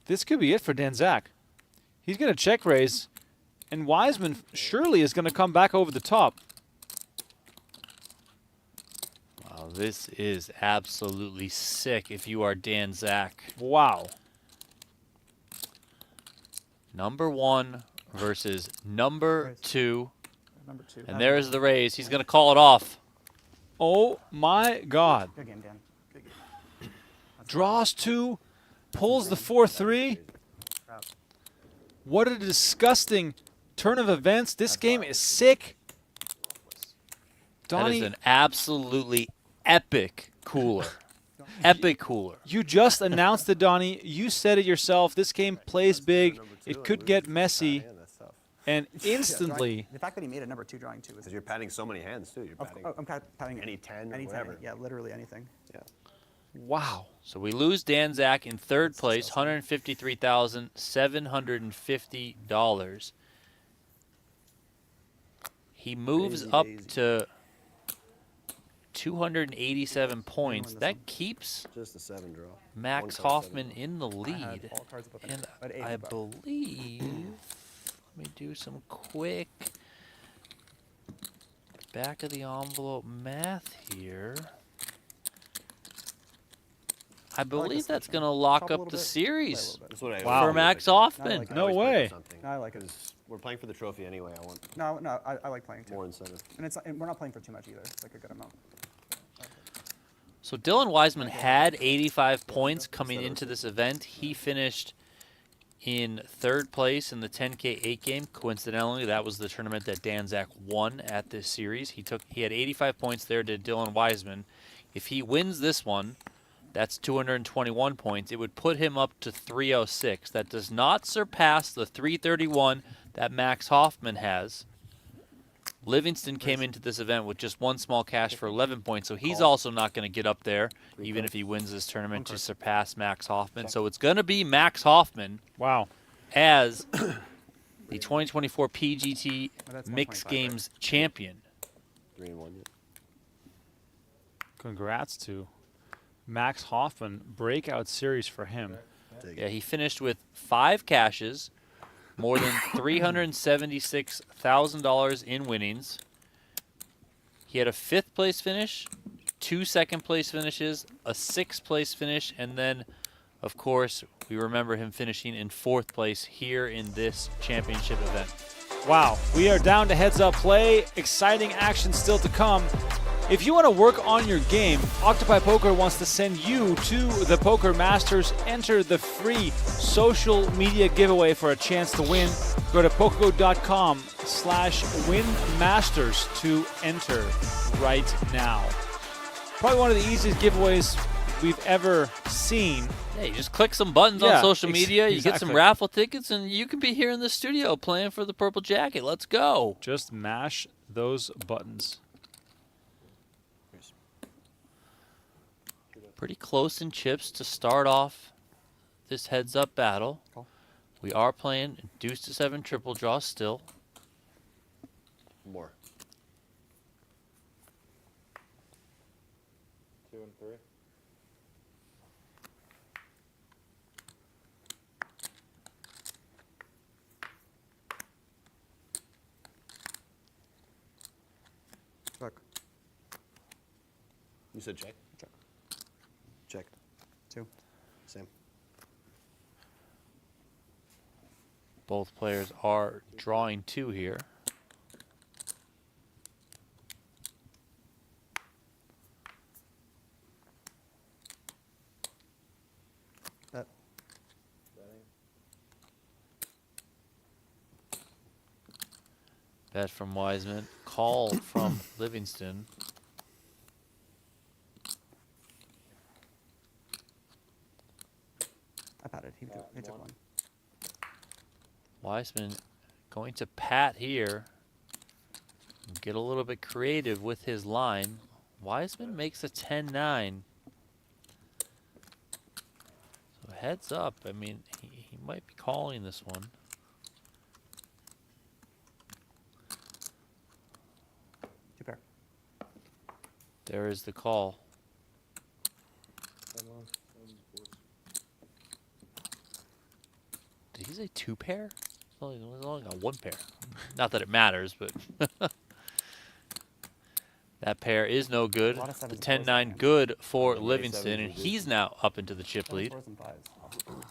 This could be it for Dan Zach. He's going to check raise, and Wiseman surely is going to come back over the top. Wow, this is absolutely sick if you are Dan Zach. Wow. Number 1 versus number 2. Number 2. And there's the raise. He's going to call it off. Oh, my God. Good game, Dan. Good game. Draws 2, pulls the 4-3. What a disgusting turn of events. This game is sick. That Donnie, is an absolutely epic cooler. Epic cooler. you just announced it, Donnie. You said it yourself. This game plays big. It could get messy. And instantly, The fact that he made a number 2 drawing 2 is. Because you're patting so many hands, too. You're patting I'm patting any 10 or any whatever. 10. Yeah, literally anything. Yeah. wow. So we lose Dan Zach in 3rd place, $153,750. He moves Crazy up daisy. to 287 points. That keeps Just a 7 draw. Max 1+7. Hoffman in the I had lead. all cards above an And but 8 I above. believe, let me do some quick back of the envelope math here. I believe that's going to lock Chop a up little the bit, series play a That's what I Wow. for always Max like. Hoffman. I like No always play for way. something. No, I like it. Because we're playing for the trophy anyway. I want No, I like playing too. more incentive. And we're not playing for too much either. It's like a good amount. So Dylan Wiseman had 85 points coming into this event. He finished in 3rd place in the 10K 8 game. Coincidentally, that was the tournament that Dan Zach won at this series. He had 85 points there to Dylan Wiseman. If he wins this one, that's 221 points. It would put him up to 306. That does not surpass the 331 that Max Hoffman has. Livingston came into this event with just 1 small cash for 11 points, so he's also not going to get up there, even if he wins this tournament, to surpass Max Hoffman. So it's going to be Max Hoffman Wow. as the 2024 PGT that's Mixed 125, right? Games champion. 3 and 1. Yeah. Congrats to Max Hoffman. Breakout series for him. Yeah, he finished with 5 cashes, more than $376,000 in winnings. He had a 5th place finish, 2 second place finishes, a 6th place finish, and then, of course, we remember him finishing in 4th place here in this championship event. Wow, we are down to heads up play. Exciting action still to come. If you want to work on your game, Octopi Poker wants to send you to the Poker Masters. Enter the free social media giveaway for a chance to win. Go to PokerGo.com/winmasters to enter right now. Probably one of the easiest giveaways we've ever seen. Yeah, you just click some buttons on Yeah, social media, you get some exactly. raffle tickets, and you can be here in the studio playing for the Purple Jacket. Let's go. Just mash those buttons. Pretty close in chips to start off this heads-up battle. Call. We are playing deuce to 7 triple draw still. More. 2 and 3. Check. You said check? Check. Check. 2. Same. Both players are drawing 2 here. Bet. Bet from Wiseman. Call from Livingston. I patted. He took 1. Wiseman going to pat here. Get a little bit creative with his line. Wiseman makes a 10-9. So heads up. I mean, he might be calling this one. Two pair. There is the call. Did he say 2 pair? He's only got 1 pair. Not that it matters, but that pair is no good. A lot of The sevens and fours 10-9 again. good for many Livingston, sevens and is it? he's now up into the chip 7s, lead. 4s, and 5s.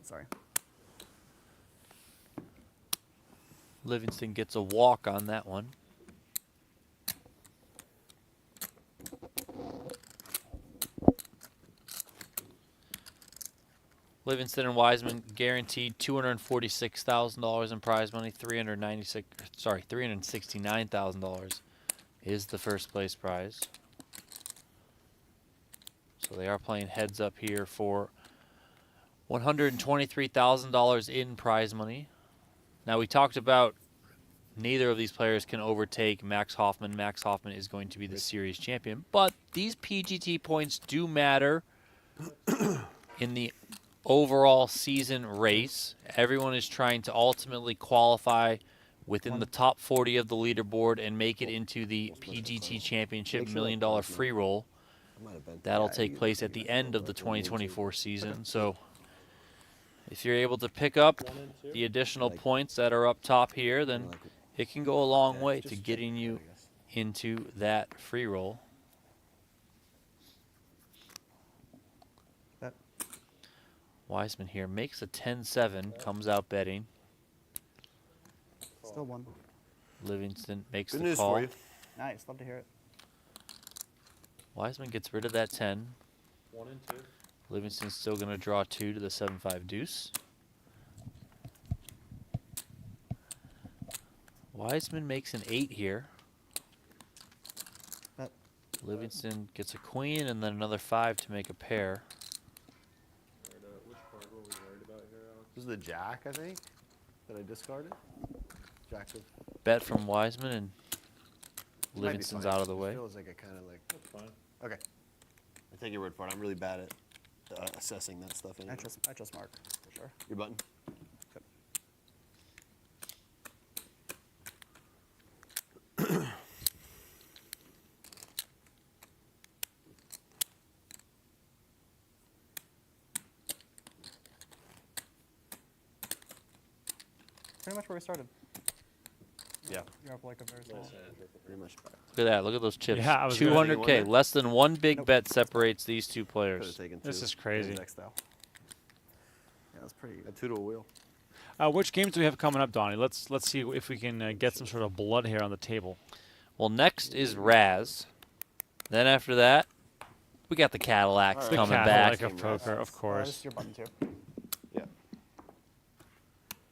Sorry. Livingston gets a walk on that one. Livingston and Wiseman guaranteed $246,000 in prize money. $369,000 is the first place prize. So they are playing heads up here for $123,000 in prize money. Now we talked about neither of these players can overtake Max Hoffman. Max Hoffman is going to be the series champion, but these PGT points do matter in the overall season race. Everyone is trying to ultimately qualify within the top 40 of the leaderboard and make it into the PGT Championship $1 million free roll. That'll take place at the end of the 2024 season. So if you're able to pick up the additional points that are up top here, then it can go a long way to getting you into that free roll. Bet. Wiseman here makes a 10-7, comes out betting. Still 1. Livingston makes Good the news call. for you. Nice. Love to hear it. Wiseman gets rid of that 10. 1 and 2. Livingston's still going to draw 2 to the 7-5 deuce. Wiseman makes an 8 here. Bet. Livingston gets a queen and then another 5 to make a pair. Alright, which card were we worried about here, Alex? This is the jack, I think, that I discarded. Jack of. Bet from Wiseman and Might be Livingston's fine. out of the way. It feels like I kind of like. That's fine. Okay. I take your word for it. I'm really bad at assessing that stuff. Anyway. I trust Mark for sure. Your button. Good. Pretty much where we started. Yeah. You're up like a very small. Pretty much back. Look at that. Look at those chips. Yeah, I was gonna- 200K. Less than one big bet separates these two Could have players. taken This two. is crazy. Deck style. Yeah, that's pretty. A 2 to a wheel. Which games do we have coming up, Donnie? Let's see if we can get some sort of blood here on the table. Well, next is Raz. Then after that, we got the Cadillacs The The coming Cadillac back. of poker, of This course. is your button too. Yeah.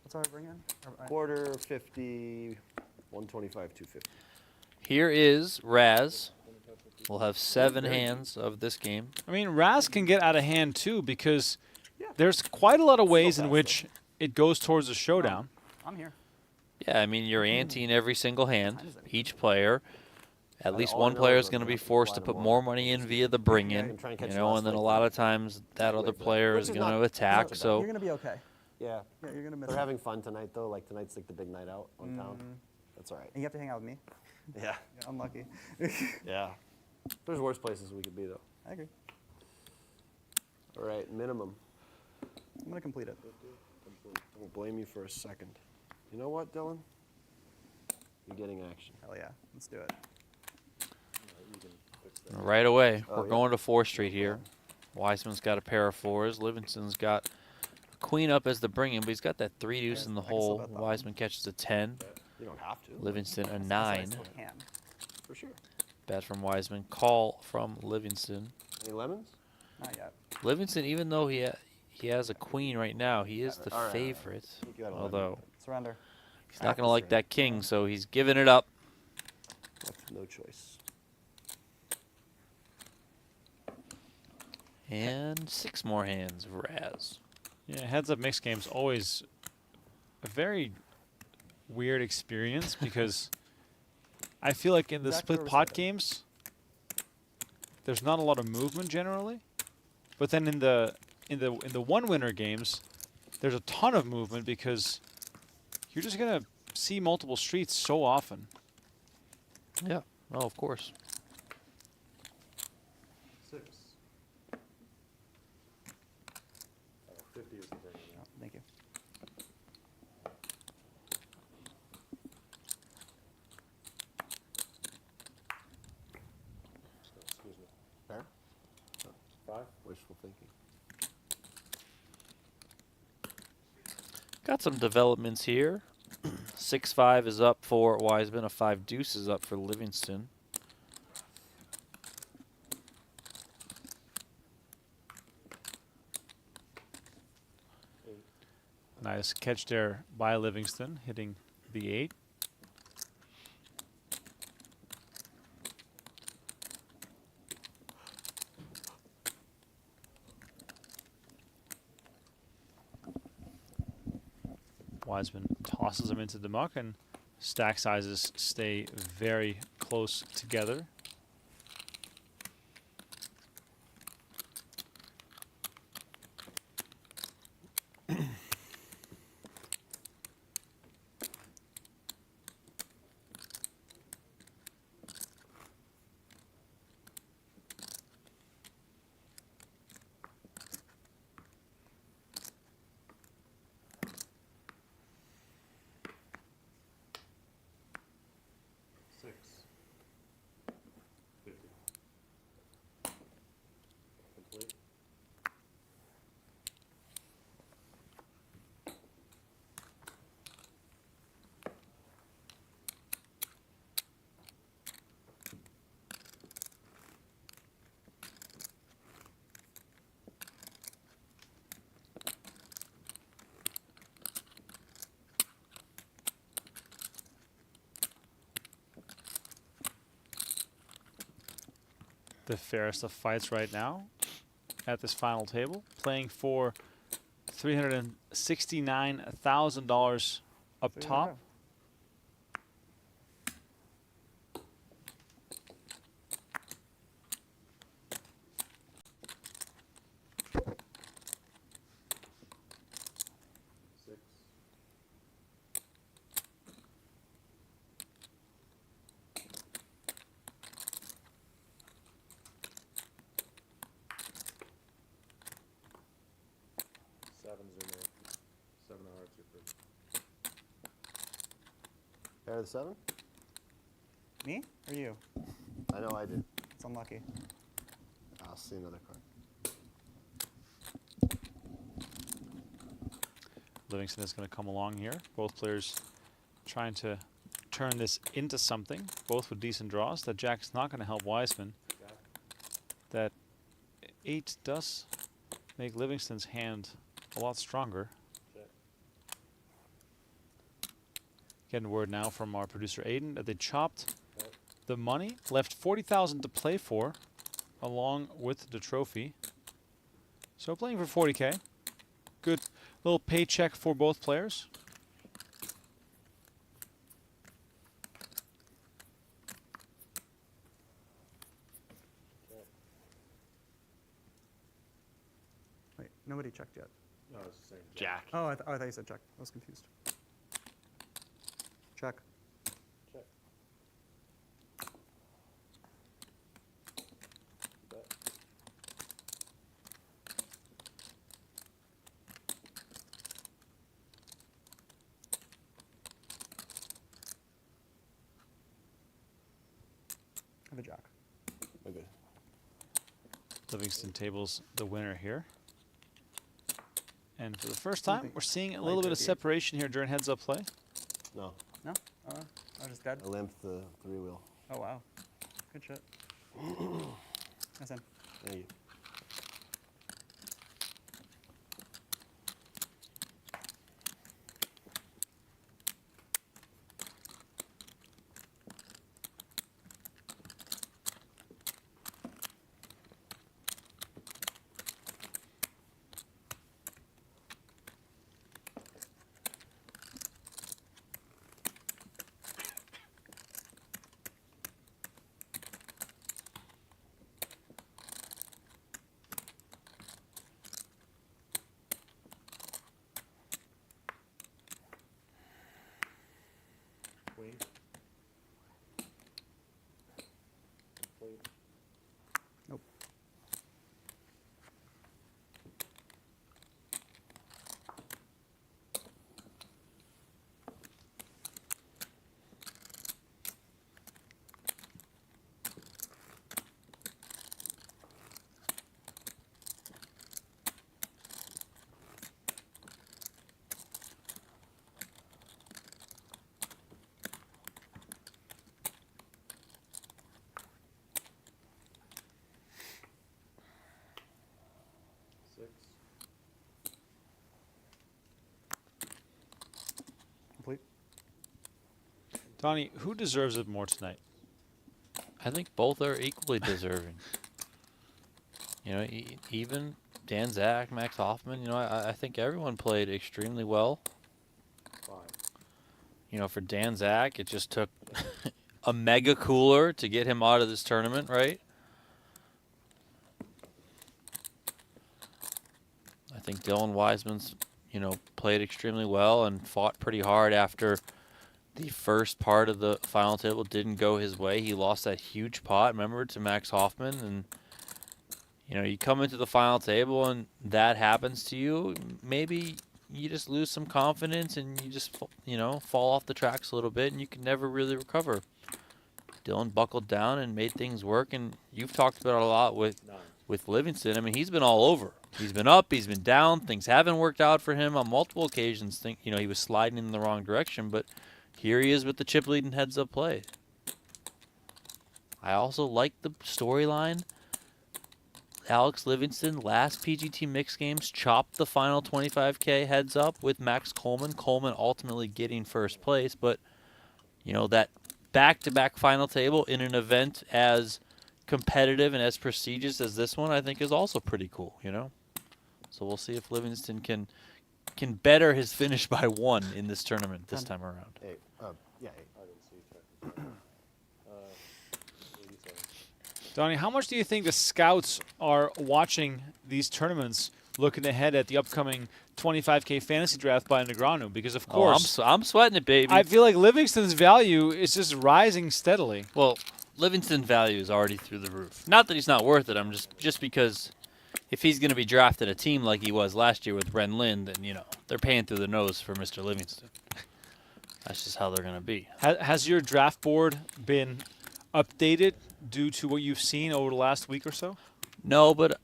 What's our bring in? Quarter, 50, 125, 250. Here is Raz. We'll have 7 hands of this game. I mean, Raz can get out of hand too because there's quite a lot of ways in fast, which it goes towards a showdown. I'm here. Yeah, I mean, you're anteing every single hand. Each player, at least all I one know player is is I'm going to gonna be have to forced to fly put them more all. money in via the bring Yeah, in, I'm trying to catch you the know, last and then a like lot of times that other player Which is is going not- to attack. not So You're gonna be okay. Yeah. Yeah, you're gonna miss. They're it. having fun tonight, though. Like, tonight's like the big night out on town. That's all right. And you have to hang out with me. Yeah. Yeah, unlucky. Yeah. There's worse places we could be, though. I agree. All right, minimum. I'm gonna complete it. I won't blame you for a second. You know what, Dylan? You're getting action. Hell yeah, let's do it. right away, Oh, we're yeah. going to 4th Street here. Wiseman's got a pair of 4s. Livingston's got a queen up as the bring in, but he's got that 3 deuce in the I can still hole. bet that Wiseman catches a 10. You don't have to. Livingston a I said I 9. still can. For sure. Bet from Wiseman. Call from Livingston. Any lemons? Not yet. Livingston, even though he has a queen right now, he is the All right. favorite. You got a lemon. Although Surrender. he's not going to like that king, so he's giving it up. Left no choice. And 6 more hands of Raz. Yeah, heads up mixed games always a very weird experience because I feel like in the Exactly split where we pot started. games, there's not a lot of movement generally, but then in the one winner games, there's a ton of movement because you're just gonna see multiple streets so often. Yeah. Oh, of course. 6. 50 is the bring. Oh, thank you. Excuse me. Fair? 5. Wishful thinking. Got some developments here. 6-5 is up for Wiseman. A 5 deuce is up for Livingston. Nice catch there by Livingston, hitting the 8. Wiseman tosses him into the muck, and stack sizes stay very close together. the fairest of fights right now at this final table, playing for $369,000 up So you top. go. Six. Sevens are no. 7 of hearts are pretty. Pair of the 7? Me or you? I know I did. It's unlucky. I'll see another card. Livingston is going to come along here. Both players trying to turn this into something, both with decent draws. That jack's not going to help Wiseman. That 8 does make Livingston's hand a lot stronger. Getting word now from our producer Aiden that they chopped the money, left 40,000 to play for, along with the trophy. So playing for 40K. Good little paycheck for both players. Wait, nobody checked yet. No, it's the same. Jack. Oh, I thought you said check. I was confused. Check. Check. Bet. I have a jack. Okay. Livingston tables the winner here. And for the first What do you time, think? we're seeing a Like little bit of 38. separation here during heads-up play. No, No? I was just dead. I limped the 3-wheel. Oh, wow. Good shit. Nice in. Thank you. Queen. Complete. Nope. Six. Complete. Donnie, who deserves it more tonight? I think both are equally deserving. You know, even Dan Zach, Max Hoffman, you know, I think everyone played extremely well. 5. You know, for Dan Zach, it just took a mega cooler to get him out of this tournament, right? I think Dylan Wiseman's, you know, played extremely well and fought pretty hard after the first part of the final table didn't go his way. He lost that huge pot, remember, to Max Hoffman. And, you know, you come into the final table and that happens to you, maybe you just lose some confidence and you just, you know, fall off the tracks a little bit and you can never really recover. Dylan buckled down and made things work, and you've talked about it a lot with 9. Livingston. I mean, he's been all over. He's been up, he's been down. Things haven't worked out for him on multiple occasions. You know, he was sliding in the wrong direction, but here he is with the chip lead and heads-up play. I also like the storyline. Alex Livingston, last PGT Mixed Games, chopped the final 25K heads-up with Max Coleman. Coleman ultimately getting first place, but, you know, that back-to-back final table in an event as competitive and as prestigious as this one, I think is also pretty cool, you know? So we'll see if Livingston can better his finish by 1 in this tournament this time around. 8. Yeah, 8. I didn't see check. 87. Donnie, how much do you think the scouts are watching these tournaments, looking ahead at the upcoming 25K fantasy draft by Negreanu? Because, of course, I'm sweating it, baby. I feel like Livingston's value is just rising steadily. Well, Livingston value is already through the roof. Not that he's not worth it. I'm just because if he's going to be drafted a team like he was last year with Ren Lin, then, you know, they're paying through the nose for Mr. Livingston. That's just how they're going to be. Has your draft board been updated due to what you've seen over the last week or so? No, but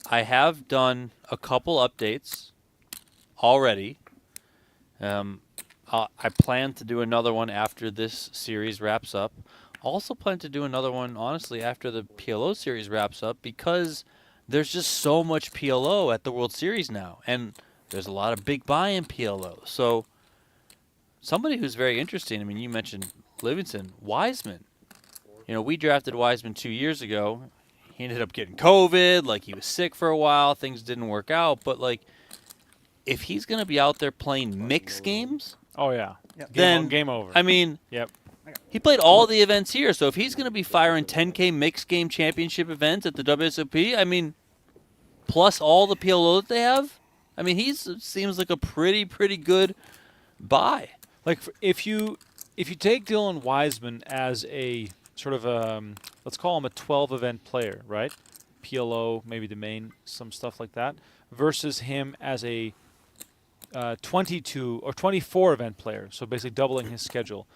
I have done a couple updates already. I plan to do another one after this series wraps up. Also plan to do another one, honestly, after the PLO series wraps up, because there's just so much PLO at the World Series now, and there's a lot of big buy-in PLO. So somebody who's very interesting, I mean, you mentioned Livingston, Wiseman. You know, we drafted Wiseman 2 years ago. He ended up getting COVID, like he was sick for a while, things didn't work out, but like if he's going to be out there playing mixed games, Oh, yeah. Yep. then Game over. I mean, Yep. he played all the events here, so if he's going to be firing 10K mixed game championship events at the WSOP, I mean, plus all the PLO that they have, I mean, he seems like a pretty good buy. Like, if you take Dylan Wiseman as a sort of let's call him a 12-event player, right? PLO, maybe the main, some stuff like that, versus him as a 22 or 24-event player, so basically doubling his schedule.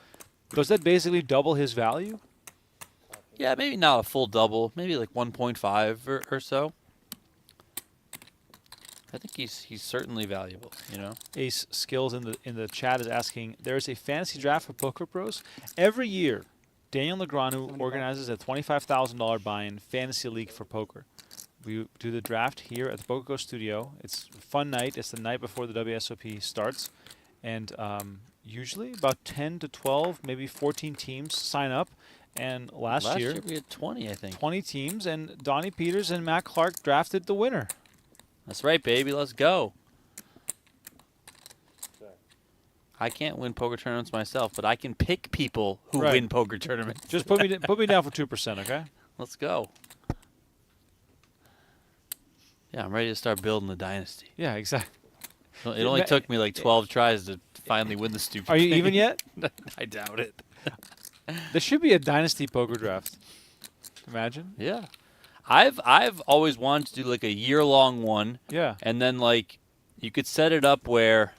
Does that basically double his value? Yeah, maybe not a full double, maybe like 1.5 or so. I think he's certainly valuable, you know. Ace Skills in the chat is asking, there is a fantasy draft for Poker Pros. Every year, Daniel Negreanu organizes a $25,000 buy-in fantasy league for poker. We do the draft here at the PokerGO Studio. It's a fun night. It's the night before the WSOP starts. And usually about 10 to 12, maybe 14 teams sign up. And last year we had 20, I think. 20 teams, and Donnie Peters and Matt Clark drafted the winner. That's right, baby. Let's go. I can't win poker tournaments myself, but I can pick people who Right. win poker tournaments. Just put me down for 2%, okay? Let's go. Yeah, I'm ready to start building the dynasty. Yeah, exactly. It only took me like 12 tries to finally win the stupid Are you thing. even yet? I doubt it. There should be a dynasty poker draft. Imagine. Yeah. I've always wanted to do like a year-long one. Yeah. And then like you could set it up where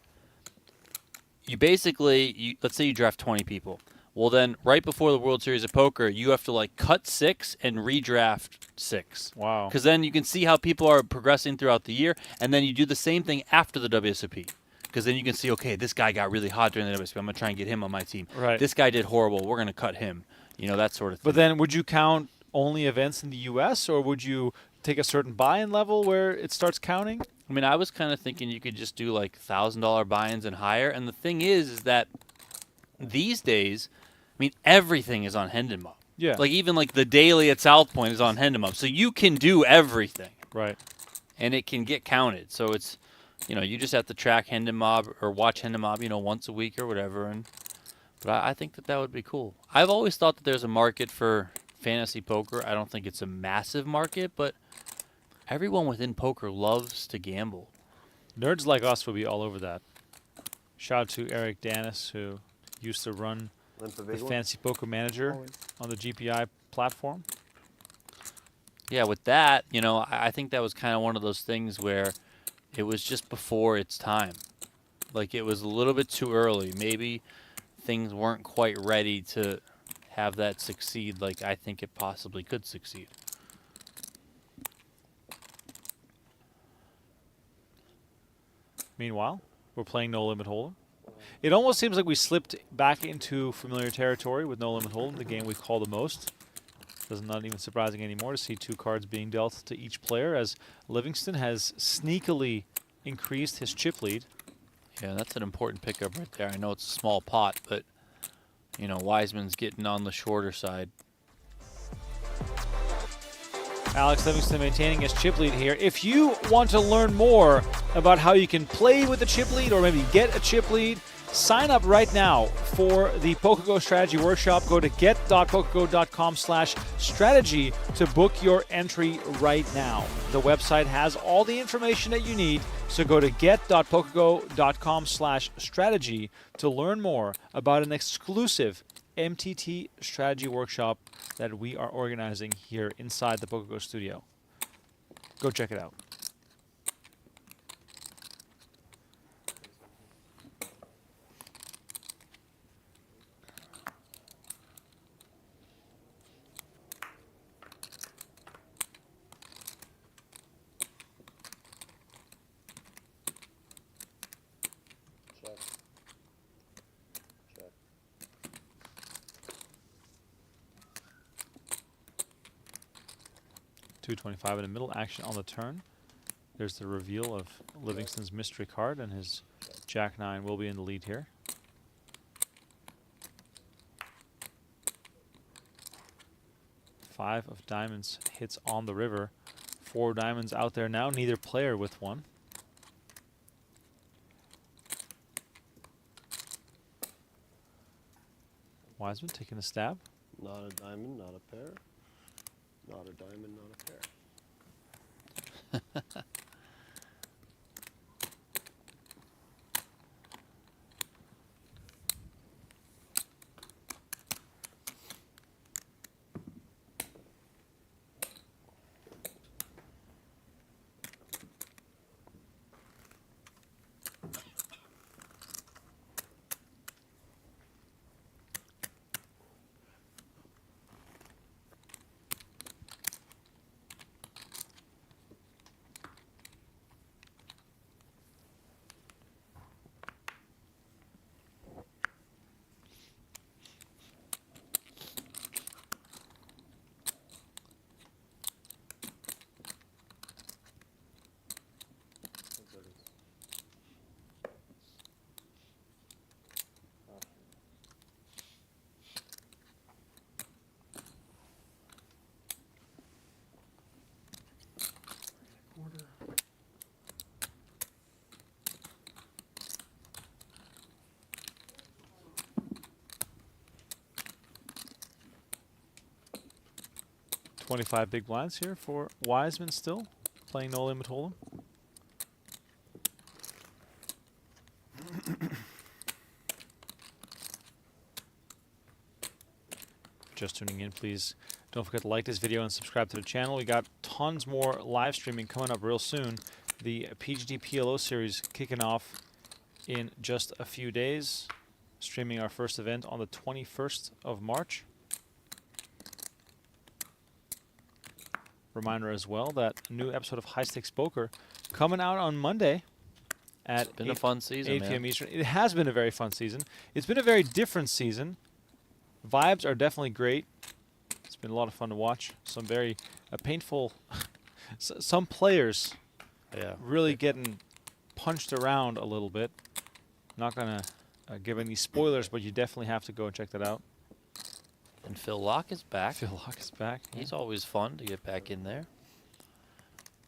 you basically, let's say you draft 20 people. Well, then right before the World Series of Poker, you have to like cut 6 and redraft 6. Wow. Because then you can see how people are progressing throughout the year, and then you do the same thing after the WSOP. Because then you can see, okay, this guy got really hot during the WSOP. I'm going to try and get him on my team. Right. This guy did horrible. We're going to cut him. You know, that sort of thing. But then would you count only events in the U.S., or would you take a certain buy-in level where it starts counting? I mean, I was kind of thinking you could just do like $1,000 buy-ins and higher. And the thing is that these days, I mean, everything is on Hendon Mob. Yeah. Like even like the daily at South Point is on Hendon Mob. So you can do everything. Right. And it can get counted. So it's, you know, you just have to track Hendon Mob or watch Hendon Mob, you know, once a week or whatever. But I think that would be cool. I've always thought that there's a market for fantasy poker. I don't think it's a massive market, but everyone within poker loves to gamble. Nerds like us will be all over that. Shout out to Eric Danis, who used to run Limp the the big one? Fantasy Poker Manager Always. on the GPI platform. Yeah, with that, you know, I think that was kind of one of those things where it was just before its time. Like it was a little bit too early. Maybe things weren't quite ready to have that succeed like I think it possibly could succeed. Meanwhile, we're playing No Limit Hold'em. It almost seems like we slipped back into familiar territory with No Limit Hold'em, the game we call the most. It's not even surprising anymore to see 2 cards being dealt to each player, as Livingston has sneakily increased his chip lead. Yeah, that's an important pickup right there. I know it's a small pot, but, you know, Wiseman's getting on the shorter side. Alex Livingston maintaining his chip lead here. If you want to learn more about how you can play with a chip lead or maybe get a chip lead, sign up right now for the PokerGO Strategy Workshop. Go to get.pokergo.com/strategy to book your entry right now. The website has all the information that you need, so go to get.pokergo.com/strategy to learn more about an exclusive MTT Strategy Workshop that we are organizing here inside the PokerGO Studio. Go check it out. Check. Check. 225 in the middle, action on the turn. There's the reveal of Livingston's mystery card, and his Jack-9 will be in the lead here. Five of diamonds hits on the river. 4 diamonds out there now, neither player with one. Wiseman taking a stab. Not a diamond, not a pair. Not a diamond, not a pair. 10 seconds. Option. Quarter. 25 big blinds here for Wiseman still, playing no limit hold'em. Just tuning in, please don't forget to like this video and subscribe to the channel. We got tons more live streaming coming up real soon. The PGT PLO series kicking off in just a few days, streaming our first event on the 21st of March. Reminder as well that a new episode of High Stakes Poker coming out on Monday at It's been a fun season, 8 man. p.m. Eastern. It has been a very fun season. It's been a very different season. Vibes are definitely great. It's been a lot of fun to watch. Some very painful, some players Yeah. really getting punched around a little bit. Not going to give any spoilers, but you definitely have to go and check that out. And Phil Locke is back. Phil Locke is back. He's always fun to get back in there.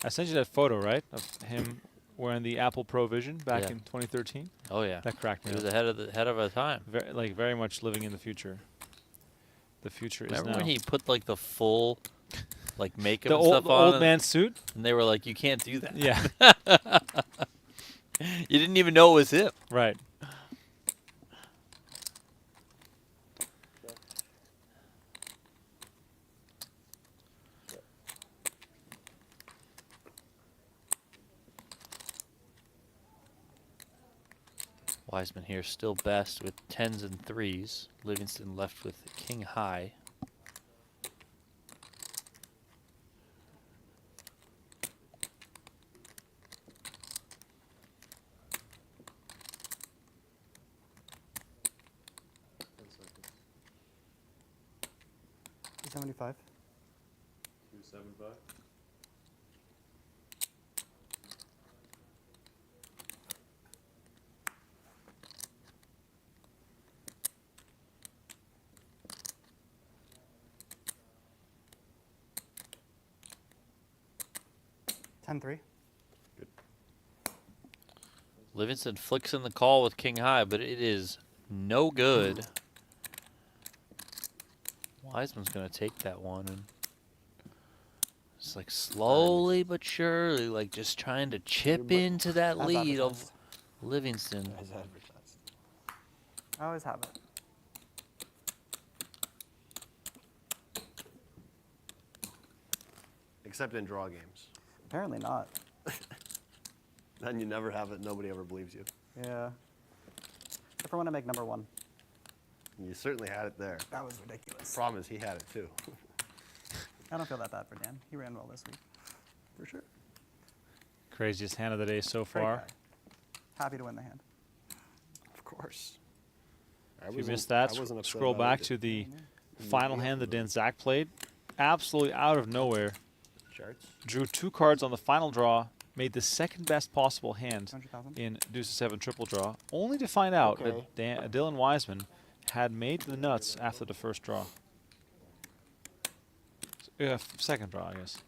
I sent you that photo, right, of him wearing the Apple Pro Vision back Yeah. in 2013. Oh yeah. That cracked me He was up. ahead of our time. Very much living in the future. The future Remember is now. when he put like the full like makeup The and old, stuff the on? old man suit? And they were like, you can't do that. Yeah, You didn't even know it was him. right. Wiseman here still best with 10s and 3s. Livingston left with king high. Seconds. 275. 275. 10-3. Livingston flicks in the call with king high, but it is no good. Wiseman's going to take that one. And it's like slowly but surely, like just trying to chip into that As lead of advertised. Livingston. As advertised. I always have it. Except in draw games. Apparently not. Then you never have it. Nobody ever believes you. Yeah. Except for when I make number 1. You certainly had it there. That was ridiculous. Problem is he had it too. I don't feel that bad for Dan. He ran well this week. For sure. Craziest hand of the day so Great far. guy. Happy to win the hand. Of course. If you missed that, scroll back to the final hand that Dan Zach played. Absolutely out of nowhere. Charts. Drew 2 cards on the final draw. Made the second best possible hand 200,000. in Deuce 7 triple draw, only to find out that Dylan Wiseman had made the nuts after the first draw. Second draw, I guess.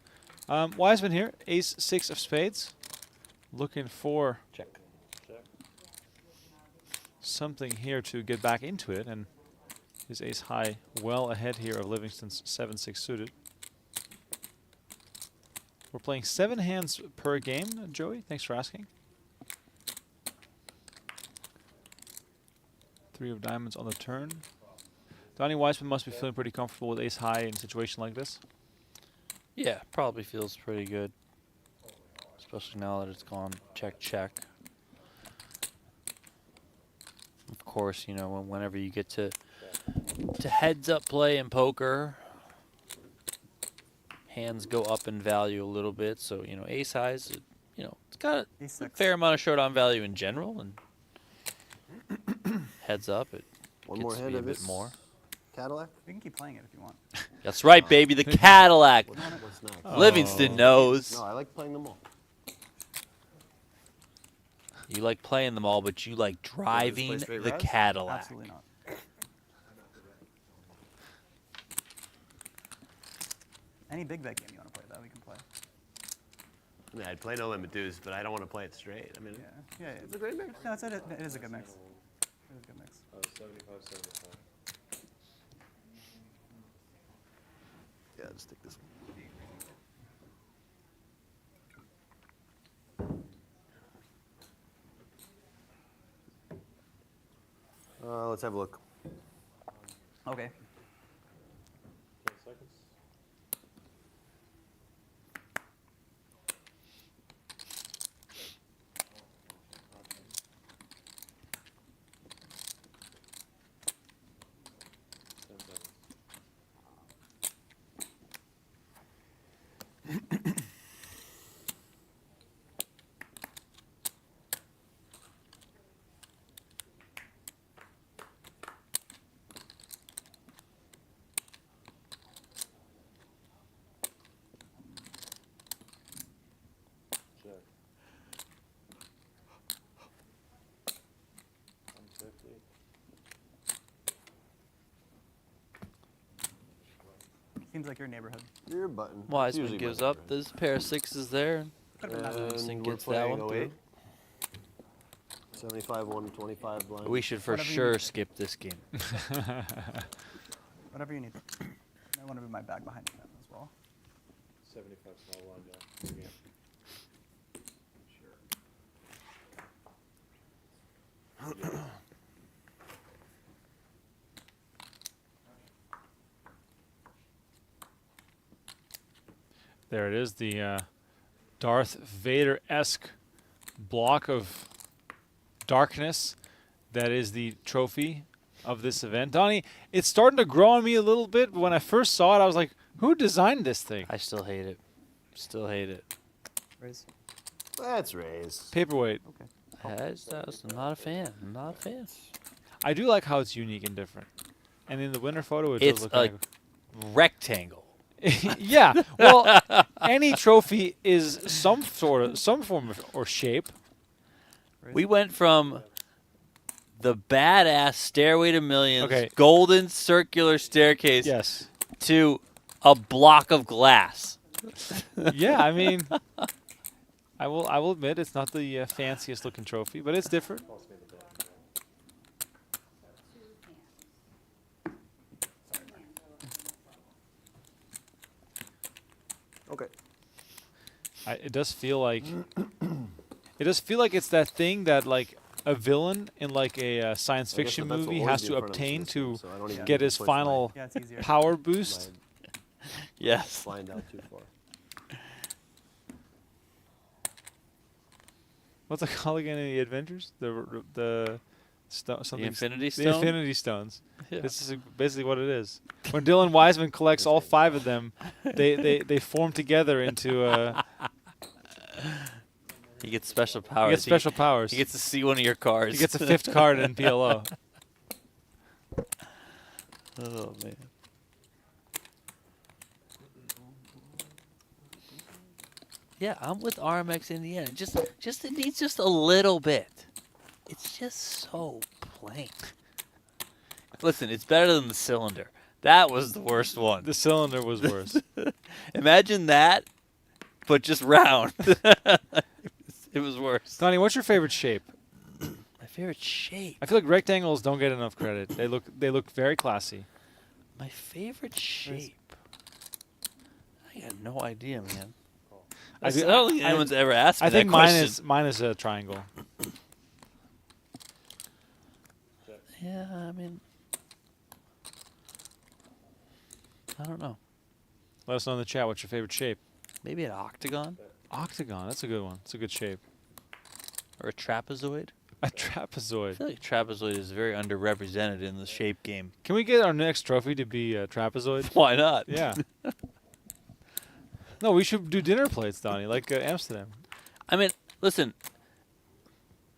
Wiseman here, ace 6 of spades. Looking for Check. something here to get back into it, and his ace high well ahead here of Livingston's 7-6 suited. We're playing 7 hands per game, Joey. Thanks for asking. 3 of diamonds on the turn. Donnie Wiseman must be feeling pretty comfortable with ace high in a situation like this. Yeah, probably feels pretty good. Especially now that it's gone check, check. Of course, you know, whenever you get to heads up play in poker, hands go up in value a little bit. So, you know, ace highs, you know, it's got a E6. fair amount of showdown value in general, and heads up, it One gets more to hand be a of bit this more. Cadillac. We can keep playing it if you want. That's right, baby, the Cadillac. What's next? Livingston knows. No, I like playing them all. You like playing them all, but you like driving straight the res? Cadillac. Absolutely not. Any big bet game you want to play, though, we can play. I mean, I'd play No Limit Deuce, but I don't want to play it straight. I mean, Yeah, it's a great mix. No, it is a good mix. It is a good mix. 75-75. Yeah, just take this one. Let's have a look. Okay. 10 seconds. Check. 150. Seems like your neighborhood. Your button. Wiseman Usually gives my up. favorite. There's a pair of sixes there. Livingston And we're gets that playing one 08. through. 75, 125 blind. We should for Whatever you sure need. skip this game. Whatever you need. I want to move my bag behind you as well. 75 small blind, yeah. Again. There it is, the Darth Vader-esque block of darkness that is the trophy of this event. Donnie, it's starting to grow on me a little bit, but when I first saw it, I was like, who designed this thing? I still hate it. Still hate it. Raise. Let's raise. Paperweight. I'm not a fan. I'm not a fan. I do like how it's unique and different. And in the winner photo, it It's does look a like... rectangle. Yeah, well, any trophy is some form of, or shape. We went from the badass Stairway to Millions, Okay. golden circular staircase, Yes. to a block of glass. Yeah, I mean, I will admit it's not the fanciest looking trophy, but it's different. Okay. It does feel like it's that thing that like a villain in like a science fiction that's what movie always has be to in front of obtain this game, to so I don't even get need his to push my- final Yeah, it's easier. power boost. Yes. Flying down too far. What's it called again in the Avengers? The something Infinity The Stone? Infinity Stones. Yeah. This is basically what it is. When Dylan Wiseman collects all 5 of them, they form together into He gets special powers. he gets special powers. He gets to see one of your cards. He gets a 5th card in PLO. Oh man. Yeah, I'm with RMX Indiana. Just it needs just a little bit. It's just so plain. Listen, it's better than the cylinder. That was the worst one. The cylinder was worse. Imagine that, but just round. It was worse. Donnie, what's your favorite shape? My favorite shape. I feel like rectangles don't get enough credit. They look very classy. My favorite shape. I got no idea, man. I don't think anyone's ever asked me I that think question. mine is a triangle. Yeah, I mean, I don't know. Let us know in the chat what's your favorite shape. Maybe an octagon Octagon, that's a good one. It's a good shape. or a trapezoid. A I trapezoid. feel like trapezoid is very underrepresented in the shape game. Can we get our next trophy to be a trapezoid? Why not? Yeah. No, we should do dinner plates, Donnie, like Amsterdam. I mean, listen,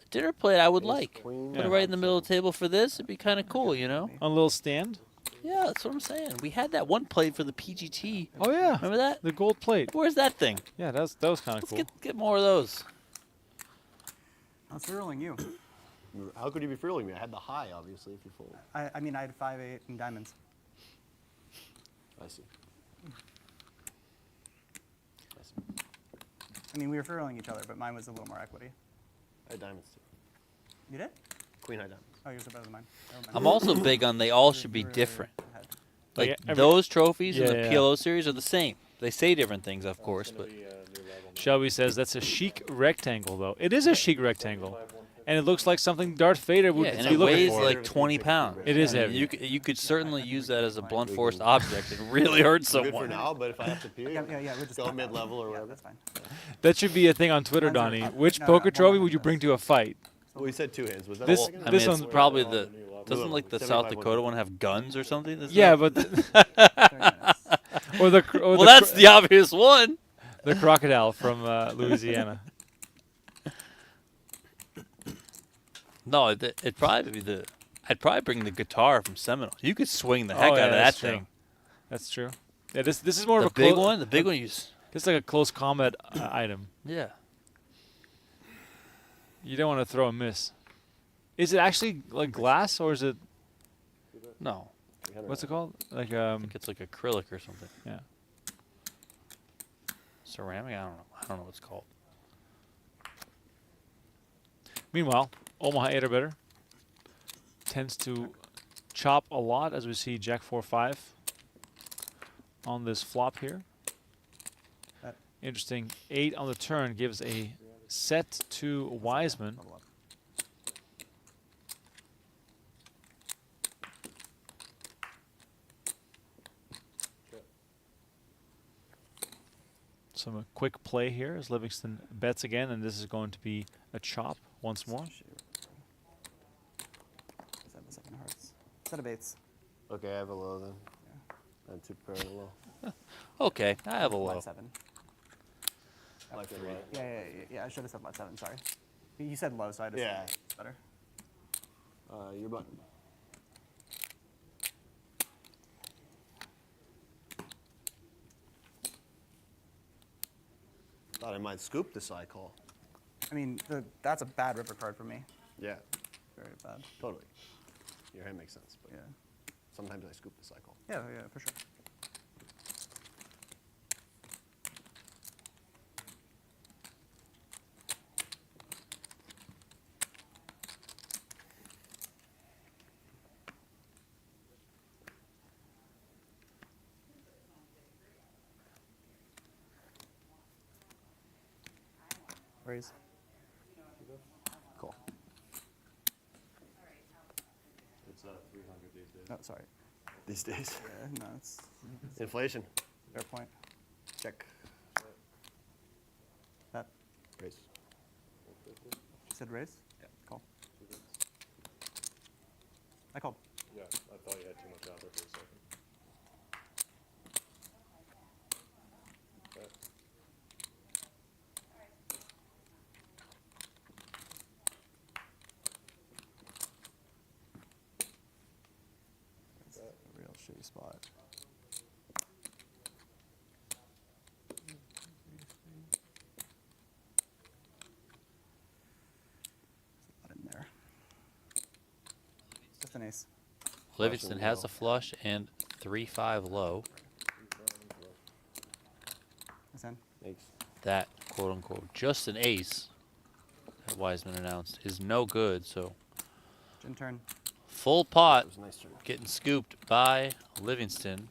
a dinner plate I would like. Queen. Put it Yeah. right in the middle of the table for this. It'd be kind of cool, you know? On a little stand. Yeah, that's what I'm saying. We had that one plate for the PGT. Oh yeah. Remember that? The gold plate. Where's that thing? Yeah, that was kind of Let's cool. get more of those. That's rolling you. How could you be feeling me? I had the high, obviously, if you fold. I mean, I had 5-8 in diamonds. I see. I mean, we were rolling each other, but mine was a little more equity. I had diamonds too. You did? Queen high diamonds. Oh, yours are better than mine. Never mind. I'm also big on they all You should were- be you were different. ahead. Like Like every- those trophies in Yeah, the yeah. PLO series are the same. They say different things, of course, but Shelby says that's a chic rectangle, though. It is a chic rectangle, and it looks like something Darth Vader would yeah, and be it looking weighs for. like 20 pounds. It is I mean, heavy. you could certainly use that as a blunt force object and really hurt Good someone. for now, but if I have to pee, Yeah, we're just go mid-level or Yeah, whatever. that's fine. That should be a thing on Twitter, Mine's are Donnie. up. Which No, poker no, trophy one would you does. bring to a fight? Well, he said 2 hands. Was that This- a I second? mean, This it's one's- probably the doesn't like the South 75 Dakota one. one have guns or something? Isn't Yeah, it? but Very nice. or the well, that's the obvious one. the crocodile from Louisiana. No, it'd probably be the. I'd probably bring the guitar from Seminole. You could swing the heck Oh, yeah, out of that that's true. thing. That's true. Yeah, this is more The of a big one, the big one. This is like a close combat item. Yeah. You don't want to throw a miss. Is it actually like glass or is it No, what's it called? Like I think it's like acrylic or something. yeah. Ceramic. I don't know. I don't know what it's called. Meanwhile, Omaha 8 or better tends to chop a lot as we see Jack 4-5 on this flop here. That- Interesting. 8 on the turn gives a set to Wiseman. Level up. Some quick play here as Livingston bets again, and this is going to be a chop once more. Let's have the second hearts. Set of eights. Okay, I have a low then. And 2 pair of a low. Okay, I have a low. Live 7. Like 3. Yeah, I should have said live 7, sorry. You said low, so I just Yeah. said better. Your button. Thought I might scoop the side call. I mean, that's a bad river card for me. Yeah, Very bad. totally. Your hand makes sense, but Yeah. sometimes I scoop the side call. Yeah, for sure. Raise. Cool. It's 300 these days. Oh, sorry. These days. No, it's Inflation. fair point. Check. Bet. Raise. You said raise? Yeah. Call. I called. Yeah, I thought you had too much out there for a second. Bet. It's a real shitty spot. There's a lot in there. Just an ace. Livingston has a flush and 3-5 low. Ace in. Thanks. That quote unquote just an ace that Wiseman announced is no good. So Gin turn. full That pot was a nice turn. getting scooped by Livingston.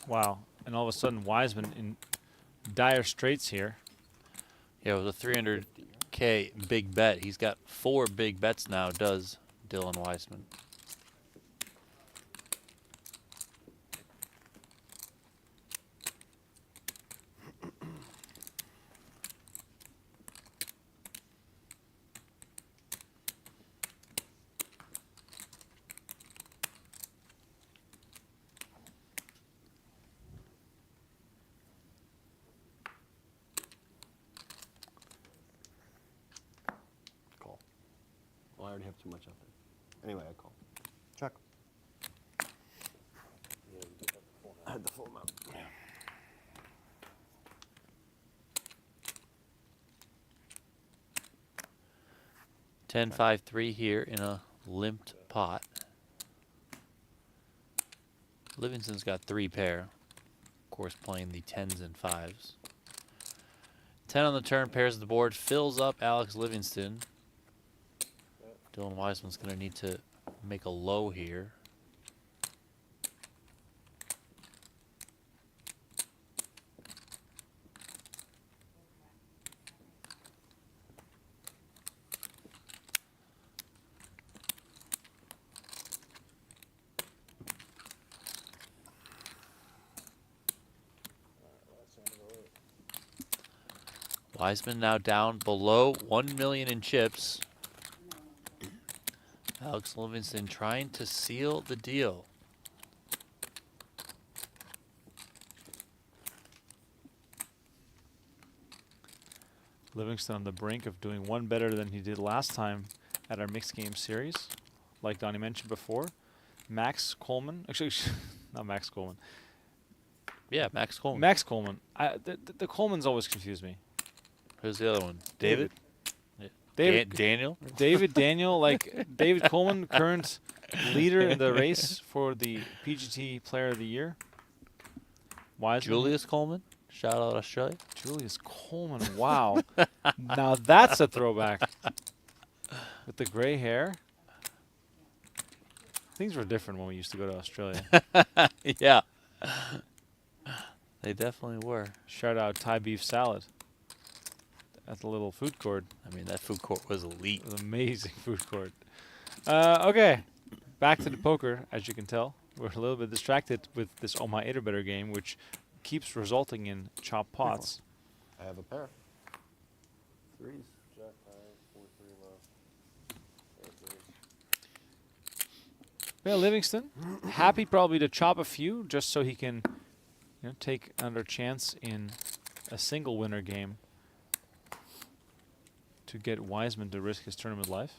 Wow. And all of a sudden, Wiseman in dire straits here. Yeah, with a 300K big bet. He's got 4 big bets now, does Dylan Wiseman. Call. Well, I already have too much out there. Anyway, I call. Check. Yeah, you did have the full I had the full amount. 10-5-3 here in a limped pot. Livingston's got 3 pair. Of course, playing the 10s and 5s. 10 on the turn, pairs the board, fills up Alex Livingston. Dylan Wiseman's going to need to make a low here. Wiseman now down below 1 million in chips. Alex Livingston trying to seal the deal. Livingston on the brink of doing one better than he did last time at our mixed game series. Like Donnie mentioned before, Max Coleman, actually, not Max Coleman. Yeah, Max Coleman. Max Coleman. The Colemans always confuse me. Who's the other one? David? David. Daniel? David Daniel, like David Coleman, current leader in the race for the PGT Player of the Year. Wiseman. Julius Coleman? Shout out Australia. Julius Coleman. Wow. Now that's a throwback. With the gray hair. Things were different when we used to go to Australia. Yeah. They definitely were. Shout out Thai beef salad at the little food court. I mean, that food court was elite. It was an amazing food court. Okay, back to the poker. As you can tell, we're a little bit distracted with this Oh My 8 Better game, which keeps resulting in chop pots. I have a pair. Threes. Jack high, 4-3 left. There's Yeah, Livingston, happy probably to chop a few just so he can, take another chance in a single winner game to get Wiseman to risk his tournament life.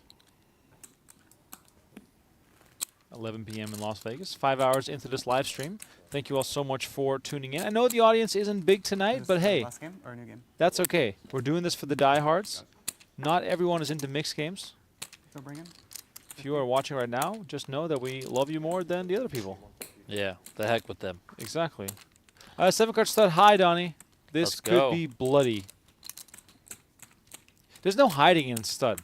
11 p.m. in Las Vegas, 5 hours into this live stream. Thank you all so much for tuning in. I know the audience isn't big tonight, Is but this hey, last game or a new game? that's okay. We're doing this for the diehards. Not everyone is into mixed games. Still bringing? If you are watching right now, just know that we love you more than the other people. Yeah, the heck with them. Exactly. 7-card stud. Hi, Donnie. This Let's could go. be bloody. There's no hiding in stud.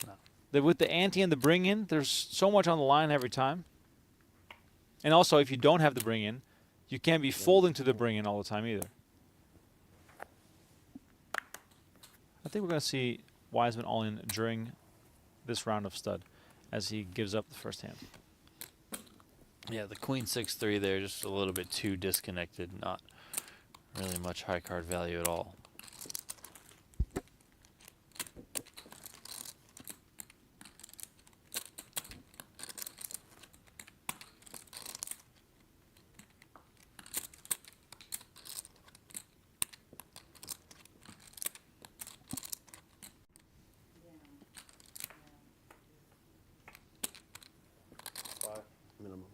No. With the ante and the bring in, there's so much on the line every time. And also, if you don't have the bring in, you can't be folding to the bring in all the time either. I think we're going to see Wiseman all in during this round of stud as he gives up the first hand. Yeah, the queen 6-3 there, just a little bit too disconnected. Not really much high card value at all. Minimum.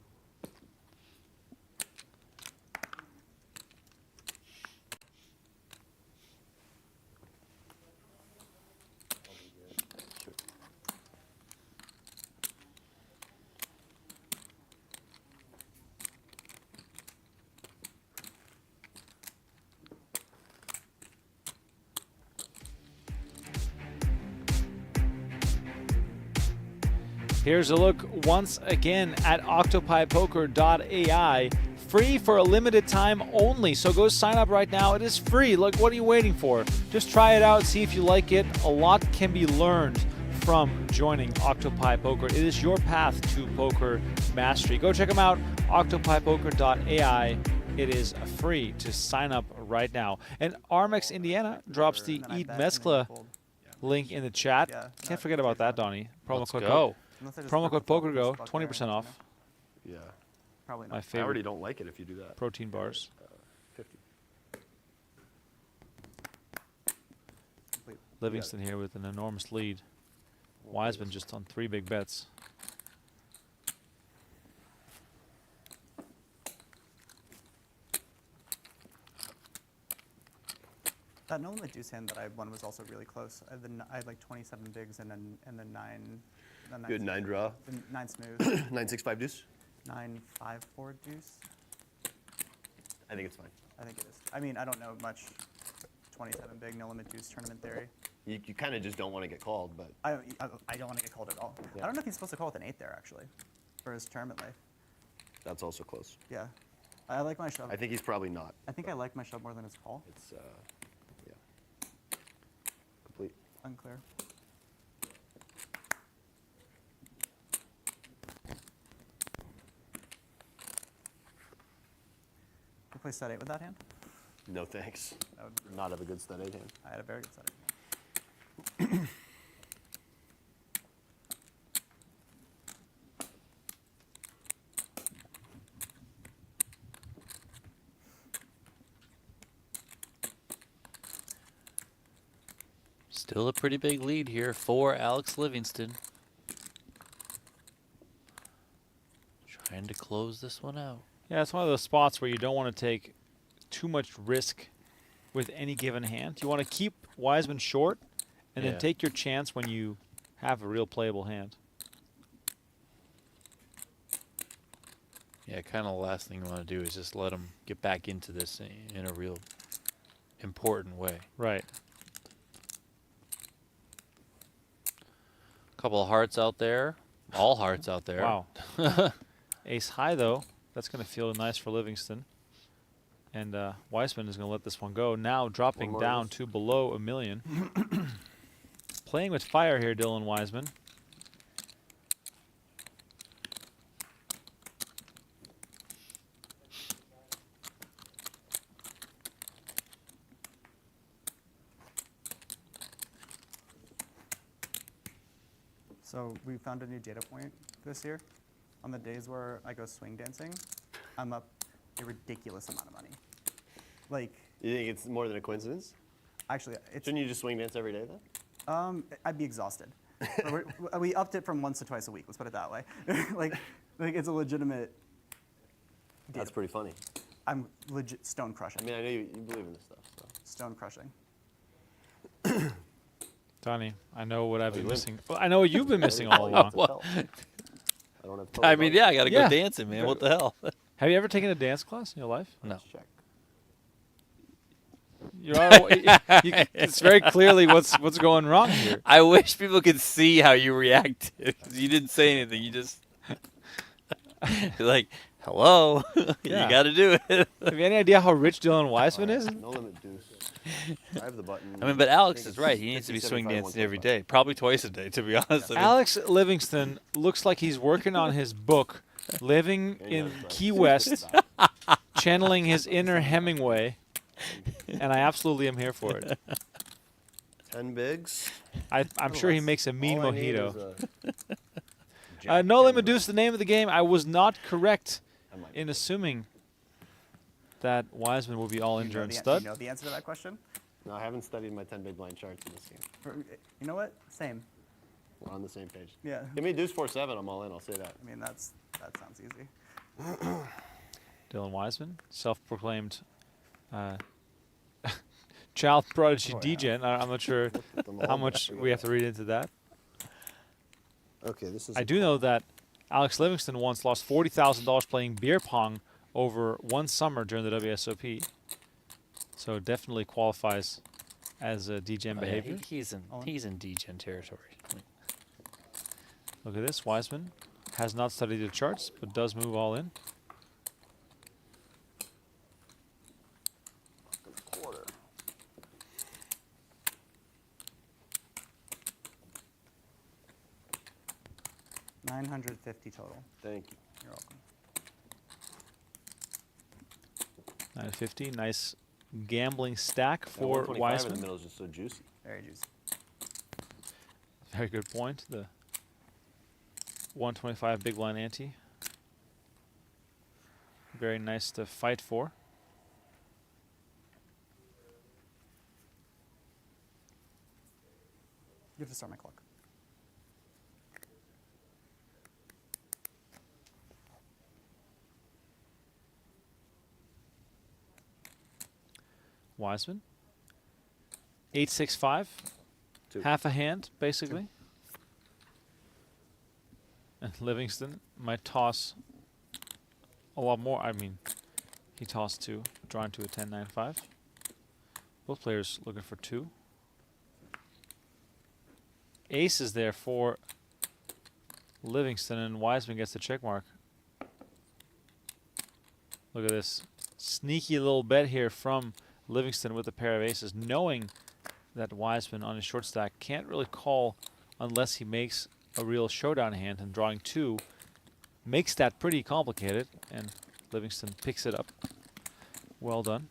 Here's a look once again at octopiepoker.ai. Free for a limited time only, so go sign up right now. It is free. Look, what are you waiting for? Just try it out, see if you like it. A lot can be learned from joining Octopi Poker. It is your path to poker mastery. Go check them out, octopiepoker.ai. It is free to sign up right now. And Armex Indiana drops the And then I Eid bet and then Mezcla you fold. link in the chat. Yeah, Can't forget about that, Donnie. Promo Let's code go. Unless I just Promo put code the PokerGo, buck 20% there, off. Yeah. Probably My not. I already favorite don't like it if you do that. protein bars. 50. Complete. Livingston here with an enormous lead. Wiseman just on 3 big bets. That no limit deuce hand that I won was also really close. I had like 27 bigs and then 9. Good 9 draw. 9 smooth. 9-6-5 deuce. 9-5-4 deuce. I think it's fine. I think it is. I mean, I don't know much. 27 big, no limit deuce tournament theory. You kind of just don't want to get called, but I don't want to get called at all. Yeah. I don't know if he's supposed to call with an 8 there actually, for his tournament life. that's also close. Yeah, I like my shove. I think he's probably not. I think I like my shove more than his call. It's yeah. Complete. Unclear. You play stud 8 with that hand? No thanks. That would, Not have a good stud 8 hand. I had a very good stud 8. Still a pretty big lead here for Alex Livingston. Trying to close this one out. Yeah, it's one of those spots where you don't want to take too much risk with any given hand. You want to keep Wiseman short and then Yeah. take your chance when you have a real playable hand. Yeah, kind of the last thing you want to do is just let him get back into this in a real important way. Right. Couple of hearts out there. All hearts out there. Wow. Ace high, though. That's going to feel nice for Livingston. And Wiseman is going to let this one go. Now dropping more down of this. to below $1 million. Playing with fire here, Dylan Wiseman. So we found a new data point this year. On the days where I go swing dancing, I'm up a ridiculous amount of money. Like, You think it's more than a coincidence? actually, it's Shouldn't you just swing dance every day then? I'd be exhausted. We upped it from once to twice a week. Let's put it that way. like it's a legitimate. That's pretty funny. I'm legit stone I crushing. mean, I know you believe in this stuff. So. Stone crushing. Donnie, I know what I've been you missing. Well, I know what you've been missing all along. Well, I don't have to. I mean, yeah, I got to Yeah. go dancing, man. What the hell? Have you ever taken a dance class in your life? No. Check. It's very clearly what's going wrong here. I wish people could see how you reacted. 'Cause you didn't say anything. You just you're like, hello. Yeah. You got to do it. Have you any idea how rich Dylan Wiseman is? No limit deuce. I have the button. I mean, but Alex think is it's right. He needs to be 50, swing 75, dancing every 125. day, probably twice a day, to be honest. I mean, Alex Livingston looks like he's working on his book, living in Key West, channeling his inner Hemingway, and I absolutely am here for it. 10 bigs. I'm sure he makes a mean All I need mojito. is a No Jack Limit Deuce, the name of the game. I was not correct I might in be. assuming that Wiseman will be all in Do you know and the- stud. Do you know the answer to that question? No, I haven't studied my 10 big blind charts in this game. You know what? Same. We're on the same page. Yeah. Give me deuce 4-7. I'm all in. I'll say that. I mean, that sounds easy. Dylan Wiseman, self-proclaimed child prodigy Oh, yeah. degen. I'm not sure how much we have to read into that. Okay, this is. I do know that Alex Livingston once lost $40,000 playing beer pong over one summer during the WSOP. So it definitely qualifies as a degen behavior. he's in degen territory. Look at this. Wiseman has not studied the charts, but does move all in. Quarter. $950 total. Thank you. You're welcome. 950. Nice gambling stack That for 125 in the Wiseman. middle is just so juicy. Very juicy. Very good point. The 125 big blind ante. Very nice to fight for. You have to start my clock. Wiseman. 865. Two. Half a hand, basically. And Livingston might toss a lot more. I mean, he tossed 2, drawing to a 10-9-5. Both players looking for 2. Ace is there for Livingston, and Wiseman gets the check mark. Look at this sneaky little bet here from Livingston with a pair of aces, knowing that Wiseman on his short stack can't really call unless he makes a real showdown hand, and drawing 2 makes that pretty complicated, and Livingston picks it up. Well done.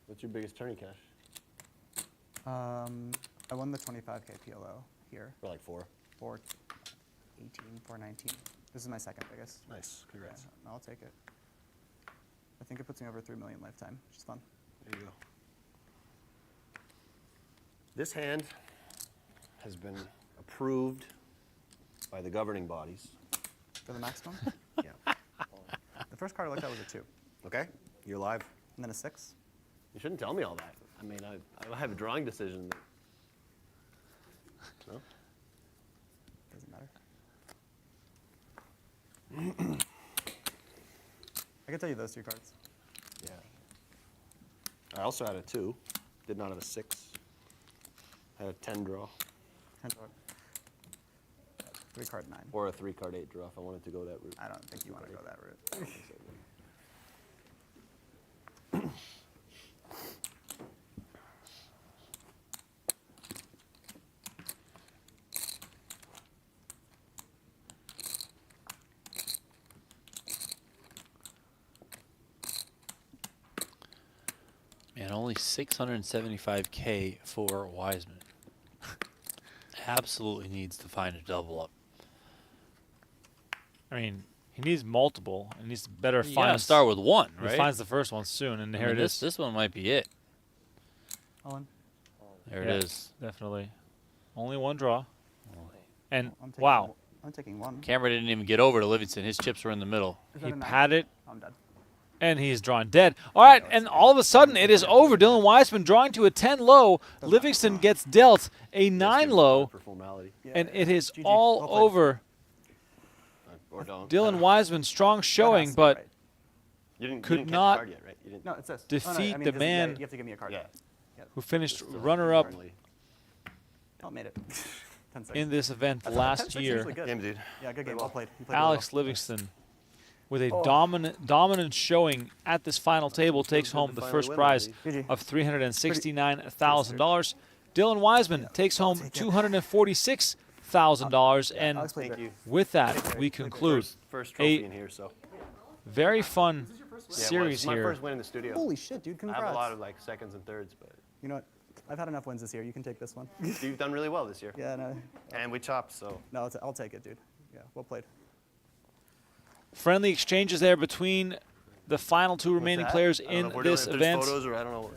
What's your biggest tourney cash? I won the 25K PLO here. For like 4. 418, 419. This is my second biggest. Nice. Congrats. Yeah, I'll take it. I think it puts me over 3 million lifetime, which is fun. There you go. This hand has been approved by the governing bodies. For the maximum? Yeah. The first card I looked at was a 2, Okay? You're live. and then a 6. You shouldn't tell me all that. I mean, I have a drawing decision. No? Doesn't matter. I can tell you those 2 cards. Yeah. I also had a 2. Did not have a 6. Had a 10 draw. 10 card. 3 card 9. Or a 3-card 8 draw if I wanted to go that route. I don't think you want to go that route. Man, only 675K for Wiseman. Absolutely needs to find a double up. I mean, he needs multiple. He needs to better You gotta find. start with one, He right? finds the first one soon, and I here mean, it is. This one might be it. Owen? There Yeah, it is. Definitely. Only one draw. And I'm taking wow, I'm taking 1. Camera didn't even get over to Livingston. His chips were in the middle. Is that he a 9? pat it, I'm dead. and he's drawn dead. All right, and all of a sudden it is over. Dylan Wiseman drawing to a 10 low. Livingston gets dealt a 9 low, For formality. Yeah, and it is GG. all Well played. over. Or don't. Dylan Wiseman, strong showing, That has to be but right. You didn't, could you didn't not catch the card yet, right? You didn't. No, it's this. defeat I mean, the this is- man. You have to give me a card. Yeah. Yeah, who finished Still runner-up currently. Oh, made it. 10-6. in this event That's last 10-6 year. usually good. Game, dude. Yeah, good game. Well played. You played really Alex well. Livingston, with a dominant showing at this final table, takes home the first prize GG. of $369,000. Dylan Wiseman takes home $246,000, and Alex played Thank great. you. with that, we conclude First trophy a in here, so. very fun Yeah, well, series it's my here. first win in the studio. Holy shit, dude! I Congrats. have a lot of like seconds and thirds, but You know what? I've had enough wins this year. You can take this one. you've done really well this year. Yeah, no. And we chopped, so. No, I'll take it, dude. Yeah, well played. Friendly exchanges there between the final two remaining players I don't know in if we're doing this it if there's event. Photos or I don't know.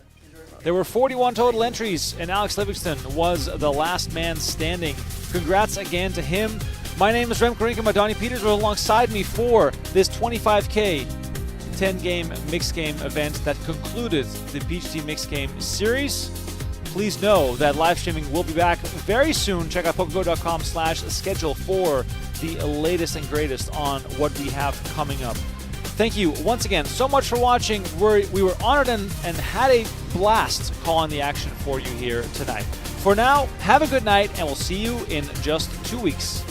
There were 41 total entries, and Alex Livingston was the last man standing. Congrats again to him. My name is Rem Karinka. Donnie Peters was alongside me for this 25K 10-game mixed game event that concluded the PGT Mixed Game series. Please know that live streaming will be back very soon. Check out PokerGo.com/schedule for the latest and greatest on what we have coming up. Thank you once again so much for watching. We were honored and had a blast calling the action for you here tonight. For now, have a good night, and we'll see you in just 2 weeks.